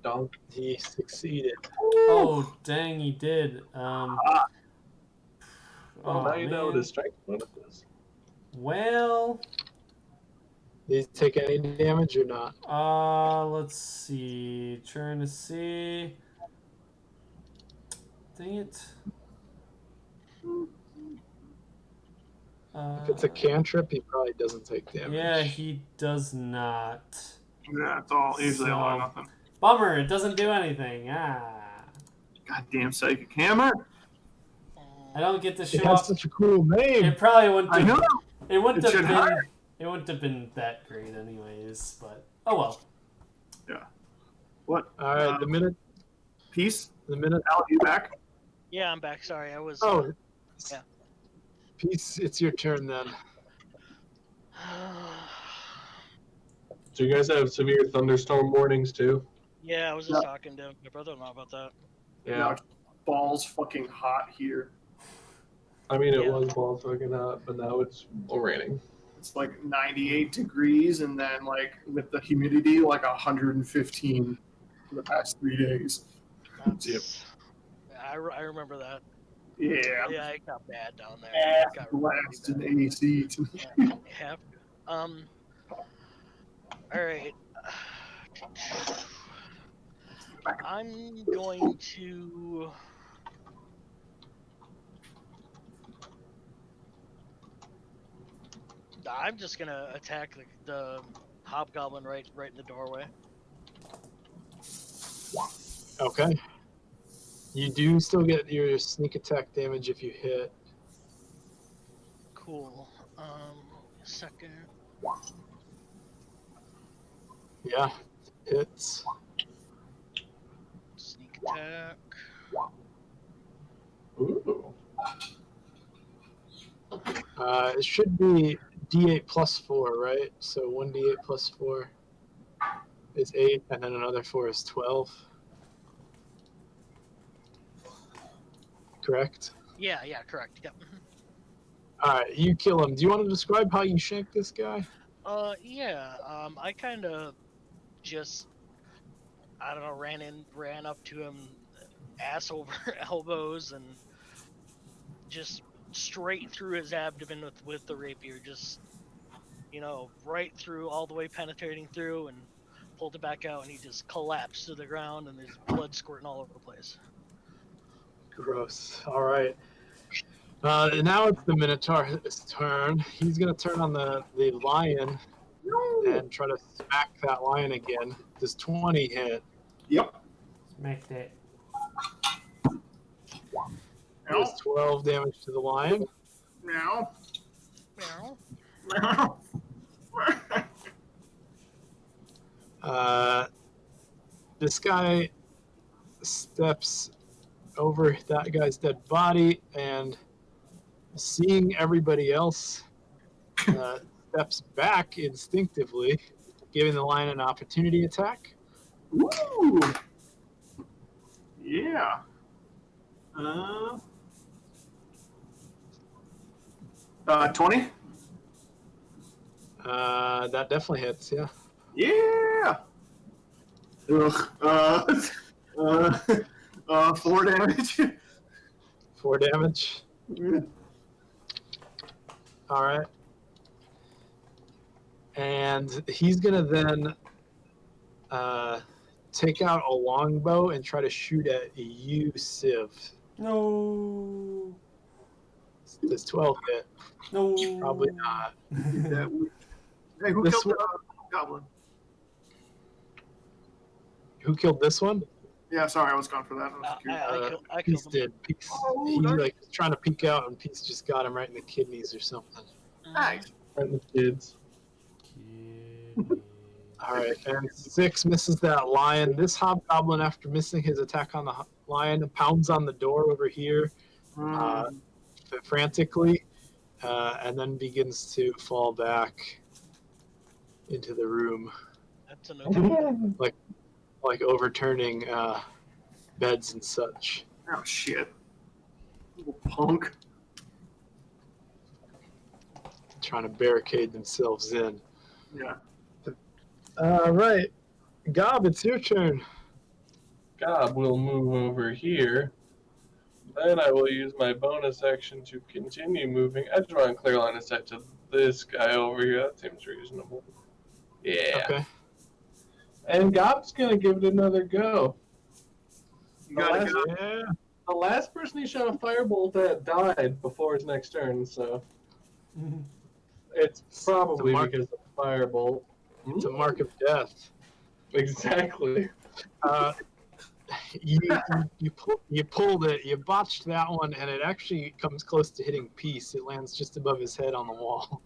[SPEAKER 1] Donk. He succeeded.
[SPEAKER 3] Oh dang, he did.
[SPEAKER 6] Well, now you know what his strength bonus is.
[SPEAKER 3] Well,
[SPEAKER 1] Did he take any damage or not?
[SPEAKER 3] let's see. Trying to see. Dang it.
[SPEAKER 1] If it's a cantrip, he probably doesn't take damage.
[SPEAKER 3] Yeah, he does not.
[SPEAKER 2] Yeah, it's all usually all or nothing.
[SPEAKER 3] Bummer, it doesn't do anything.
[SPEAKER 2] Goddamn psychic hammer.
[SPEAKER 3] I don't get to
[SPEAKER 1] It
[SPEAKER 3] show
[SPEAKER 1] has
[SPEAKER 3] off.
[SPEAKER 1] such a cool name.
[SPEAKER 3] It probably wouldn't
[SPEAKER 2] I
[SPEAKER 3] have.
[SPEAKER 2] know.
[SPEAKER 3] It wouldn't
[SPEAKER 2] It
[SPEAKER 3] have
[SPEAKER 2] should
[SPEAKER 3] been.
[SPEAKER 2] hire.
[SPEAKER 3] It wouldn't have been that great, anyways. But oh well.
[SPEAKER 2] Yeah. What?
[SPEAKER 1] All right, the minute.
[SPEAKER 2] Al, you back?
[SPEAKER 5] Yeah, I'm back. Sorry, I was.
[SPEAKER 1] Oh,
[SPEAKER 5] yeah.
[SPEAKER 1] Peace, it's your turn then.
[SPEAKER 6] So you guys have severe thunderstorm warnings too?
[SPEAKER 5] Yeah, I was just talking to my brother-in-law about that.
[SPEAKER 6] Yeah.
[SPEAKER 2] It's balls fucking hot here.
[SPEAKER 6] I mean, it
[SPEAKER 5] Yeah.
[SPEAKER 6] was balls fucking hot, but now it's raining.
[SPEAKER 2] It's like 98 degrees, and then like with the humidity, like 115 for the past 3 days.
[SPEAKER 5] That's, I remember that.
[SPEAKER 2] Yeah.
[SPEAKER 5] Yeah, it got bad down there.
[SPEAKER 2] Ass
[SPEAKER 5] It got
[SPEAKER 2] blast
[SPEAKER 5] really
[SPEAKER 2] in AC.
[SPEAKER 5] bad. Yeah. All right. I'm going to. I'm just gonna attack the hobgoblin right in the doorway.
[SPEAKER 1] Okay. You do still get your sneak attack damage if you hit.
[SPEAKER 5] Cool. A second.
[SPEAKER 1] Yeah, hits.
[SPEAKER 5] Sneak attack.
[SPEAKER 6] Ooh.
[SPEAKER 1] It should be D8 plus 4, right? So 1D8 plus 4 is 8, and then another 4 is 12. Correct?
[SPEAKER 5] Yeah, correct. Yep.
[SPEAKER 1] Alright, you kill him. Do you want to describe how you shank this guy?
[SPEAKER 5] Yeah. I kind of just, I don't know, ran up to him, ass over elbows, and just straight through his abdomen with the rapier, just right through, all the way penetrating through, and pulled it back out, and he just collapsed to the ground, and there's blood squirting all over the place.
[SPEAKER 1] Gross. Alright. Now it's the Minotaur's turn. He's going to turn on the lion and try to smack that lion again. Does 20 hit?
[SPEAKER 2] Yep.
[SPEAKER 3] Smack that.
[SPEAKER 1] Does 12 damage to the lion?
[SPEAKER 2] Meow.
[SPEAKER 5] Meow.
[SPEAKER 2] Meow.
[SPEAKER 1] This guy steps over that guy's dead body and, seeing everybody else, steps back instinctively, giving the lion an opportunity attack.
[SPEAKER 2] Ooh. Yeah. 20?
[SPEAKER 1] That definitely hits, yeah.
[SPEAKER 2] Yeah. Ugh. 4 damage.
[SPEAKER 1] 4 damage. All right. And he's going to then take out a longbow and try to shoot at you, Civ.
[SPEAKER 3] No.
[SPEAKER 1] Does 12 hit?
[SPEAKER 3] No.
[SPEAKER 1] Probably not.
[SPEAKER 2] Hey, who
[SPEAKER 1] This
[SPEAKER 2] killed
[SPEAKER 1] one-
[SPEAKER 2] the goblin?
[SPEAKER 1] Who killed this one?
[SPEAKER 2] Yeah, sorry, I was gone for that. I was curious.
[SPEAKER 5] I
[SPEAKER 1] Peace
[SPEAKER 5] killed him.
[SPEAKER 1] did. Peace.
[SPEAKER 2] Oh,
[SPEAKER 1] He
[SPEAKER 2] darn.
[SPEAKER 1] was trying to peek out, and Peace just got him right in the kidneys or something.
[SPEAKER 2] Nice.
[SPEAKER 6] And the kids.
[SPEAKER 1] All right, and 6 misses that lion. This hobgoblin, after missing his attack on the lion, pounds on the door over here frantically, and then begins to fall back into the room,
[SPEAKER 5] That's a no.
[SPEAKER 1] like overturning beds and such.
[SPEAKER 2] Oh, shit. Little punk.
[SPEAKER 1] Trying to barricade themselves in.
[SPEAKER 2] Yeah.
[SPEAKER 1] All right, Gob, it's your turn.
[SPEAKER 6] Gob will move over here. Then I will use my bonus action to continue moving. I just want to clear line of sight to this guy over here. That seems reasonable. Yeah.
[SPEAKER 1] Okay.
[SPEAKER 6] And Gob's going to give it another go.
[SPEAKER 2] You gotta go.
[SPEAKER 1] Yeah.
[SPEAKER 6] The last person he shot a firebolt at died before his next turn, so it's probably
[SPEAKER 1] mark-
[SPEAKER 6] because of the firebolt.
[SPEAKER 1] It's a mark of death.
[SPEAKER 6] Exactly.
[SPEAKER 1] You pulled it. You botched that one, and it actually comes close to hitting Peace. It lands just above his head on the wall.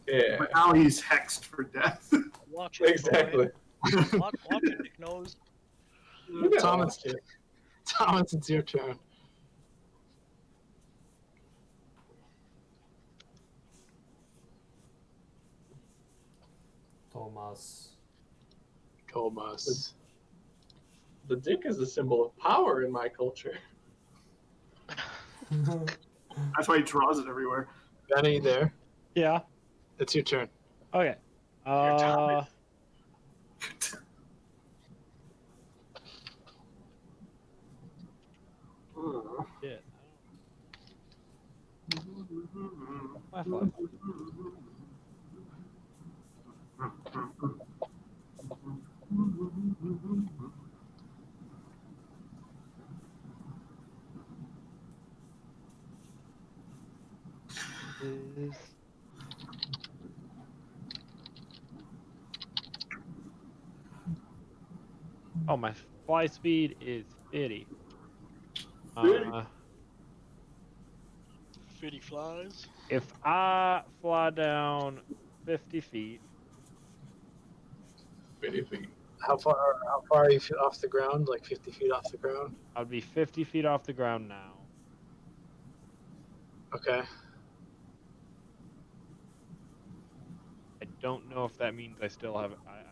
[SPEAKER 6] Yeah.
[SPEAKER 2] But now he's hexed for death.
[SPEAKER 5] Watch it.
[SPEAKER 6] Exactly.
[SPEAKER 5] Boy. Watch it, Nick Nose.
[SPEAKER 1] Thomas, it's your turn. Thomas.
[SPEAKER 6] The dick is a symbol of power in my culture.
[SPEAKER 2] That's why he draws it everywhere.
[SPEAKER 1] Benny, there.
[SPEAKER 4] Yeah.
[SPEAKER 1] It's your turn.
[SPEAKER 4] Okay.
[SPEAKER 2] Thomas.
[SPEAKER 4] Shit. My fault. is. Oh, my fly speed is 50.
[SPEAKER 2] 50?
[SPEAKER 5] Fitty flies.
[SPEAKER 4] If I fly down 50 feet,
[SPEAKER 6] 50 feet.
[SPEAKER 1] How far are you off the ground? Like 50 feet off the ground?
[SPEAKER 4] I'd be 50 feet off the ground now.
[SPEAKER 1] Okay.
[SPEAKER 4] I don't know if that means I still have. I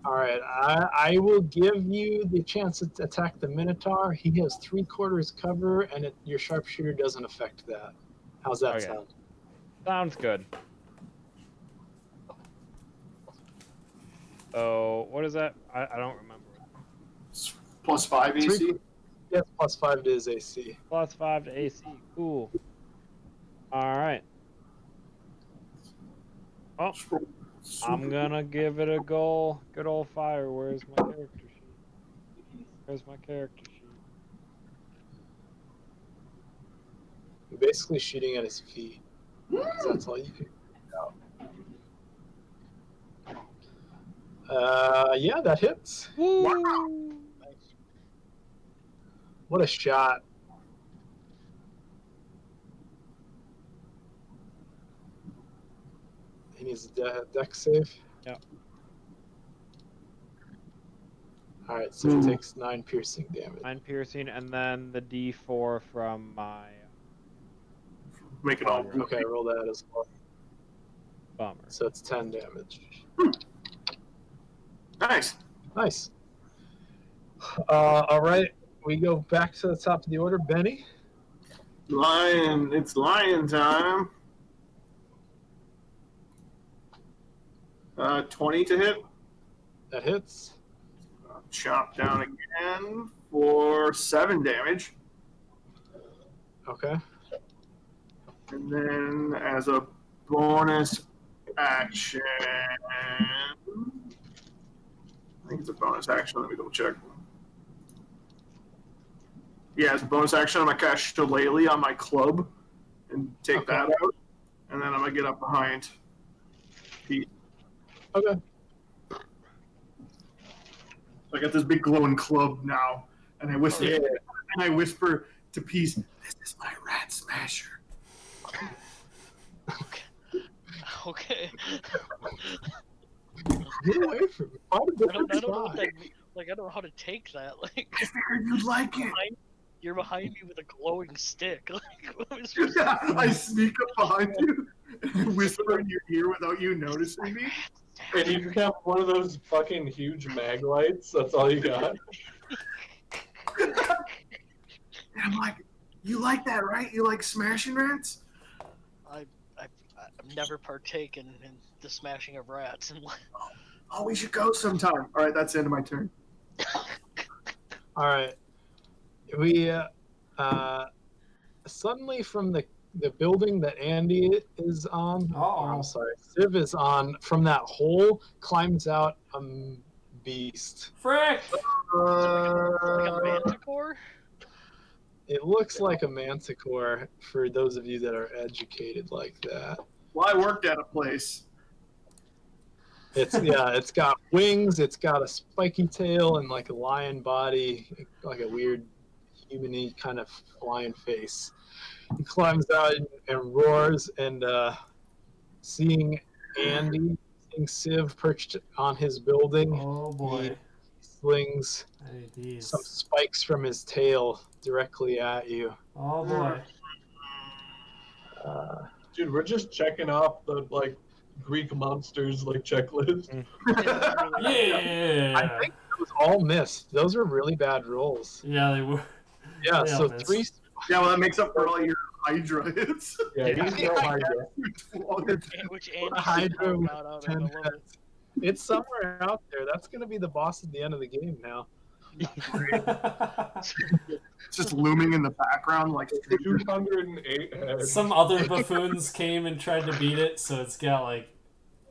[SPEAKER 1] All right. I will give you the chance to attack the Minotaur. He has 3/4 cover, and your sharpshooter doesn't affect that. How's that
[SPEAKER 4] Okay.
[SPEAKER 1] sound?
[SPEAKER 4] Sounds good. So what is that? I don't remember.
[SPEAKER 2] It's +5 AC.
[SPEAKER 1] Yes, +5 to his AC.
[SPEAKER 4] +5 to AC. Cool. All right. Oh, I'm gonna give it a go. Good old fire. Where's my character sheet? Where's my character sheet?
[SPEAKER 1] You're basically shooting at his feet. 'Cause that's all you can do. Yeah, that hits.
[SPEAKER 4] Woo!
[SPEAKER 1] What a shot. He needs a deck save.
[SPEAKER 4] Yep.
[SPEAKER 1] Alright, so he takes 9 piercing damage.
[SPEAKER 4] 9 piercing, and then the D4 from my
[SPEAKER 2] Make it all.
[SPEAKER 1] Okay, roll that as well.
[SPEAKER 4] bummer.
[SPEAKER 1] So it's 10 damage.
[SPEAKER 2] Nice.
[SPEAKER 1] Nice. Alright, we go back to the top of the order. Benny?
[SPEAKER 2] Lion. It's lion time. 20 to hit.
[SPEAKER 1] That hits.
[SPEAKER 2] Chop down again for 7 damage.
[SPEAKER 1] Okay.
[SPEAKER 2] And then as a bonus action, I think it's a bonus action. Let me double check. Yeah, as a bonus action, I'm going to cast Shillelagh on my club and take that out. And then I'm going to get up behind Pete.
[SPEAKER 1] Okay.
[SPEAKER 2] I got this big glowing club now, and I whisper to Peace, "This is my rat smasher."
[SPEAKER 5] Okay.
[SPEAKER 1] Get away from me. Find a
[SPEAKER 5] I don't
[SPEAKER 1] different
[SPEAKER 5] know what
[SPEAKER 1] side.
[SPEAKER 5] that means. Like, I don't know how to take that. Like,
[SPEAKER 2] I figured you'd like it.
[SPEAKER 5] you're behind me with a glowing stick. Like, what was
[SPEAKER 2] Yeah, I sneak up behind you and whisper in your ear without you noticing me.
[SPEAKER 6] And you have one of those fucking huge mag lights. That's all you got.
[SPEAKER 2] And I'm like, "You like that, right? You like smashing rats?"
[SPEAKER 5] I've never partaken in the smashing of rats. And
[SPEAKER 2] Oh, we should go sometime. All right, that's the end of my turn.
[SPEAKER 1] All right. We suddenly from the building that Andy is on, or I'm sorry, Civ is on, from that hole climbs out a beast.
[SPEAKER 3] Frick!
[SPEAKER 5] like a manticore.
[SPEAKER 1] It looks like a manticore for those of you that are educated like that.
[SPEAKER 2] Well, I worked at a place.
[SPEAKER 1] It's got wings, it's got a spiky tail and like a lion body, like a weird human-y kind of lion face. He climbs out and roars, and seeing Andy, seeing Civ perched on his building,
[SPEAKER 3] Oh boy.
[SPEAKER 1] he slings
[SPEAKER 3] Hey, these.
[SPEAKER 1] some spikes from his tail directly at you.
[SPEAKER 3] Oh boy.
[SPEAKER 6] Dude, we're just checking off the like Greek monsters like checklist.
[SPEAKER 3] Yeah.
[SPEAKER 1] I think those all missed. Those are really bad rolls.
[SPEAKER 3] Yeah, they were.
[SPEAKER 1] Yeah,
[SPEAKER 3] They
[SPEAKER 1] so
[SPEAKER 3] all missed.
[SPEAKER 1] 3.
[SPEAKER 2] Yeah, well, that makes up for all your Hydra hits.
[SPEAKER 6] Yeah, he's no Hydra.
[SPEAKER 5] Which Andy
[SPEAKER 1] Hydra with
[SPEAKER 5] got out of
[SPEAKER 1] 10
[SPEAKER 5] the level.
[SPEAKER 1] heads. It's somewhere out there. That's going to be the boss at the end of the game now.
[SPEAKER 2] It's just looming in the background like
[SPEAKER 6] 208 heads.
[SPEAKER 3] Some other buffoons came and tried to beat it, so it's got like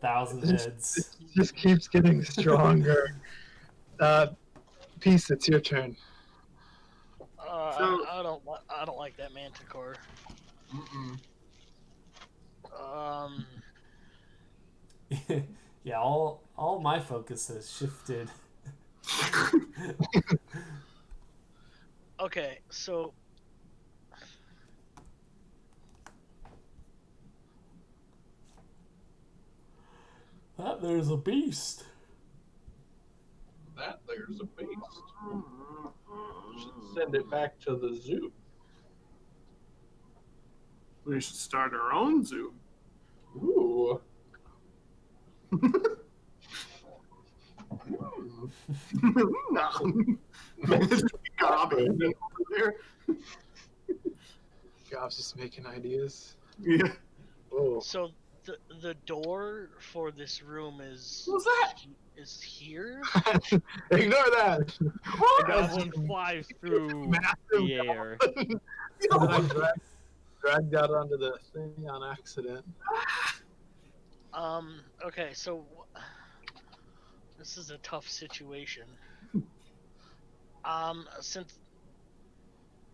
[SPEAKER 3] 1,000 heads.
[SPEAKER 1] It just keeps getting stronger. Peace, it's your turn.
[SPEAKER 2] So-
[SPEAKER 5] I don't like that manticore.
[SPEAKER 6] Mm-mm.
[SPEAKER 3] Yeah, all my focus has shifted.
[SPEAKER 5] Okay, so
[SPEAKER 3] That there's a beast.
[SPEAKER 6] That there's a beast. Should send it back to the zoo.
[SPEAKER 2] We should start our own zoo.
[SPEAKER 6] Ooh.
[SPEAKER 2] No. Gob over there.
[SPEAKER 1] Gob's just making ideas.
[SPEAKER 2] Yeah.
[SPEAKER 1] Oh,
[SPEAKER 5] so the door for this room is
[SPEAKER 2] What was that?
[SPEAKER 5] is here.
[SPEAKER 1] ignore that.
[SPEAKER 4] The goblin flies through
[SPEAKER 1] Massive
[SPEAKER 4] the air.
[SPEAKER 1] that I dragged out onto the thing on accident.
[SPEAKER 5] Okay, so this is a tough situation. Since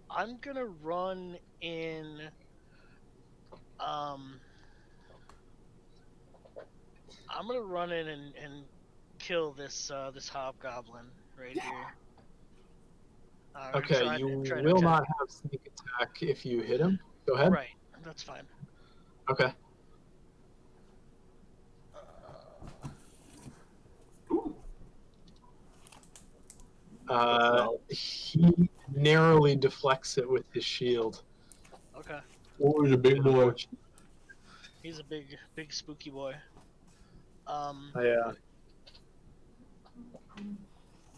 [SPEAKER 5] I'm gonna run in, I'm gonna run in and kill this this hobgoblin right here.
[SPEAKER 1] Okay,
[SPEAKER 5] try
[SPEAKER 1] you
[SPEAKER 5] to
[SPEAKER 1] will
[SPEAKER 5] attack.
[SPEAKER 1] not have sneak attack if you hit him. Go ahead.
[SPEAKER 5] Right, that's fine.
[SPEAKER 1] Okay. He narrowly deflects it with his shield.
[SPEAKER 5] Okay,
[SPEAKER 6] Oh, he's a big boy.
[SPEAKER 5] he's a big spooky boy.
[SPEAKER 1] Yeah.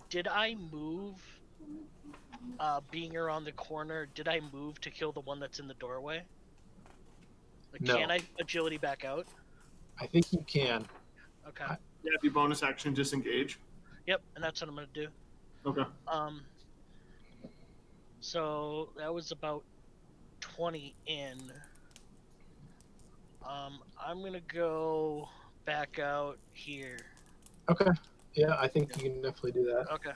[SPEAKER 5] Did I move? Being around the corner, did I move to kill the one that's in the doorway? Like,
[SPEAKER 1] No.
[SPEAKER 5] can I agility back out?
[SPEAKER 1] I think you can.
[SPEAKER 5] Okay.
[SPEAKER 2] Yeah, the bonus action disengage.
[SPEAKER 5] Yep, and that's what I'm gonna do.
[SPEAKER 2] Okay.
[SPEAKER 5] So that was about 20 in. I'm gonna go back out here.
[SPEAKER 1] Okay. Yeah, I think you can definitely do that.
[SPEAKER 5] Okay.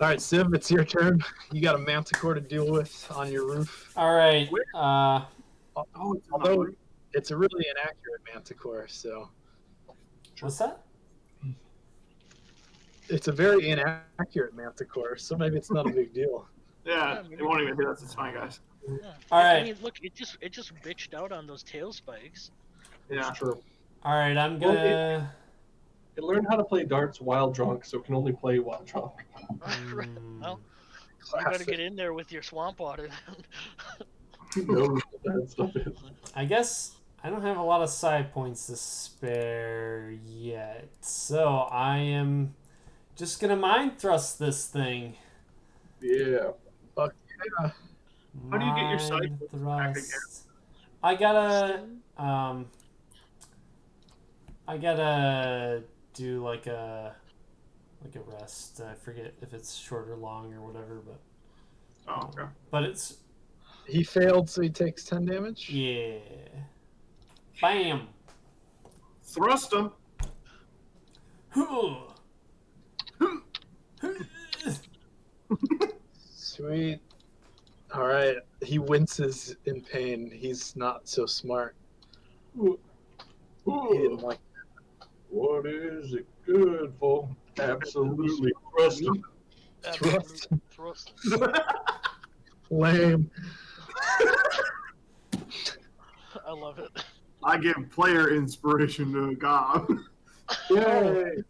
[SPEAKER 1] All right, Civ, it's your turn. You got a manticore to deal with on your roof.
[SPEAKER 3] All right.
[SPEAKER 2] Oh, it's
[SPEAKER 1] Although it's a really inaccurate manticore, so
[SPEAKER 3] What's that?
[SPEAKER 1] it's a very inaccurate manticore, so maybe it's not a big deal.
[SPEAKER 2] yeah, it won't even hit us. It's fine, guys.
[SPEAKER 5] Yeah.
[SPEAKER 3] All
[SPEAKER 5] I
[SPEAKER 3] right.
[SPEAKER 5] mean, look, it just bitched out on those tail spikes.
[SPEAKER 2] Yeah.
[SPEAKER 6] It's true.
[SPEAKER 3] All right. I'm
[SPEAKER 6] Well,
[SPEAKER 3] gonna.
[SPEAKER 6] It learned how to play darts while drunk, so it can only play while drunk.
[SPEAKER 5] Well, you better get in there with your swamp water then.
[SPEAKER 6] Who knows what that stuff is?
[SPEAKER 3] I guess I don't have a lot of side points to spare yet, so I am just gonna mind thrust this thing.
[SPEAKER 6] Yeah.
[SPEAKER 1] Fuck yeah.
[SPEAKER 2] How do you get your side
[SPEAKER 3] Mind
[SPEAKER 2] points back again?
[SPEAKER 3] thrust. I gotta do like a rest. I forget if it's short or long or whatever,
[SPEAKER 2] Oh, okay.
[SPEAKER 3] but it's
[SPEAKER 1] He failed, so he takes 10 damage.
[SPEAKER 3] yeah. Bam.
[SPEAKER 2] Thrust him.
[SPEAKER 1] Sweet. All right. He winces in pain. He's not so smart. He didn't like
[SPEAKER 6] What is it good for? Absolutely trust him.
[SPEAKER 1] Thrust.
[SPEAKER 5] Thrust.
[SPEAKER 1] lame.
[SPEAKER 5] I love it.
[SPEAKER 2] I give player inspiration to Gob.
[SPEAKER 6] Yay!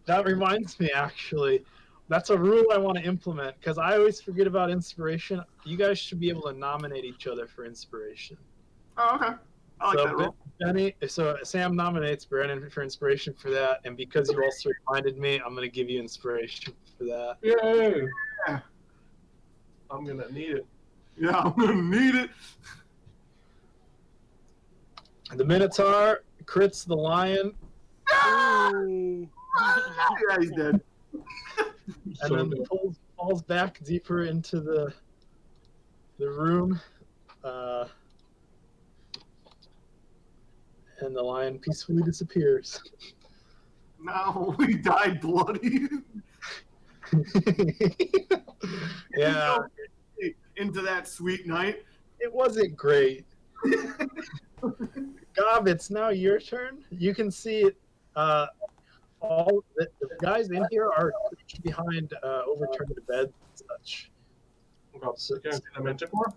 [SPEAKER 1] That reminds me, actually. That's a rule I want to implement because I always forget about inspiration. You guys should be able to nominate each other for inspiration.
[SPEAKER 2] Oh, okay. I like that rule.
[SPEAKER 1] So Sam nominates Brandon for inspiration for that, and because you also reminded me, I'm going to give you inspiration for that.
[SPEAKER 6] Yay!
[SPEAKER 2] Yeah.
[SPEAKER 6] I'm gonna need it.
[SPEAKER 2] Yeah, I'm gonna need it.
[SPEAKER 1] The Minotaur crits the lion,
[SPEAKER 2] Yeah, he's dead.
[SPEAKER 1] and
[SPEAKER 6] So
[SPEAKER 1] then
[SPEAKER 6] good.
[SPEAKER 1] falls back deeper into the room, and the lion peacefully disappears.
[SPEAKER 2] No, we died bloody.
[SPEAKER 1] Yeah,
[SPEAKER 2] Into that sweet night.
[SPEAKER 1] it wasn't great. Gob, it's now your turn. You can see all the guys in here are crouched behind overturned beds and such.
[SPEAKER 6] So, can I see the Manticore?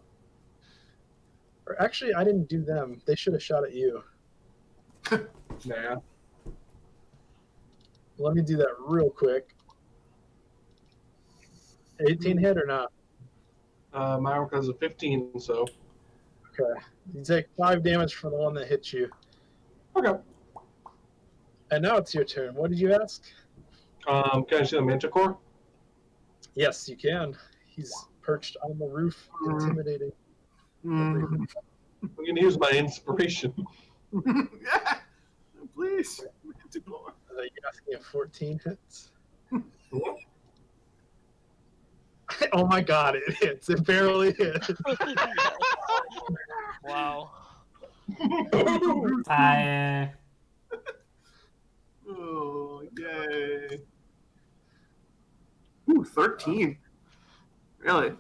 [SPEAKER 1] Or actually, I didn't do them. They should have shot at you.
[SPEAKER 6] Nah.
[SPEAKER 1] Let me do that real quick. 18 hit or not?
[SPEAKER 6] My armor class is a 15, so.
[SPEAKER 1] Okay. You take 5 damage from the one that hit you.
[SPEAKER 6] Okay.
[SPEAKER 1] And now it's your turn. What did you ask?
[SPEAKER 6] Can I see the Manticore?
[SPEAKER 1] Yes, you can. He's perched on the roof, intimidating.
[SPEAKER 2] Mm.
[SPEAKER 6] I'm going to use my inspiration.
[SPEAKER 2] Yeah, please. Manticore.
[SPEAKER 1] You're asking if 14 hits? Oh my god, it hits. It barely hits.
[SPEAKER 5] Wow.
[SPEAKER 3] Fire.
[SPEAKER 2] Oh, yay. Ooh, 13. Really?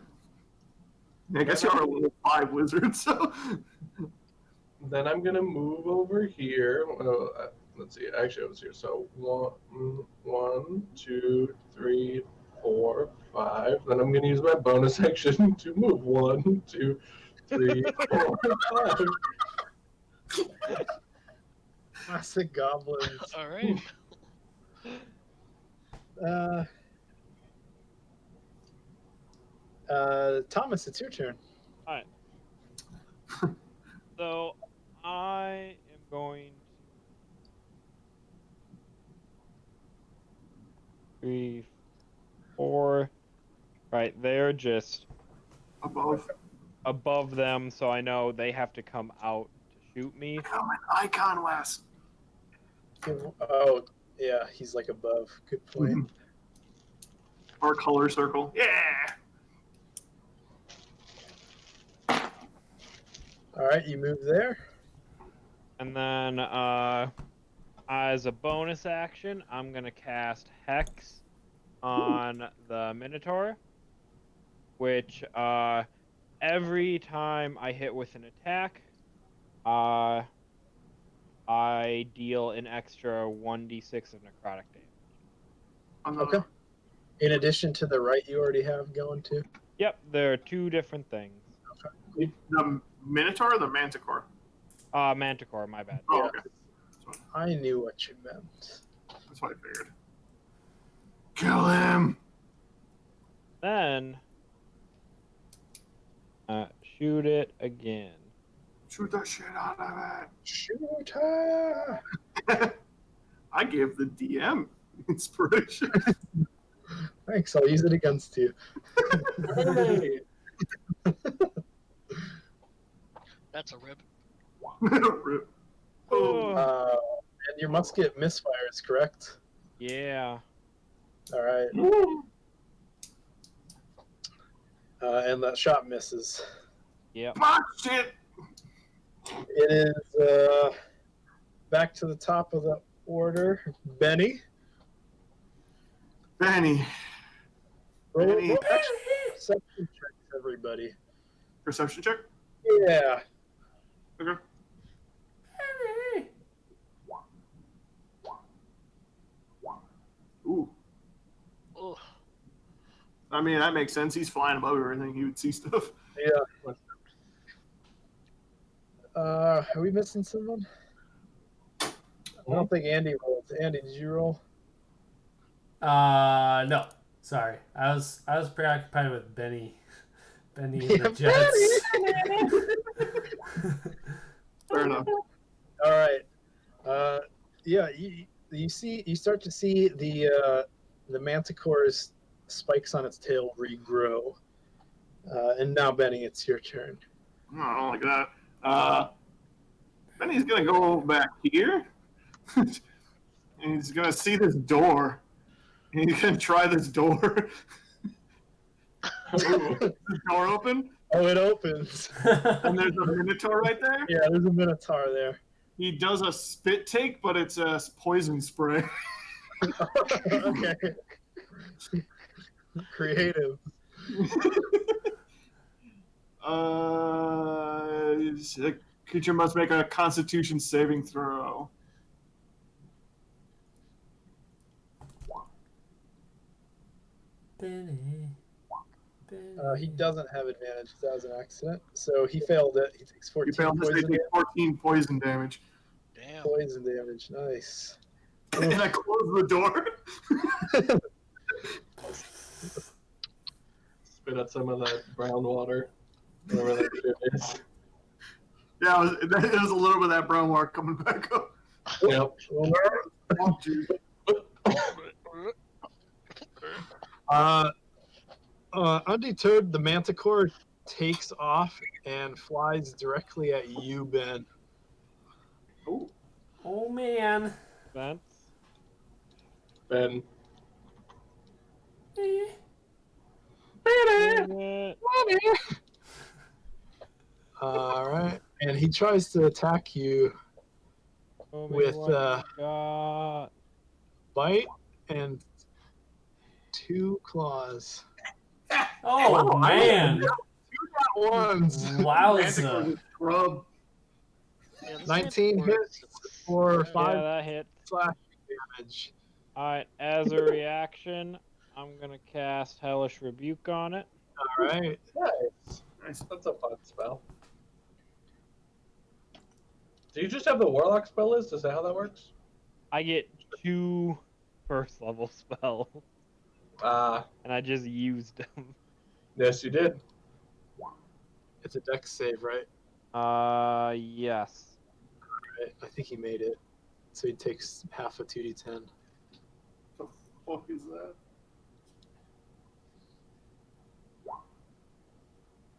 [SPEAKER 2] I guess you are a level 5 wizard, so.
[SPEAKER 6] Then I'm going to move over here. Let's see. Actually, I was here. So 1, 2, 3, 4, 5. Then I'm going to use my bonus action to move 1, 2, 3, 4, 5.
[SPEAKER 1] Classic goblins.
[SPEAKER 5] All right.
[SPEAKER 1] Thomas, it's your turn.
[SPEAKER 4] So I am going to 3, 4. Right, they're just above them, so I know they have to come out to shoot me.
[SPEAKER 2] Become an icon, Wes.
[SPEAKER 1] Oh, yeah, he's like above. Good point.
[SPEAKER 2] Our color circle. Yeah.
[SPEAKER 1] All right, you move there.
[SPEAKER 4] And then as a bonus action, I'm going to cast Hex on the Minotaur, which every time I hit with an attack, I deal an extra 1d6 of necrotic damage.
[SPEAKER 1] Okay. In addition to the right you already have going to?
[SPEAKER 4] Yep, there are 2 different things.
[SPEAKER 2] The Minotaur or the Manticore?
[SPEAKER 4] Manticore, my bad.
[SPEAKER 2] Oh,
[SPEAKER 1] Yeah.
[SPEAKER 2] okay.
[SPEAKER 1] I knew what you meant.
[SPEAKER 2] That's what I figured. Kill him!
[SPEAKER 4] Then shoot it again.
[SPEAKER 2] Shoot the shit out of
[SPEAKER 1] Shoot her!
[SPEAKER 2] it. I gave the DM inspiration.
[SPEAKER 1] Thanks, I'll use it against you.
[SPEAKER 6] Hey.
[SPEAKER 5] That's a rip.
[SPEAKER 2] Rip. Oh.
[SPEAKER 1] And your musket misfires, correct?
[SPEAKER 4] Yeah.
[SPEAKER 1] All right. And that shot misses.
[SPEAKER 4] Yep.
[SPEAKER 2] Ah, shit!
[SPEAKER 1] It is back to the top of the order. Benny.
[SPEAKER 2] Benny. Benny.
[SPEAKER 1] Actually, perception checks, everybody.
[SPEAKER 2] Perception check?
[SPEAKER 1] Yeah.
[SPEAKER 2] Okay. Ooh.
[SPEAKER 5] Ugh.
[SPEAKER 2] I mean, that makes sense. He's flying above everything. He would see stuff.
[SPEAKER 1] Yeah. Are we missing someone? I don't think Andy rolled. Andy, did you roll?
[SPEAKER 3] No. Sorry. I was preoccupied with Benny. Benny and the Jets.
[SPEAKER 2] Fair enough.
[SPEAKER 1] All right. Yeah, you start to see the Manticore's spikes on its tail regrow. And now, Benny, it's your turn.
[SPEAKER 2] I don't like that. Benny's gonna go back here. And he's gonna see this door. And he's gonna try this door. Is the door open?
[SPEAKER 1] Oh, it opens.
[SPEAKER 2] And there's a Minotaur right there?
[SPEAKER 1] Yeah, there's a Minotaur there.
[SPEAKER 2] He does a spit take, but it's a poison spray.
[SPEAKER 1] Okay. Creative.
[SPEAKER 2] A creature must make a Constitution saving throw.
[SPEAKER 3] Benny.
[SPEAKER 1] He doesn't have advantage. That was an accident. So he failed it. He takes
[SPEAKER 2] You
[SPEAKER 1] 14
[SPEAKER 2] failed this, they
[SPEAKER 1] poison
[SPEAKER 2] take
[SPEAKER 1] damage.
[SPEAKER 2] 14 poison damage.
[SPEAKER 5] Damn.
[SPEAKER 1] Poison damage. Nice.
[SPEAKER 2] And I close the door.
[SPEAKER 6] Spit out some of that brown water. Whatever that shit is.
[SPEAKER 2] Yeah, it was a little bit of that brown water coming back up.
[SPEAKER 6] Yep.
[SPEAKER 2] Swamp juice.
[SPEAKER 1] Undeterred, the Manticore takes off and flies directly at you, Ben.
[SPEAKER 2] Ooh.
[SPEAKER 3] Oh man.
[SPEAKER 4] That's
[SPEAKER 6] Ben.
[SPEAKER 1] All right, and he tries to attack you with bite and 2 claws.
[SPEAKER 3] Oh
[SPEAKER 1] Wow,
[SPEAKER 3] man.
[SPEAKER 1] Ones.
[SPEAKER 3] Wowza.
[SPEAKER 2] Scrub.
[SPEAKER 5] Yeah, this
[SPEAKER 1] 19
[SPEAKER 5] Manticore
[SPEAKER 1] hits
[SPEAKER 5] is-
[SPEAKER 1] for
[SPEAKER 4] yeah,
[SPEAKER 1] 5
[SPEAKER 4] that hit.
[SPEAKER 1] slashing damage.
[SPEAKER 4] Alright, as a reaction, I'm gonna cast Hellish Rebuke on it.
[SPEAKER 1] All right.
[SPEAKER 6] Nice.
[SPEAKER 2] Nice.
[SPEAKER 6] That's a fun spell. Do you just have the Warlock spell list? Is that how that works?
[SPEAKER 4] I get 2 first level spells, and I just used them.
[SPEAKER 6] Yes, you did.
[SPEAKER 1] It's a dex save, right?
[SPEAKER 4] Yes.
[SPEAKER 1] Right. I think he made it. So he takes half a 2d10.
[SPEAKER 2] The fuck is that?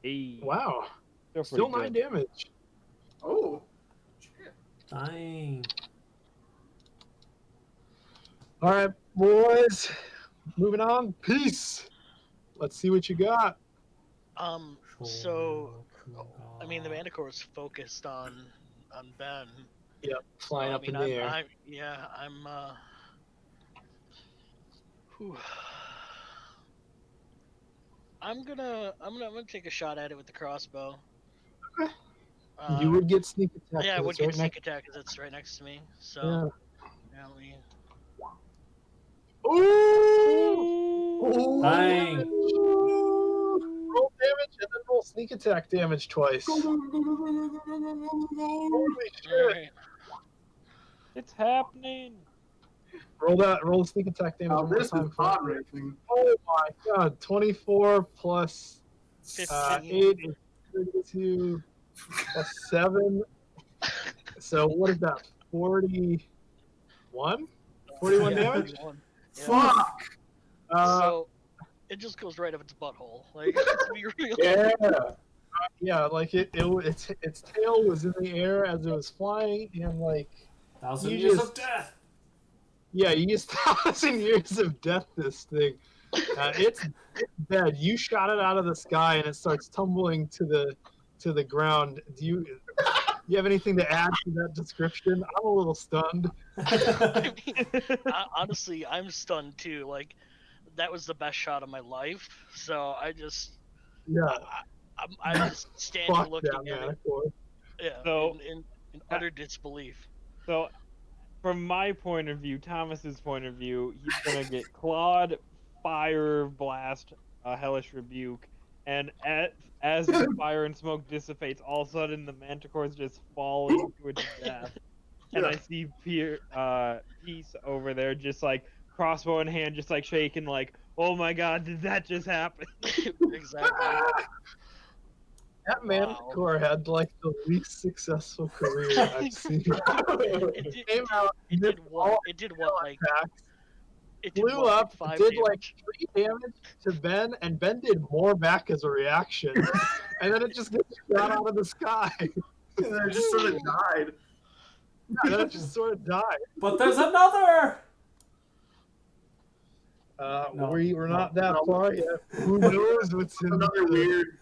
[SPEAKER 4] Hey,
[SPEAKER 1] Wow.
[SPEAKER 4] still
[SPEAKER 1] Still
[SPEAKER 4] pretty
[SPEAKER 1] 9
[SPEAKER 4] good.
[SPEAKER 1] damage.
[SPEAKER 2] Oh. Shit.
[SPEAKER 3] Dang.
[SPEAKER 1] All right, boys. Moving on. Peace. Let's see what you got.
[SPEAKER 5] So, I mean, the Manticore is focused on Ben.
[SPEAKER 1] Yep. Flying
[SPEAKER 5] So,
[SPEAKER 1] up in the air.
[SPEAKER 5] Whew. I'm gonna take a shot at it with the crossbow.
[SPEAKER 1] Okay. You would get sneak attack.
[SPEAKER 5] Yeah, I
[SPEAKER 1] 'cause
[SPEAKER 5] would
[SPEAKER 1] it's
[SPEAKER 5] get
[SPEAKER 1] right
[SPEAKER 5] sneak
[SPEAKER 1] next-
[SPEAKER 5] attack because it's right next to me. So,
[SPEAKER 1] Yeah.
[SPEAKER 5] let me.
[SPEAKER 1] Ooh!
[SPEAKER 3] Dang.
[SPEAKER 1] Roll damage and then roll sneak attack damage twice. Holy shit.
[SPEAKER 5] Alright.
[SPEAKER 4] It's happening.
[SPEAKER 1] Roll sneak attack damage
[SPEAKER 2] Now
[SPEAKER 1] one more
[SPEAKER 2] this is
[SPEAKER 1] time.
[SPEAKER 2] pod racing.
[SPEAKER 1] Oh my god. 24 plus
[SPEAKER 5] 15.
[SPEAKER 1] 8 is 32 plus 7. So what is that? 41? 41
[SPEAKER 5] Yeah,
[SPEAKER 1] damage?
[SPEAKER 5] 41. Yeah.
[SPEAKER 2] Fuck.
[SPEAKER 5] So it just goes right up its butthole. Like, to be real.
[SPEAKER 6] Yeah.
[SPEAKER 1] Yeah, like its tail was in the air as it was flying, and like
[SPEAKER 3] 1,000
[SPEAKER 1] You
[SPEAKER 3] years
[SPEAKER 1] just-
[SPEAKER 3] of death.
[SPEAKER 1] yeah, you used 1,000 years of death. This thing, it's dead. You shot it out of the sky, and it starts tumbling to the ground. Do you have anything to add to that description? I'm a little stunned.
[SPEAKER 5] I mean, honestly, I'm stunned too. Like, that was the best shot of my life. So I just,
[SPEAKER 1] Yeah,
[SPEAKER 5] I'm just standing
[SPEAKER 1] fuck
[SPEAKER 5] looking
[SPEAKER 1] that
[SPEAKER 5] at it.
[SPEAKER 1] Manticore.
[SPEAKER 5] Yeah,
[SPEAKER 4] So-
[SPEAKER 5] in utter disbelief.
[SPEAKER 4] So, from my point of view, Thomas's point of view, he's gonna get clawed, fire blast, hellish rebuke, and as the fire and smoke dissipates, all of a sudden the Manticore is just falling to its death, and I see Peace over there, just like crossbow in hand, just like shaking, like, oh my god, did that just happen?
[SPEAKER 5] Exactly.
[SPEAKER 1] That Manticore had like the least successful career I've seen.
[SPEAKER 5] It
[SPEAKER 1] Came out,
[SPEAKER 5] It
[SPEAKER 1] missed
[SPEAKER 5] did
[SPEAKER 1] all
[SPEAKER 5] what? It did what? Like,
[SPEAKER 1] attacks,
[SPEAKER 5] it did
[SPEAKER 1] flew
[SPEAKER 5] what,
[SPEAKER 1] up,
[SPEAKER 5] like 5
[SPEAKER 1] did
[SPEAKER 5] damage?
[SPEAKER 1] like 3 damage to Ben, and Ben did more back as a reaction. And then it just gets shot out of the sky.
[SPEAKER 2] And then it just sort of died.
[SPEAKER 1] And then it just sort of died.
[SPEAKER 3] But there's another. No,
[SPEAKER 1] We're
[SPEAKER 3] no.
[SPEAKER 1] not that far yet. Who knows what's in
[SPEAKER 2] Another
[SPEAKER 1] the-
[SPEAKER 2] weird,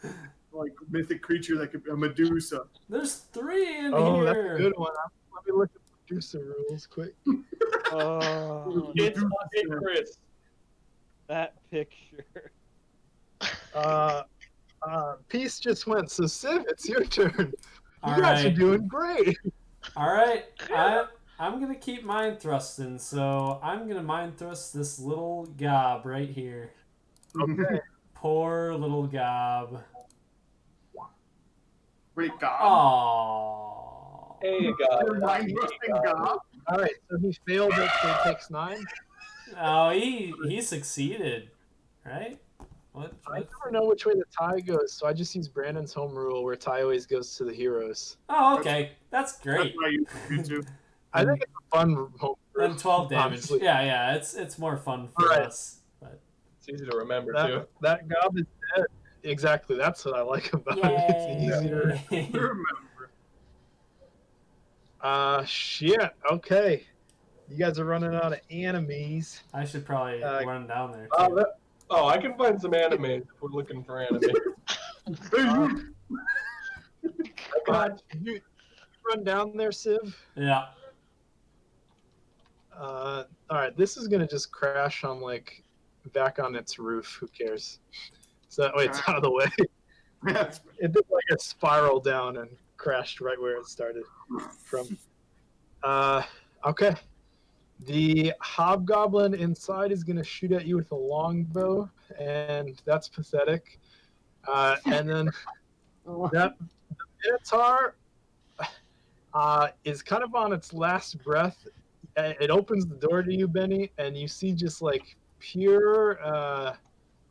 [SPEAKER 2] like, mythic creature that could be a Medusa.
[SPEAKER 3] There's 3 in
[SPEAKER 1] Oh,
[SPEAKER 3] here.
[SPEAKER 1] that's a good one. Let me look at producer rules quick.
[SPEAKER 4] Oh,
[SPEAKER 6] It's Chris.
[SPEAKER 4] that picture.
[SPEAKER 1] Peace just went. So Civ, it's your turn.
[SPEAKER 3] All
[SPEAKER 1] You guys are
[SPEAKER 3] right.
[SPEAKER 1] doing great.
[SPEAKER 3] All right. I'm gonna keep mind thrusting, so I'm gonna mind thrust this little gob right here.
[SPEAKER 1] Okay.
[SPEAKER 3] Poor little gob.
[SPEAKER 2] Great God.
[SPEAKER 3] Aww.
[SPEAKER 6] Hey, you got
[SPEAKER 2] You're
[SPEAKER 6] it.
[SPEAKER 2] mind thrusting God.
[SPEAKER 1] All right. So he failed it, so he takes 9.
[SPEAKER 3] Oh, he succeeded, right? What?
[SPEAKER 1] I never know which way the tie goes, so I just use Brandon's home rule where tie always goes to the heroes.
[SPEAKER 3] Oh, okay. That's
[SPEAKER 2] That's
[SPEAKER 3] great.
[SPEAKER 2] why you too.
[SPEAKER 1] I think it's a fun home rule.
[SPEAKER 3] And 12 damage.
[SPEAKER 1] honestly.
[SPEAKER 3] Yeah. It's more fun for
[SPEAKER 1] Alright.
[SPEAKER 3] us. But
[SPEAKER 6] It's easy to remember, too.
[SPEAKER 1] That gob is dead. Exactly. That's what I like about it. It's easier.
[SPEAKER 3] yay!
[SPEAKER 2] Remember.
[SPEAKER 1] Shit. Okay. You guys are running out of enemies.
[SPEAKER 3] I should probably run down there.
[SPEAKER 6] Oh,
[SPEAKER 3] Too.
[SPEAKER 6] I can find some anime if we're looking for anime.
[SPEAKER 1] You run down there, Civ.
[SPEAKER 3] Yeah.
[SPEAKER 1] All right. This is gonna just crash on like back on its roof. Who cares? So that way it's out of the way.
[SPEAKER 2] That's
[SPEAKER 1] It did like a spiral down and crashed right where it started from. Okay. The hobgoblin inside is going to shoot at you with a longbow, and that's pathetic. And then the minotaur is kind of on its last breath. It opens the door to you, Benny, and you see just like pure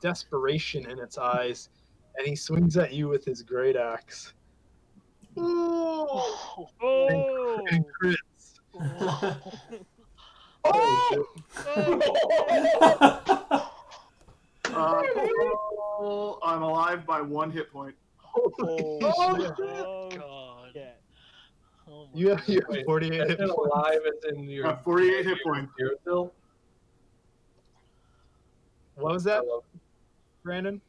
[SPEAKER 1] desperation in its eyes, and he swings at you with his great axe.
[SPEAKER 5] Oh,
[SPEAKER 4] Oh!
[SPEAKER 1] And crits.
[SPEAKER 2] I'm alive by 1 hit point.
[SPEAKER 1] Oh,
[SPEAKER 5] God.
[SPEAKER 4] Yeah.
[SPEAKER 5] Oh, my
[SPEAKER 1] you have 48
[SPEAKER 6] Is
[SPEAKER 1] hit
[SPEAKER 6] it
[SPEAKER 1] points.
[SPEAKER 6] alive as in your
[SPEAKER 2] 48 hit points.
[SPEAKER 6] You're still?
[SPEAKER 1] What was that, Brandon?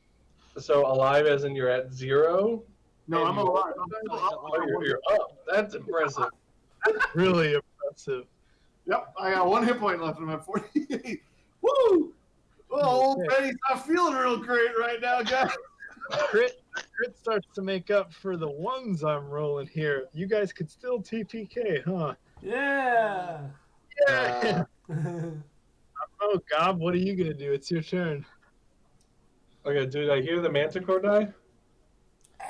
[SPEAKER 6] So alive as in you're at 0?
[SPEAKER 2] No, I'm alive. I'm still up.
[SPEAKER 6] Oh, you're up. That's impressive.
[SPEAKER 1] Really impressive.
[SPEAKER 2] Yep, I got 1 hit point left. I'm at 48. Woo! Oh, old Betty's not feeling real great right now, guys.
[SPEAKER 1] Crit starts to make up for the ones I'm rolling here. You guys could still TPK, huh?
[SPEAKER 3] Yeah.
[SPEAKER 1] Yeah. Oh, Gob, what are you gonna do? It's your turn.
[SPEAKER 6] Okay, did I hear the manticore die?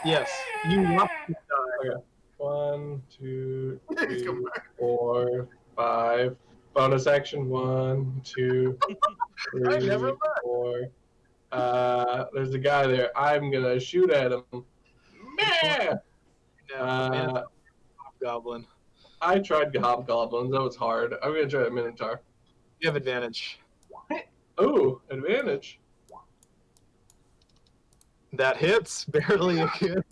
[SPEAKER 1] Yes, you want to die.
[SPEAKER 6] 1, 2,
[SPEAKER 2] He's
[SPEAKER 6] 3,
[SPEAKER 2] coming back.
[SPEAKER 6] 4, 5. Bonus action 1, 2,
[SPEAKER 1] I
[SPEAKER 6] 3,
[SPEAKER 1] never
[SPEAKER 6] 4. There's a guy there. I'm gonna shoot at him. Meh!
[SPEAKER 1] No, Goblin.
[SPEAKER 6] I tried hobgoblins. That was hard. I'm gonna try a minotaur.
[SPEAKER 1] You have advantage.
[SPEAKER 6] Ooh, advantage.
[SPEAKER 1] That hits barely again.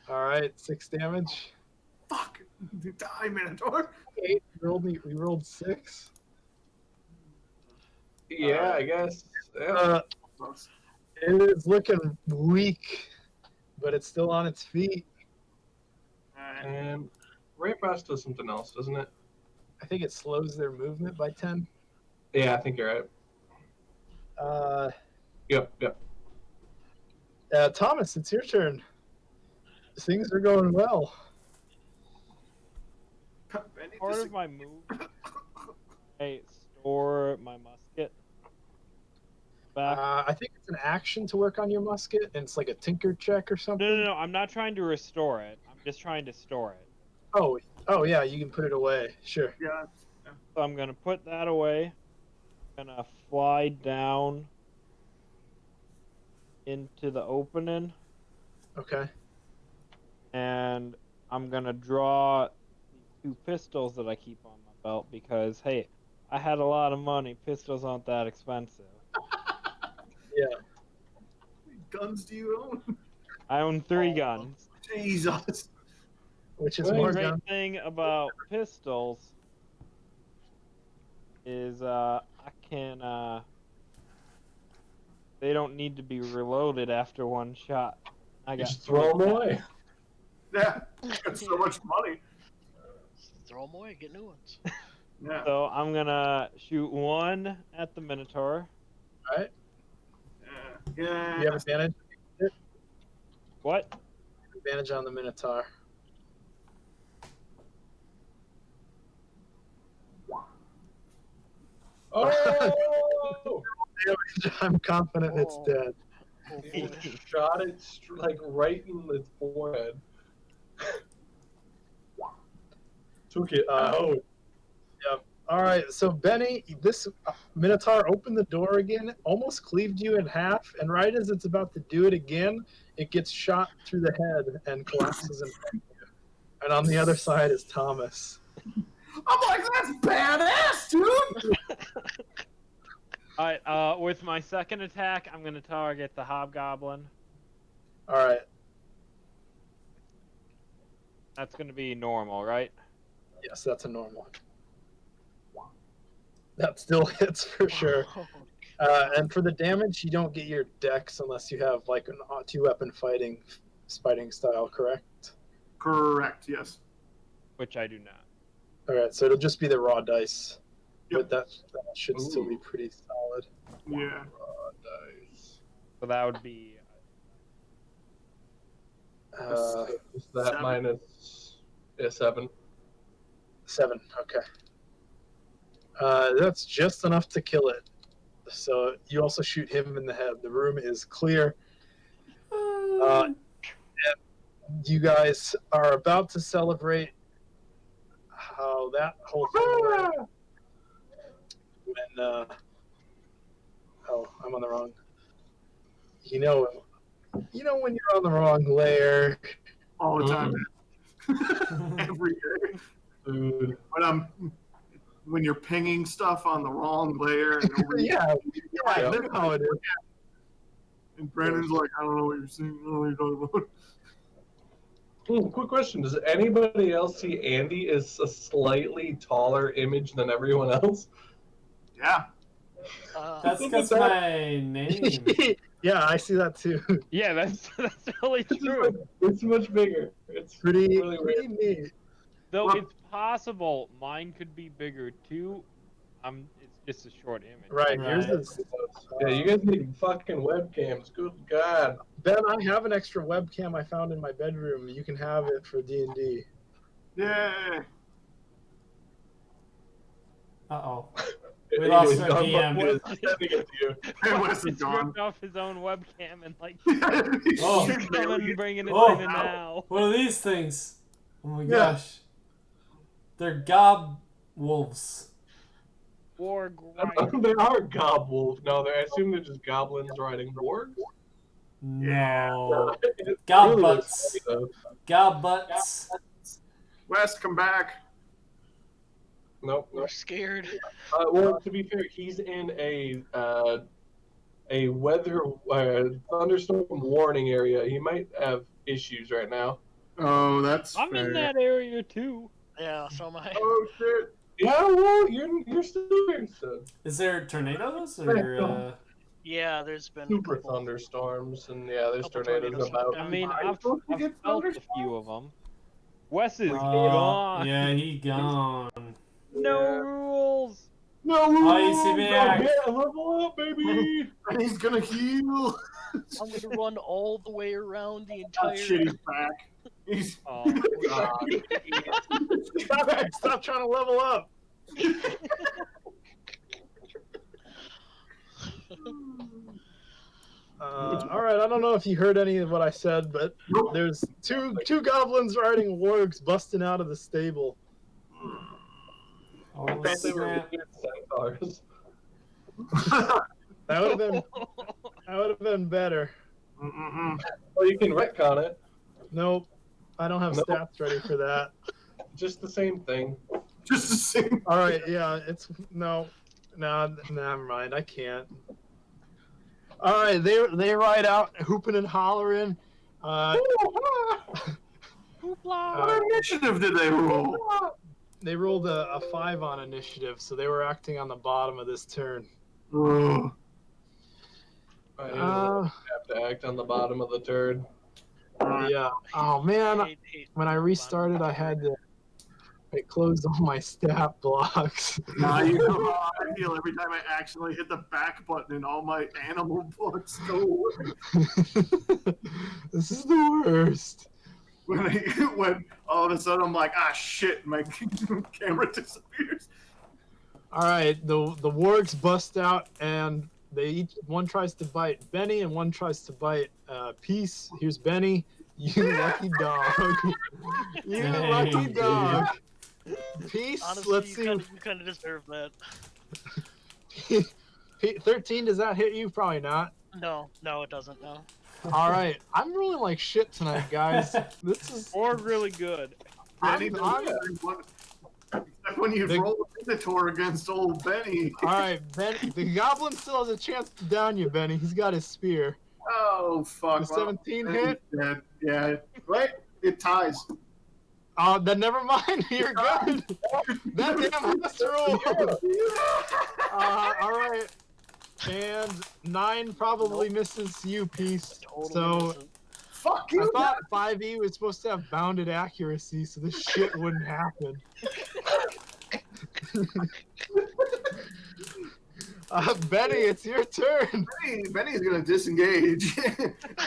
[SPEAKER 1] All right, 6 damage.
[SPEAKER 2] Fuck. Die, Minotaur.
[SPEAKER 1] 8. We rolled 6.
[SPEAKER 6] Yeah, I guess. Yeah.
[SPEAKER 1] It is looking weak, but it's still on its feet.
[SPEAKER 6] And Ray Frost does something else, doesn't it?
[SPEAKER 1] I think it slows their movement by 10.
[SPEAKER 6] Yeah, I think you're right. Yep.
[SPEAKER 1] Thomas, it's your things are going well.
[SPEAKER 4] Part of my move, I store my musket back.
[SPEAKER 1] I think it's an action to work on your musket, and it's like a tinker check or something.
[SPEAKER 4] No. I'm not trying to restore it. I'm just trying to store it.
[SPEAKER 1] Oh yeah, you can put it away. Sure.
[SPEAKER 2] Yeah.
[SPEAKER 4] So I'm gonna put that away. I'm gonna fly down into the opening,
[SPEAKER 1] Okay.
[SPEAKER 4] and I'm gonna draw the 2 pistols that I keep on my belt because hey, I had a lot of money. Pistols aren't that expensive.
[SPEAKER 1] Yeah.
[SPEAKER 2] How many guns do you own?
[SPEAKER 4] I own 3 guns.
[SPEAKER 2] Jesus.
[SPEAKER 1] Which is
[SPEAKER 6] Well,
[SPEAKER 1] more
[SPEAKER 4] The great
[SPEAKER 1] gun.
[SPEAKER 4] thing about pistols is I can they don't need to be reloaded after 1 shot. I got
[SPEAKER 6] Just throw them away.
[SPEAKER 2] Yeah. Got so much money.
[SPEAKER 5] throw them away, get new ones.
[SPEAKER 2] Yeah.
[SPEAKER 4] So I'm gonna shoot one at the Minotaur.
[SPEAKER 1] All right.
[SPEAKER 2] Yeah.
[SPEAKER 1] You have advantage.
[SPEAKER 4] What?
[SPEAKER 1] Advantage on the Minotaur.
[SPEAKER 6] Oh!
[SPEAKER 1] I'm confident it's
[SPEAKER 5] Oh.
[SPEAKER 1] dead.
[SPEAKER 5] Oh
[SPEAKER 6] He
[SPEAKER 5] boy.
[SPEAKER 6] shot it like right in its forehead. Took it out.
[SPEAKER 1] All right, so Benny, this Minotaur opened the door again, almost cleaved you in half, and right as it's about to do it again, it gets shot through the head and collapses in front of you. And on the other side is Thomas.
[SPEAKER 2] I'm like, that's badass, dude.
[SPEAKER 4] Alright, with my second attack, I'm gonna target the Hobgoblin.
[SPEAKER 1] All right,
[SPEAKER 4] That's gonna be normal, right?
[SPEAKER 1] yes, that's a normal. That still hits for sure.
[SPEAKER 5] Oh,
[SPEAKER 1] And for the damage, you don't get your dex unless you have like an two-weapon fighting style, correct?
[SPEAKER 2] Correct. Yes.
[SPEAKER 4] Which I do not.
[SPEAKER 1] All right, so it'll just be the raw dice,
[SPEAKER 2] Yep.
[SPEAKER 1] but that should still be
[SPEAKER 6] Ooh.
[SPEAKER 1] pretty solid.
[SPEAKER 2] Yeah.
[SPEAKER 6] Nice.
[SPEAKER 4] So that would be
[SPEAKER 6] Is that
[SPEAKER 2] 7.
[SPEAKER 6] minus 7?
[SPEAKER 1] 7. Okay. That's just enough to kill it. So you also shoot him in the head. The room is clear. And you guys are about to celebrate how that whole thing went. When oh, I'm on the wrong. You know when you're on the wrong layer.
[SPEAKER 2] All the time. Every day.
[SPEAKER 6] Dude.
[SPEAKER 2] When you're pinging stuff on the wrong layer, and
[SPEAKER 1] Yeah,
[SPEAKER 6] Yeah.
[SPEAKER 1] that's how it is.
[SPEAKER 2] and Brandon's like, I don't know what you're saying. I don't know what you're talking about.
[SPEAKER 6] Quick question: does anybody else see Andy as a slightly taller image than everyone else?
[SPEAKER 2] Yeah.
[SPEAKER 3] That's because my name.
[SPEAKER 1] Yeah, I see that too.
[SPEAKER 4] yeah, that's totally true.
[SPEAKER 6] It's much bigger. It's
[SPEAKER 1] Pretty
[SPEAKER 6] really weird.
[SPEAKER 1] neat.
[SPEAKER 4] Though
[SPEAKER 2] Well-
[SPEAKER 4] it's possible mine could be bigger too. It's just a short image.
[SPEAKER 1] Right, yours
[SPEAKER 3] Right.
[SPEAKER 1] is.
[SPEAKER 6] Yeah, you guys need fucking webcams. Good God.
[SPEAKER 1] Ben, I have an extra webcam I found in my bedroom. You can have it for D&D.
[SPEAKER 2] Yay.
[SPEAKER 3] Uh-oh. We lost
[SPEAKER 6] Anyways,
[SPEAKER 3] our
[SPEAKER 6] Don
[SPEAKER 3] DM.
[SPEAKER 6] Buck is sending it to you.
[SPEAKER 2] It wasn't
[SPEAKER 4] It's
[SPEAKER 2] gone.
[SPEAKER 4] ripped off his own webcam and like
[SPEAKER 3] Oh.
[SPEAKER 4] he's coming and bringing it
[SPEAKER 3] Oh.
[SPEAKER 4] in now.
[SPEAKER 3] What are these things? Oh my
[SPEAKER 1] Yeah.
[SPEAKER 3] gosh. They're gob wolves.
[SPEAKER 4] War grind.
[SPEAKER 6] They are gobwolves. No, I assume they're just goblins riding wargs.
[SPEAKER 3] No.
[SPEAKER 6] It
[SPEAKER 3] Gob
[SPEAKER 6] really looks
[SPEAKER 3] butts.
[SPEAKER 6] funny, though.
[SPEAKER 3] Gob butts.
[SPEAKER 2] West, come back.
[SPEAKER 6] Nope.
[SPEAKER 5] we're scared.
[SPEAKER 6] Well, to be fair, he's in a weather thunderstorm warning area. He might have issues right now.
[SPEAKER 2] Oh, that's
[SPEAKER 4] I'm
[SPEAKER 2] fair.
[SPEAKER 4] in that area too.
[SPEAKER 5] Yeah, so am I.
[SPEAKER 2] Oh shit.
[SPEAKER 6] Yeah, well, you're still here, so
[SPEAKER 3] Is there tornadoes or
[SPEAKER 5] Yeah, there's been
[SPEAKER 6] super
[SPEAKER 5] a couple.
[SPEAKER 6] thunderstorms, and yeah, there's
[SPEAKER 5] Couple
[SPEAKER 6] tornadoes
[SPEAKER 5] tornadoes.
[SPEAKER 6] about.
[SPEAKER 4] I mean,
[SPEAKER 2] Am I
[SPEAKER 4] I've
[SPEAKER 2] supposed to
[SPEAKER 4] felt
[SPEAKER 2] get
[SPEAKER 4] a
[SPEAKER 2] thunderstorms?
[SPEAKER 4] few of them. Wes is
[SPEAKER 3] uh,
[SPEAKER 4] gone.
[SPEAKER 3] yeah, he gone.
[SPEAKER 4] No rules.
[SPEAKER 2] No.
[SPEAKER 3] Oh, you see me act.
[SPEAKER 6] Yeah, level up, baby.
[SPEAKER 2] And he's gonna heal.
[SPEAKER 5] I'm gonna run all the way around the
[SPEAKER 2] Oh,
[SPEAKER 5] entire.
[SPEAKER 2] shit, he's back. He's.
[SPEAKER 4] Oh,
[SPEAKER 1] Stop trying to level up. All right, I don't know if you heard any of what I said, but there's two goblins riding wargs busting out of the stable.
[SPEAKER 3] Oh,
[SPEAKER 6] Bet they were
[SPEAKER 3] snap.
[SPEAKER 6] looking at centaurs.
[SPEAKER 1] That would have been better.
[SPEAKER 6] Well, you can retcon it.
[SPEAKER 1] Nope, I don't have
[SPEAKER 6] Nope.
[SPEAKER 1] stats ready for that.
[SPEAKER 6] Just the same thing.
[SPEAKER 2] Just the same.
[SPEAKER 1] All right, yeah, it's no, never mind. I can't. All right, they ride out hooping and hollering.
[SPEAKER 2] What initiative did they roll?
[SPEAKER 1] They rolled a 5 on initiative, so they were acting on the bottom of this turn.
[SPEAKER 2] Oh.
[SPEAKER 6] I
[SPEAKER 1] Uh,
[SPEAKER 6] have to act on the bottom of the turd.
[SPEAKER 1] yeah. Oh man,
[SPEAKER 5] Hate
[SPEAKER 1] when I restarted, I had to I closed all my stat blocks.
[SPEAKER 2] Now you know how I feel every time I accidentally hit the back button and all my animal books go away.
[SPEAKER 1] This is the worst.
[SPEAKER 2] When all of a sudden I'm like, ah, shit, my camera disappears.
[SPEAKER 1] All right, the wargs bust out, and one tries to bite Benny, and one tries to bite Peace. Here's Benny. You lucky dog. You lucky dog. Peace.
[SPEAKER 5] Honestly,
[SPEAKER 1] Let's
[SPEAKER 5] you
[SPEAKER 1] see.
[SPEAKER 5] kind of deserve that.
[SPEAKER 1] 13. Does that hit you? Probably not.
[SPEAKER 5] No, it doesn't. No.
[SPEAKER 1] All right, I'm rolling like shit tonight, guys. This is.
[SPEAKER 4] Or really good.
[SPEAKER 2] Benny
[SPEAKER 1] I'm,
[SPEAKER 2] doesn't
[SPEAKER 1] I'm,
[SPEAKER 2] except when you roll a Minotaur against old Benny.
[SPEAKER 1] all right, Benny. The goblin still has a chance to down you, Benny. He's got his spear.
[SPEAKER 2] Oh, fuck.
[SPEAKER 1] The 17 hit?
[SPEAKER 2] Dead. Yeah, right? It ties.
[SPEAKER 1] Then never mind. You're good. That damn has to roll. All right. And 9 probably misses you, Peace.
[SPEAKER 5] Totally
[SPEAKER 1] So
[SPEAKER 5] misses.
[SPEAKER 2] Fuck
[SPEAKER 1] I
[SPEAKER 2] you.
[SPEAKER 1] thought 5e was supposed to have bounded accuracy, so this shit wouldn't happen. Benny, it's your turn.
[SPEAKER 2] Benny's gonna disengage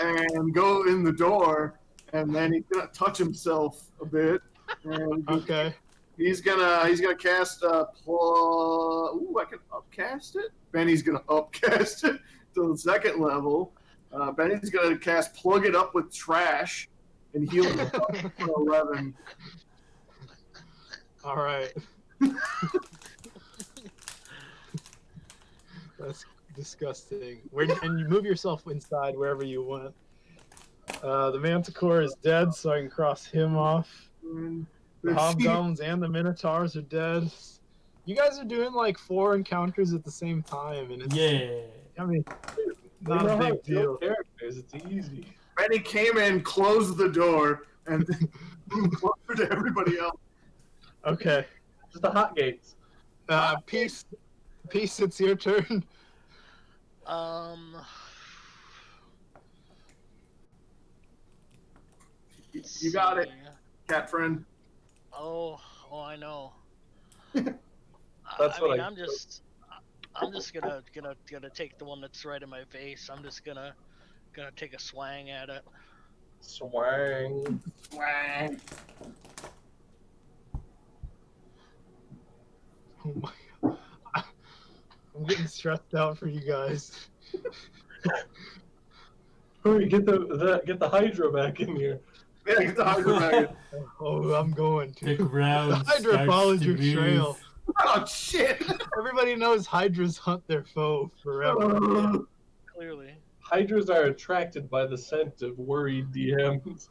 [SPEAKER 2] and go in the door, and then he's gonna touch himself a bit. And
[SPEAKER 1] Okay.
[SPEAKER 2] he's gonna cast ooh, I can upcast it. Benny's gonna upcast it to the second level. Benny's gonna cast plug it up with trash and heal himself for 11.
[SPEAKER 1] All right. That's disgusting. And you move yourself inside wherever you went. The Manticore is dead, so I can cross him off. The Hobgoblins and the Minotaurs are dead. You guys are doing like 4 encounters at the same time, and it's, I mean, not a big deal.
[SPEAKER 6] Characters, it's easy.
[SPEAKER 2] Benny came in, closed the door, and then moved closer to everybody else.
[SPEAKER 1] Okay.
[SPEAKER 6] Just the hot gates.
[SPEAKER 1] Peace, it's your turn.
[SPEAKER 2] You got it, cat friend.
[SPEAKER 5] Oh, I know.
[SPEAKER 6] That's what
[SPEAKER 5] I'm just gonna take the one that's right in my face. I'm just gonna take a swang at it.
[SPEAKER 6] Swang.
[SPEAKER 2] Swang.
[SPEAKER 1] Oh my god. I'm getting stressed out for you guys.
[SPEAKER 6] Hurry, get the Hydra back in here.
[SPEAKER 2] Yeah, get the Hydra back.
[SPEAKER 1] Oh, I'm going
[SPEAKER 3] The
[SPEAKER 1] to.
[SPEAKER 3] ground
[SPEAKER 1] The Hydra
[SPEAKER 3] starts
[SPEAKER 1] followed
[SPEAKER 3] to
[SPEAKER 1] your
[SPEAKER 3] move.
[SPEAKER 1] trail.
[SPEAKER 2] Oh shit!
[SPEAKER 1] Everybody knows Hydras hunt their foe forever.
[SPEAKER 5] Clearly.
[SPEAKER 6] Hydras are attracted by the scent of worried DMs.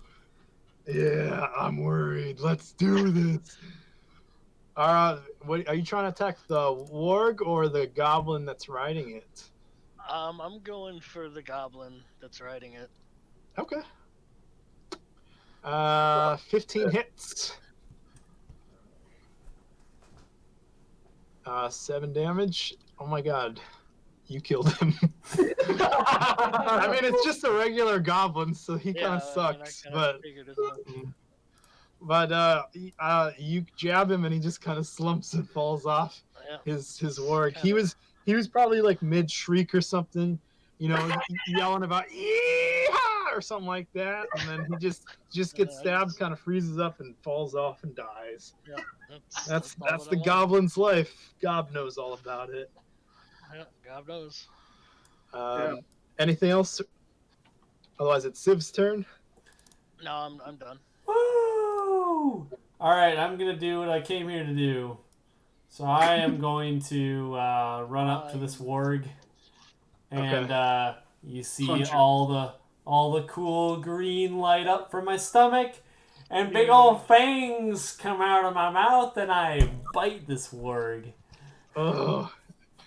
[SPEAKER 1] Yeah, I'm worried. Let's do this. What are you trying to attack, the warg or the goblin that's riding it?
[SPEAKER 5] I'm going for the goblin that's riding it.
[SPEAKER 1] Okay. 15 hits. 7 damage. Oh my god. You killed him. I mean, it's just a regular goblin, so he kind of sucks. But you jab him, and he just kind of slumps and falls off his warg. He was probably like mid shriek or something, yelling about "Yeehaw!" or something like that, and then he just gets stabbed, kind of freezes up, and falls off and dies.
[SPEAKER 5] Yeah,
[SPEAKER 1] That's the goblin's life. Gob knows all about it.
[SPEAKER 5] Yeah, God knows.
[SPEAKER 1] Anything else? Otherwise, it's Civ's turn.
[SPEAKER 5] No, I'm done.
[SPEAKER 3] Woo! All right, I'm gonna do what I came here to do. So I am going to run up to this warg, and you see all the cool green light up from my stomach, and big old fangs come out of my mouth, and I bite this warg.
[SPEAKER 1] Oh,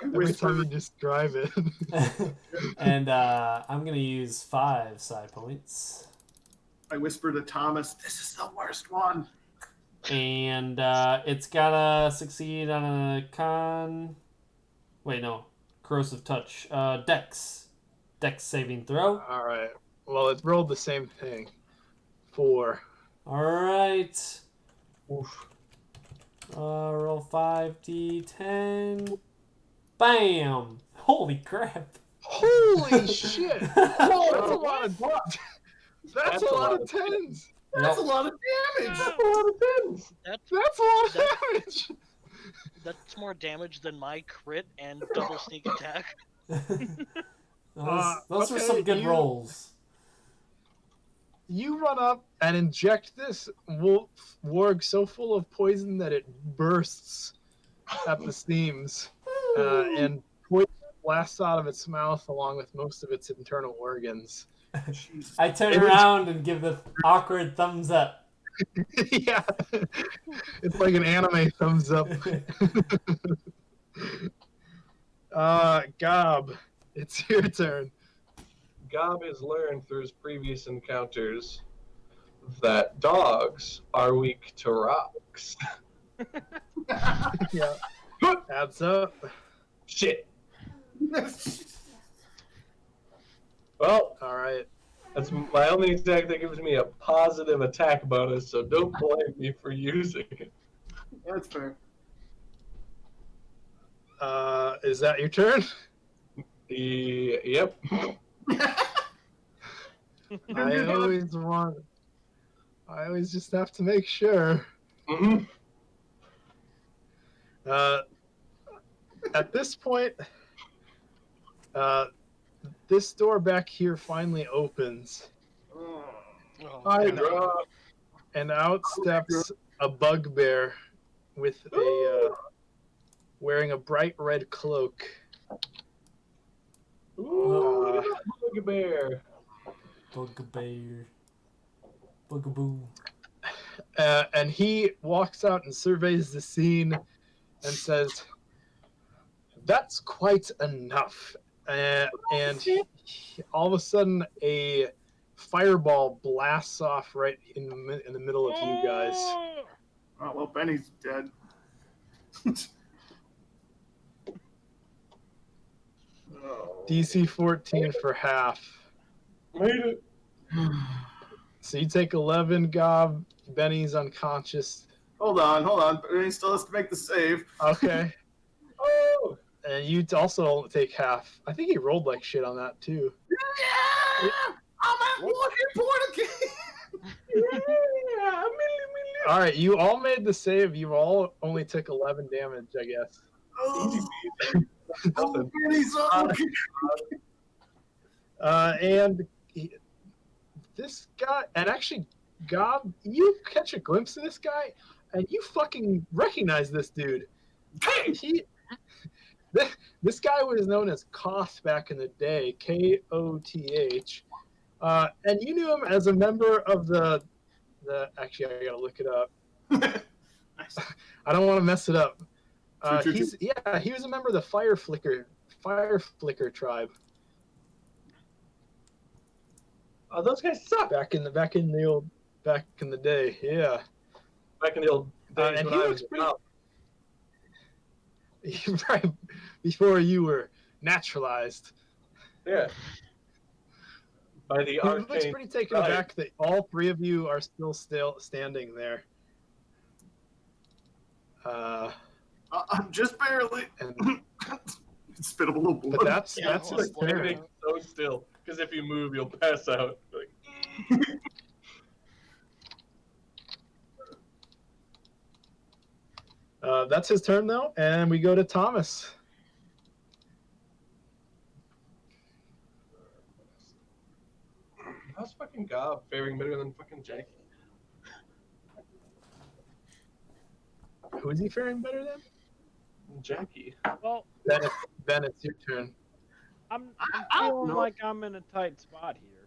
[SPEAKER 1] every time you describe it.
[SPEAKER 3] And I'm gonna use 5 side points.
[SPEAKER 2] I whisper to Thomas, "This is the worst one."
[SPEAKER 3] And it's gotta succeed on a corrosive touch. Dex saving throw.
[SPEAKER 1] All right. Well, it rolled the same thing. 4.
[SPEAKER 3] All right.
[SPEAKER 6] Oof.
[SPEAKER 3] Roll 5d10. Bam! Holy crap!
[SPEAKER 1] Holy shit!
[SPEAKER 6] Oh,
[SPEAKER 1] That's a lot of That's a lot of tens.
[SPEAKER 2] That's a
[SPEAKER 3] Yep.
[SPEAKER 2] lot of damage.
[SPEAKER 6] That's a lot of tens.
[SPEAKER 5] That's
[SPEAKER 1] That's a lot of
[SPEAKER 5] That-
[SPEAKER 1] damage.
[SPEAKER 5] that's more damage than my crit and double sneak attack.
[SPEAKER 3] Those were
[SPEAKER 1] okay,
[SPEAKER 3] some good
[SPEAKER 1] you-
[SPEAKER 3] rolls.
[SPEAKER 1] You run up and inject this warg so full of poison that it bursts at the seams, and poison blasts out of its mouth along with most of its internal organs.
[SPEAKER 2] Jesus.
[SPEAKER 3] I turn
[SPEAKER 1] It was-
[SPEAKER 3] around and give the awkward thumbs up.
[SPEAKER 1] Yeah, it's like an anime thumbs up. Gob, it's your turn.
[SPEAKER 6] Gob has learned through his previous encounters that dogs are weak to rocks.
[SPEAKER 1] Yeah, adds up.
[SPEAKER 6] Shit. Well,
[SPEAKER 1] All right.
[SPEAKER 6] that's my only attack that gives me a positive attack bonus, so don't blame me for using it.
[SPEAKER 2] That's fair.
[SPEAKER 1] Is that your turn?
[SPEAKER 6] Yep.
[SPEAKER 1] I always just have to make sure.
[SPEAKER 6] hmm
[SPEAKER 1] At this point, this door back here finally opens,
[SPEAKER 2] Oh.
[SPEAKER 5] Oh,
[SPEAKER 6] I
[SPEAKER 1] And-
[SPEAKER 6] draw.
[SPEAKER 1] and out steps a bugbear with wearing a bright red cloak.
[SPEAKER 6] Ooh, bugbear.
[SPEAKER 3] Bugbear. Bugaboo.
[SPEAKER 1] And he walks out and surveys the scene and says, "That's quite enough." All of a sudden, a fireball blasts off right in the middle of you guys.
[SPEAKER 2] Oh, well, Benny's dead. Oh.
[SPEAKER 1] DC 14 for half.
[SPEAKER 6] Made it.
[SPEAKER 1] So you take 11, Gob. Benny's unconscious.
[SPEAKER 2] Hold on. Benny still has to make the save.
[SPEAKER 1] Okay.
[SPEAKER 6] Oh,
[SPEAKER 1] And you also take half. I think he rolled like shit on that too.
[SPEAKER 2] Yeah! I'm at 1 hit point again.
[SPEAKER 6] yeah,
[SPEAKER 1] All right, you all made the save. You all only took 11 damage, I guess.
[SPEAKER 2] Oh,
[SPEAKER 6] Nothing.
[SPEAKER 2] Benny's up.
[SPEAKER 1] And this guy, and actually, Gob, you catch a glimpse of this guy, and you fucking recognize this dude. This guy was known as Koth back in the day, Koth. And you knew him as a member of the actually, I gotta look it up. I don't want to mess it up.
[SPEAKER 2] True.
[SPEAKER 1] He was a member of the Fire Flicker tribe
[SPEAKER 6] Those guys suck.
[SPEAKER 1] back in the day. Yeah.
[SPEAKER 6] Back in the old days
[SPEAKER 1] and
[SPEAKER 6] when
[SPEAKER 1] he
[SPEAKER 6] I
[SPEAKER 1] looks
[SPEAKER 6] was
[SPEAKER 1] pretty-
[SPEAKER 6] up.
[SPEAKER 1] Right before you were naturalized.
[SPEAKER 6] Yeah. By the
[SPEAKER 1] He looks
[SPEAKER 6] arcane.
[SPEAKER 1] pretty taken
[SPEAKER 6] Right.
[SPEAKER 1] aback that all three of you are still standing there.
[SPEAKER 2] I'm just barely.
[SPEAKER 1] And
[SPEAKER 2] Spit up a little blood.
[SPEAKER 1] but that's
[SPEAKER 5] Yeah,
[SPEAKER 1] his
[SPEAKER 5] well,
[SPEAKER 1] turn.
[SPEAKER 6] Standing so still, because if you move, you'll pass out. Like,
[SPEAKER 1] That's his turn though, and we go to Thomas.
[SPEAKER 6] how's fucking Gob faring better than fucking Jackie?
[SPEAKER 1] Who is he faring better than?
[SPEAKER 6] Jackie.
[SPEAKER 4] Well,
[SPEAKER 1] Ben, it's your turn.
[SPEAKER 4] I'm
[SPEAKER 2] I don't
[SPEAKER 4] feeling
[SPEAKER 2] know.
[SPEAKER 4] like I'm in a tight spot here.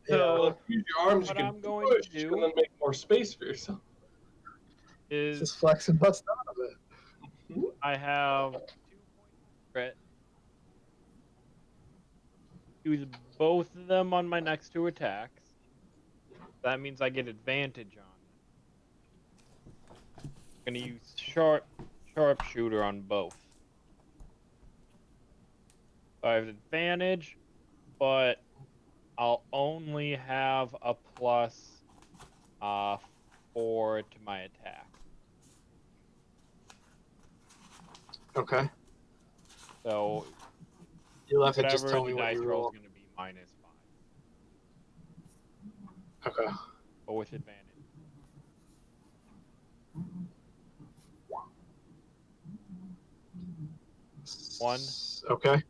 [SPEAKER 1] Yeah.
[SPEAKER 4] So
[SPEAKER 6] Use your arms,
[SPEAKER 4] what
[SPEAKER 6] you can
[SPEAKER 4] I'm going
[SPEAKER 6] push
[SPEAKER 4] to do
[SPEAKER 6] and then make more space for yourself.
[SPEAKER 4] is
[SPEAKER 1] Just flex and bust out of it.
[SPEAKER 4] I have 2 points of crit. Use both of them on my next 2 attacks. That means I get advantage on it. I'm gonna use sharpshooter on both. I have advantage, but I'll only have a plus 4 to my attack.
[SPEAKER 1] Okay.
[SPEAKER 4] So
[SPEAKER 1] You'll have to just
[SPEAKER 4] whatever
[SPEAKER 1] tell
[SPEAKER 4] the
[SPEAKER 1] me what
[SPEAKER 4] dice
[SPEAKER 1] you
[SPEAKER 4] roll
[SPEAKER 1] roll.
[SPEAKER 4] is going to be -5,
[SPEAKER 1] Okay.
[SPEAKER 4] but with advantage. One.
[SPEAKER 1] Okay.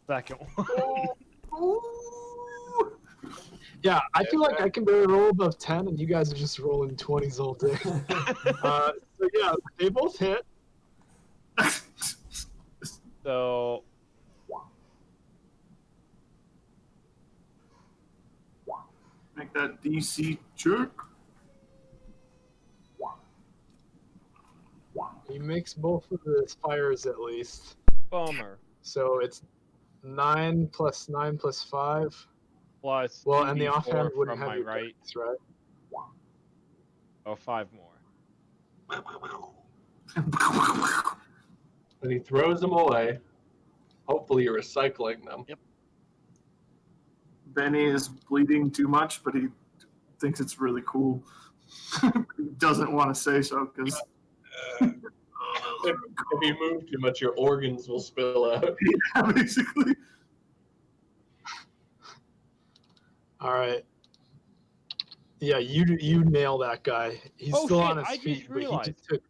[SPEAKER 4] Second one.
[SPEAKER 1] Yeah, I feel like I can barely roll above 10, and you guys are just rolling 20s all day. So yeah, they both hit.
[SPEAKER 4] So
[SPEAKER 2] Make that DC check.
[SPEAKER 1] He makes both of the fires at least.
[SPEAKER 4] bummer.
[SPEAKER 1] So it's 9 plus 9 plus 5.
[SPEAKER 4] Plus
[SPEAKER 1] Well, and the
[SPEAKER 4] 2d4
[SPEAKER 1] offhand wouldn't
[SPEAKER 4] from
[SPEAKER 1] have
[SPEAKER 4] my
[SPEAKER 1] your
[SPEAKER 4] right.
[SPEAKER 1] dice, right?
[SPEAKER 4] Oh, 5 more.
[SPEAKER 6] And he throws them away. Hopefully you're recycling them.
[SPEAKER 2] Benny is bleeding too much, but he thinks it's really cool. He doesn't want to say so because
[SPEAKER 6] If you move too much, your organs will spill out.
[SPEAKER 2] yeah, basically.
[SPEAKER 1] All right. Yeah, you nail that guy. He's
[SPEAKER 4] Oh,
[SPEAKER 1] still
[SPEAKER 4] shit,
[SPEAKER 1] on his
[SPEAKER 4] I just
[SPEAKER 1] feet, but he
[SPEAKER 4] realized.
[SPEAKER 1] just took.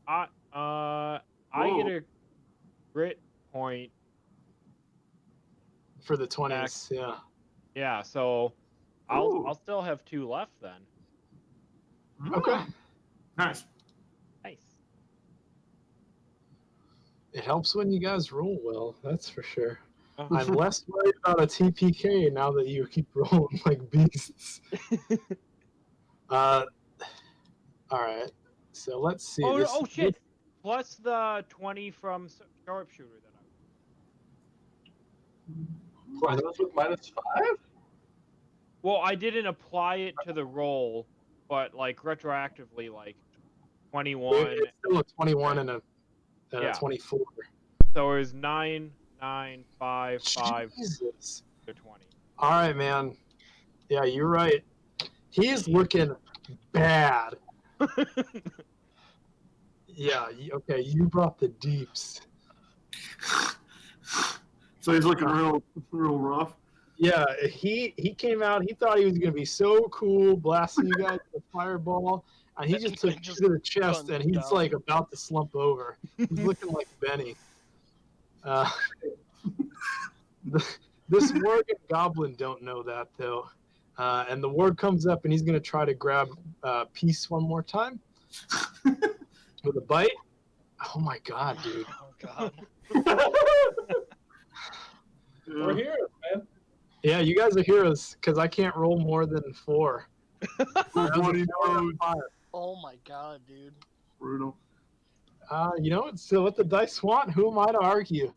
[SPEAKER 4] I get
[SPEAKER 2] Whoa.
[SPEAKER 4] a grit point.
[SPEAKER 1] For the 20s, yeah.
[SPEAKER 4] Yeah, so
[SPEAKER 2] Ooh.
[SPEAKER 4] I'll still have 2 left then.
[SPEAKER 1] Okay.
[SPEAKER 2] Nice.
[SPEAKER 4] Nice.
[SPEAKER 1] It helps when you guys roll well, that's for sure.
[SPEAKER 4] Oh.
[SPEAKER 1] I'm less worried about a TPK now that you keep rolling like beasts. All right. So let's see.
[SPEAKER 4] Oh shit! Plus the 20 from sharpshooter that I.
[SPEAKER 6] Are those with -5?
[SPEAKER 4] Well, I didn't apply it to the roll, but like retroactively, like 21.
[SPEAKER 1] It's still a 21 and a
[SPEAKER 4] Yeah.
[SPEAKER 1] 24.
[SPEAKER 4] So it was 9, 9, 5, 5
[SPEAKER 1] Jesus.
[SPEAKER 4] to 20.
[SPEAKER 1] All right, man. Yeah, you're right. He's looking bad. Yeah. Okay, you brought the deeps.
[SPEAKER 2] So he's looking real rough.
[SPEAKER 1] Yeah, he came out. He thought he was gonna be so cool, blasting you guys with a fireball, and he just took
[SPEAKER 5] Just
[SPEAKER 1] you to the chest,
[SPEAKER 5] gunned
[SPEAKER 1] and
[SPEAKER 5] him
[SPEAKER 1] he's
[SPEAKER 5] down.
[SPEAKER 1] like about to slump over. He's looking like Benny. This warg and goblin don't know that though, and the warg comes up, and he's gonna try to grab Peace one more time with a bite. Oh my god, dude!
[SPEAKER 5] Oh god.
[SPEAKER 6] We're heroes, man.
[SPEAKER 1] Yeah, you guys are heroes because I can't roll more than 4.
[SPEAKER 2] Nobody knows.
[SPEAKER 5] Oh my god, dude.
[SPEAKER 2] Brutal.
[SPEAKER 1] You know, it's what the dice want. Who am I to argue?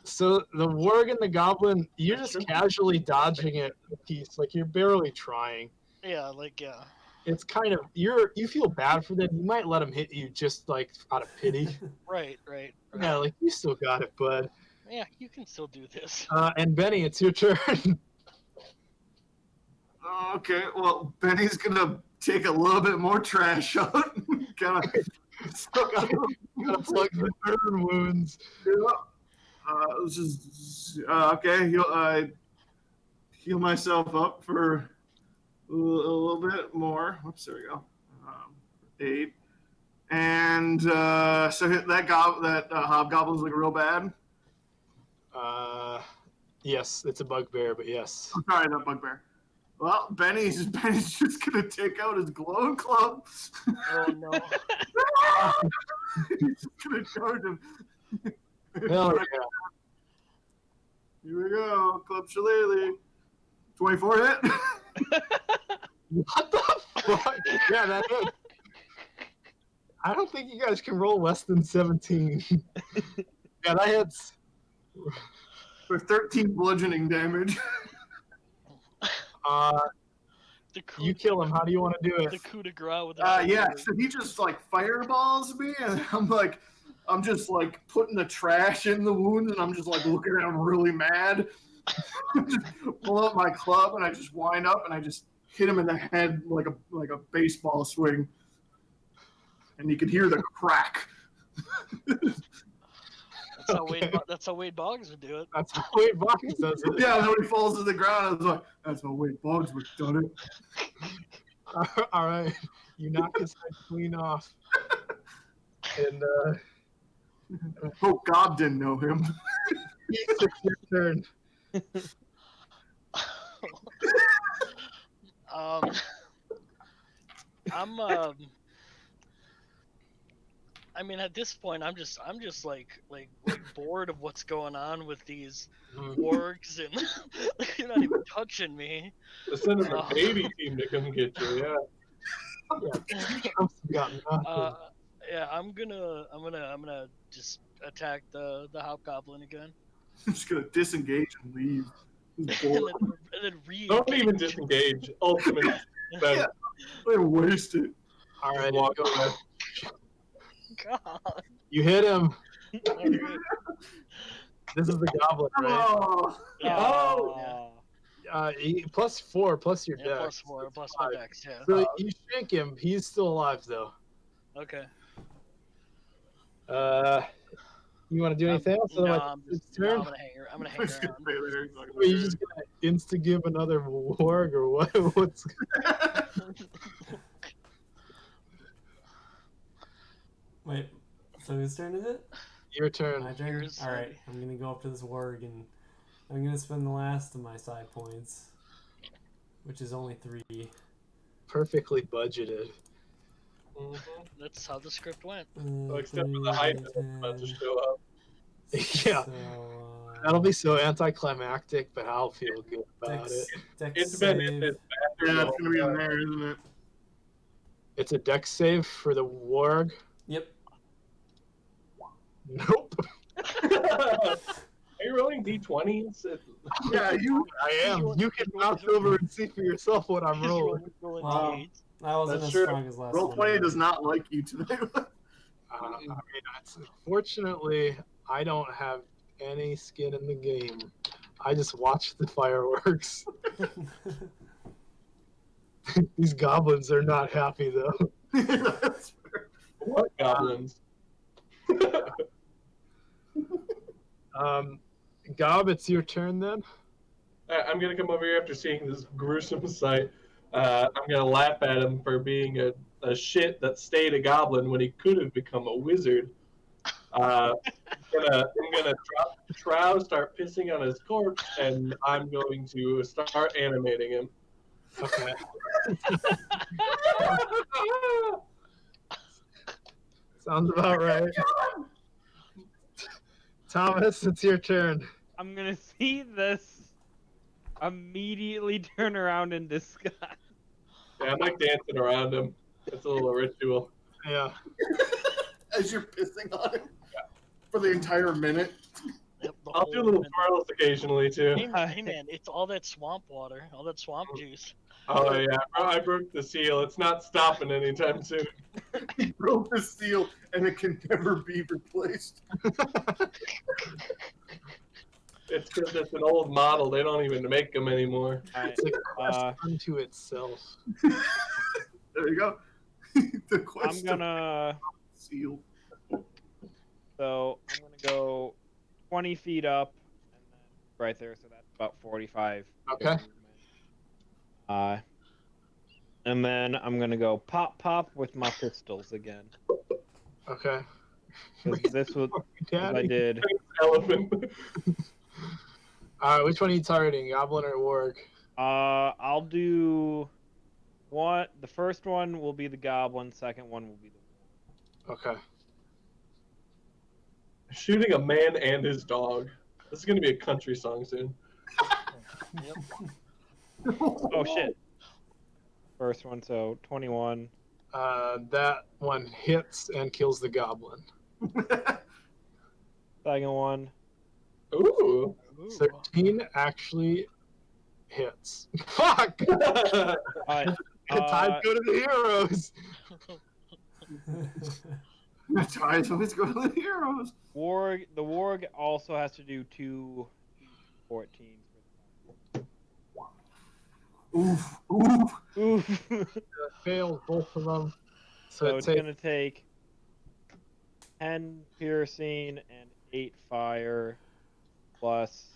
[SPEAKER 1] So the warg and the goblin, you're just casually dodging it a piece, like you're barely trying.
[SPEAKER 5] Yeah, like yeah.
[SPEAKER 1] It's kind of you feel bad for them. You might let them hit you just like out of pity.
[SPEAKER 5] Right.
[SPEAKER 1] Yeah, like you still got it, bud.
[SPEAKER 5] Yeah, you can still do this.
[SPEAKER 1] And Benny, it's your turn.
[SPEAKER 2] Okay, well, Benny's gonna take a little bit more trash out. Kind of
[SPEAKER 1] Gotta plug the burn wounds.
[SPEAKER 2] let's just okay. Heal myself up for a little bit more. Whoops, there we go. 8, and so that hobgoblin's looking real bad.
[SPEAKER 1] Yes, it's a bugbear, but yes.
[SPEAKER 2] I'm sorry, not bugbear. Well, Benny's just gonna take out his glowing club.
[SPEAKER 5] Oh no.
[SPEAKER 2] He's just gonna charge him.
[SPEAKER 1] Hell yeah.
[SPEAKER 2] Here we go, Club Shillelagh. 24 hit.
[SPEAKER 1] What the fuck? Yeah, that hit. I don't think you guys can roll less than 17. Yeah, that hits.
[SPEAKER 2] For 13 bludgeoning damage.
[SPEAKER 5] The coup,
[SPEAKER 1] You kill him. How do you want to do
[SPEAKER 5] the
[SPEAKER 1] it?
[SPEAKER 5] coup de grace with
[SPEAKER 2] Yeah, so he just like fireballs me, and I'm just like putting the trash in the wounds, and I'm just like looking at him really mad. Just pull out my club, and I just wind up, and I just hit him in the head like a baseball swing. and you can hear the crack.
[SPEAKER 5] That's how Wade Boggs would do it.
[SPEAKER 1] That's how Wade Boggs does it.
[SPEAKER 2] Yeah, and then when he falls to the ground, I was like, that's how Wade Boggs would have done it.
[SPEAKER 1] All right, you knock his head clean off, and
[SPEAKER 2] Hope God didn't know him.
[SPEAKER 1] it's your turn.
[SPEAKER 5] I mean, at this point, I'm just like bored of what's going on with these wargs, and you're not even touching me.
[SPEAKER 6] They're sending the baby team to come get you. Yeah.
[SPEAKER 5] Yeah, I'm gonna just attack the hobgoblin again,
[SPEAKER 2] I'm just gonna disengage and leave.
[SPEAKER 5] and then
[SPEAKER 6] Don't even disengage. Ultimate.
[SPEAKER 2] Yeah, they waste it.
[SPEAKER 1] All right,
[SPEAKER 6] Walk
[SPEAKER 1] go
[SPEAKER 6] away.
[SPEAKER 5] God.
[SPEAKER 1] You hit him.
[SPEAKER 5] Alright.
[SPEAKER 1] This is the goblin, right?
[SPEAKER 2] Oh,
[SPEAKER 5] Yeah.
[SPEAKER 1] +4 plus your dex.
[SPEAKER 5] Plus 4 plus my dex. Yeah.
[SPEAKER 1] So you shank him. He's still alive though.
[SPEAKER 5] Okay.
[SPEAKER 1] You want to do anything else?
[SPEAKER 5] No,
[SPEAKER 1] Otherwise,
[SPEAKER 5] I'm
[SPEAKER 1] it's
[SPEAKER 5] just,
[SPEAKER 1] turn.
[SPEAKER 5] no, I'm gonna hang
[SPEAKER 2] I'm
[SPEAKER 5] around.
[SPEAKER 2] just gonna stay there.
[SPEAKER 1] Are you just gonna insta give another warg or what? What's
[SPEAKER 3] Wait, so whose turn is it?
[SPEAKER 1] your turn?
[SPEAKER 3] My turn?
[SPEAKER 5] Yours.
[SPEAKER 3] Alright, I'm gonna go up to this warg and I'm gonna spend the last of my side points, which is only 3.
[SPEAKER 1] Perfectly budgeted.
[SPEAKER 5] That's how the script went.
[SPEAKER 6] Except for the hype that's about to show up.
[SPEAKER 1] Yeah,
[SPEAKER 3] So,
[SPEAKER 1] that'll be so anticlimactic, but I'll feel good about it.
[SPEAKER 3] Dex
[SPEAKER 6] It's been
[SPEAKER 3] save.
[SPEAKER 6] in this
[SPEAKER 2] Yeah, it's gonna be in there, isn't it?
[SPEAKER 1] It's a dex save for the warg.
[SPEAKER 3] Yep.
[SPEAKER 1] Nope.
[SPEAKER 6] Are you rolling d20s?
[SPEAKER 2] Yeah, you.
[SPEAKER 1] I am. You can mouse over and see for yourself what I'm rolling.
[SPEAKER 5] Rolling
[SPEAKER 3] Wow.
[SPEAKER 5] D8s.
[SPEAKER 3] That wasn't
[SPEAKER 6] That's
[SPEAKER 3] as
[SPEAKER 6] true.
[SPEAKER 3] strong as last
[SPEAKER 2] Roll
[SPEAKER 3] one.
[SPEAKER 2] 20 does not like you today.
[SPEAKER 1] I mean, fortunately, I don't have any skin in the game. I just watch the fireworks. These goblins are not happy though.
[SPEAKER 2] That's fair.
[SPEAKER 6] What goblins?
[SPEAKER 1] Gob, it's your turn then.
[SPEAKER 6] I'm gonna come over here after seeing this gruesome sight. I'm gonna laugh at him for being a shit that stayed a goblin when he could have become a wizard. I'm gonna drop the trow, start pissing on his corpse, and I'm going to start animating him.
[SPEAKER 1] Okay. Sounds about right. Thomas, it's your turn.
[SPEAKER 4] I'm gonna see this. Immediately turn around in disgust.
[SPEAKER 6] Yeah, I'm like dancing around him. It's a little ritual.
[SPEAKER 1] Yeah.
[SPEAKER 2] As you're pissing on him for the entire minute.
[SPEAKER 5] Yep, the
[SPEAKER 6] I'll
[SPEAKER 5] whole
[SPEAKER 6] do little
[SPEAKER 5] minute.
[SPEAKER 6] twirls occasionally too.
[SPEAKER 5] Hey man, it's all that swamp water, all that swamp juice.
[SPEAKER 6] Oh yeah, I broke the seal. It's not stopping anytime soon.
[SPEAKER 2] He broke the seal and it can never be replaced.
[SPEAKER 6] It's because it's an old model. They don't even make them anymore.
[SPEAKER 4] Alright,
[SPEAKER 1] It's a quest unto itself.
[SPEAKER 2] There you go. The
[SPEAKER 4] I'm
[SPEAKER 2] quest
[SPEAKER 4] gonna.
[SPEAKER 2] seal.
[SPEAKER 4] So I'm gonna go 20 feet up, and then right there. So that's about 45.
[SPEAKER 1] Okay.
[SPEAKER 4] And then I'm gonna go pop pop with my pistols again.
[SPEAKER 1] Okay.
[SPEAKER 4] 'Cause this was what I did.
[SPEAKER 6] Elephant.
[SPEAKER 1] Which one are you targeting, goblin or warg?
[SPEAKER 4] I'll do one. The first one will be the goblin. Second one will be the
[SPEAKER 1] Okay.
[SPEAKER 6] Shooting a man and his dog. This is gonna be a country song soon.
[SPEAKER 5] Yep.
[SPEAKER 4] Oh shit. First one, so 21.
[SPEAKER 1] That one hits and kills the goblin.
[SPEAKER 4] Second one.
[SPEAKER 6] Ooh.
[SPEAKER 5] Ooh.
[SPEAKER 1] 13 actually hits. Fuck!
[SPEAKER 4] Alright.
[SPEAKER 1] Time go to the heroes.
[SPEAKER 2] That's why I always go to the heroes.
[SPEAKER 4] Warg. The warg also has to do 2 14s.
[SPEAKER 2] Oof, oof.
[SPEAKER 4] Oof.
[SPEAKER 1] Fails both of them.
[SPEAKER 4] So
[SPEAKER 1] So
[SPEAKER 4] it's
[SPEAKER 1] it
[SPEAKER 4] gonna take 10 piercing and 8 fire plus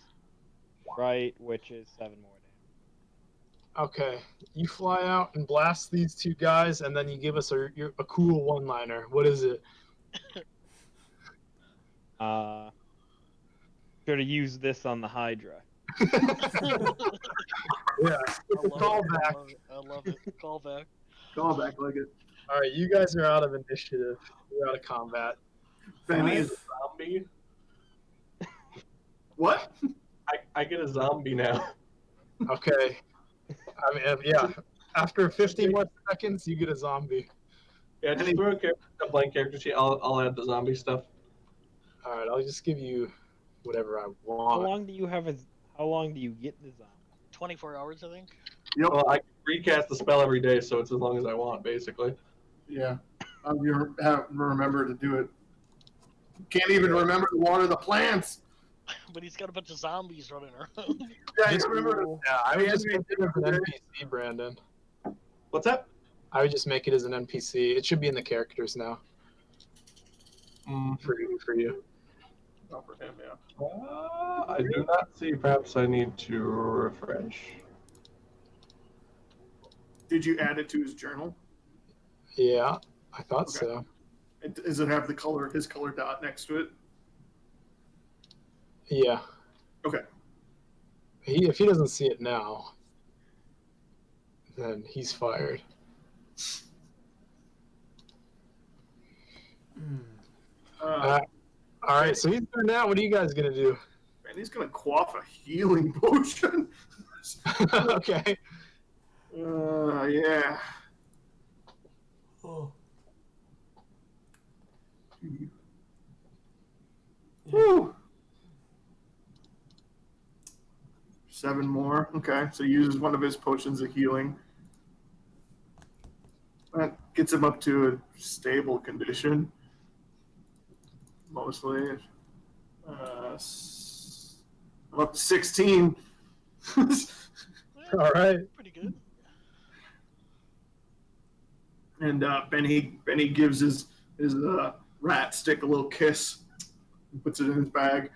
[SPEAKER 4] right, which is 7 more damage.
[SPEAKER 1] Okay, you fly out and blast these two guys, and then you give us a cool one-liner. What is it?
[SPEAKER 4] Should have used this on the Hydra.
[SPEAKER 1] Yeah,
[SPEAKER 5] I love
[SPEAKER 1] callback.
[SPEAKER 5] it. I love it. Callback.
[SPEAKER 2] Call back like it.
[SPEAKER 1] All right, you guys are out of initiative. You're out of combat.
[SPEAKER 2] Benny is
[SPEAKER 6] Zombie.
[SPEAKER 2] what?
[SPEAKER 6] I get a zombie now.
[SPEAKER 1] Okay. I mean, yeah. After 50 more seconds, you get a zombie.
[SPEAKER 6] Yeah, just throw a blank character sheet. I'll add the zombie stuff.
[SPEAKER 1] All right, I'll just give you whatever I
[SPEAKER 4] How
[SPEAKER 1] want.
[SPEAKER 4] long do you have how long do you get the zombie?
[SPEAKER 5] 24 hours, I think.
[SPEAKER 2] Yep.
[SPEAKER 6] Well, I can recast the spell every day, so it's as long as I want, basically.
[SPEAKER 2] Yeah. You have to remember to do it. Can't even remember to water the plants.
[SPEAKER 5] But he's got a bunch of zombies running around.
[SPEAKER 2] Yeah, you
[SPEAKER 1] Just
[SPEAKER 2] remember to
[SPEAKER 1] Yeah, I would just make it as an NPC, Brandon.
[SPEAKER 6] What's that?
[SPEAKER 1] I would just make it as an NPC. It should be in the characters now for you.
[SPEAKER 6] Oh, for him, yeah. I do not see. Perhaps I need to refresh.
[SPEAKER 2] Did you add it to his journal?
[SPEAKER 1] Yeah, I thought
[SPEAKER 2] Okay.
[SPEAKER 1] so.
[SPEAKER 2] Does it have his color dot next to it?
[SPEAKER 1] Yeah.
[SPEAKER 2] Okay.
[SPEAKER 1] If he doesn't see it now, then he's fired. All right, so he's doing that. What are you guys gonna do?
[SPEAKER 2] Man, he's gonna quaff a healing potion.
[SPEAKER 1] Okay.
[SPEAKER 2] Yeah.
[SPEAKER 3] Oh.
[SPEAKER 2] Woo. 7 more. Okay, so he uses one of his potions of healing. That gets him up to a stable condition. Mostly. I'm up to 16.
[SPEAKER 1] All right.
[SPEAKER 5] Pretty good.
[SPEAKER 2] And Benny gives his rat stick a little kiss and puts it in his bag.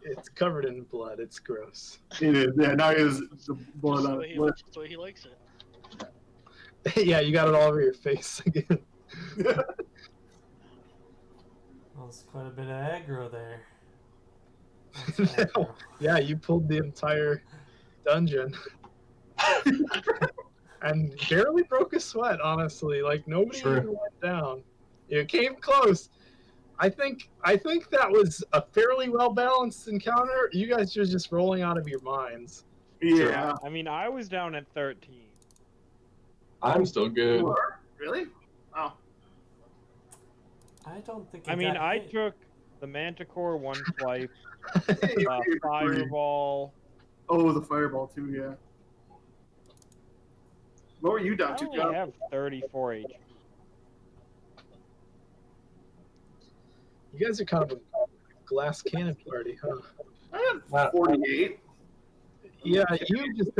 [SPEAKER 1] It's covered in blood. It's gross.
[SPEAKER 2] It is. Yeah, now he has the
[SPEAKER 5] Just
[SPEAKER 2] blood
[SPEAKER 5] the
[SPEAKER 2] on
[SPEAKER 5] way
[SPEAKER 2] his
[SPEAKER 5] he,
[SPEAKER 2] lip.
[SPEAKER 5] just the way he likes it.
[SPEAKER 1] Yeah, you got it all over your face again.
[SPEAKER 3] Well, it's quite a bit of aggro there. That's aggro.
[SPEAKER 1] Yeah, you pulled the entire dungeon. And barely broke a sweat, honestly. Like, nobody
[SPEAKER 6] Sure.
[SPEAKER 1] even went down. It came close. I think that was a fairly well-balanced encounter. You guys are just rolling out of your minds.
[SPEAKER 2] Yeah.
[SPEAKER 4] I mean, I was down at 13.
[SPEAKER 6] I'm still good.
[SPEAKER 2] You are? Really? Wow.
[SPEAKER 3] I don't think.
[SPEAKER 4] I mean,
[SPEAKER 3] got
[SPEAKER 4] I
[SPEAKER 3] hit.
[SPEAKER 4] took the Manticore one swipe,
[SPEAKER 2] Hey,
[SPEAKER 4] Fireball.
[SPEAKER 2] Oh, the fireball too. Yeah. What were you down
[SPEAKER 4] I
[SPEAKER 2] to?
[SPEAKER 4] only
[SPEAKER 2] John?
[SPEAKER 4] have 34 HP.
[SPEAKER 1] You guys are kind of a glass cannon party, huh?
[SPEAKER 2] I had 48.
[SPEAKER 1] Yeah, you just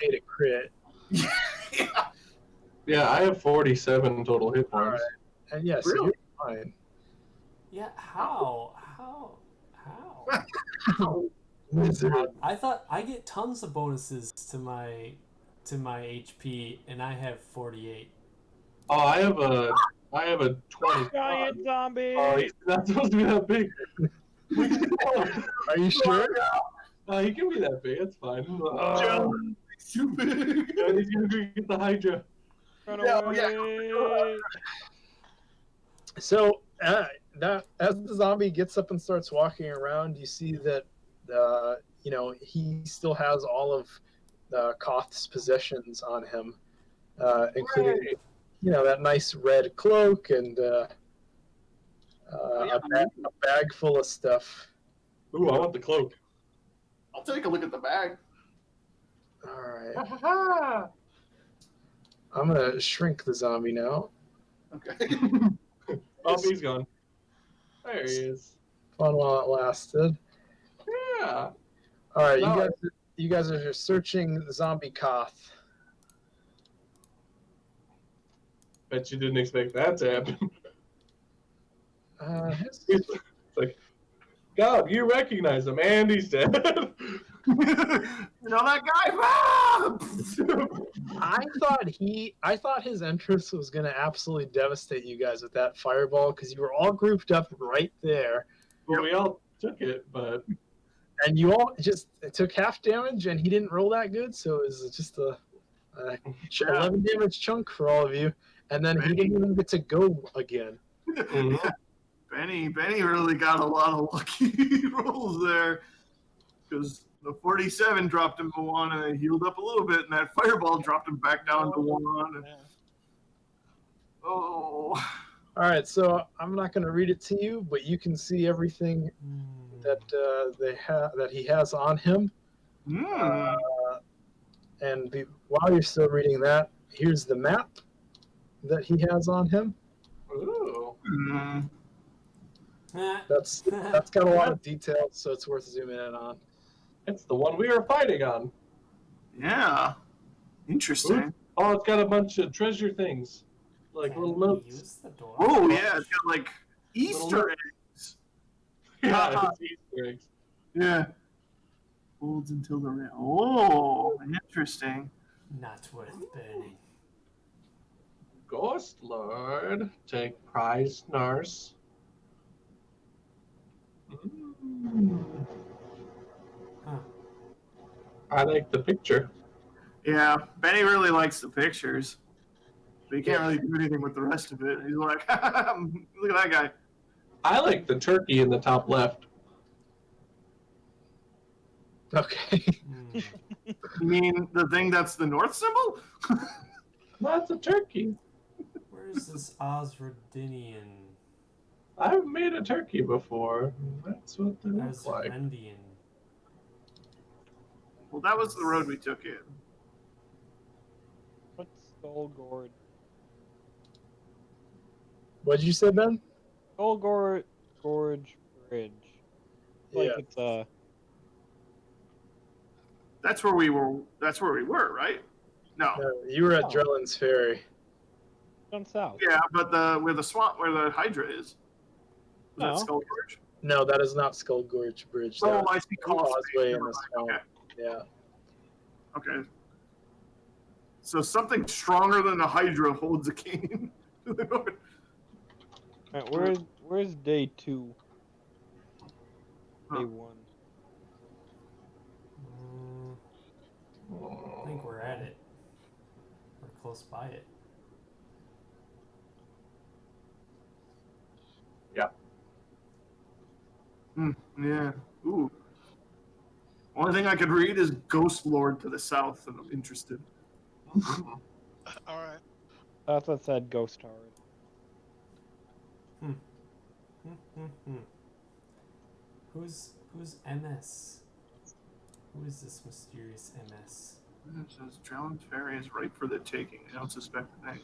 [SPEAKER 1] ate a crit.
[SPEAKER 2] Yeah.
[SPEAKER 6] Yeah, I have 47 total hit
[SPEAKER 1] All right.
[SPEAKER 6] points.
[SPEAKER 1] And yes,
[SPEAKER 2] Really?
[SPEAKER 1] you're fine.
[SPEAKER 3] Yeah. How?
[SPEAKER 1] Wizard.
[SPEAKER 3] I thought I get tons of bonuses to my HP, and I have 48.
[SPEAKER 6] Oh, I have a 20.
[SPEAKER 4] Giant zombie!
[SPEAKER 6] Oh, he's not supposed to be that big.
[SPEAKER 1] Are you sure?
[SPEAKER 6] He can be that big. That's fine.
[SPEAKER 2] Too big.
[SPEAKER 6] Yeah, he's gonna go get the Hydra.
[SPEAKER 4] Run
[SPEAKER 2] Yeah,
[SPEAKER 4] away!
[SPEAKER 1] So that as the zombie gets up and starts walking around, you see that he still has all of Koth's possessions on him, including that nice red cloak and a bag full of stuff.
[SPEAKER 6] Ooh, I want the cloak.
[SPEAKER 2] I'll take a look at the bag.
[SPEAKER 1] All right, I'm gonna shrink the zombie now.
[SPEAKER 2] Okay.
[SPEAKER 6] Oh, he's gone. There he is.
[SPEAKER 1] Fun while it lasted.
[SPEAKER 6] Yeah.
[SPEAKER 1] All right,
[SPEAKER 6] No.
[SPEAKER 1] you guys are just searching the zombie Koth.
[SPEAKER 6] Bet you didn't expect that to happen. It's like, God, you recognize him, and he's dead.
[SPEAKER 2] You know that guy? Ah!
[SPEAKER 1] I thought his entrance was gonna absolutely devastate you guys with that fireball because you were all grouped up right there,
[SPEAKER 6] Well, we all took it, but
[SPEAKER 1] and you all just took half damage, and he didn't roll that good, so it was just a 11 damage chunk for all of you, and then he didn't even get to go again.
[SPEAKER 2] Benny really got a lot of lucky rolls there because the 47 dropped him to 1 and then healed up a little bit, and that fireball dropped him back down to 1. And,
[SPEAKER 5] Yeah.
[SPEAKER 2] oh,
[SPEAKER 1] All right, so I'm not going to read it to you, but you can see everything that that he has on him.
[SPEAKER 2] mm.
[SPEAKER 1] And while you're still reading that, here's the map that he has on him.
[SPEAKER 6] ooh.
[SPEAKER 2] Mm.
[SPEAKER 1] That's got a lot of details, so it's worth zooming in on.
[SPEAKER 6] It's the one we were fighting on.
[SPEAKER 2] Yeah, interesting.
[SPEAKER 6] Oh, it's got a bunch of treasure things, like
[SPEAKER 3] Can
[SPEAKER 6] little
[SPEAKER 3] we
[SPEAKER 6] notes.
[SPEAKER 3] use the door?
[SPEAKER 2] Oh yeah, it's got like Easter
[SPEAKER 6] Little-
[SPEAKER 2] eggs.
[SPEAKER 6] Yeah, it's Easter eggs.
[SPEAKER 2] Yeah. Holds until the rain. Oh, interesting.
[SPEAKER 3] Not worth burning.
[SPEAKER 6] Ghost Lord, take prize nurse.
[SPEAKER 3] Huh.
[SPEAKER 6] I like the picture.
[SPEAKER 2] Yeah, Benny really likes the pictures, but he can't really do anything with the rest of it. He's like, look at that guy.
[SPEAKER 6] I like the turkey in the top left.
[SPEAKER 1] Okay.
[SPEAKER 3] Hmm.
[SPEAKER 2] You mean the thing that's the north symbol?
[SPEAKER 6] That's a turkey.
[SPEAKER 3] Where's this Osrodinian?
[SPEAKER 6] I've made a turkey before. That's what they look like.
[SPEAKER 3] Osrendian.
[SPEAKER 2] Well, that was the road we took in.
[SPEAKER 4] What's Skull Gorge?
[SPEAKER 1] What did you say, Ben?
[SPEAKER 4] Skull Gorge Bridge. Like
[SPEAKER 1] Yeah.
[SPEAKER 4] it's a.
[SPEAKER 2] That's where we were. That's where we were, right? No.
[SPEAKER 1] You were at
[SPEAKER 4] Oh.
[SPEAKER 1] Drellin's Ferry.
[SPEAKER 4] Down south.
[SPEAKER 2] Yeah, but where the swamp, where the Hydra is. Was
[SPEAKER 4] No.
[SPEAKER 2] that Skull Gorge?
[SPEAKER 1] No, that is not Skull Gorge Bridge.
[SPEAKER 2] Oh,
[SPEAKER 1] That's
[SPEAKER 2] I see.
[SPEAKER 1] Causeway in
[SPEAKER 2] Never
[SPEAKER 1] the swamp.
[SPEAKER 2] mind.
[SPEAKER 1] Yeah.
[SPEAKER 2] Okay. So something stronger than a Hydra holds a cane to the north.
[SPEAKER 4] Alright, where's day 2?
[SPEAKER 2] Huh.
[SPEAKER 4] Day 1.
[SPEAKER 3] I think we're at it. We're close by it.
[SPEAKER 2] Yeah. Ooh. Only thing I could read is Ghost Lord to the south, and I'm interested.
[SPEAKER 5] All right.
[SPEAKER 4] That's what said Ghost Tower.
[SPEAKER 3] Who's MS? Who is this mysterious MS?
[SPEAKER 2] It says Drellin's Ferry is ripe for the taking. I don't suspect the name.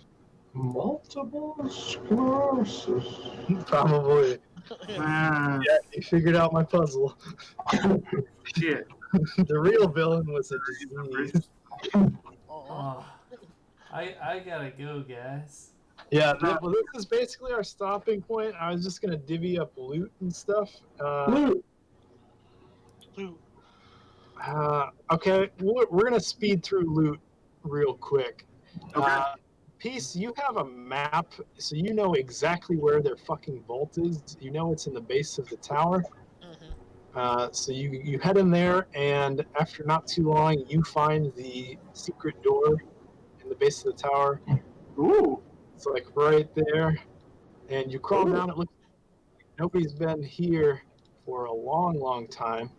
[SPEAKER 6] Multiple sclerosis.
[SPEAKER 1] Probably.
[SPEAKER 2] Ah,
[SPEAKER 1] Yeah, you figured out my puzzle.
[SPEAKER 2] shit.
[SPEAKER 1] The real villain was a disease.
[SPEAKER 5] Oh,
[SPEAKER 3] Oh, I gotta go, guys.
[SPEAKER 1] Yeah, well, this is basically our stopping point. I was just gonna divvy up loot and stuff.
[SPEAKER 6] Loot.
[SPEAKER 5] Lou.
[SPEAKER 1] Okay, we're gonna speed through loot real quick.
[SPEAKER 2] Okay.
[SPEAKER 1] Peace, you have a map, so you know exactly where their fucking vault is. You know it's in the base of the tower. So you head in there, and after not too long, you find the secret door in the base of the tower.
[SPEAKER 2] Ooh.
[SPEAKER 1] It's like right there, and you crawl down. It looks like nobody's been here for a long, long time.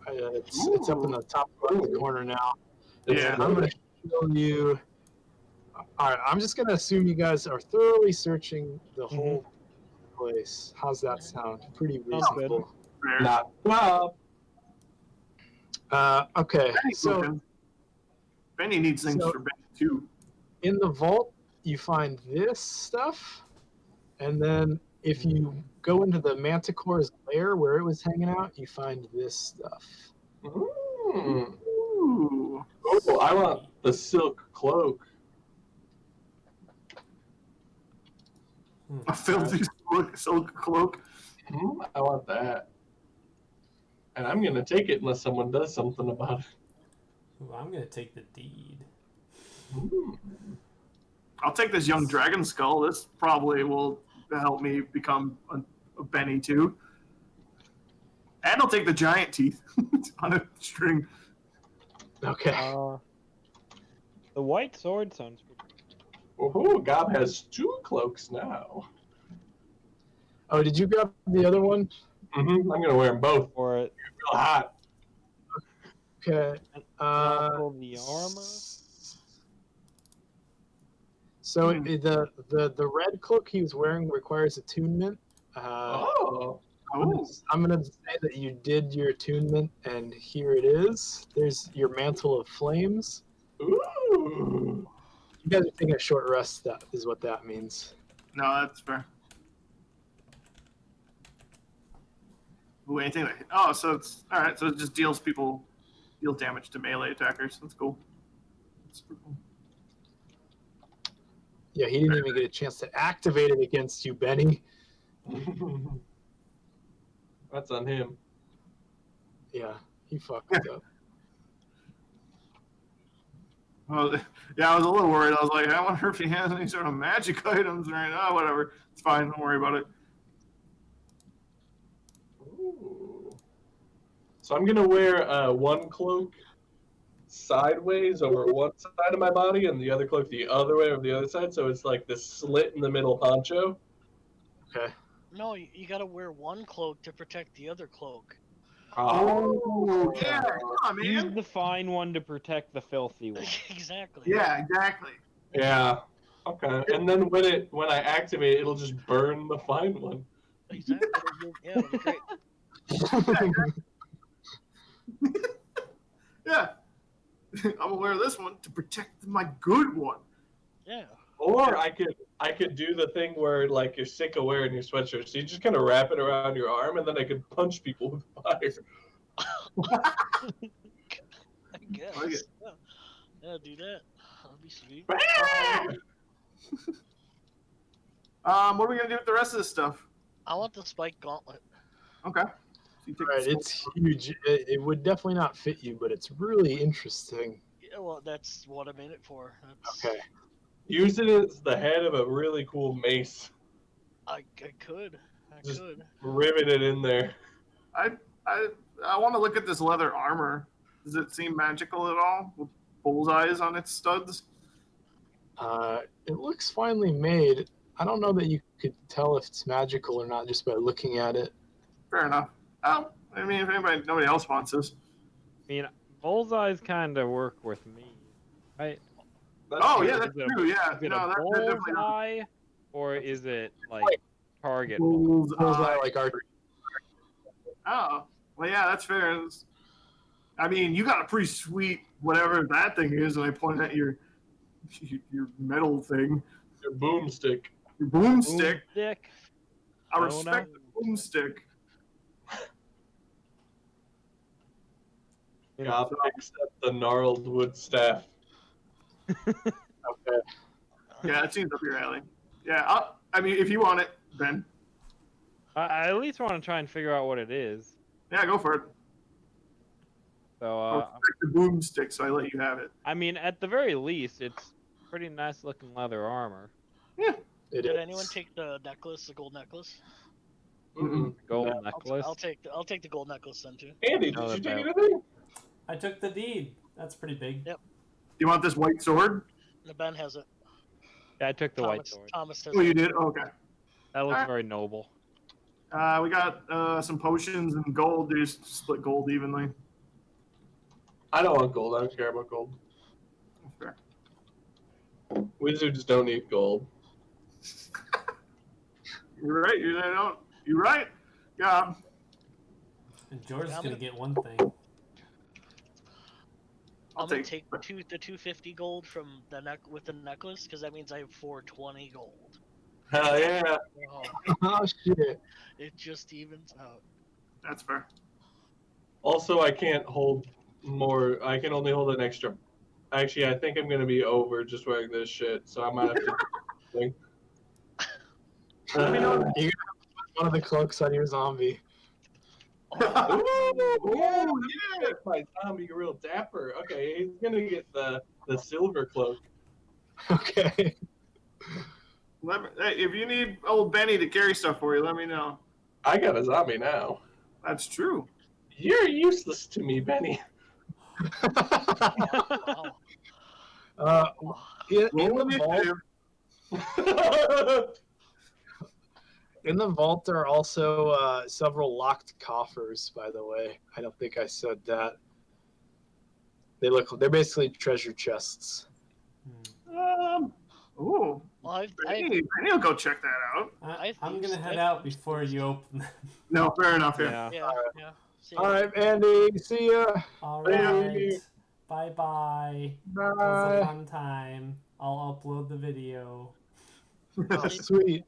[SPEAKER 1] It's up in the top left corner now.
[SPEAKER 2] Yeah.
[SPEAKER 1] And I'm gonna show you. All right, I'm just gonna assume you guys are thoroughly searching the whole place. How's that sound? Pretty
[SPEAKER 4] Sounds good.
[SPEAKER 1] reasonable.
[SPEAKER 2] Fair.
[SPEAKER 6] Not well.
[SPEAKER 1] Okay,
[SPEAKER 2] Benny's
[SPEAKER 1] so
[SPEAKER 2] looking. Benny needs things
[SPEAKER 1] so-
[SPEAKER 2] for Benny too.
[SPEAKER 1] in the vault, you find this stuff, and then if you go into the Manticore's lair where it was hanging out, you find this stuff.
[SPEAKER 2] Ooh.
[SPEAKER 6] Oh, I want the silk cloak.
[SPEAKER 2] A filthy silk cloak.
[SPEAKER 6] I want that. And I'm gonna take it unless someone does something about it.
[SPEAKER 3] Ooh, I'm gonna take the deed.
[SPEAKER 2] I'll take this young dragon skull. This probably will help me become a Benny too. And I'll take the giant teeth on a string.
[SPEAKER 1] Okay.
[SPEAKER 4] The white sword sounds pretty
[SPEAKER 6] Oh, Gob has 2 cloaks now.
[SPEAKER 1] Oh, did you grab the other one?
[SPEAKER 6] I'm gonna wear them both.
[SPEAKER 4] for it.
[SPEAKER 6] Real hot.
[SPEAKER 1] Okay.
[SPEAKER 4] Also the armor.
[SPEAKER 1] So the red cloak he was wearing requires attunement.
[SPEAKER 6] Oh.
[SPEAKER 1] I'm gonna say that you did your attunement, and here it is. There's your mantle of flames.
[SPEAKER 6] Ooh.
[SPEAKER 1] You guys are taking a short rest. That is what that means.
[SPEAKER 2] No, that's fair. Ooh, anything that, oh, so it's all right. So it just deals damage to melee attackers. That's cool. That's super cool.
[SPEAKER 1] Yeah, he didn't even get a chance to activate it against you, Benny.
[SPEAKER 6] That's on him.
[SPEAKER 1] Yeah, he fucked up.
[SPEAKER 2] Well, yeah, I was a little worried. I was like, I wonder if he has any sort of magic items right now. Whatever, it's fine. Don't worry about it.
[SPEAKER 6] Ooh. So I'm gonna wear 1 cloak sideways over one side of my body, and the other cloak the other way over the other side. So it's like this slit in the middle poncho.
[SPEAKER 1] Okay.
[SPEAKER 5] No, you gotta wear 1 cloak to protect the other cloak.
[SPEAKER 6] Oh,
[SPEAKER 2] Yeah, come on,
[SPEAKER 4] Use
[SPEAKER 2] man.
[SPEAKER 4] the fine one to protect the filthy one.
[SPEAKER 5] Exactly.
[SPEAKER 2] Yeah, exactly.
[SPEAKER 6] Yeah. Okay. And then when I activate it, it'll just burn the fine one.
[SPEAKER 5] Exactly. Yeah, it'll be great.
[SPEAKER 2] Yeah, I'm gonna wear this one to protect my good one.
[SPEAKER 5] Yeah.
[SPEAKER 6] Or I could do the thing where like you're sick of wearing your sweatshirt, so you just kind of wrap it around your arm, and then I could punch people with fire.
[SPEAKER 5] I guess.
[SPEAKER 2] Like it.
[SPEAKER 5] Yeah, do that. That'd be sweet.
[SPEAKER 2] What are we gonna do with the rest of this stuff?
[SPEAKER 5] I want the spike gauntlet.
[SPEAKER 2] Okay. So you take
[SPEAKER 1] Right, it's huge. It would definitely not fit you, but it's really interesting.
[SPEAKER 5] Yeah, well, that's what I'm in it for. That's,
[SPEAKER 1] Okay.
[SPEAKER 6] Use it as the head of a really cool mace.
[SPEAKER 5] I could.
[SPEAKER 6] Just-
[SPEAKER 5] could.
[SPEAKER 6] Rivet it in there.
[SPEAKER 2] I want to look at this leather armor. Does it seem magical at all? With bullseyes on its studs?
[SPEAKER 1] It looks finely made. I don't know that you could tell if it's magical or not just by looking at it.
[SPEAKER 2] Fair enough. Oh, I mean, if nobody else wants this.
[SPEAKER 4] I mean, bullseyes kind of work with me. Right?
[SPEAKER 2] Oh yeah,
[SPEAKER 4] Is
[SPEAKER 2] that's
[SPEAKER 4] it a-
[SPEAKER 2] true. Yeah,
[SPEAKER 4] Is it
[SPEAKER 2] no,
[SPEAKER 4] a
[SPEAKER 2] that definitely.
[SPEAKER 4] bullseye, or is it like target?
[SPEAKER 1] Bullseye like archery.
[SPEAKER 2] Oh, well, yeah, that's fair. I mean, you got a pretty sweet whatever that thing is, and I point at your metal thing,
[SPEAKER 6] Your boomstick.
[SPEAKER 2] your boomstick.
[SPEAKER 4] Boomstick.
[SPEAKER 2] I
[SPEAKER 4] Oh,
[SPEAKER 2] respect
[SPEAKER 4] no.
[SPEAKER 2] the boomstick.
[SPEAKER 6] God picks up the gnarled wood staff.
[SPEAKER 1] Okay.
[SPEAKER 2] Yeah, it seems up your alley. Yeah, I mean, if you want it, Ben.
[SPEAKER 4] I at least want to try and figure out what it is.
[SPEAKER 2] Yeah, go for it.
[SPEAKER 4] So,
[SPEAKER 2] I respect the boomstick, so I let you have it.
[SPEAKER 4] I mean, at the very least, it's pretty nice looking leather armor.
[SPEAKER 1] It
[SPEAKER 5] Did
[SPEAKER 1] is.
[SPEAKER 5] anyone take the necklace, the gold necklace?
[SPEAKER 6] Mm-mm.
[SPEAKER 4] Gold
[SPEAKER 6] No.
[SPEAKER 4] necklace.
[SPEAKER 5] I'll take the gold necklace then too.
[SPEAKER 6] Andy,
[SPEAKER 4] No,
[SPEAKER 6] did you
[SPEAKER 4] that's
[SPEAKER 6] take anything?
[SPEAKER 3] I took the deed. That's pretty big.
[SPEAKER 5] Yep.
[SPEAKER 2] Do you want this white sword?
[SPEAKER 5] The Ben has it.
[SPEAKER 4] Yeah, I took the
[SPEAKER 5] Thomas,
[SPEAKER 4] white sword.
[SPEAKER 5] Thomas has
[SPEAKER 2] Oh, you
[SPEAKER 5] it.
[SPEAKER 2] did? Okay.
[SPEAKER 4] That looks
[SPEAKER 2] Alright.
[SPEAKER 4] very noble.
[SPEAKER 2] We got some potions and gold. They just split gold evenly.
[SPEAKER 6] I don't want gold. I don't care about gold.
[SPEAKER 2] That's fair.
[SPEAKER 6] Wizards don't need gold.
[SPEAKER 2] You're right. You're right. Yeah.
[SPEAKER 3] And George is
[SPEAKER 5] I'm
[SPEAKER 3] gonna
[SPEAKER 5] gonna-
[SPEAKER 3] get one thing.
[SPEAKER 5] I'm gonna take the 250 gold from the with the necklace because that means I have 420 gold.
[SPEAKER 6] Hell yeah.
[SPEAKER 5] Oh,
[SPEAKER 1] Oh shit.
[SPEAKER 5] it just evens out.
[SPEAKER 2] That's fair.
[SPEAKER 6] Also, I can't hold more. I can only hold an extra. Actually, I think I'm going to be over just wearing this shit, so I might have to.
[SPEAKER 2] Let me know.
[SPEAKER 1] You're gonna have to put one of the cloaks on your zombie.
[SPEAKER 6] Ooh, yeah,
[SPEAKER 2] Ooh, yeah.
[SPEAKER 6] make my zombie real dapper. Okay, he's gonna get the silver cloak.
[SPEAKER 1] Okay.
[SPEAKER 2] Hey, if you need old Benny to carry stuff for you, let me know.
[SPEAKER 6] I got a zombie now.
[SPEAKER 2] That's true.
[SPEAKER 6] You're useless to me, Benny.
[SPEAKER 5] Wow.
[SPEAKER 1] uh, in
[SPEAKER 2] Roll
[SPEAKER 1] the vault,
[SPEAKER 2] initiative.
[SPEAKER 1] in the vault, there are also several locked coffers. By the way, I don't think I said that. They're basically treasure chests.
[SPEAKER 2] Ooh.
[SPEAKER 5] Well, I've
[SPEAKER 2] Benny will go check that out.
[SPEAKER 3] I'm gonna head out before you open them.
[SPEAKER 2] No, fair enough. Yeah.
[SPEAKER 5] yeah, yeah. See
[SPEAKER 1] All
[SPEAKER 5] ya.
[SPEAKER 1] right, Andy. See ya.
[SPEAKER 3] All
[SPEAKER 2] Bye.
[SPEAKER 3] right. Bye bye. It was a
[SPEAKER 1] Bye.
[SPEAKER 3] fun time. I'll upload the video.
[SPEAKER 1] Oh, sweet.